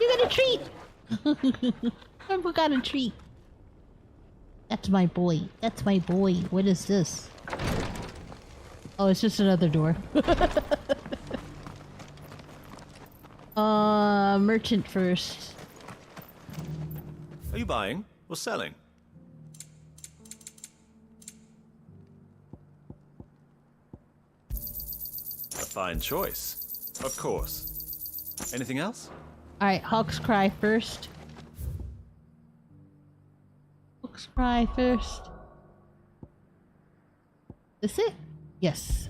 You get a treat! Torgal got a treat. That's my boy. That's my boy. What is this? Oh, it's just another door. Merchant first. Are you buying or selling? A fine choice. Of course. Anything else? Alright, Hawk's Cry first. Hawk's Cry first. This it? Yes.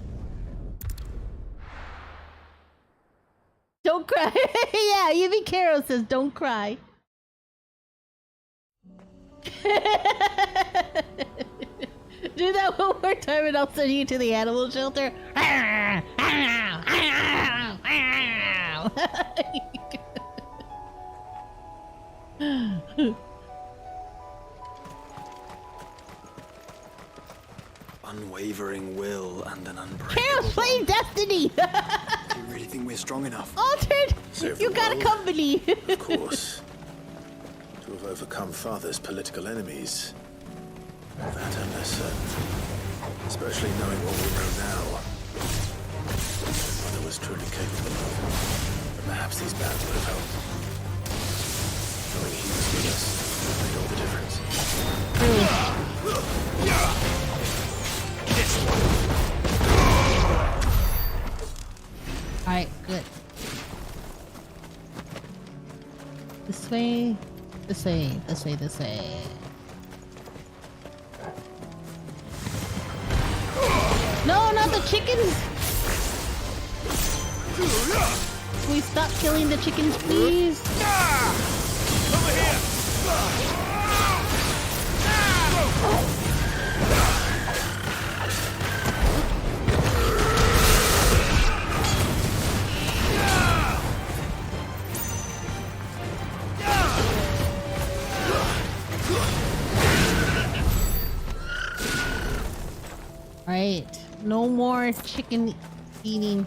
Don't cry. Yeah, even Caro says don't cry. Do that one more time and I'll send you to the animal shelter. Unwavering will and an unbreakable... Caro's playing Destiny! Do you really think we're strong enough? Altered! You got a company! Of course. To have overcome Father's political enemies. That I'm less certain. Especially knowing what we know now. Mother was truly capable of. But perhaps these bands would have helped. Knowing he was with us made all the difference. Alright, good. This way, this way, this way, this way. No, not the chickens! Can we stop killing the chickens, please? Over here! Right, no more chicken eating.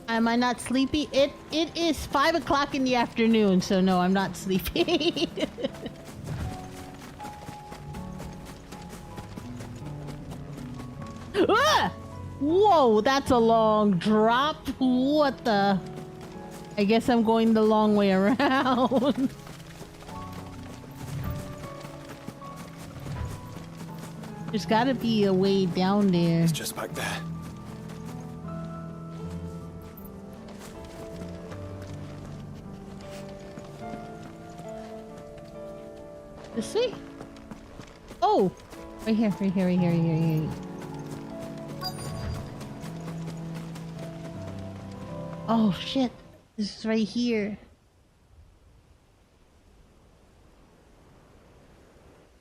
Am I not sleepy? It is 5 o'clock in the afternoon, so no, I'm not sleepy. Ah! Whoa, that's a long drop. What the? I guess I'm going the long way around. There's gotta be a way down there. It's just back there. This way? Oh! Right here, right here, right here, right here, right here. Oh shit. This is right here.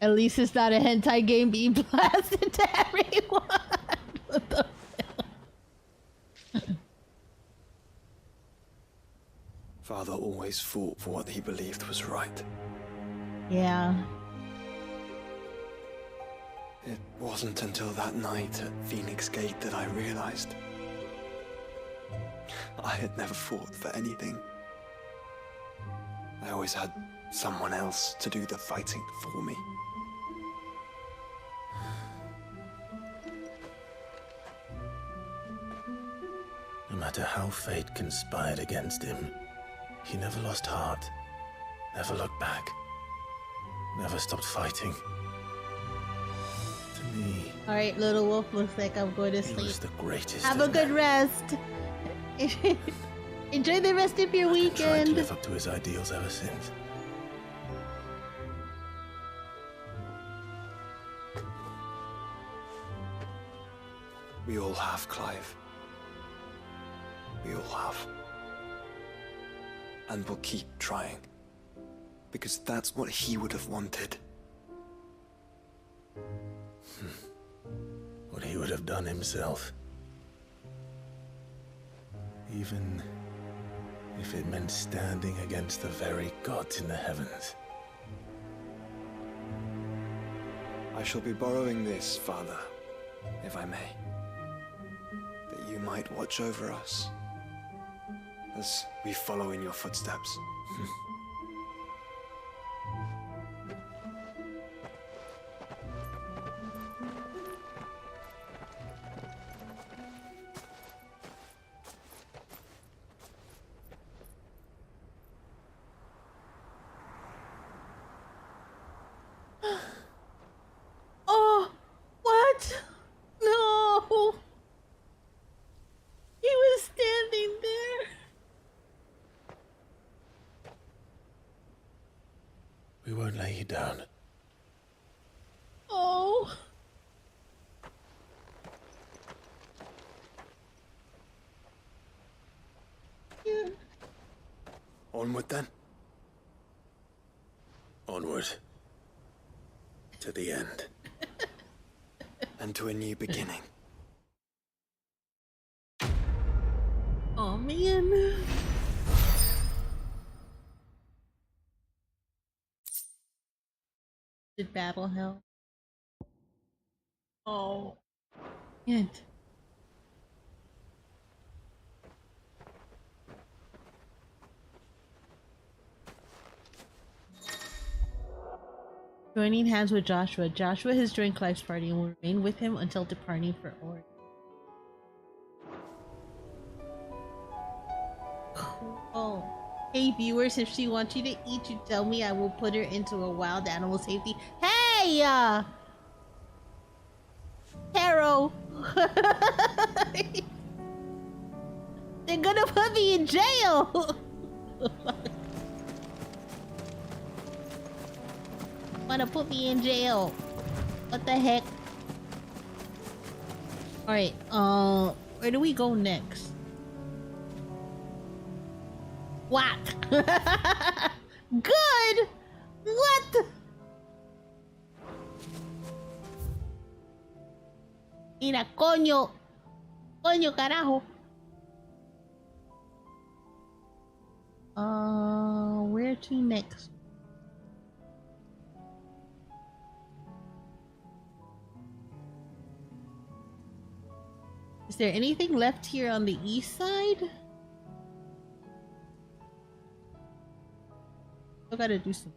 At least it's not a hentai game being blasted to everyone. What the hell? Father always fought for what he believed was right. Yeah. It wasn't until that night at Phoenix Gate that I realized I had never fought for anything. I always had someone else to do the fighting for me. No matter how fate conspired against him, he never lost heart, never looked back, never stopped fighting. To me, Alright, little wolf, looks like I'm going to he sleep. was the greatest. Have a good rest. Enjoy the rest of your Tried to weekend. live up to his ideals ever since. We all have, Clive. We all have. And we'll keep trying. Because that's what he would have wanted. What he would have done himself. If it meant standing against the very gods in the heavens. I shall be borrowing this, Father, if I may. That you might watch over us as we follow in your footsteps. Oh, what? No. He was standing there. We won't lay you down. Oh. Yeah. Onward then. Onward. To the end. And to a new beginning. Oh man. Did battle hell? Oh. Man. Joining hands with Joshua. Joshua has joined Clive's party and will remain with him until departing for Ord. Cool. Hey viewers, if she wants you to eat, you tell me. I will put her into a wild animal safety. Hey! Taro! They're gonna put me in jail! Wanna put me in jail? What the heck? Alright, where do we go next? Whack! Good! What? Mira, coño! Coño, carajo! Where to next? Is there anything left here on the east side? I gotta do some.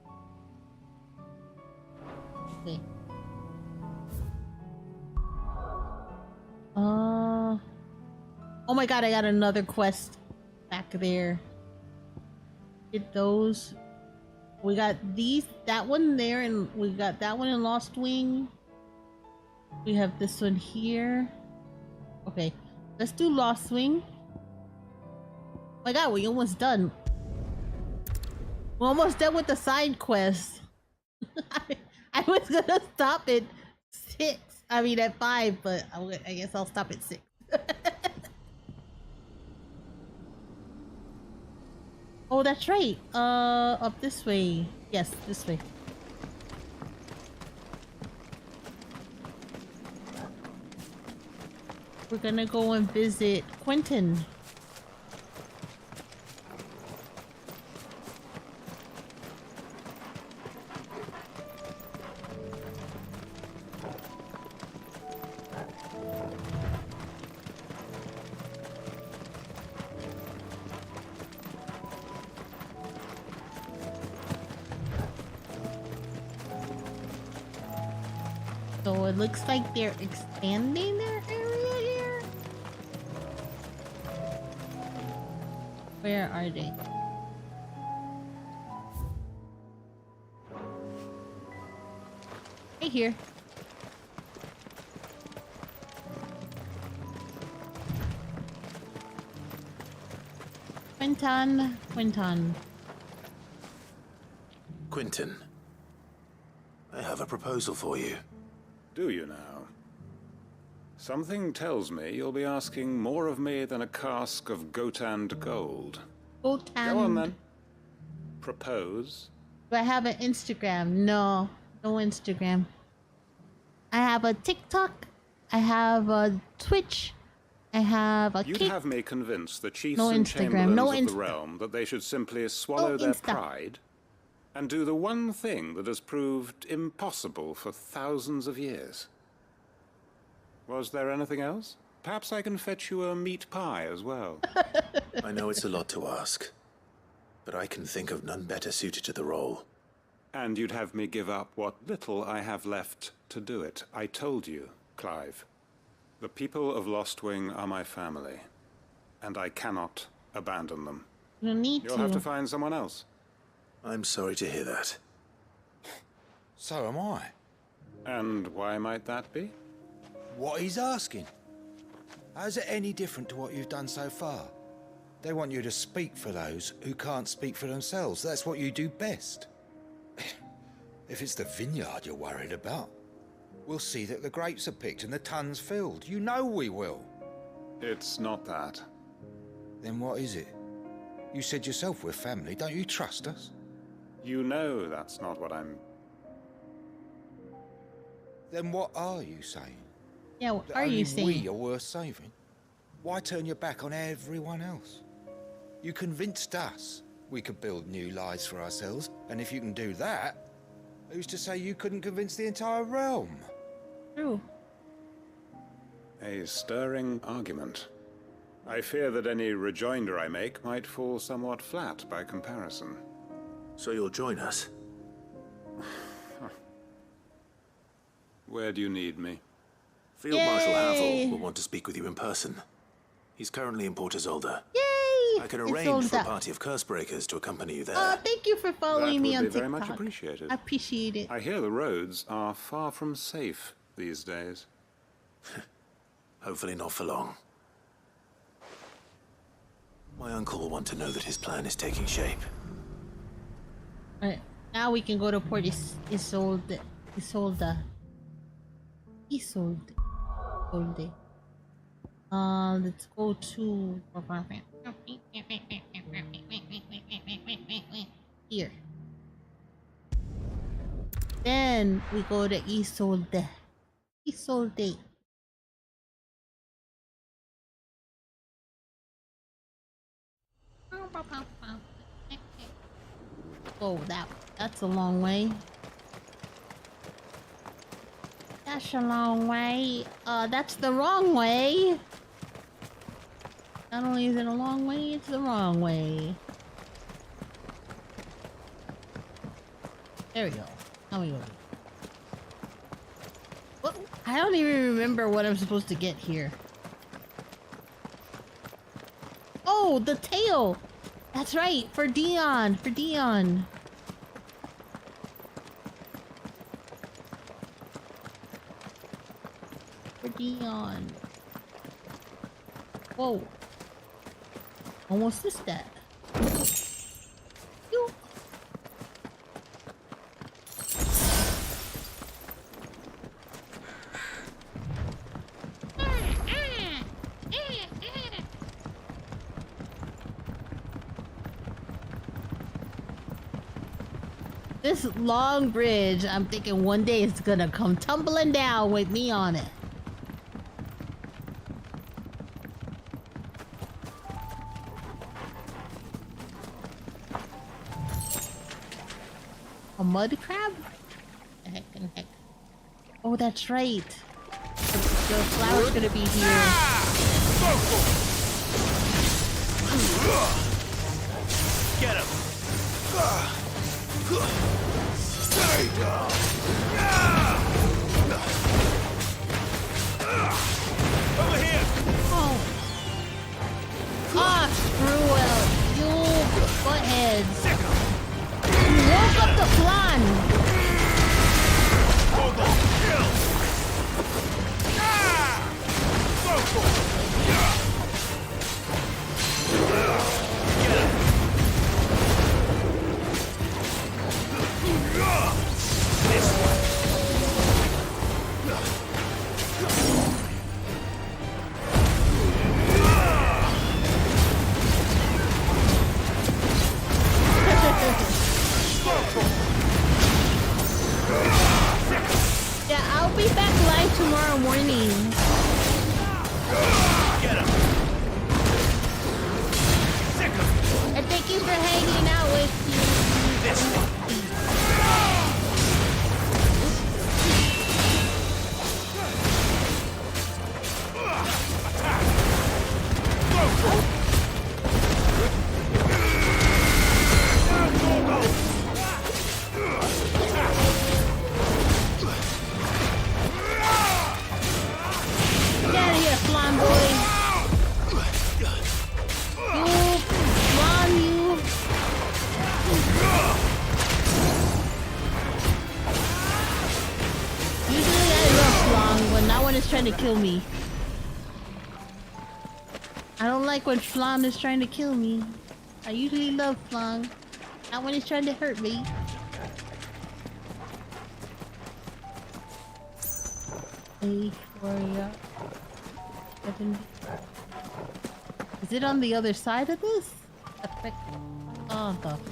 Okay. Oh my god, I got another quest back there. Get those. We got that one there, and we got that one in Lost Wing. We have this one here. Okay, let's do Lost Wing. Oh my god, we're almost done. We're almost done with the side quest. I was gonna stop at 6. I mean at 5, but I guess I'll stop at 6. Oh, that's right. Up this way. Yes, this way. We're gonna go and visit Quentin. So it looks like they're expanding their area here. Where are they? Right here. Quentin. Quentin, I have a proposal for you. Do you now? Something tells me you'll be asking more of me than a cask of Gotand gold. Gotand. Go on then. Propose. Do I have an Instagram? No Instagram. I have a TikTok. I have a Twitch. I have a You'd cake. have me convince the chiefs No and Instagram, chamberlains no of Insta. the realm that they should simply swallow their Insta. pride and do the one thing that has proved impossible for thousands of years. Was there anything else? Perhaps I can fetch you a meat pie as well. I know it's a lot to ask, but I can think of none better suited to the role. And you'd have me give up what little I have left to do it. I told you, Clive. The people of Lostwing are my family, and I cannot abandon them. You need You'll have to find someone else. I'm sorry to hear that. So am I. And why might that be? What he's asking. How's it any different to what you've done so far? They want you to speak for those who can't speak for themselves. That's what you do best. If it's the vineyard you're worried about, we'll see that the grapes are picked and the tons filled. You know we will. It's not that. Then what is it? You said yourself we're family. Don't you trust us? You know that's not what I'm... Then what are you saying? Yeah, what That are only you saying? we are worth saving? Why turn your back on everyone else? You convinced us we could build new lives for ourselves, and if you can do that, who's to say you couldn't convince the entire realm? True. A stirring argument. I fear that any rejoinder I make might fall somewhat flat by comparison. So you'll join us? Where do you need me? Field Marshal Havel will want to speak with you in person. He's currently in Port Isolde. Yay! I can arrange for a party of Cursebreakers to accompany you there. Oh, thank you for following me on That would be TikTok. very much appreciated. I appreciate it. I hear the roads are far from safe these days. Hopefully not for long. My uncle will want to know that his plan is taking shape. Alright, now we can go to Port Isolde. Let's go to here. Then we go to Isolde. Oh, that's a long way. That's a long way. That's the wrong way. Not only is it a long way, it's the wrong way. There we go. Now we go. What? I don't even remember what I'm supposed to get here. Oh, the tail! That's right, for Dion. For Dion. Whoa. Almost missed that. Yo. This long bridge, I'm thinking one day it's gonna come tumbling down with me on it. A mud crab? Heck and heck. Oh, that's right. The flower's gonna be here. Get him! Stay down! Over here! Oh. Ah, screw it. You buttheads. You woke up the plan. Yeah, I'll be back live tomorrow morning. trying to kill me. I don't like when Flan is trying to kill me. I usually love Flan. Not when he's trying to hurt me. A4, 70. Is it on the other side of this? Oh, the fuck.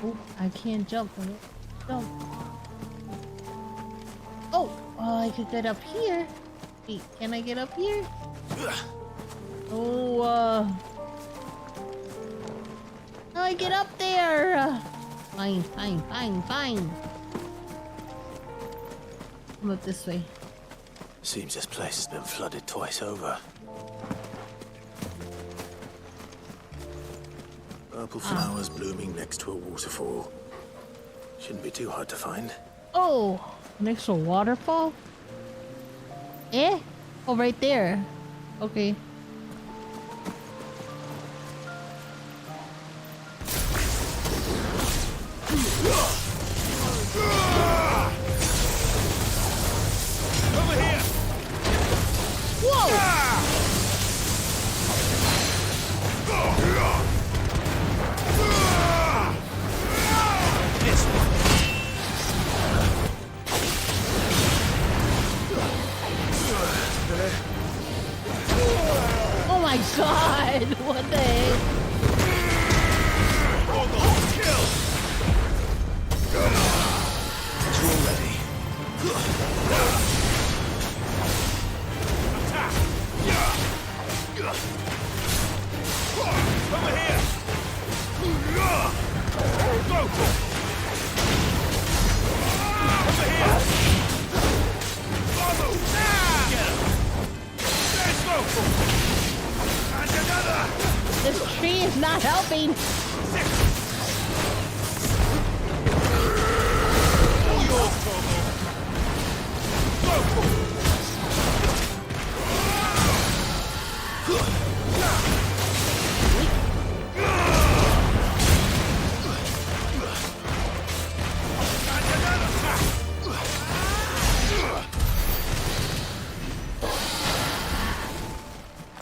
Oh, I can't jump. Jump. Oh, I could get up here. Wait, can I get up here? Oh, how do I get up there? Fine. Come up this way. Seems this place has been flooded twice over. Purple flowers blooming next to a waterfall. Shouldn't be too hard to find. Oh, next to a waterfall? Eh? Oh, right there. Okay. Over here! Whoa! This one. Oh my god! What the heck? Kill! Two already. Attack! Over here! Go! Over here! Follow! Get him! Let's go! And another! This tree is not helping. All yours, Torgal. Go!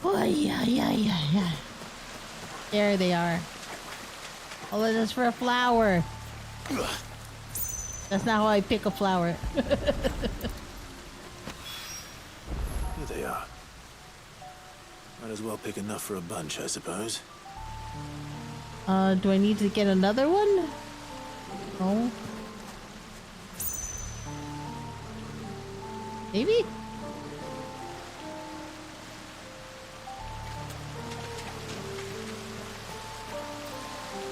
Oh, yeah. There they are. All of this for a flower. That's not how I pick a flower. Here they are. Might as well pick enough for a bunch, I suppose. Do I need to get another one? No. Maybe?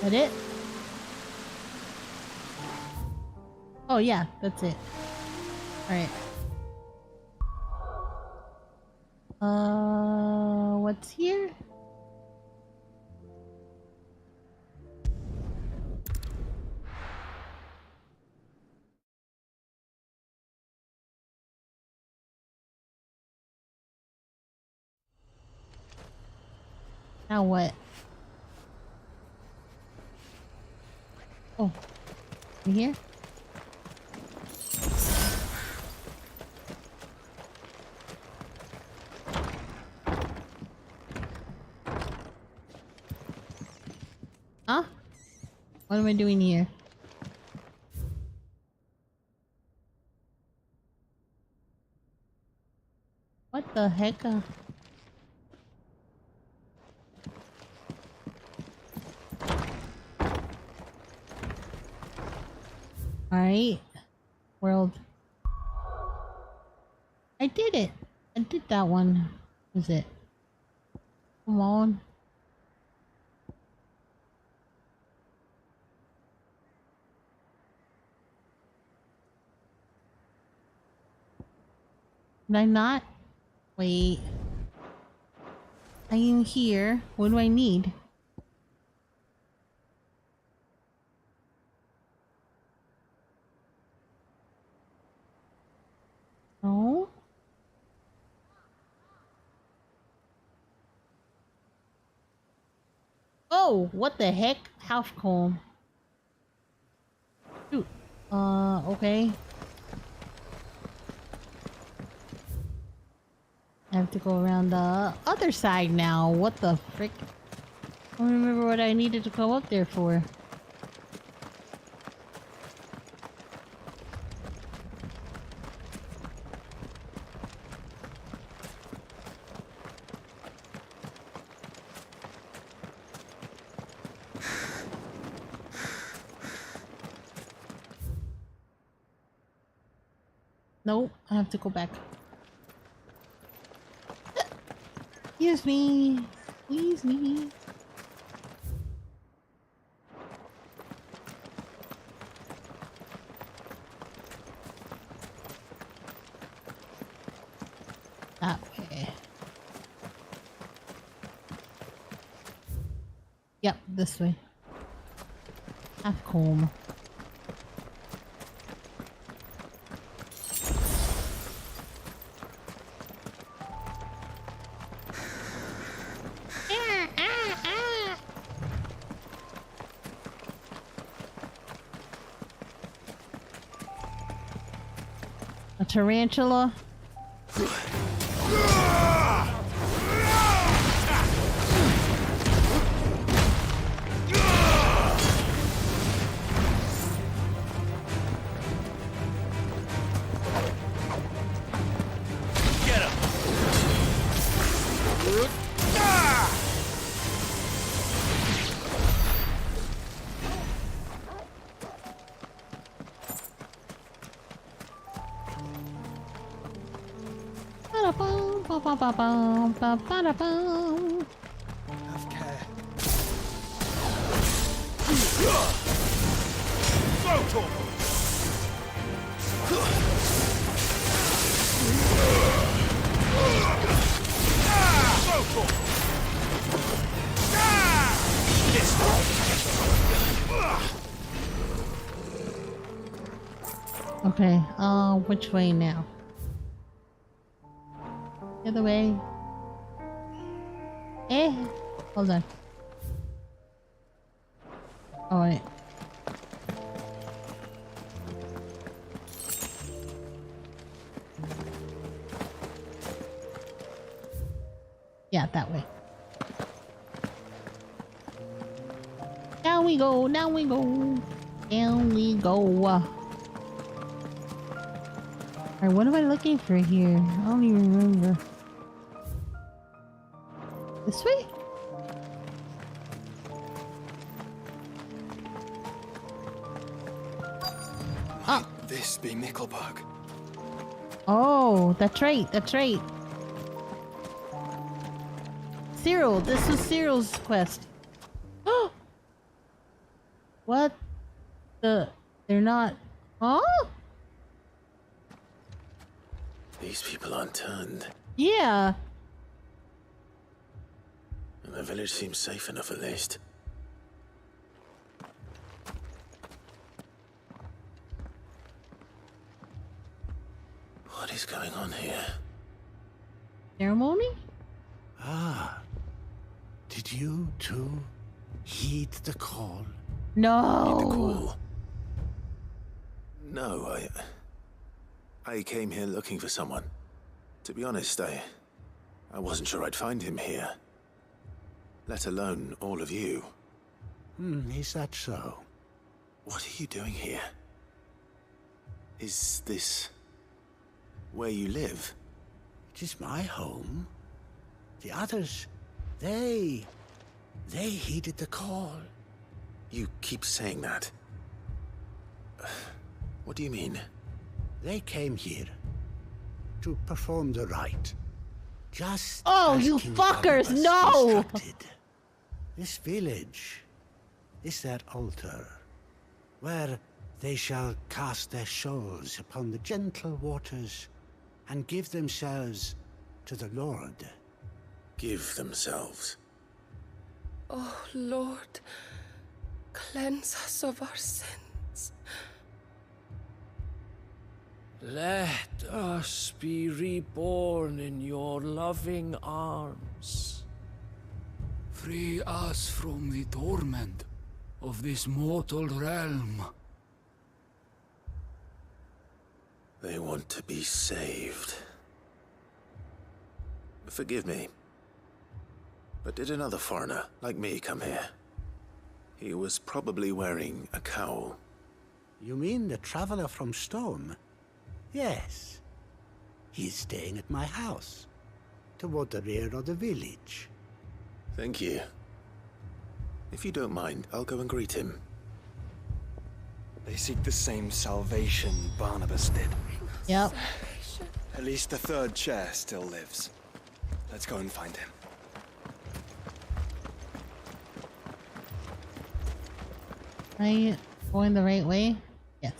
That it? Oh yeah, that's it. Alright. What's here? Now what? Oh, in here? Huh? What am I doing here? What the heck? Alright. World. I did it! I did that one. Was it? Come on. Did I not? Wait. I am here. What do I need? No? Oh, what the heck? Half comb. Shoot. Okay. have to go around the other side now. What the frick? I don't remember what I needed to go up there for. Nope, I have to go back. Excuse me. Excuse me. That way. Yep, this way. Half comb. A tarantula. Get him! Ba-da-bum. Have care. Go, Torgal! Go, Torgal! Okay, which way now? The other way. Hold on. Oh, wait. Yeah, that way. Down we go, down we go. Down we go. Alright, what am I looking for here? I don't even remember. This way? Might this be Nickelberg? Oh, that's right, that's right. Cyril, this was Cyril's quest. Oh! What the? They're not. Huh? These people aren't turned. Yeah. And the village seems safe enough at least. What is going on here? Ceremony? Ah. Did you too heed the call? No. Heed the call? No, I came here looking for someone. To be honest, I wasn't sure I'd find him here. Let alone all of you. Is that so? What are you doing here? Is this where you live? It is my home. The others, they heeded the call. You keep saying that. What do you mean? They came here to perform the rite. Just Oh, as you King fuckers, Barnabas no! instructed. This village is their altar, where they shall cast their souls upon the gentle waters and give themselves to the Lord. Give themselves. Oh, Lord, cleanse us of our sins. Let us be reborn in your loving arms. Free us from the torment of this mortal realm. They want to be saved. Forgive me. But did another foreigner, like me, come here? He was probably wearing a cowl. You mean the traveler from Stone? Yes. He's staying at my house, toward the rear of the village. Thank you. If you don't mind, I'll go and greet him. They seek the same salvation Barnabas did. Yep. At least the third chair still lives. Let's go and find him. Are you going the right way? Yes.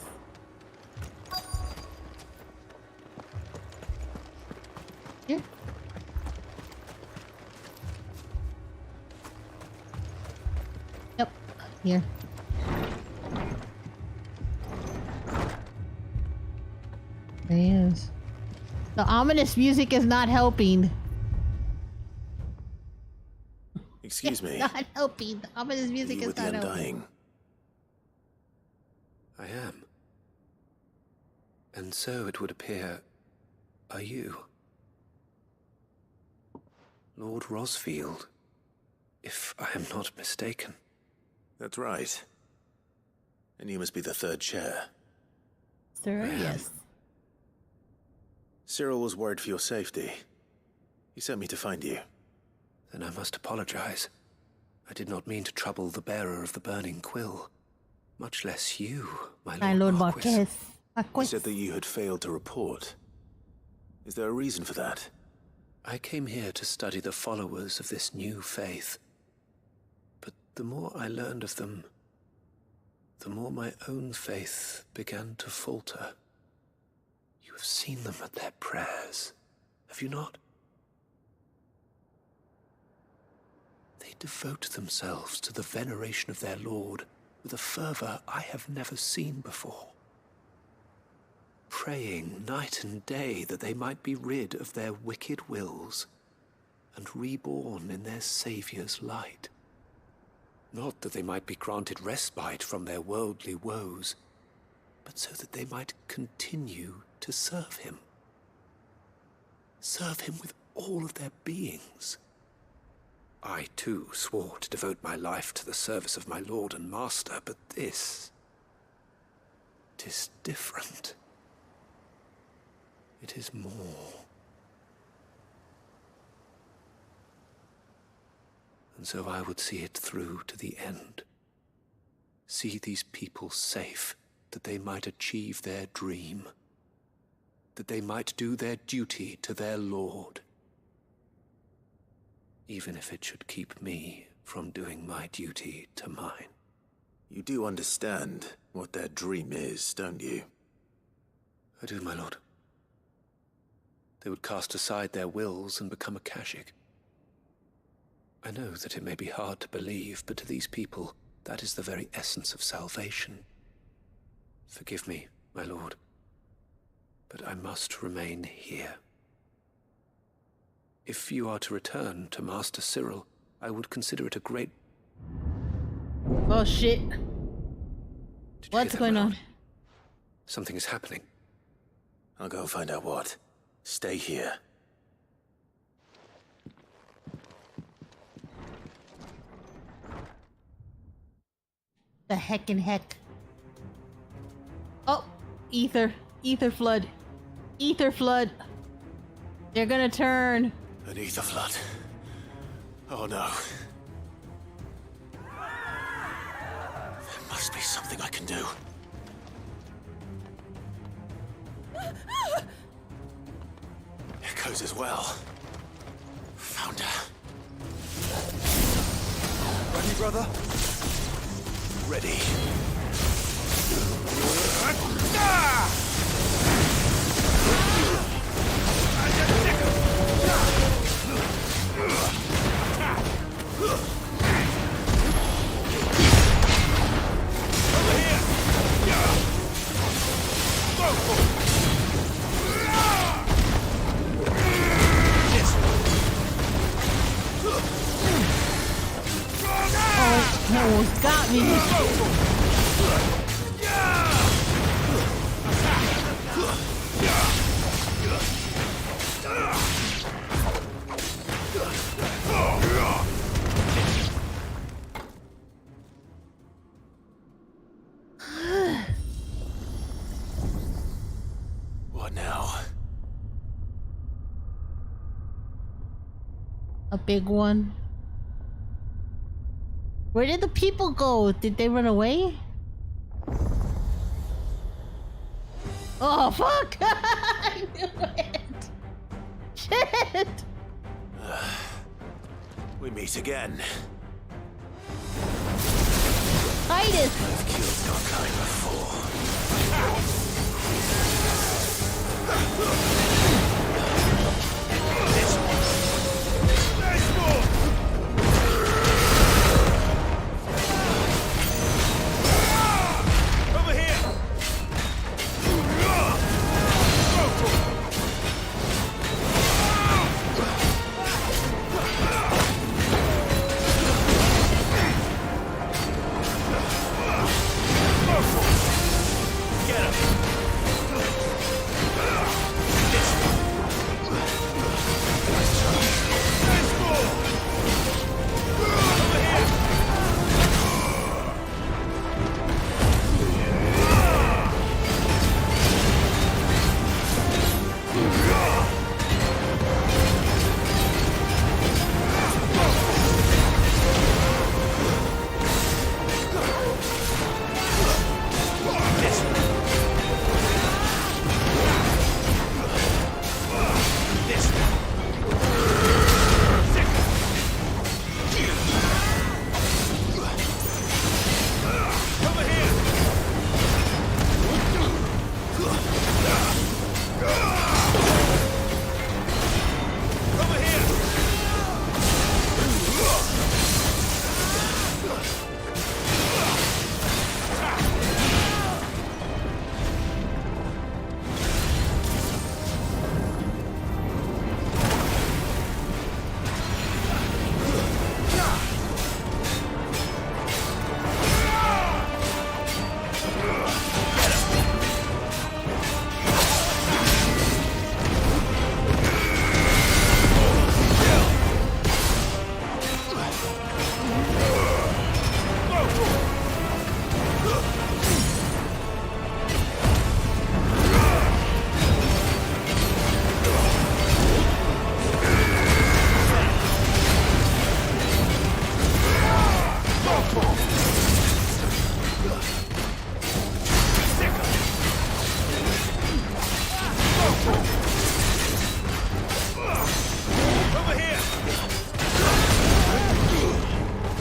Here. Yep. Here. There he is. The ominous music is not helping. Excuse me. Not helping. The ominous music You is with the not helping. Undying. I am. And so it would appear, are you? Lord Rosfield, if I am not mistaken. That's right. And you must be the third chair. Sir, yes. Cyril was worried for your safety. He sent me to find you. Then I must apologize. I did not mean to trouble the bearer of the burning quill. Much less you, my Lord Marquis. He said that you had failed to report. Is there a reason for that? I came here to study the followers of this new faith. But the more I learned of them, the more my own faith began to falter. You have seen them at their prayers, have you not? They devote themselves to the veneration of their Lord with a fervor I have never seen before. Praying night and day that they might be rid of their wicked wills and reborn in their Saviour's light. Not that they might be granted respite from their worldly woes, but so that they might continue to serve him. Serve him with all of their beings. I, too, swore to devote my life to the service of my Lord and Master, but this... 'tis different. It is more. And so I would see it through to the end. See these people safe, that they might achieve their dream. That they might do their duty to their Lord. Even if it should keep me from doing my duty to mine. You do understand what their dream is, don't you? I do, my lord. They would cast aside their wills and become Akashic. I know that it may be hard to believe, but to these people, that is the very essence of salvation. Forgive me, my lord, but I must remain here. If you are to return to Master Cyril, I would consider it a great... Oh shit. What's going on? Something is happening. I'll go and find out what. Stay here. The heck and heck. Oh, ether. Ether flood. Ether flood. They're gonna turn. An ether flood. Oh no. There must be something I can do. Echoes as well. Found her. Ready, brother? Ready. Oh, that almost got me. A big one. Where did the people go? Did they run away? Oh, fuck! I knew it! Shit! We meet again. Titus! I've killed your kind before. There's more! Over here!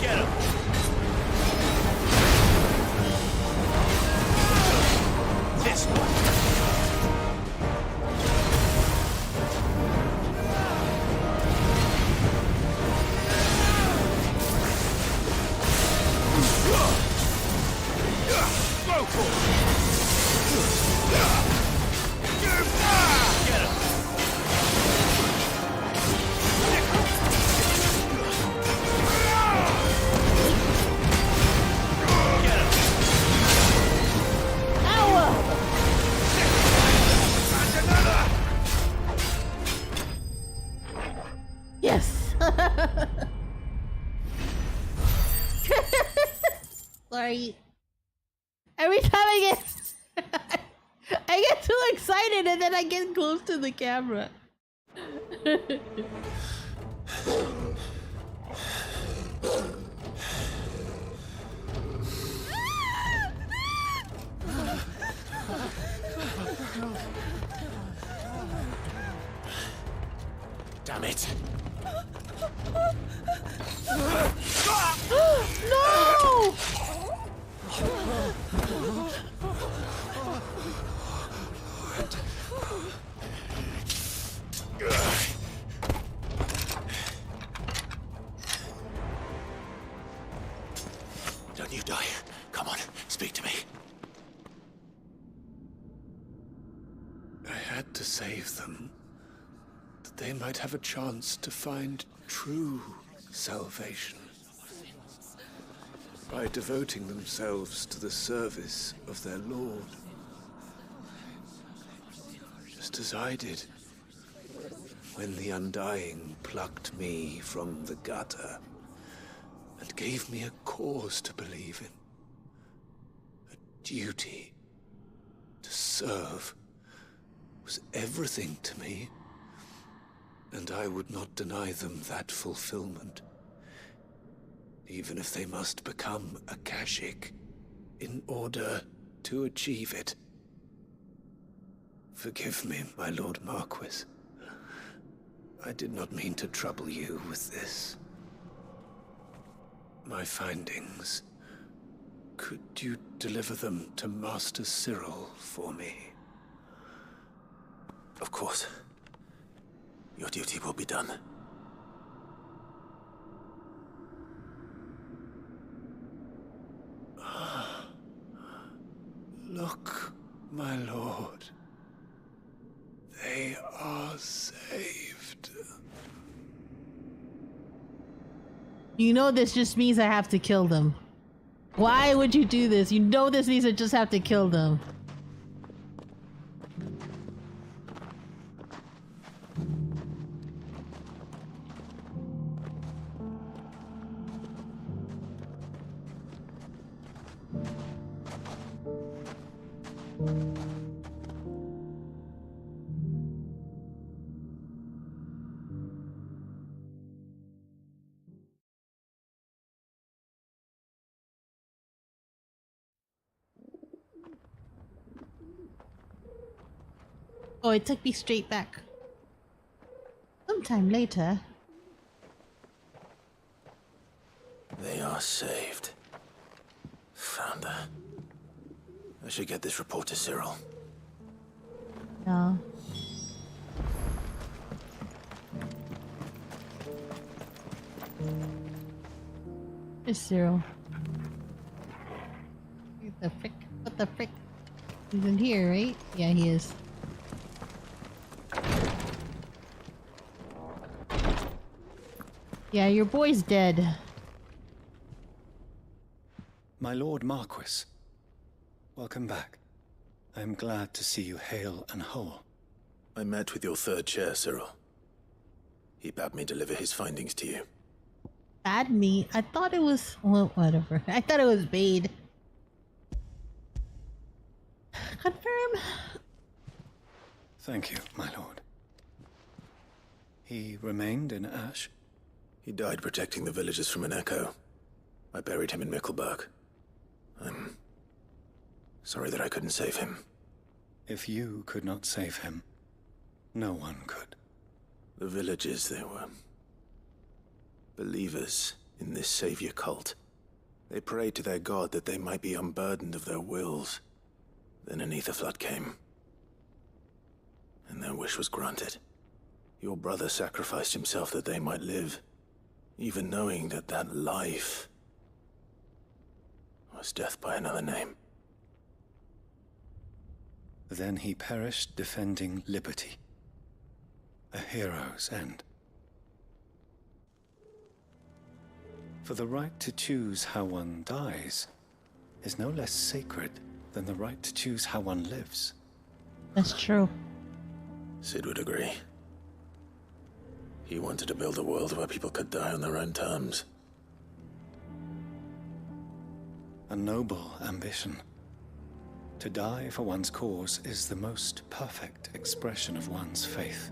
Get him! Yes! Sorry. Every time I get too excited and then I get close to the camera. Damn it. No! Don't you die. Come on, speak to me. I had to save them, that they might have a chance to find true salvation by devoting themselves to the service of their Lord, just as I did when the Undying plucked me from the gutter and gave me a cause to believe in, a duty to serve was everything to me. and I would not deny them that fulfillment, even if they must become a Kashik in order to achieve it. Forgive me, my Lord Marquis. I did not mean to trouble you with this. My findings. Could you deliver them to Master Cyril for me? Of course. Your duty will be done. Look, my lord. They are saved. You know this just means I have to kill them. Why would you do this? You know this means I just have to kill them. Oh, it took me straight back. Sometime later. They are saved. Founder. I should get this report to Cyril. No. It's Cyril. What the frick? What the frick? He's in here, right? Yeah, he is. Yeah, your boy's dead. My Lord Marquis, welcome back. I am glad to see you hale and whole. I met with your third chair, Cyril. He bade me deliver his findings to you. Bad me? I thought it was... Well, whatever. I thought it was Bade. Confirm. Thank you, my lord. He remained in Ash? He died protecting the villagers from an echo. I buried him in Mickelberg. I'm sorry that I couldn't save him. If you could not save him, no one could. The villagers, they were believers in this savior cult. They prayed to their god that they might be unburdened of their wills. Then an ether flood came, and their wish was granted. Your brother sacrificed himself that they might live, even knowing that that life was death by another name. Then he perished defending liberty. A hero's end. For the right to choose how one dies is no less sacred than the right to choose how one lives. That's true. Sid would agree. He wanted to build a world where people could die on their own terms. A noble ambition. To die for one's cause is the most perfect expression of one's faith.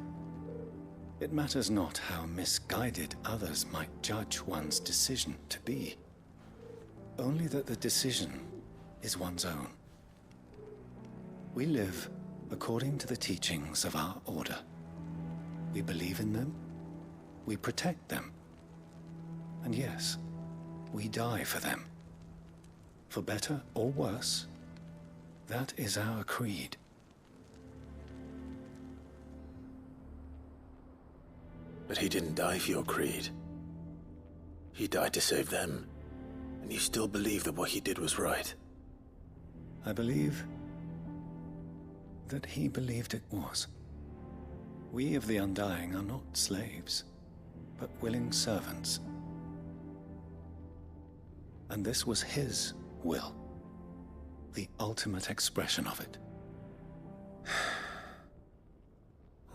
It matters not how misguided others might judge one's decision to be. Only that the decision is one's own. We live according to the teachings of our order. We believe in them, we protect them, and yes, we die for them. For better or worse, that is our creed. But he didn't die for your creed. He died to save them, and you still believe that what he did was right. I believe that he believed it was. We of the Undying are not slaves, but willing servants. And this was his will, the ultimate expression of it.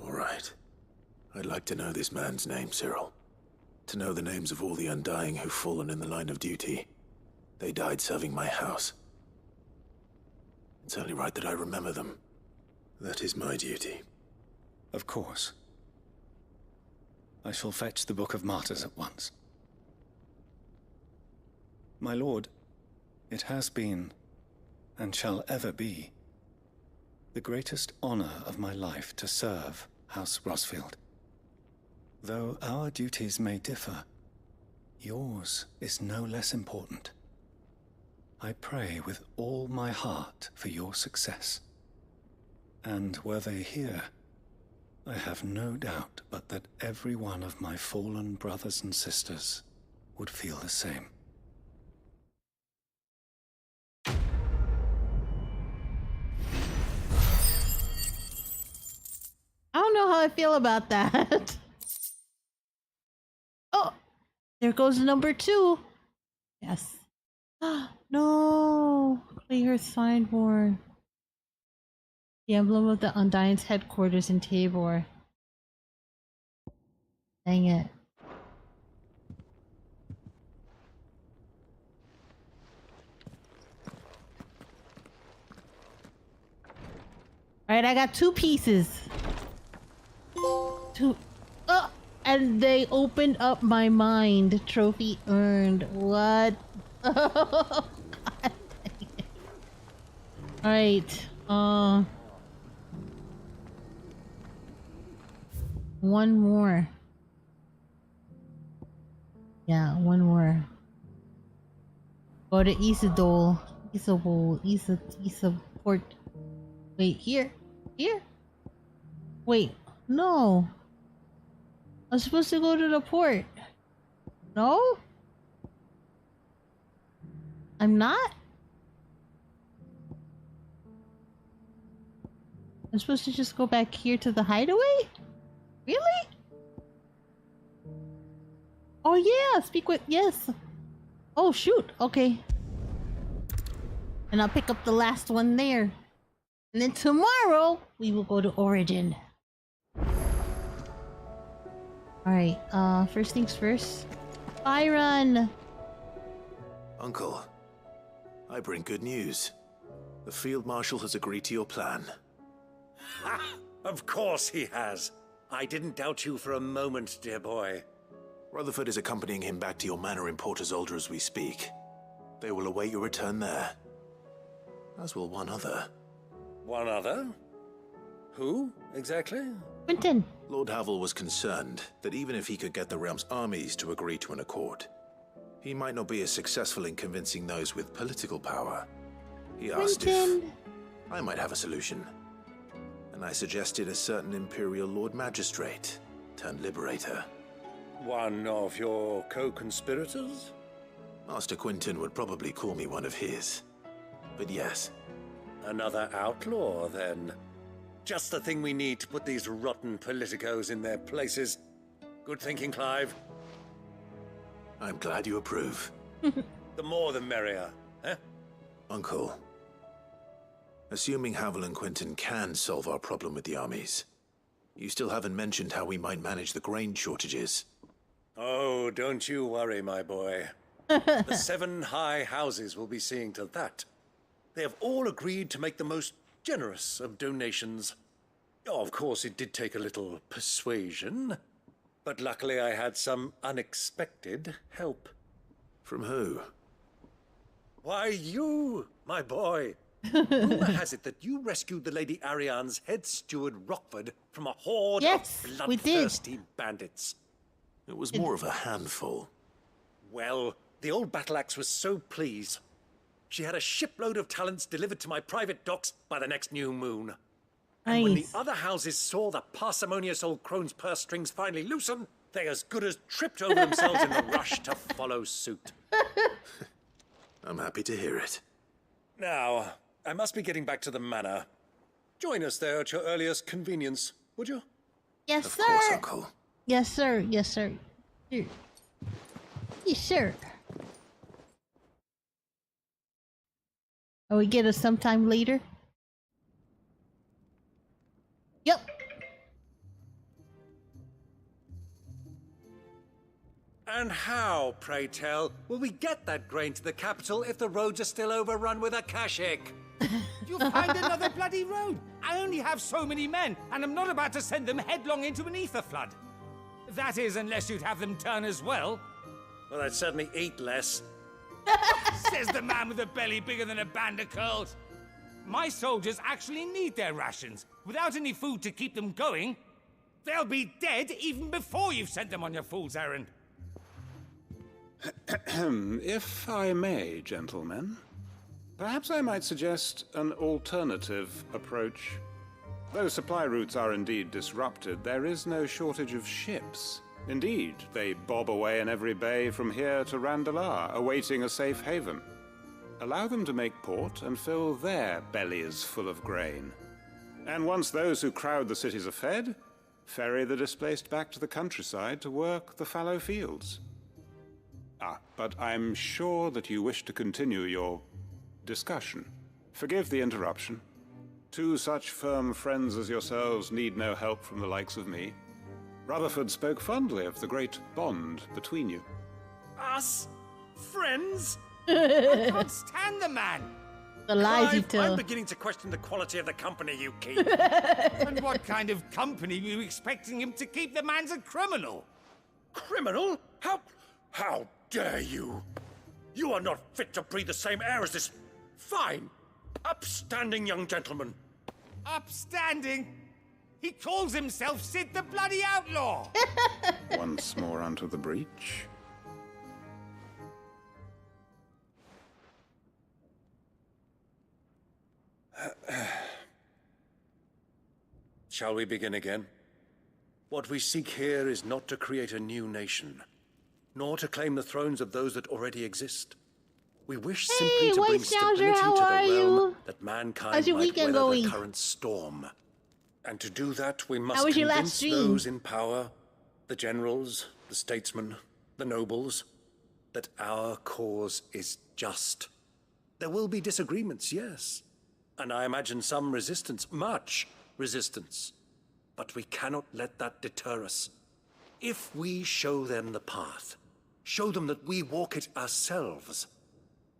All right. I'd like to know this man's name, Cyril. To know the names of all the Undying who've fallen in the line of duty. They died serving my house. It's only right that I remember them. That is my duty. Of course. I shall fetch the Book of Martyrs at once. My lord, it has been, and shall ever be, the greatest honor of my life to serve House Rosfield. Though our duties may differ, yours is no less important. I pray with all my heart for your success. And were they here, I have no doubt but that every one of my fallen brothers and sisters would feel the same. I don't know how I feel about that. Oh, there goes number 2. Yes. No, clear signboard. The emblem of the Undying's headquarters in Tabor. Dang it. Alright, I got 2 pieces. 2. Oh, and they opened up my mind. Trophy earned. What? Oh, God. Alright. One more. Yeah, one more. Go to Isidol. Isaport. Wait, here? Here? Wait, no. I'm supposed to go to the port. No? I'm not? I'm supposed to just go back here to the hideaway? Really? Oh yeah, speak with... Yes. Oh shoot, okay. And I'll pick up the last one there. And then tomorrow, we will go to Origin. Alright, first things first. Byron! Uncle, I bring good news. The Field Marshal has agreed to your plan. Ha! Of course he has. I didn't doubt you for a moment, dear boy. Rutherford is accompanying him back to your manor in Port Isolde as we speak. They will await your return there. As will one other. One other? Who, exactly? Quentin. Lord Havel was concerned that even if he could get the realm's armies to agree to an accord, he might not be as successful in convincing those with political power. He asked if I might have a solution. And I suggested a certain Imperial Lord Magistrate turned Liberator. One of your co-conspirators? Master Quentin would probably call me one of his. But yes. Another outlaw, then. Just the thing we need to put these rotten politicos in their places. Good thinking, Clive. I'm glad you approve. The more the merrier, eh? Uncle, assuming Havel and Quentin can solve our problem with the armies, you still haven't mentioned how we might manage the grain shortages. Oh, don't you worry, my boy. The 7 high houses will be seeing to that. They have all agreed to make the most generous of donations. Oh, of course, it did take a little persuasion, but luckily I had some unexpected help. From who? Why, you, my boy. Rumor has it that you rescued the Lady Ariane's head steward Rockford from a horde of bloodthirsty bandits. It was more of a handful. Well, the old battle axe was so pleased. She had a shipload of talents delivered to my private docks by the next new moon. And when the other houses saw the parsimonious old crone's purse strings finally loosen, they as good as tripped over themselves in the rush to follow suit. I'm happy to hear it. Now, I must be getting back to the manor. Join us there at your earliest convenience, would you? Yes, of sir. Of course, Uncle. Yes, sir. Yes, sir. Here. Yes, sir. Oh, we get us sometime later? Yep. And how, pray tell, will we get that grain to the capital if the roads are still overrun with Akashic? You'll find another bloody road. I only have so many men, and I'm not about to send them headlong into an ether flood. That is, unless you'd have them turn as well. Well, I'd certainly eat less. Says the man with a belly bigger than a band of curls. My soldiers actually need their rations. Without any food to keep them going, they'll be dead even before you've sent them on your fool's errand. If I may, gentlemen, perhaps I might suggest an alternative approach. Though supply routes are indeed disrupted, there is no shortage of ships. Indeed, they bob away in every bay from here to Randalar, awaiting a safe haven. Allow them to make port and fill their bellies full of grain. And once those who crowd the cities are fed, ferry the displaced back to the countryside to work the fallow fields. But I'm sure that you wish to continue your discussion. Forgive the interruption. Two such firm friends as yourselves need no help from the likes of me. Rutherford spoke fondly of the great bond between you. Us? Friends? I can't stand the man. The lies you Clive, tell. I'm beginning to question the quality of the company you keep. And what kind of company were you expecting him to keep? The man's a criminal. Criminal? How dare you? You are not fit to breathe the same air as this fine, upstanding young gentleman. Upstanding? He calls himself Sid the Bloody Outlaw. Once more onto the breach. Shall we begin again? What we seek here is not to create a new nation, nor to claim the thrones of those that already exist. We wish simply to White bring Schnauzer, stability how to are the realm you? that mankind How's your might weekend weather going? the current storm. And to do that, we How must was your last convince stream? those in power, the generals, the statesmen, the nobles, that our cause is just. There will be disagreements, yes. And I imagine some resistance, much resistance. But we cannot let that deter us. If we show them the path, show them that we walk it ourselves,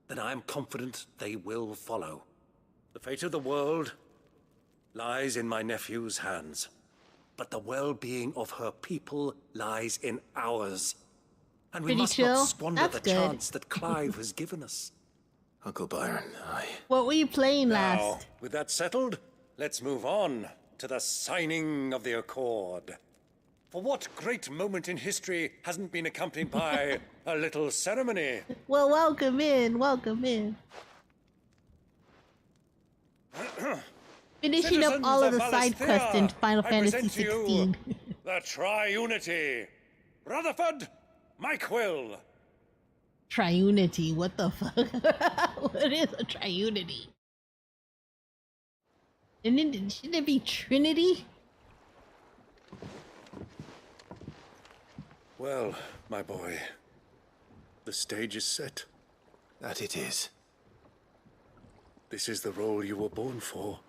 then I am confident they will follow. The fate of the world lies in my nephew's hands, but the well-being of her people lies in ours. And we Pretty must chill. not squander That's the good. chance that Clive has given us. Uncle Byron, What were you playing Now, last? with that settled, let's move on to the signing of the Accord. For what great moment in history hasn't been accompanied by a little ceremony? Well, welcome in. Welcome in. Finishing up Citizens all of the of side quests in Valisthea, Final I Fantasy present to you 16. The Triunity. Rutherford, Mike Will. Triunity. What the fuck? What is a triunity? Shouldn't it be Trinity? Well, my boy, the stage is set. That it is. This is the role you were born for.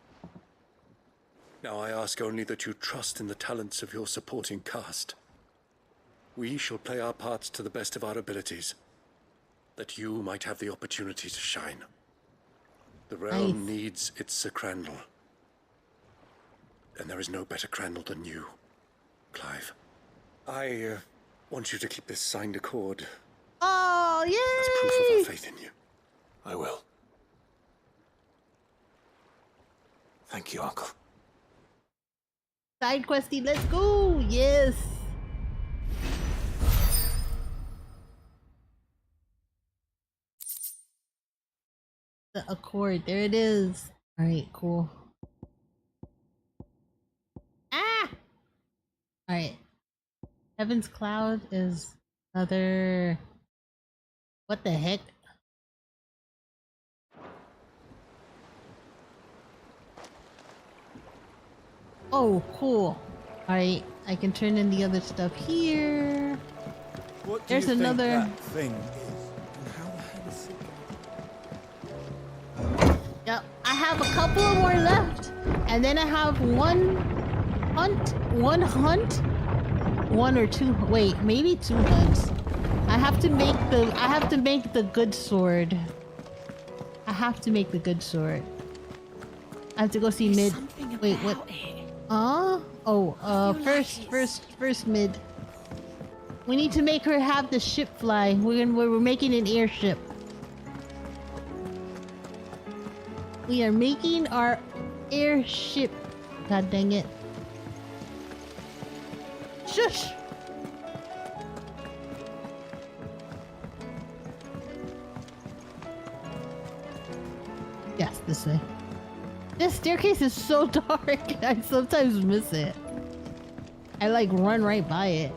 Now I ask only that you trust in the talents of your supporting cast. We shall play our parts to the best of our abilities, that you might have the opportunity to shine. The realm needs its Sir Crandall. And there is no better Crandall than you, Clive. I want you to keep this signed accord Oh, yay! as proof of our faith in you. I will. Thank you, Uncle. Side questy, let's go! Yes! The Accord, there it is. Alright, cool. Ah! Alright. Heaven's Cloud is another... What the heck? Oh, cool. Alright, I can turn in the other stuff here. What do There's you think another... that thing is? And how the hell is it? Yep, I have a couple more left. And then I have one or two, wait, maybe 2 hunts. I have to make the good sword. I have to make the good sword. I have to go see mid. Wait, what? First mid. We need to make her have the ship fly. We're making an airship. We are making our airship. God dang it. Shush! Yes, this way. This staircase is so dark. I sometimes miss it. I like run right by it.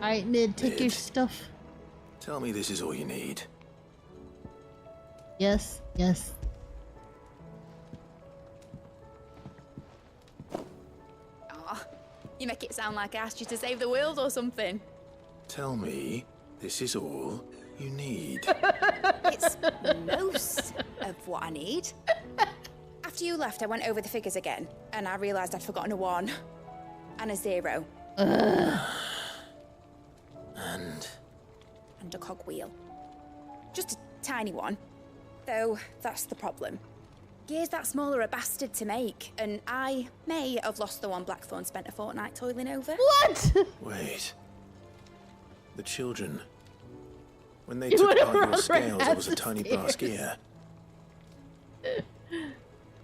Alright, Mid, take your stuff. Tell me this is all you need. Yes, yes. Aw, you make it sound like I asked you to save the world or something. Tell me this is all you need. It's most of what I need. After you left, I went over the figures again, and I realised I'd forgotten a 1 and a 0. And a cogwheel. Just a tiny one. Though, that's the problem. Gears that small are a bastard to make, and I may have lost the one Blackthorn spent a fortnight toiling over. What? wait. The children. When they took apart your scales, there was a tiny brass gear.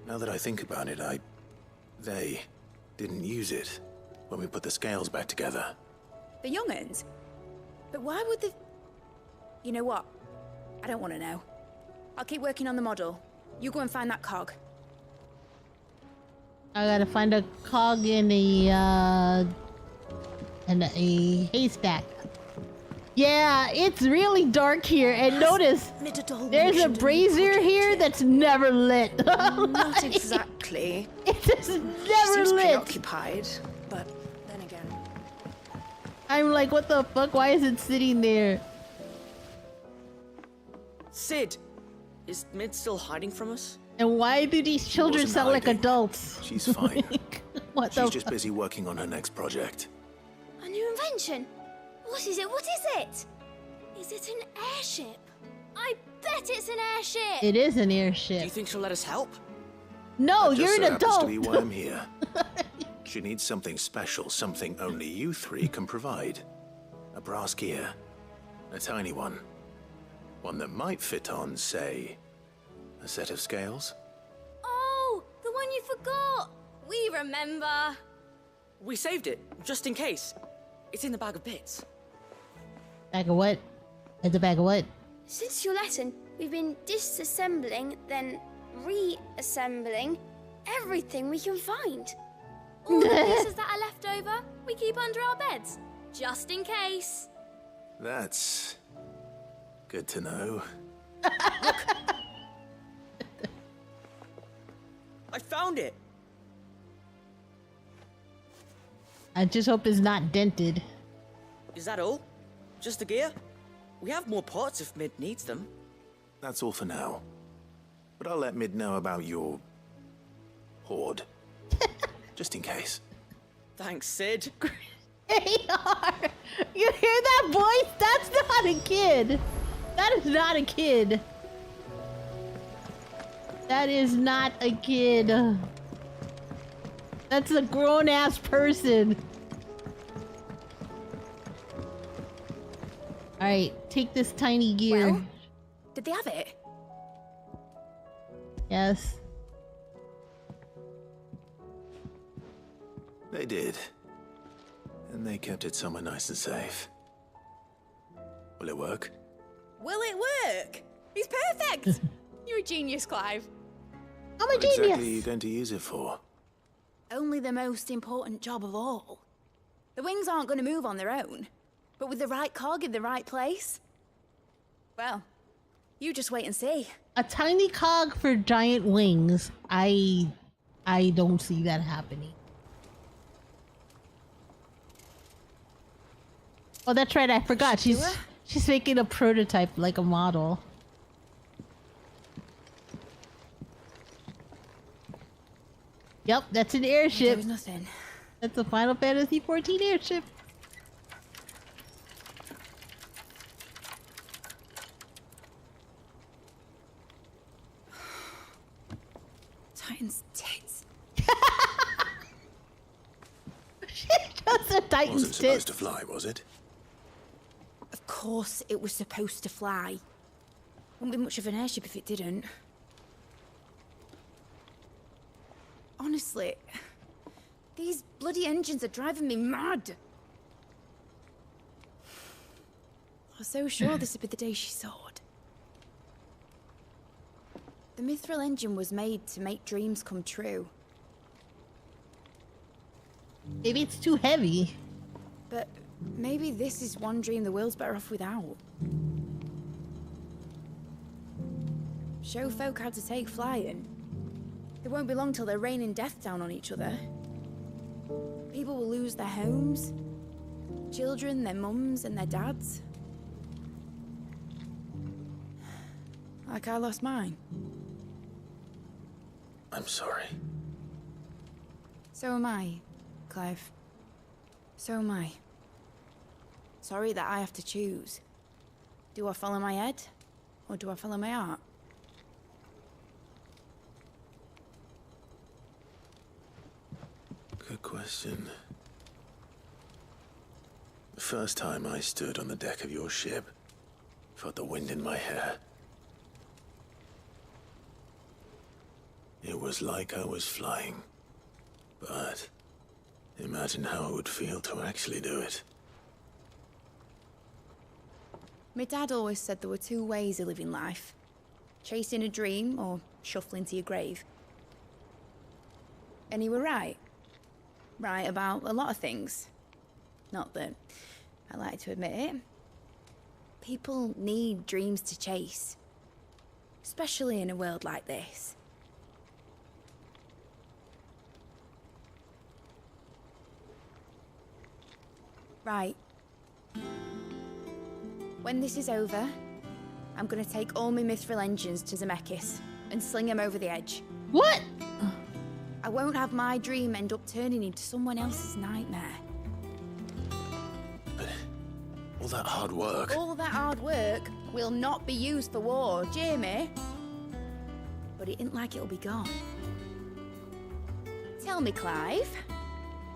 Now that I think about it, they didn't use it when we put the scales back together. The young'uns? But why would the... You know what? I don't want to know. I'll keep working on the model. You go and find that cog. I gotta find a cog in a haystack. Yeah, it's really dark here, and notice there's a brazier here that's never lit. Not exactly. It's just never Seems lit. preoccupied, but then again. I'm like, what the fuck? Why is it sitting there? Sid, is Mid still hiding from us? And why do these children sound like adults? She's fine. What She's the just busy working on her next project. A new invention? What is it? What is it? Is it an airship? I bet it's an airship! It is an airship. Do you think she'll let us help? No, That you're just an so happens adult. to be why I'm here. She needs something special, something only you three can provide. A brass gear. A tiny one. One that might fit on, say, a set of scales. Oh, the one you forgot! We remember! We saved it, just in case. It's in the bag of bits. Bag of what? It's a bag of what? Since your lesson, we've been disassembling, then reassembling everything we can find. All the pieces that are left over, we keep under our beds, just in case. That's good to know. I found it! I just hope it's not dented. Is that all? Just the gear? We have more parts if Mid needs them. That's all for now. But I'll let Mid know about your hoard. Just in case. Thanks, Sid. AR! You hear that voice? That's not a kid. That is not a kid. That is not a kid. That's a grown-ass person. Alright, take this tiny gear. Well, did they have it? Yes. They did. And they kept it somewhere nice and safe. Will it work? Will it work? He's perfect! You're a genius, Clive. I'm What exactly are you going to use it for? Only the most important job of all. The wings aren't going to move on their own. But with the right cog in the right place... Well, you just wait and see. A tiny cog for giant wings. I don't see that happening. Oh, that's right. I forgot. She's making a prototype, like a model. Yep, that's an airship. There was nothing. That's a Final Fantasy XIV airship. Titan's tits. Just a Titan's Wasn't supposed tits. to fly, was it? Of course it was supposed to fly. Wouldn't be much of an airship if it didn't. Honestly, these bloody engines are driving me mad. I was so sure this would be the day she soared. The mithril engine was made to make dreams come true. Maybe it's too heavy. But maybe this is one dream the world's better off without. Show folk how to take flying. It won't be long till they're raining death down on each other. People will lose their homes. Children, their mums and their dads. Like I lost mine. I'm sorry. So am I, Clive. So am I. Sorry that I have to choose. Do I follow my head, or do I follow my heart? Good question. The first time I stood on the deck of your ship, felt the wind in my hair. It was like I was flying. But imagine how it would feel to actually do it. My dad always said there were two ways of living life. Chasing a dream or shuffling to your grave. And he were right. Right about a lot of things. Not that I like to admit it. People need dreams to chase. Especially in a world like this. Right. When this is over, I'm gonna take all my mithril engines to Zemeckis and sling them over the edge. What? I won't have my dream end up turning into someone else's nightmare. But all that hard work. All that hard work will not be used for war, Jamie. But it ain't like it'll be gone. Tell me, Clive,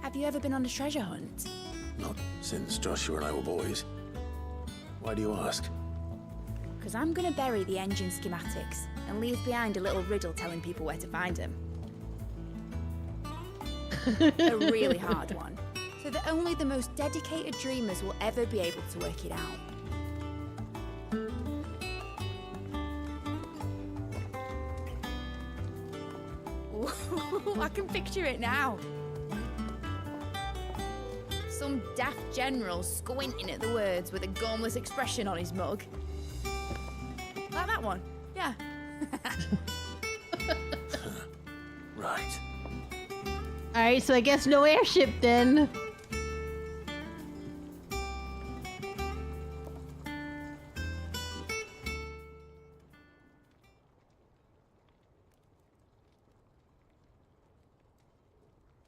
have you ever been on a treasure hunt? Not since Joshua and I were boys. Why do you ask? Because I'm gonna bury the engine schematics and leave behind a little riddle telling people where to find them. A really hard one, so that only the most dedicated dreamers will ever be able to work it out. Ooh, I can picture it now. Some daft general squinting at the words with a gormless expression on his mug. Like that one, yeah. Right. Alright, so I guess no airship then.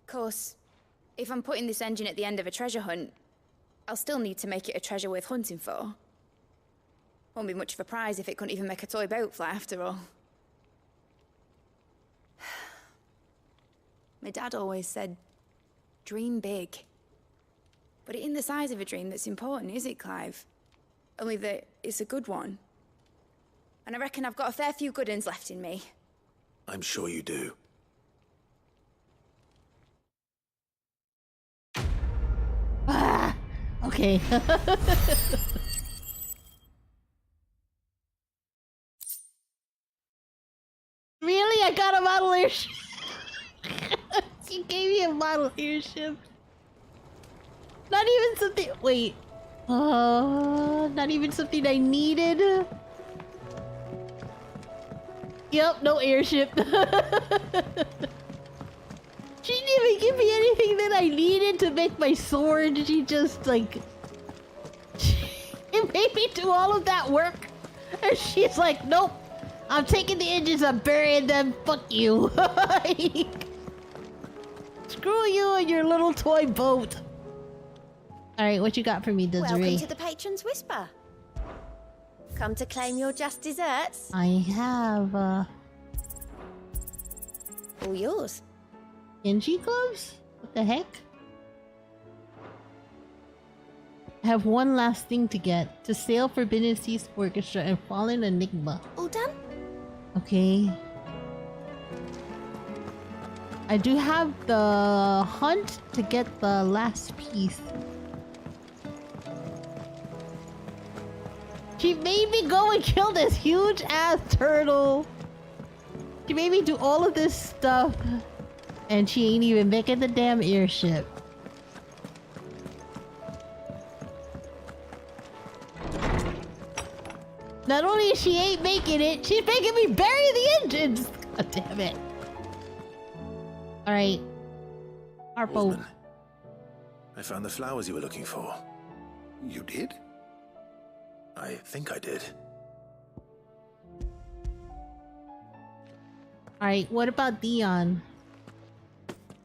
Of course, if I'm putting this engine at the end of a treasure hunt, I'll still need to make it a treasure worth hunting for. Won't be much of a prize if it couldn't even make a toy boat fly after all. My dad always said, dream big. But it ain't the size of a dream that's important, is it, Clive? Only that it's a good one. And I reckon I've got a fair few good uns left in me. I'm sure you do. Ah, okay. Really? I got a model airship. You gave me a model airship. Not even something. Wait. Not even something I needed. Yep, no airship. She didn't even give me anything that I needed to make my sword. She just, like... It made me do all of that work. And she's like, nope. I'm taking the engines, I'm burying them. Fuck you. Screw you and your little toy boat. Alright, what you got for me, Desiree? Welcome to the Patron's Whisper. Come to claim your just desserts? I have, All yours. Genji gloves? What the heck? I have one last thing to get. To sail Forbidden Seas Orchestra and Fallen Enigma. All done? Okay. I do have the hunt to get the last piece. She made me go and kill this huge ass turtle. She made me do all of this stuff. And she ain't even making the damn airship. Not only is she ain't making it, she's making me bury the engines! God damn it. Alright. Our boat. Wolfman, I found the flowers you were looking for. You did? I think I did. Alright, what about Dion?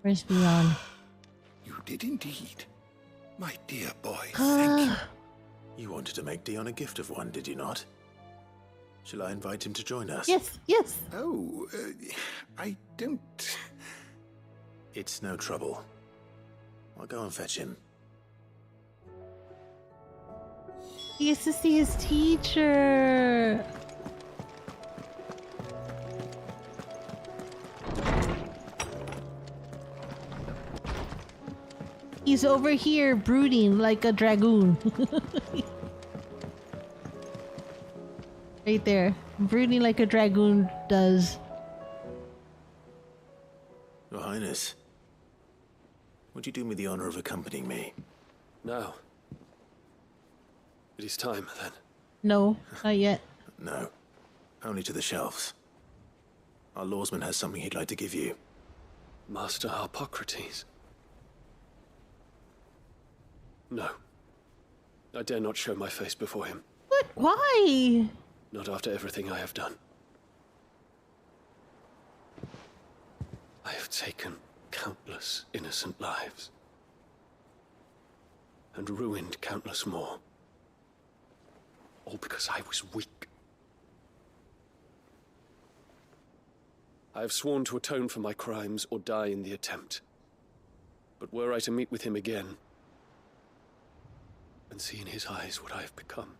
Where's Dion? You did indeed. My dear boy, thank you. You wanted to make Dion a gift of one, did you not? Shall I invite him to join us? Yes, yes. Oh, I don't... It's no trouble. I'll go and fetch him. He used to see his teacher. He's over here brooding like a dragoon. Right there. Brooding like a dragoon does. Your Highness, would you do me the honor of accompanying me? No. It is time, then. No, not yet. No. Only to the shelves. Our lawsman has something he'd like to give you. Master Harpocrates. No. I dare not show my face before him. What? Why? Not after everything I have done. I have taken countless innocent lives. And ruined countless more. All because I was weak. I have sworn to atone for my crimes or die in the attempt. But were I to meet with him again, and see in his eyes what I have become,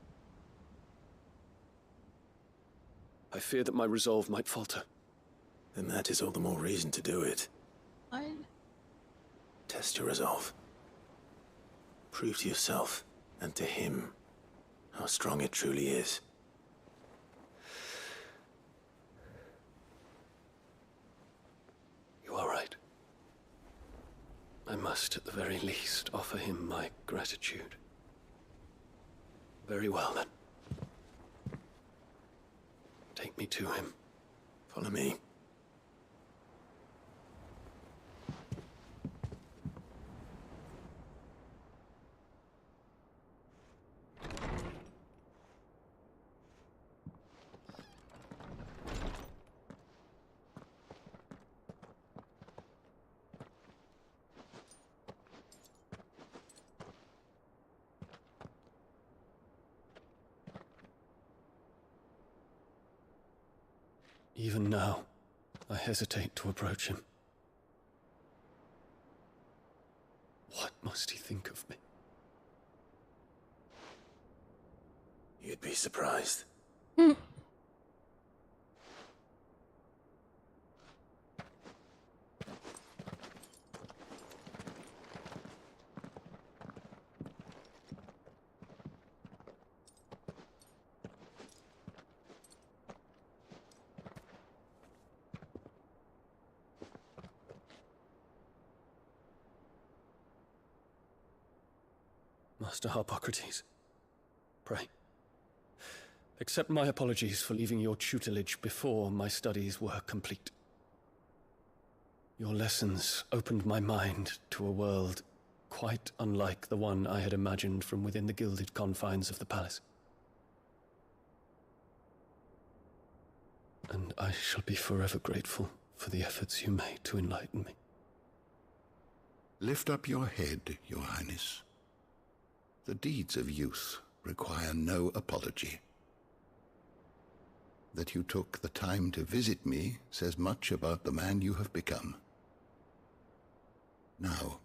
I fear that my resolve might falter. Then that is all the more reason to do it. Fine. Test your resolve. Prove to yourself, and to him, how strong it truly is. You are right. I must, at the very least, offer him my gratitude. Very well, then. Take me to him. Follow me. Even now, I hesitate to approach him. What must he think of me? You'd be surprised. Master Harpocrates, pray, accept my apologies for leaving your tutelage before my studies were complete. Your lessons opened my mind to a world quite unlike the one I had imagined from within the gilded confines of the palace. And I shall be forever grateful for the efforts you made to enlighten me. Lift up your head, Your Highness. The deeds of youth require no apology. That you took the time to visit me says much about the man you have become. Now,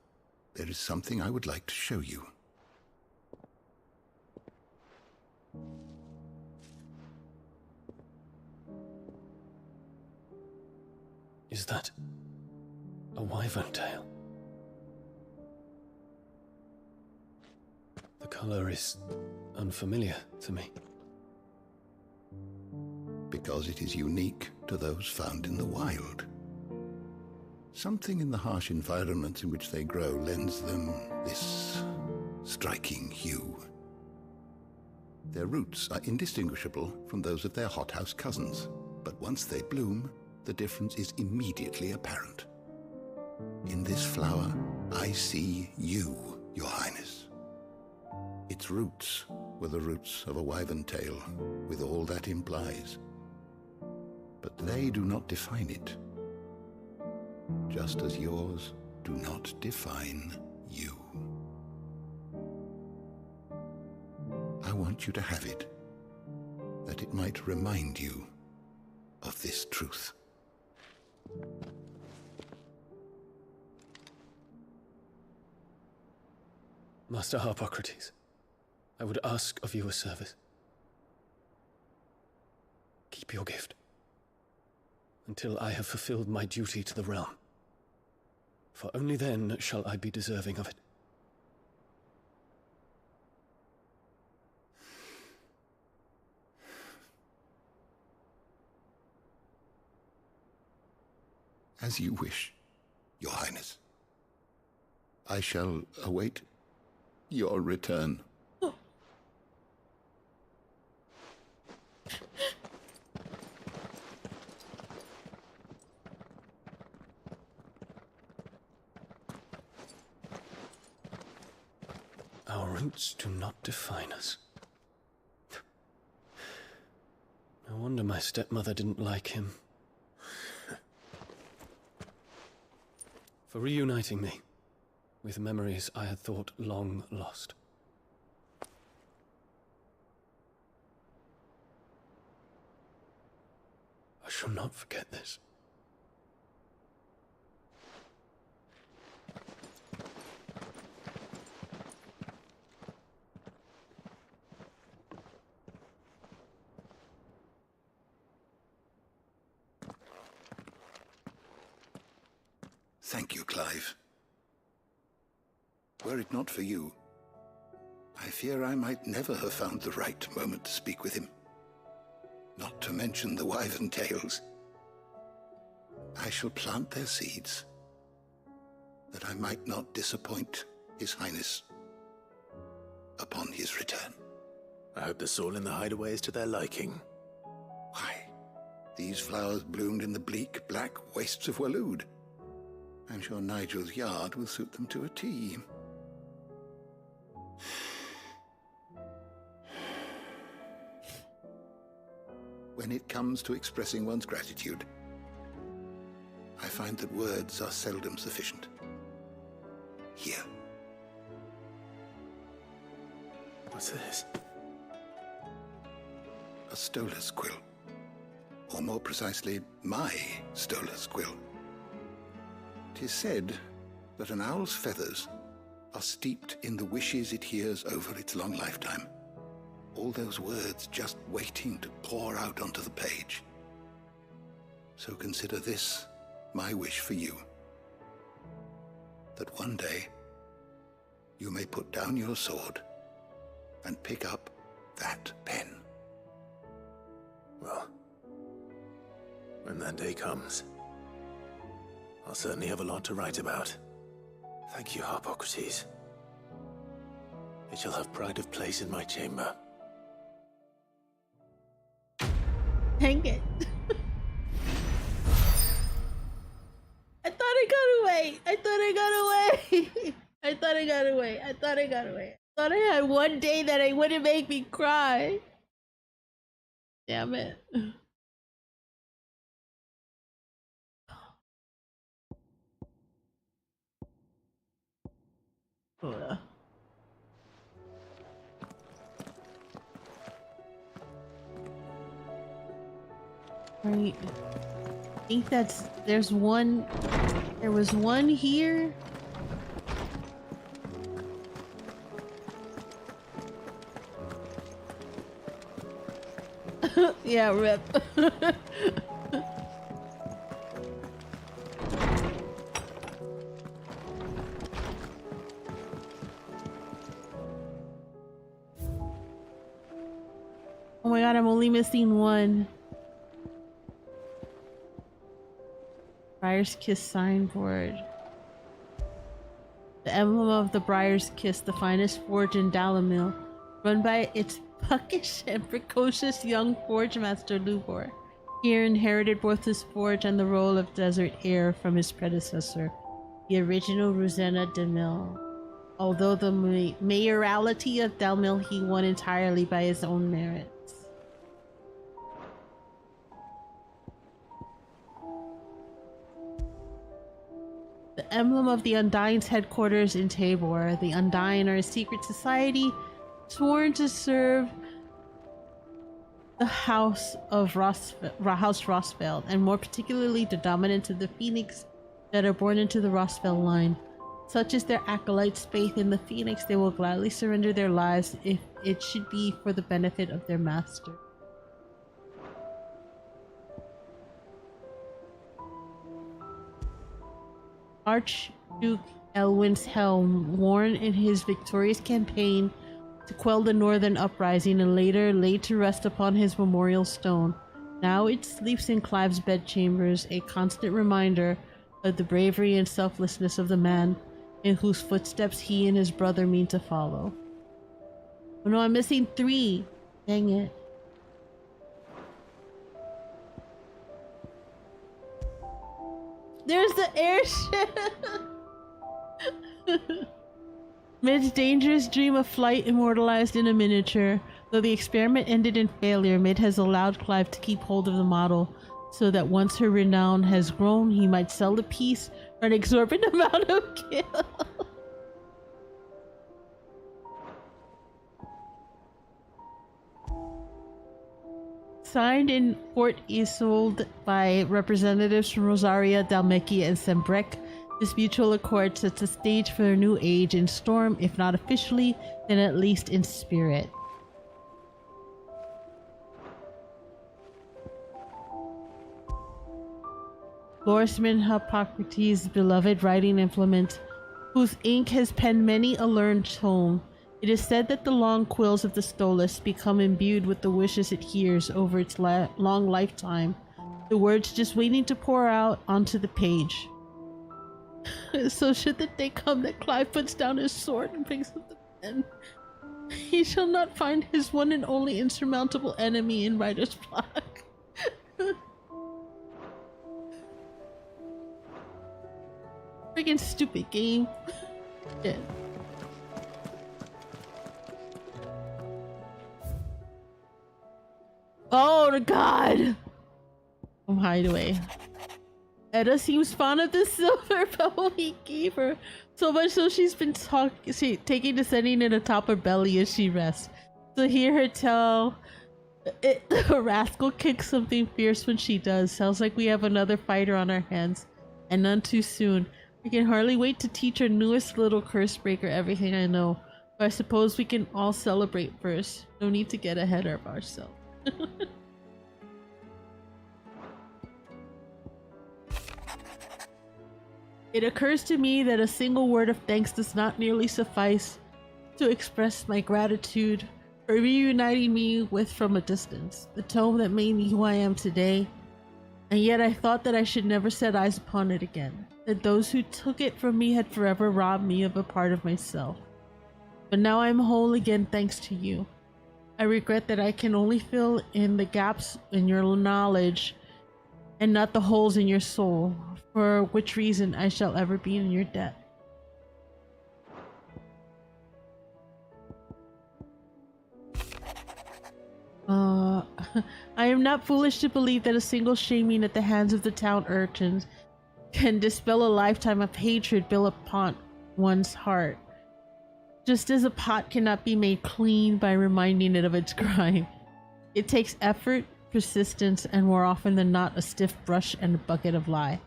there is something I would like to show you. Is that a wyvern tail? The color is unfamiliar to me. Because it is unique to those found in the wild. Something in the harsh environments in which they grow lends them this striking hue. Their roots are indistinguishable from those of their hothouse cousins, but once they bloom, the difference is immediately apparent. In this flower, I see you, Your Highness. Its roots were the roots of a wyvern tail, with all that implies. But they do not define it, just as yours do not define you. I want you to have it, that it might remind you of this truth. Master Harpocrates, I would ask of you a service. Keep your gift until I have fulfilled my duty to the realm, for only then shall I be deserving of it. As you wish, Your Highness. I shall await your return. Our roots do not define us. No wonder my stepmother didn't like him. For reuniting me with memories I had thought long lost. I shall not forget this. Thank you, Clive. Were it not for you, I fear I might never have found the right moment to speak with him. Not to mention the wyvern tales. I shall plant their seeds, that I might not disappoint His Highness upon his return. I hope the soil in the hideaway is to their liking. Why, these flowers bloomed in the bleak, black wastes of Waloed. I'm sure Nigel's yard will suit them to a T. When it comes to expressing one's gratitude, I find that words are seldom sufficient. Here. What's this? A stoler's quill. Or more precisely, my stoler's quill. 'Tis said that an owl's feathers are steeped in the wishes it hears over its long lifetime. All those words just waiting to pour out onto the page. So consider this my wish for you. That one day you may put down your sword and pick up that pen. Well, when that day comes, I'll certainly have a lot to write about. Thank you, Harpocrates. It shall have pride of place in my chamber. Dang it. I thought I got away. I thought I got away. I thought I got away. I thought I got away. I thought I had one day that it wouldn't make me cry. Damn it. Right. I think there was one here. Yeah, rip. Oh my god, I'm only missing one. Briar's Kiss signboard. The emblem of the Briar's Kiss, the finest forge in Dalamil, run by its puckish and precocious young forge master Lubor. He inherited both his forge and the role of desert heir from his predecessor, the original Rosanna Demil. Although the mayoralty of Dalmil he won entirely by his own merits. The emblem of the Undying's headquarters in Tabor. The Undying are a secret society sworn to serve the House of Rosfeld, and more particularly the dominant of the Phoenix that are born into the Rosfeld line. Such is their acolytes' faith in the Phoenix, they will gladly surrender their lives if it should be for the benefit of their master. Archduke Elwin's helm, worn in his victorious campaign to quell the northern uprising and later laid to rest upon his memorial stone. Now it sleeps in Clive's bedchambers, a constant reminder of the bravery and selflessness of the man in whose footsteps he and his brother mean to follow. Oh no, I'm missing 3. Dang it. There's the airship! Mid's dangerous dream of flight immortalized in a miniature. Though the experiment ended in failure, Mid has allowed Clive to keep hold of the model so that once her renown has grown, he might sell the piece for an exorbitant amount of gil. Signed in Port Isolde by representatives from Rosaria, Dalmecchia, and Sembrec, this mutual accord sets the stage for a new age in storm, if not officially, then at least in spirit. Lorisman Hippocrates' beloved writing implement, whose ink has penned many a learned tome. It is said that the long quills of the stolus become imbued with the wishes it hears over its long lifetime, the words just waiting to pour out onto the page. So should the day come that Clive puts down his sword and picks up the pen, he shall not find his one and only insurmountable enemy in writer's block. Freaking stupid game. Yeah. Oh god! From Hideaway. Edda seems fond of the silver pebble he gave her, so much so she's been taking to setting it atop her belly as she rests. To hear her tell it, the rascal kicks something fierce when she does. Sounds like we have another fighter on our hands, and none too soon. I can hardly wait to teach our newest little curse breaker everything I know, but I suppose we can all celebrate first. No need to get ahead of ourselves. It occurs to me that a single word of thanks does not nearly suffice to express my gratitude for reuniting me with from a distance, the tome that made me who I am today, and yet I thought that I should never set eyes upon it again, that those who took it from me had forever robbed me of a part of myself. But now I am whole again thanks to you. I regret that I can only fill in the gaps in your knowledge and not the holes in your soul, for which reason I shall ever be in your debt. I am not foolish to believe that a single shaming at the hands of the town urchins can dispel a lifetime of hatred built upon one's heart. Just as a pot cannot be made clean by reminding it of its crime. It takes effort, persistence, and more often than not, a stiff brush and a bucket of lye.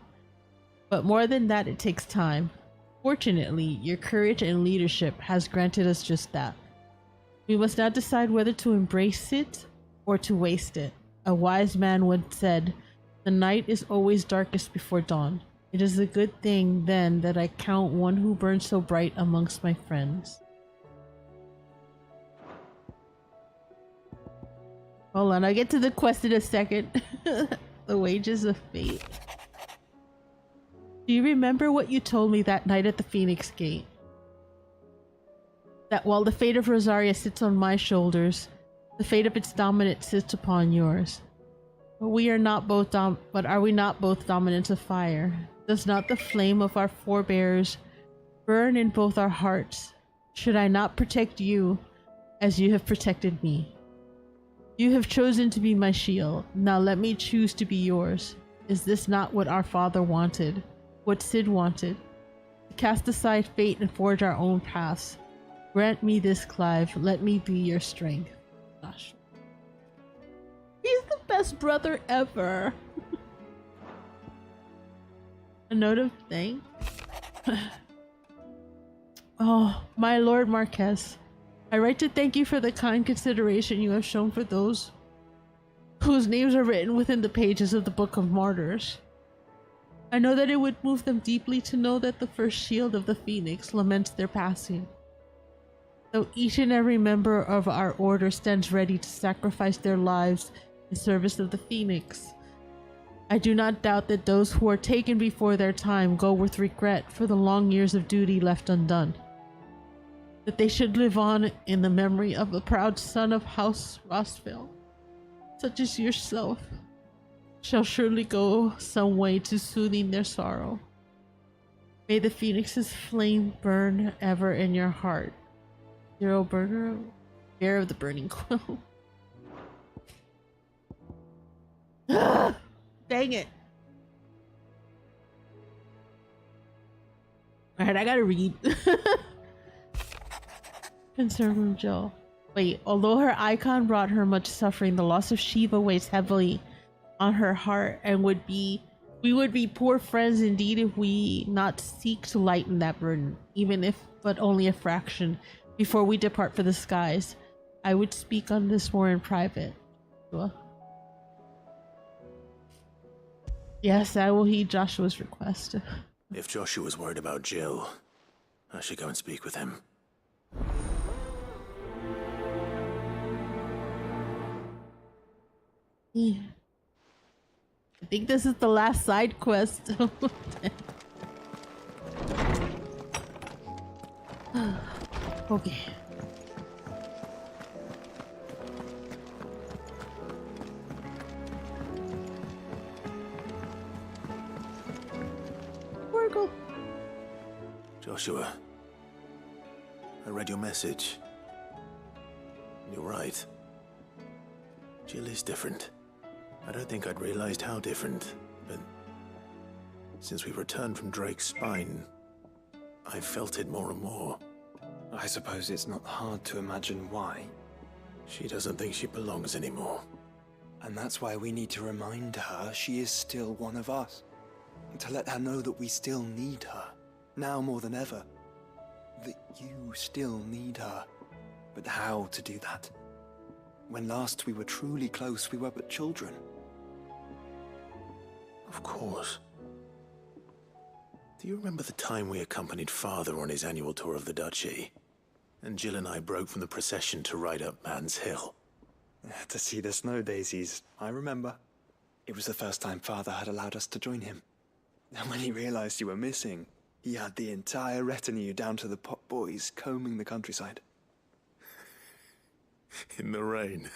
But more than that, it takes time. Fortunately, your courage and leadership has granted us just that. We must now decide whether to embrace it or to waste it. A wise man once said, "The night is always darkest before dawn." It is a good thing, then, that I count one who burns so bright amongst my friends. Hold on, I'll get to the quest in a second. The wages of fate. Do you remember what you told me that night at the Phoenix Gate? That while the fate of Rosaria sits on my shoulders, the fate of its dominant sits upon yours. But we are not both but are we not both dominants of fire? Does not the flame of our forebears burn in both our hearts? Should I not protect you as you have protected me? You have chosen to be my shield. Now let me choose to be yours. Is this not what our father wanted? What Sid wanted? To cast aside fate and forge our own paths. Grant me this, Clive. Let me be your strength. Gosh. He's the best brother ever. A note of thanks. Oh, my Lord Marquess. I write to thank you for the kind consideration you have shown for those whose names are written within the pages of the Book of Martyrs. I know that it would move them deeply to know that the first shield of the Phoenix laments their passing. Though each and every member of our order stands ready to sacrifice their lives in service of the Phoenix, I do not doubt that those who are taken before their time go with regret for the long years of duty left undone. That they should live on in the memory of a proud son of House Rossville, such as yourself, shall surely go some way to soothing their sorrow. May the Phoenix's flame burn ever in your heart. Zero Burner, Bear of the Burning Quill. Dang it. Alright, I gotta read. Concern from Jill. Wait, although her icon brought her much suffering, the loss of Shiva weighs heavily on her heart and we would be poor friends indeed if we not seek to lighten that burden, even if but only a fraction, before we depart for the skies. I would speak on this more in private. Yes, I will heed Joshua's request. If Joshua's worried about Jill, I should go and speak with him. I think this is the last side quest. Okay. Torgal. Joshua, I read your message. You're right. Jill is different. I don't think I'd realized how different, but since we returned from Drake's spine, I've felt it more and more. I suppose it's not hard to imagine why. She doesn't think she belongs anymore. And that's why we need to remind her she is still one of us. To let her know that we still need her, now more than ever. That you still need her. But how to do that? When last we were truly close, we were but children. Of course. Do you remember the time we accompanied Father on his annual tour of the Duchy? And Jill and I broke from the procession to ride up Man's Hill. To see the snow daisies, I remember. It was the first time Father had allowed us to join him. And when he realized you were missing, he had the entire retinue down to the pot boys combing the countryside. In the rain.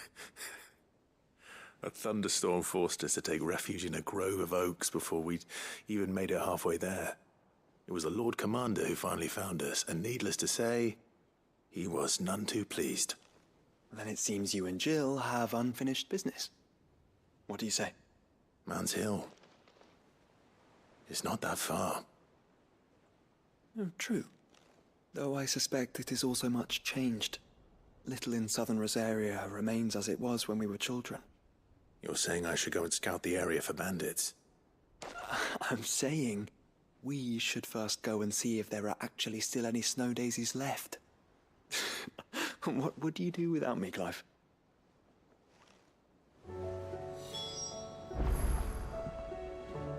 A thunderstorm forced us to take refuge in a grove of oaks before we'd even made it halfway there. It was the Lord Commander who finally found us, and needless to say, he was none too pleased. Then it seems you and Jill have unfinished business. What do you say? Man's Hill. It's not that far. Oh, true. Though I suspect it is also much changed. Little in southern Rosaria remains as it was when we were children. You're saying I should go and scout the area for bandits? I'm saying we should first go and see if there are actually still any snow daisies left. What would you do without me, Clive?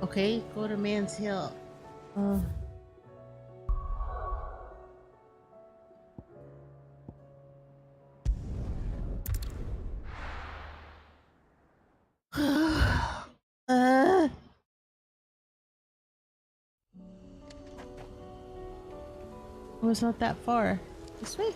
Okay, go to Man's Hill. Oh, it's not that far. This way?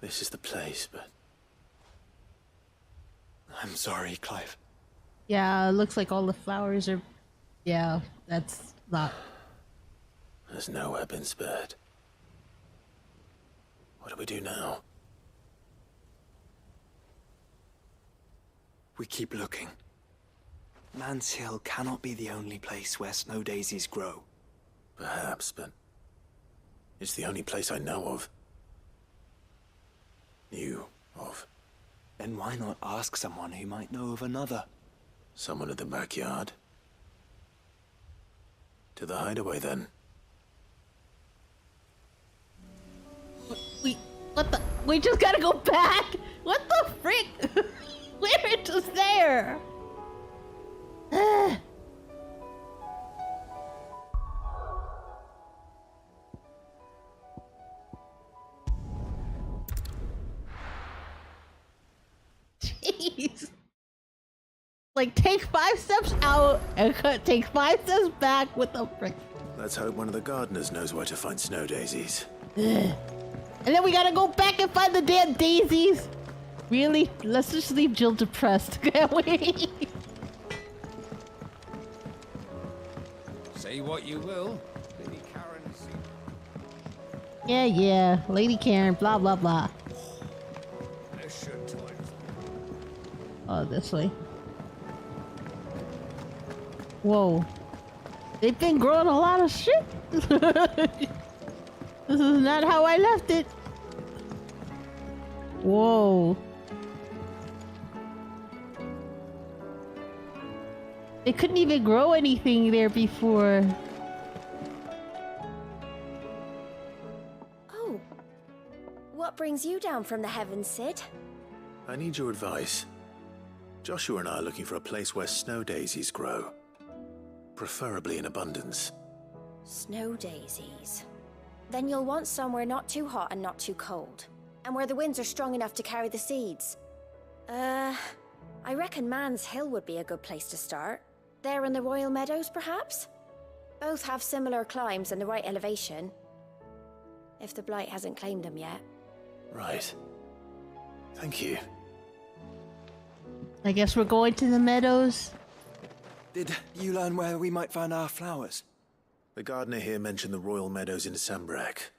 This is the place, but... I'm sorry, Clive. Yeah, it looks like all the flowers are... Yeah, that's not... There's nowhere been spared. What do we do now? We keep looking. Man's Hill cannot be the only place where snow daisies grow. Perhaps, but... it's the only place I know of. Knew of. Then why not ask someone who might know of another? Someone in the backyard? To the hideaway, then. What the? We just gotta go back? What the frick? We're just there. Jeez. Like, take 5 steps out and take 5 steps back. What the frick? Let's hope one of the gardeners knows where to find snow daisies. And then we gotta go back and find the damn daisies. Really? Let's just leave Jill depressed, can't we? Say what you will, Lady Karen's... Yeah, Lady Karen, blah, blah, blah. Oh, this way. Whoa. They've been growing a lot of shit. This is not how I left it. Whoa. They couldn't even grow anything there before. Oh. What brings you down from the heavens, Sid? I need your advice. Joshua and I are looking for a place where snow daisies grow. Preferably in abundance. Snow daisies. Then you'll want somewhere not too hot and not too cold. And where the winds are strong enough to carry the seeds. I reckon Man's Hill would be a good place to start. There in the Royal Meadows, perhaps? Both have similar climbs and the right elevation. If the Blight hasn't claimed them yet. Right. Thank you. I guess we're going to the meadows. Did you learn where we might find our flowers? The gardener here mentioned the Royal Meadows in Sambrak.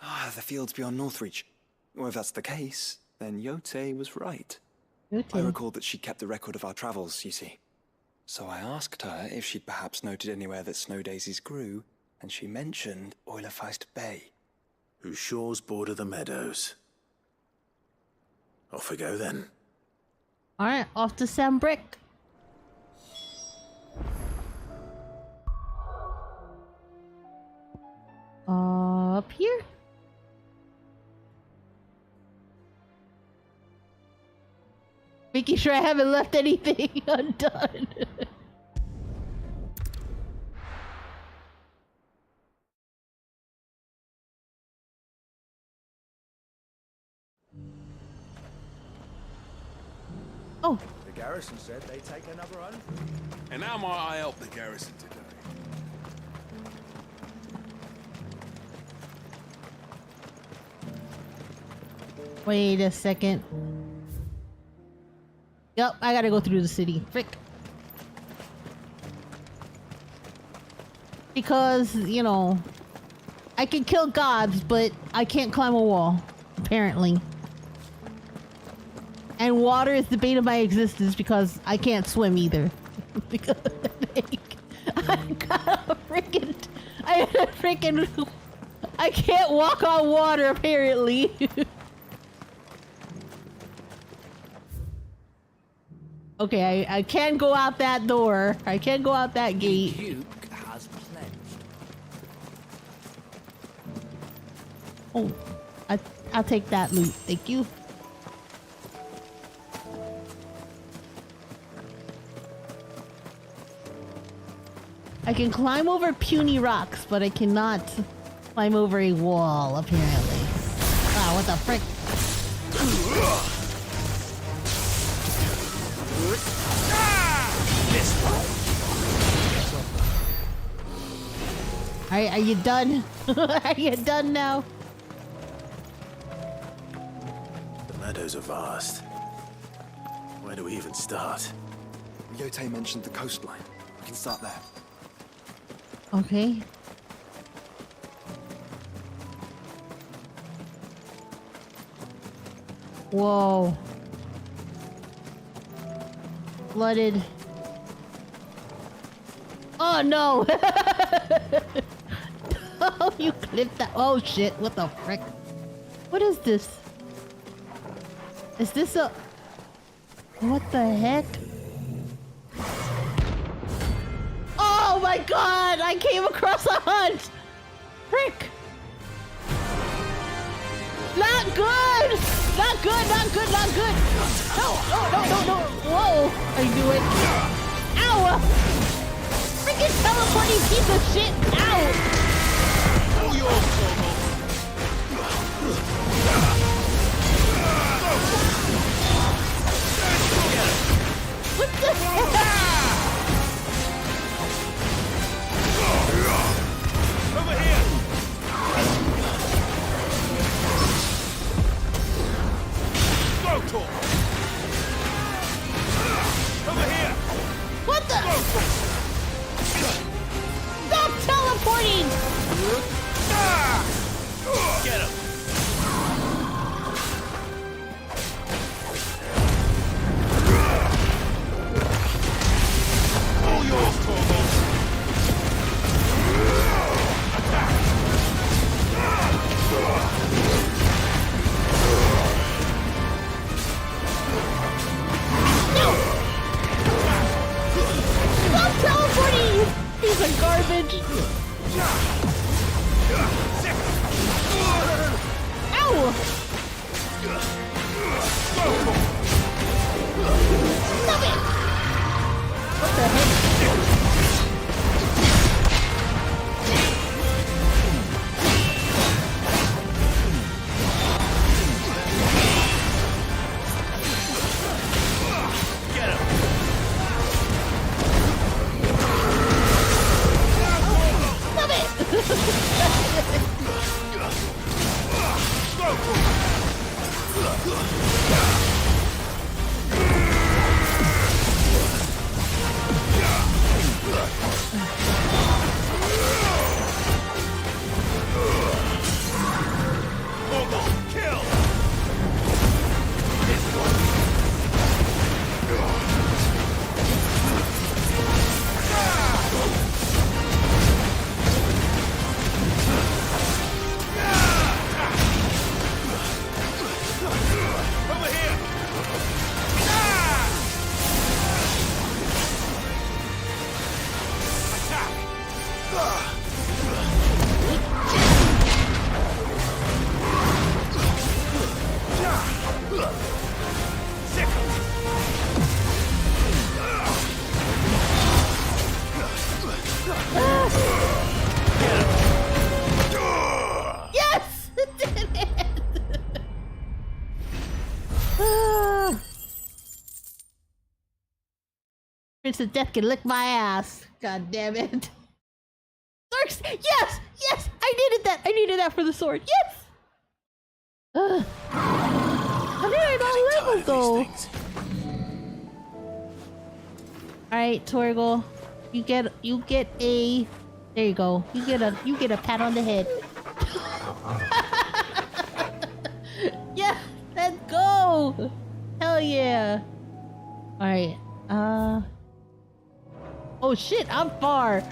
Ah, the fields beyond Northreach. Well, if that's the case, then Yote was right. I recalled that she kept a record of our travels, you see. So I asked her if she'd perhaps noted anywhere that snow daisies grew, and she mentioned Oilefeist Bay. Whose shores border the meadows. Off we go then. Alright, off to Sambrak. Up here? Making sure I haven't left anything undone. Oh. The garrison said they'd take another 100. And how might I help the garrison today? Wait a second. Yup, I gotta go through the city. Frick. Because, you know, I can kill gods, but I can't climb a wall, apparently. And water is the bane of my existence because I can't swim either. Because I can't walk on water apparently. Okay, I can go out that door. I can go out that gate. The Duke has pledged. Oh, I'll take that loot. Thank you. I can climb over puny rocks, but I cannot climb over a wall, apparently. Wow, what the frick? Are you done? Are you done now? The meadows are vast. Where do we even start? Yote mentioned the coastline. We can start there. Okay. Whoa. Flooded. Oh no! Oh, you clipped that. Oh shit, what the frick? What is this? Is this a... What the heck? Oh my god! I came across a hunt! Frick! Not good! Not good, not good, not good! No, no, no, no, no! Whoa! I knew it. Ow! Freaking teleporting piece of shit! Ow! All yours, Torgal. What the heck? Over here! Go, Torgal! Over here! What the? Stop teleporting! Get him! All yours, Torgal! Attack! No! Stop teleporting, you piece of garbage! Ow! Stop it! What the heck? Get him! Stop it! Kill! Over here! Attack! Yes! Did it! Ah. Prince of Death can lick my ass. God damn it. Darks! Yes! Yes! I needed that! I needed that for the sword. Yes! How did I not level though? Alright, Torgal. You get a... There you go. You get a pat on the head. Yeah! Let's go! Hell yeah! Alright, oh shit, I'm far!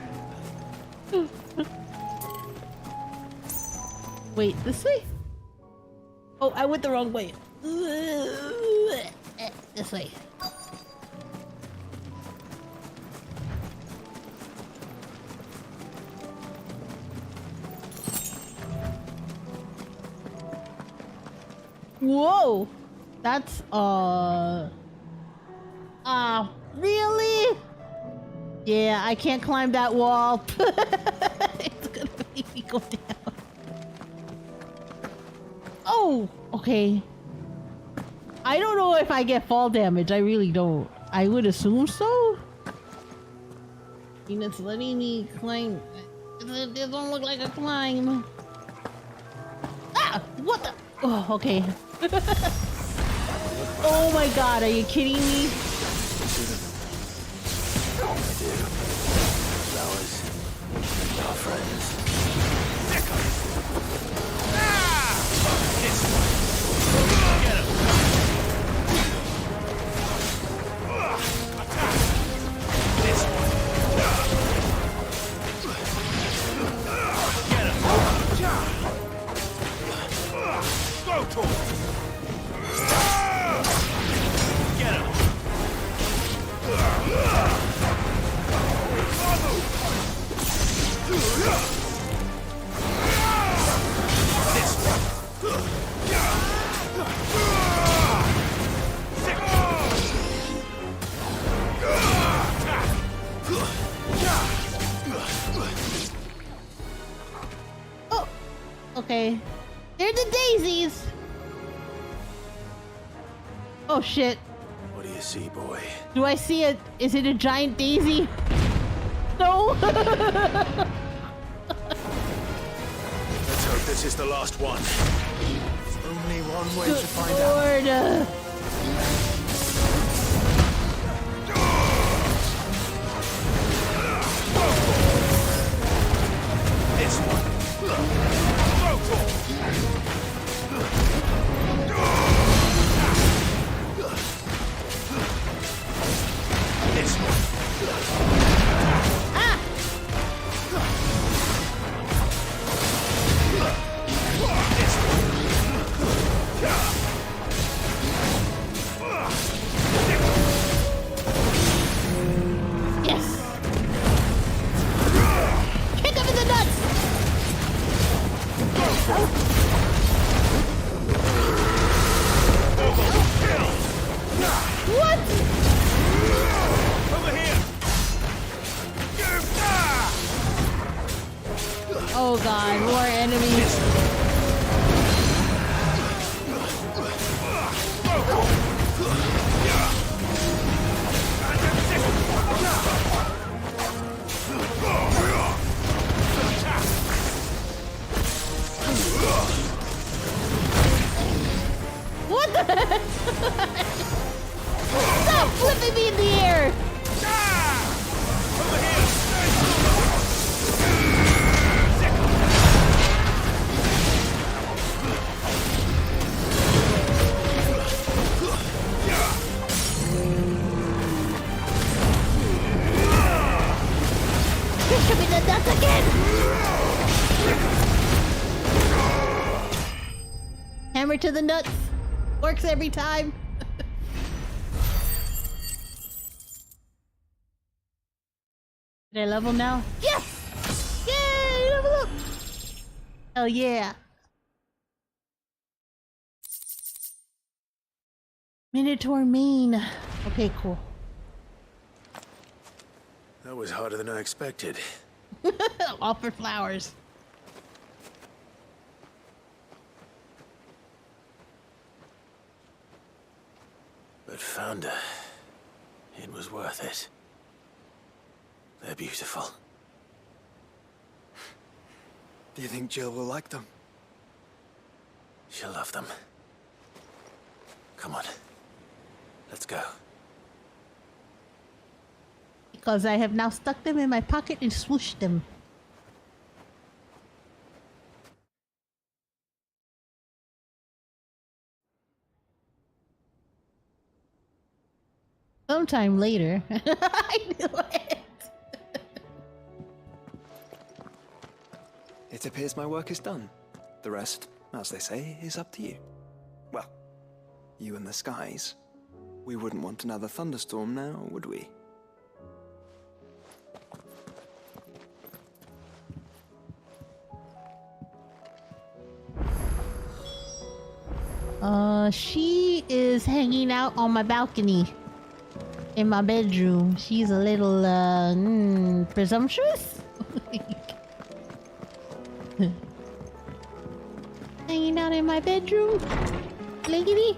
Wait, this way? Oh, I went the wrong way. This way. Whoa! That's, really? Yeah, I can't climb that wall. It's gonna make me go down. Oh, okay. I don't know if I get fall damage. I really don't. I would assume so. I mean, it's letting me climb. It doesn't look like a climb. Ah! What the? Oh, okay. Oh my god, are you kidding me? Flowers. Our friends. Get him! This one. Get him! Go to him! Get him! This one. Oh, okay. They're the daisies. Oh shit. What do you see, boy? Do I see it? Is it a giant daisy? No. Let's hope this is the last one. There's only one way Good to find Lord. out. This one. This one. Ah! This one. Yes. Kick him in the nuts. What? Over here. Oh god, more enemies. What the heck? Stop flipping me in the air! Over here. Kick him in the nuts again! Hammer to the nuts. Works every time. Did I level now? Yes! Yay! Level up! Hell yeah! Minotaur mane. Okay, cool. That was harder than I expected. All for flowers. But found her. It was worth it. They're beautiful. Do you think Jill will like them? She'll love them. Come on. Let's go. Because I have now stuck them in my pocket and swooshed them. Sometime later. I knew it. It appears my work is done. The rest, as they say, is up to you. Well, you and the skies. We wouldn't want another thunderstorm now, would we? She is hanging out on my balcony in my bedroom. She's a little, presumptuous? Hanging hanging out in my bedroom. Lady.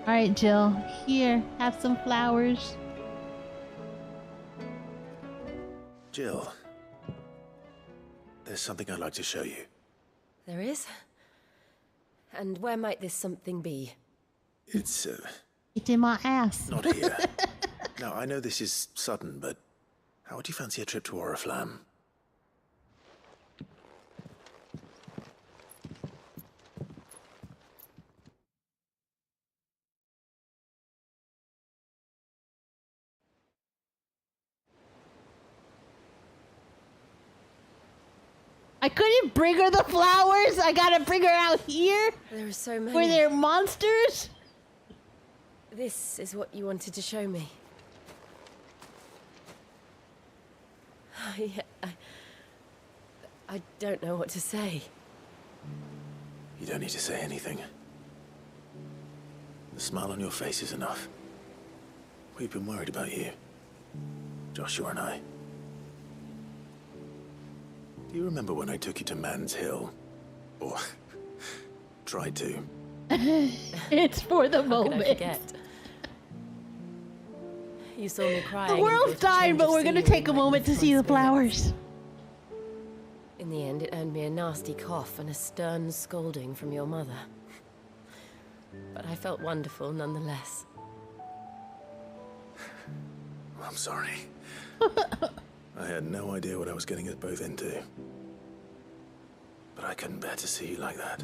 Alright, Jill. Here, have some flowers. Jill, there's something I'd like to show you. There is? And where might this something be? It's in my ass. not here. Now, I know this is sudden, but how would you fancy a trip to Oriflamme? I couldn't bring her the flowers. I gotta bring her out here. There are so many. Where they're monsters. This is what you wanted to show me. I don't know what to say. You don't need to say anything. The smile on your face is enough. We've been worried about you, Joshua and I. Do you remember when I took you to Man's Hill? Or tried to? It's for the moment. How could I forget? You saw me crying. The world's dying, but we're gonna take a moment to see the flowers. In the end, it earned me a nasty cough and a stern scolding from your mother. But I felt wonderful nonetheless. I'm sorry. I had no idea what I was getting us both into. But I couldn't bear to see you like that.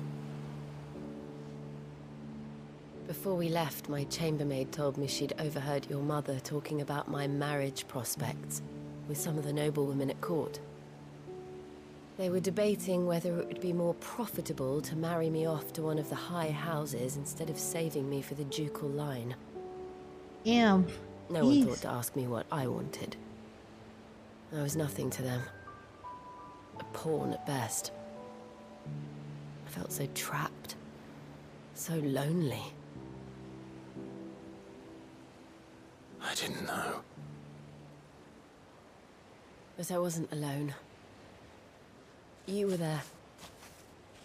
Before we left, my chambermaid told me she'd overheard your mother talking about my marriage prospects with some of the noblewomen at court. They were debating whether it would be more profitable to marry me off to one of the high houses instead of saving me for the ducal line. Damn. No one thought to ask me what I wanted. I was nothing to them. A pawn at best. I felt so trapped. So lonely. I didn't know. But I wasn't alone. You were there.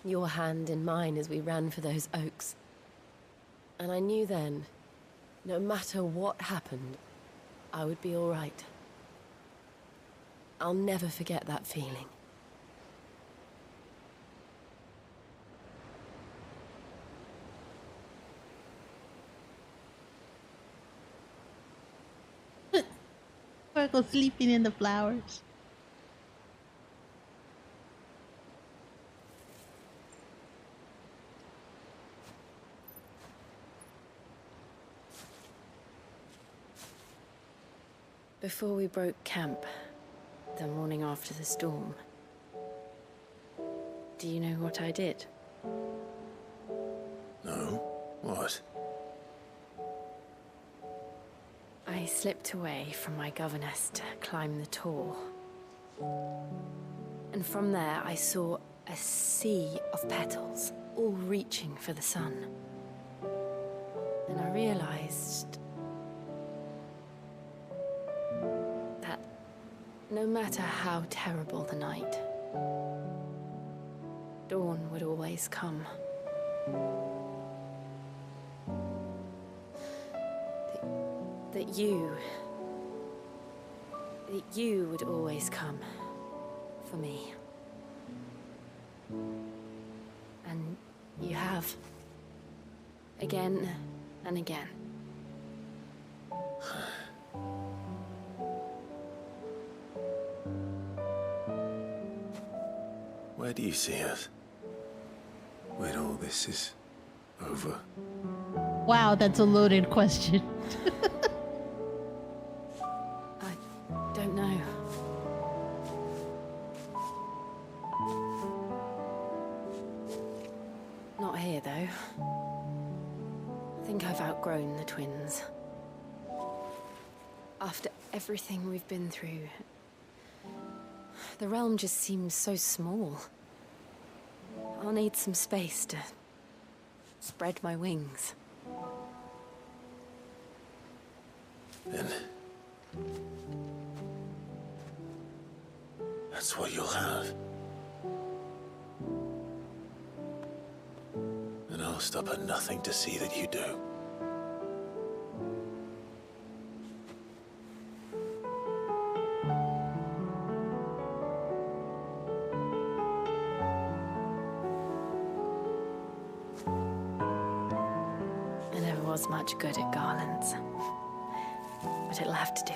Your hand in mine as we ran for those oaks. And I knew then, no matter what happened, I would be all right. I'll never forget that feeling. Torgal sleeping in the flowers. Before we broke camp, the morning after the storm, do you know what I did? No? What? I slipped away from my governess to climb the tor. And from there I saw a sea of petals, all reaching for the sun. And I realized that no matter how terrible the night, dawn would always come. That you would always come for me. And you have. Again and again. Where do you see us? When all this is over? Wow, that's a loaded question. I don't know. Not here, though. I think I've outgrown the twins. After everything we've been through, the realm just seems so small. I'll need some space to spread my wings. Then That's what you'll have. And I'll stop at nothing to see that you do. I never was much good at garlands, but it'll have to do.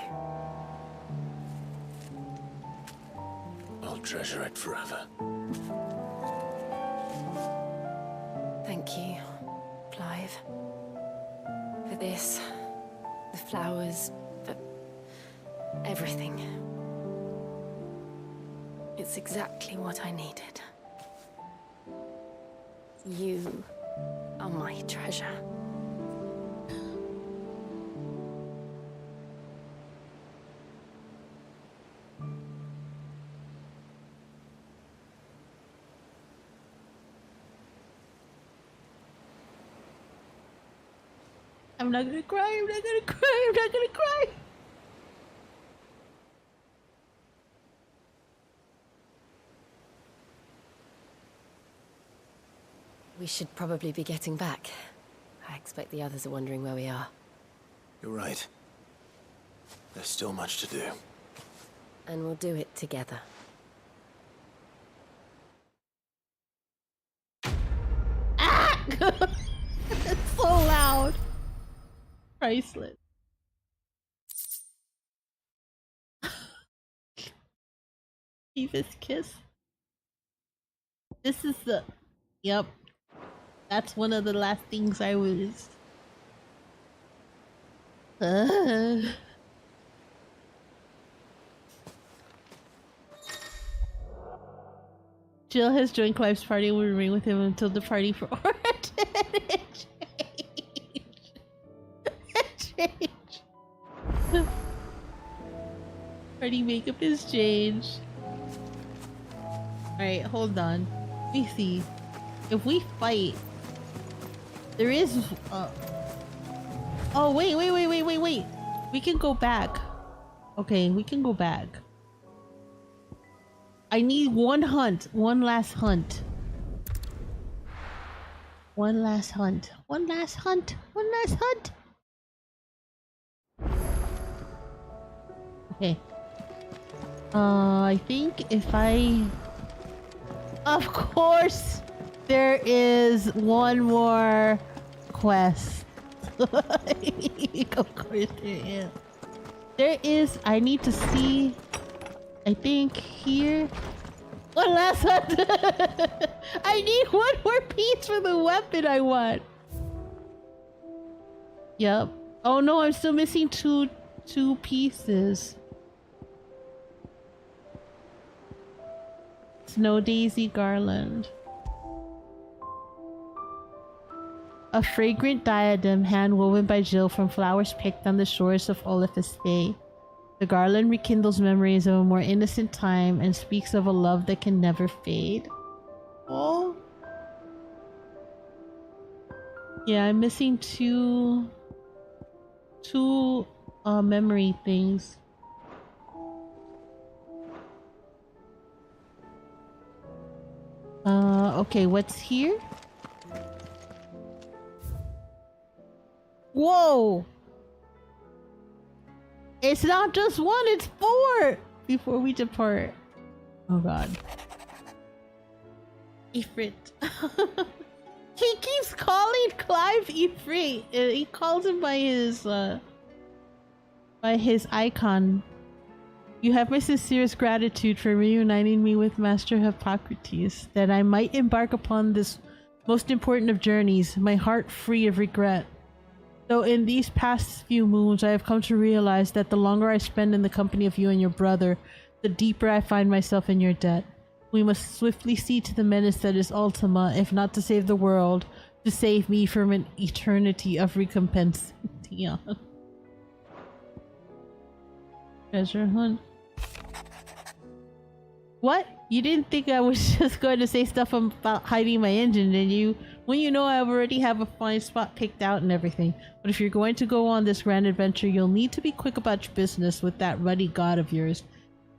I'll treasure it forever. Thank you, Clive. For this, the flowers, for everything. It's exactly what I needed. You are my treasure. I'm not gonna cry, I'm not gonna cry, I'm not gonna cry! We should probably be getting back. I expect the others are wondering where we are. You're right. There's still much to do. And we'll do it together. It's so loud. Priceless. Deepest kiss. This is the... Yep. That's one of the last things I was... Jill has joined Clive's party and will remain with him until the party for Origin. Party makeup has changed. Alright, hold on. Let me see. If we fight, there is... Oh, wait. We can go back. Okay, we can go back. I need one hunt. One last hunt. One last hunt. One last hunt. One last hunt. Okay. I think if I... Of course, there is one more quest. Of course there is. There is... I need to see... I think here... One last hunt! I need one more piece for the weapon I want. Yep. Oh no, I'm still missing two pieces. Snow Daisy Garland. A fragrant diadem hand woven by Jill from flowers picked on the shores of FFXVI. The garland rekindles memories of a more innocent time and speaks of a love that can never fade. Oh. Yeah, I'm missing two memory things. Okay, what's here? Whoa! It's not just one, it's 4! Before we depart. Oh god. Ifrit. He keeps calling Clive Ifrit. He calls him by his icon. You have my sincerest gratitude for reuniting me with Master Hippocrates, that I might embark upon this most important of journeys, my heart free of regret. Though in these past few moons I have come to realize that the longer I spend in the company of you and your brother, the deeper I find myself in your debt. We must swiftly see to the menace that is Ultima, if not to save the world, to save me from an eternity of recompense. Yeah. Treasure hunt. What? You didn't think I was just going to say stuff about hiding my engine, did you? When you know I already have a fine spot picked out and everything. But if you're going to go on this grand adventure, you'll need to be quick about your business with that ruddy god of yours.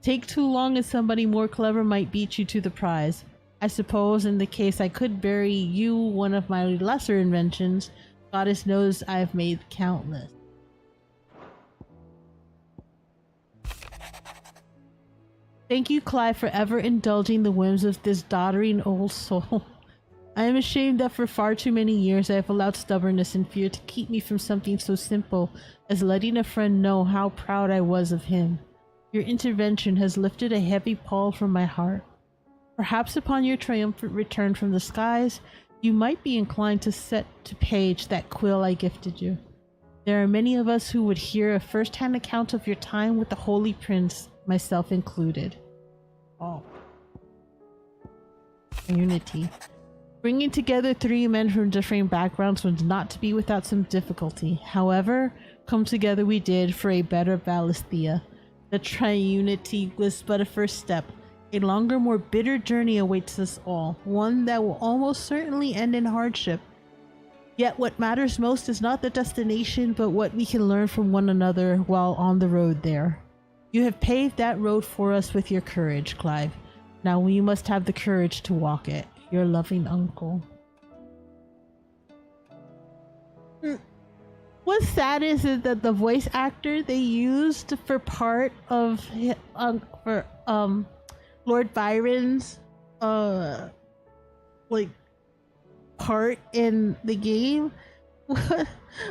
Take too long and somebody more clever might beat you to the prize. I suppose in the case I could bury you one of my lesser inventions. Goddess knows I have made countless. Thank you, Clive, for ever indulging the whims of this doddering old soul. I am ashamed that for far too many years I have allowed stubbornness and fear to keep me from something so simple as letting a friend know how proud I was of him. Your intervention has lifted a heavy pall from my heart. Perhaps upon your triumphant return from the skies, you might be inclined to set to page that quill I gifted you. There are many of us who would hear a first-hand account of your time with the Holy Prince, myself included. Oh. Unity. Bringing together three men from differing backgrounds was not to be without some difficulty. However, come together we did for a better Valisthea. The triunity was but a first step. A longer, more bitter journey awaits us all, one that will almost certainly end in hardship. Yet what matters most is not the destination, but what we can learn from one another while on the road there. You have paved that road for us with your courage, Clive. Now we must have the courage to walk it. Your loving uncle. What's sad is that the voice actor they used for part of Lord Byron's like part in the game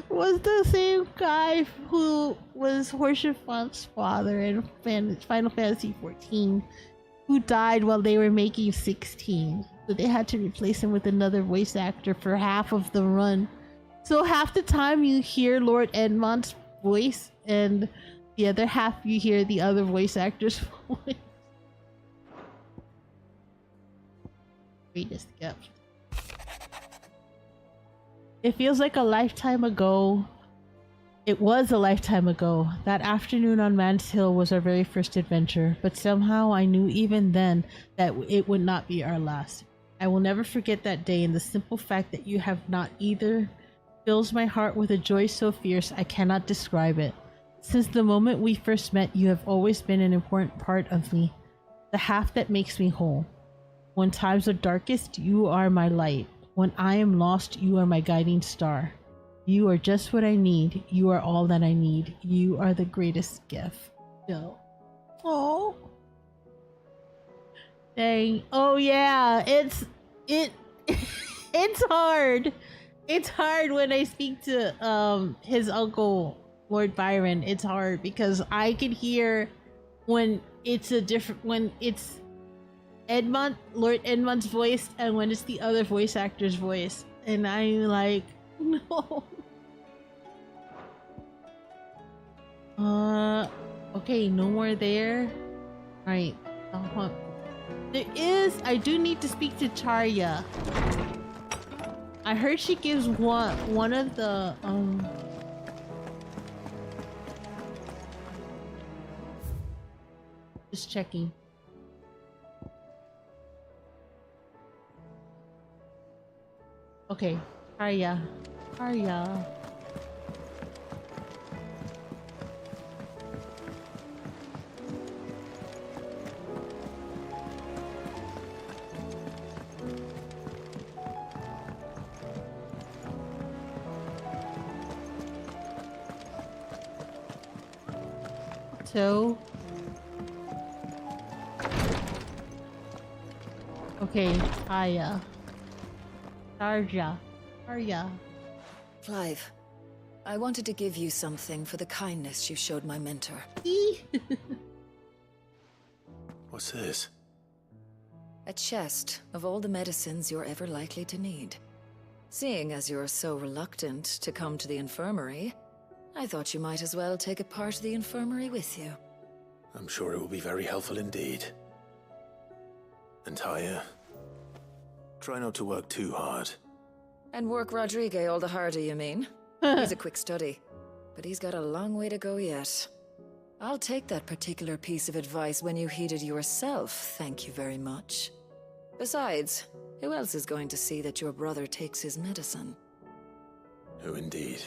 was the same guy who was Horshafont's father in Final Fantasy XIV, who died while they were making 16. So they had to replace him with another voice actor for half of the run. So half the time you hear Lord Edmond's voice, and the other half you hear the other voice actor's voice. Greatest gift. It feels like a lifetime ago. It was a lifetime ago. That afternoon on Man's Hill was our very first adventure, but somehow I knew even then that it would not be our last. I will never forget that day, and the simple fact that you have not either fills my heart with a joy so fierce I cannot describe it. Since the moment we first met, you have always been an important part of me, the half that makes me whole. When times are darkest, you are my light. When I am lost, you are my guiding star. You are just what I need. You are all that I need. You are the greatest gift. No. Oh. Dang. Oh yeah. It's hard. It's hard when I speak to his uncle Lord Byron. It's hard because I can hear when it's Lord Edmond's voice and when it's the other voice actor's voice, and I'm like, no. Okay, no more there. Right. I do need to speak to Charya. I heard she gives one of the just checking. Okay, Charya. So, okay, Charya. Clive, I wanted to give you something for the kindness you showed my mentor. What's this? A chest of all the medicines you're ever likely to need. Seeing as you're so reluctant to come to the infirmary, I thought you might as well take a part of the infirmary with you. I'm sure it will be very helpful indeed. And Taya, try not to work too hard. And work Rodrigue all the harder, you mean? He's a quick study, but he's got a long way to go yet. I'll take that particular piece of advice when you heed it yourself, thank you very much. Besides, who else is going to see that your brother takes his medicine? Who indeed?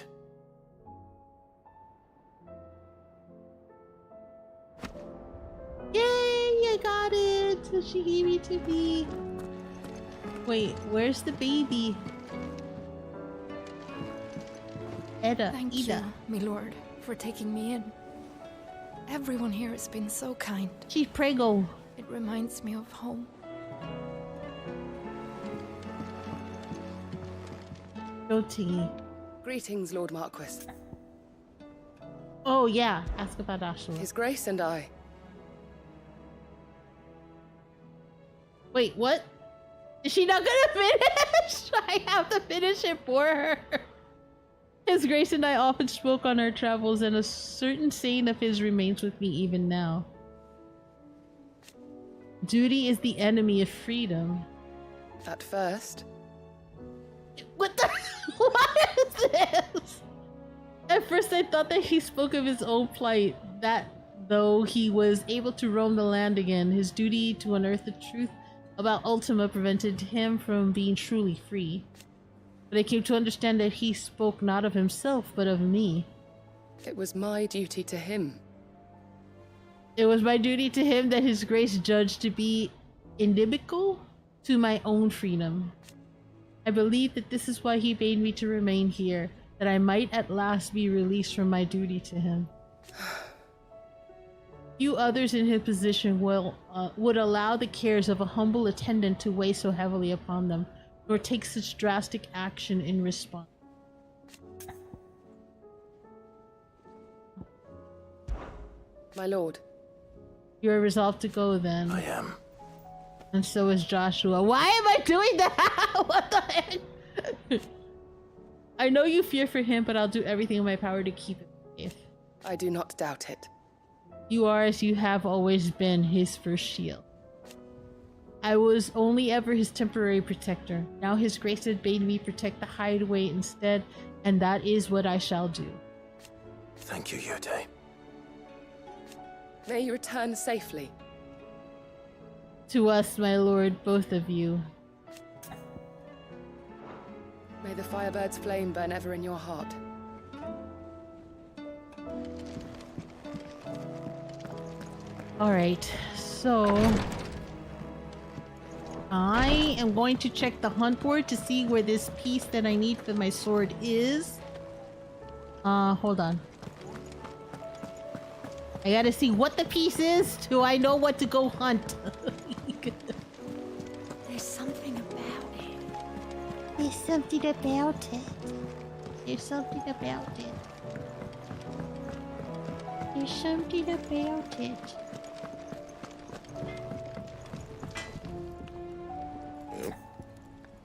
Yay! got it! She gave it to me. Wait, where's the baby? Thank you, my lord, for taking me in. Everyone here has been so kind. She's prego. It reminds me of home. Goatee. Greetings, Lord Marquis. Oh yeah, ask about Ashla. His Grace and I. Wait, what? Is she not gonna finish? I have to finish it for her. His Grace and I often spoke on our travels, and a certain saying of his remains with me even now. Duty is the enemy of freedom. At first. What the? What is this? At first I thought that he spoke of his own plight, that though he was able to roam the land again, his duty to unearth the truth about Ultima prevented him from being truly free. But I came to understand that he spoke not of himself, but of me. It was my duty to him. It was my duty to him that his Grace judged to be inimical to my own freedom. I believe that this is why he bade me to remain here, that I might at last be released from my duty to him. Few others in his position would allow the cares of a humble attendant to weigh so heavily upon them, nor take such drastic action in response. My lord. You are resolved to go then. I am. And so is Joshua. Why am I doing that? What the heck? I know you fear for him, but I'll do everything in my power to keep him safe. I do not doubt it. You are, as you have always been, his first shield. I was only ever his temporary protector. Now his Grace has bade me protect the hideaway instead, and that is what I shall do. Thank you, Yute. May you return safely. To us, my lord, both of you. May the Firebird's flame burn ever in your heart. Alright, so I am going to check the hunt board to see where this piece that I need for my sword is. Hold on. I gotta see what the piece is so I know what to go hunt. There's something about it. There's something about it. There's something about it. There's something about it.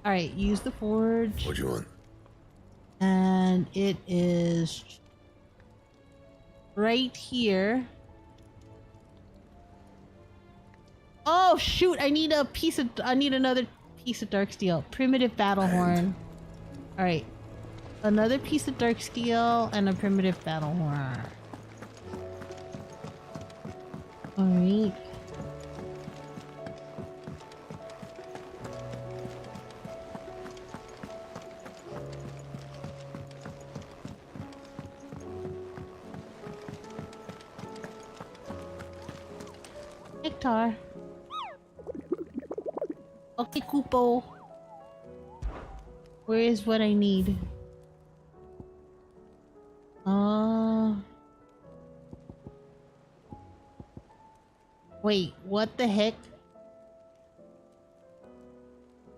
Alright, use the forge. What do you want? And it is right here. Oh shoot, I need another piece of dark steel. Primitive battle horn. Alright. Another piece of dark steel and a primitive battle horn. Alright. Hector. Okay, Kupo. Where is what I need? Wait, what the heck?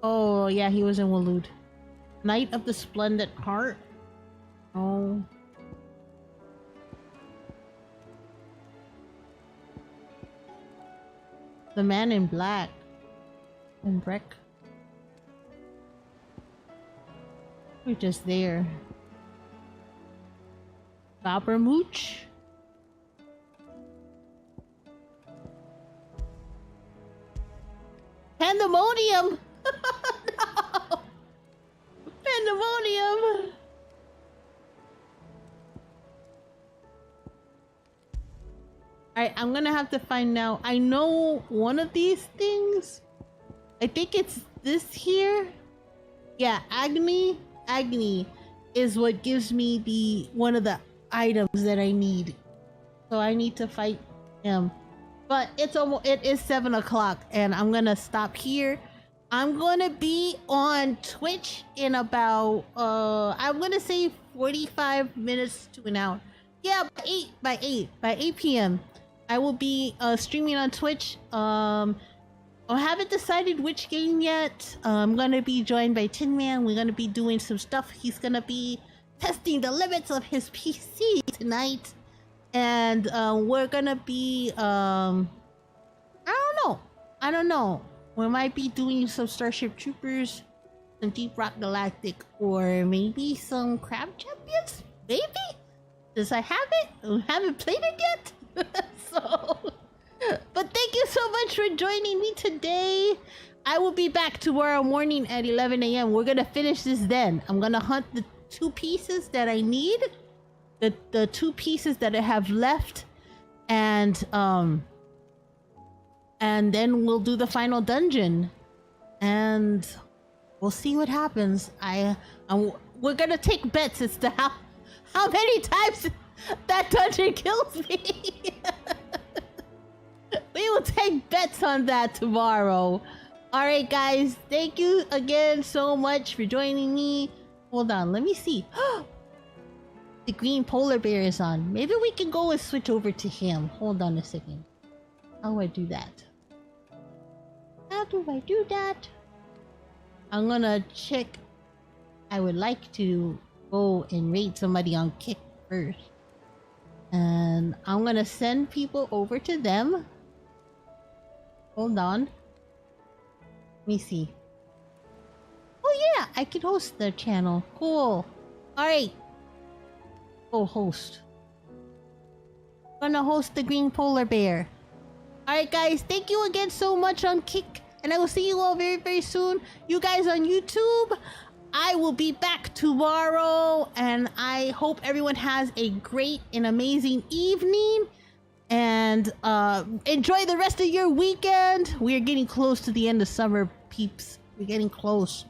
Oh, yeah, he was in Waloed. Knight of the Splendid Heart? Oh. The man in black. And Breck. We're just there. Babermooch? Pandemonium! No! Pandemonium! Alright, I'm gonna have to find now. I know one of these things. I think it's this here. Yeah, Agni. Agni is what gives me the one of the items that I need. So I need to fight him. But it is 7 o'clock, and I'm gonna stop here. I'm gonna be on Twitch in about I'm gonna say 45 minutes to an hour. Yeah, by 8 p.m. I will be streaming on Twitch. I haven't decided which game yet. I'm gonna be joined by Tin Man. We're gonna be doing some stuff. He's gonna be testing the limits of his PC tonight, and we're gonna be I don't know. We might be doing some Starship Troopers, some Deep Rock Galactic, or maybe some Crab Champions? Maybe? Because I haven't played it yet. So, but thank you so much for joining me today. I will be back tomorrow morning at 11 a.m. We're gonna finish this then. I'm gonna hunt the 2 pieces that I need, the 2 pieces that I have left, and then we'll do the final dungeon, and we'll see what happens. We're gonna take bets as to how many times that dungeon kills me. We will take bets on that tomorrow. All right, guys. Thank you again so much for joining me. Hold on, let me see. The green polar bear is on. Maybe we can go and switch over to him. Hold on a second. How do I do that? How do I do that? I'm gonna check. I would like to go and rate somebody on Kick first. And I'm gonna send people over to them. Hold on. Let me see. Oh yeah, I can host their channel. Cool. Alright. Go host. Gonna host the green polar bear. Alright guys, thank you again so much on Kick. And I will see you all very, very soon. You guys on YouTube, I will be back tomorrow. And I hope everyone has a great and amazing evening. And enjoy the rest of your weekend. We are getting close to the end of summer, peeps. We're getting close.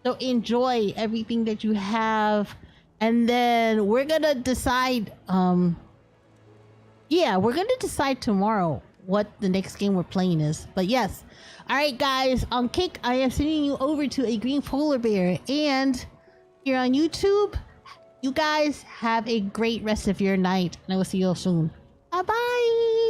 So enjoy everything that you have. And then we're gonna decide, yeah, we're gonna decide tomorrow what the next game we're playing is. But yes. Alright guys, on Kick, I am sending you over to a green polar bear. And here on YouTube, you guys have a great rest of your night. And I will see you all soon. Bye-bye!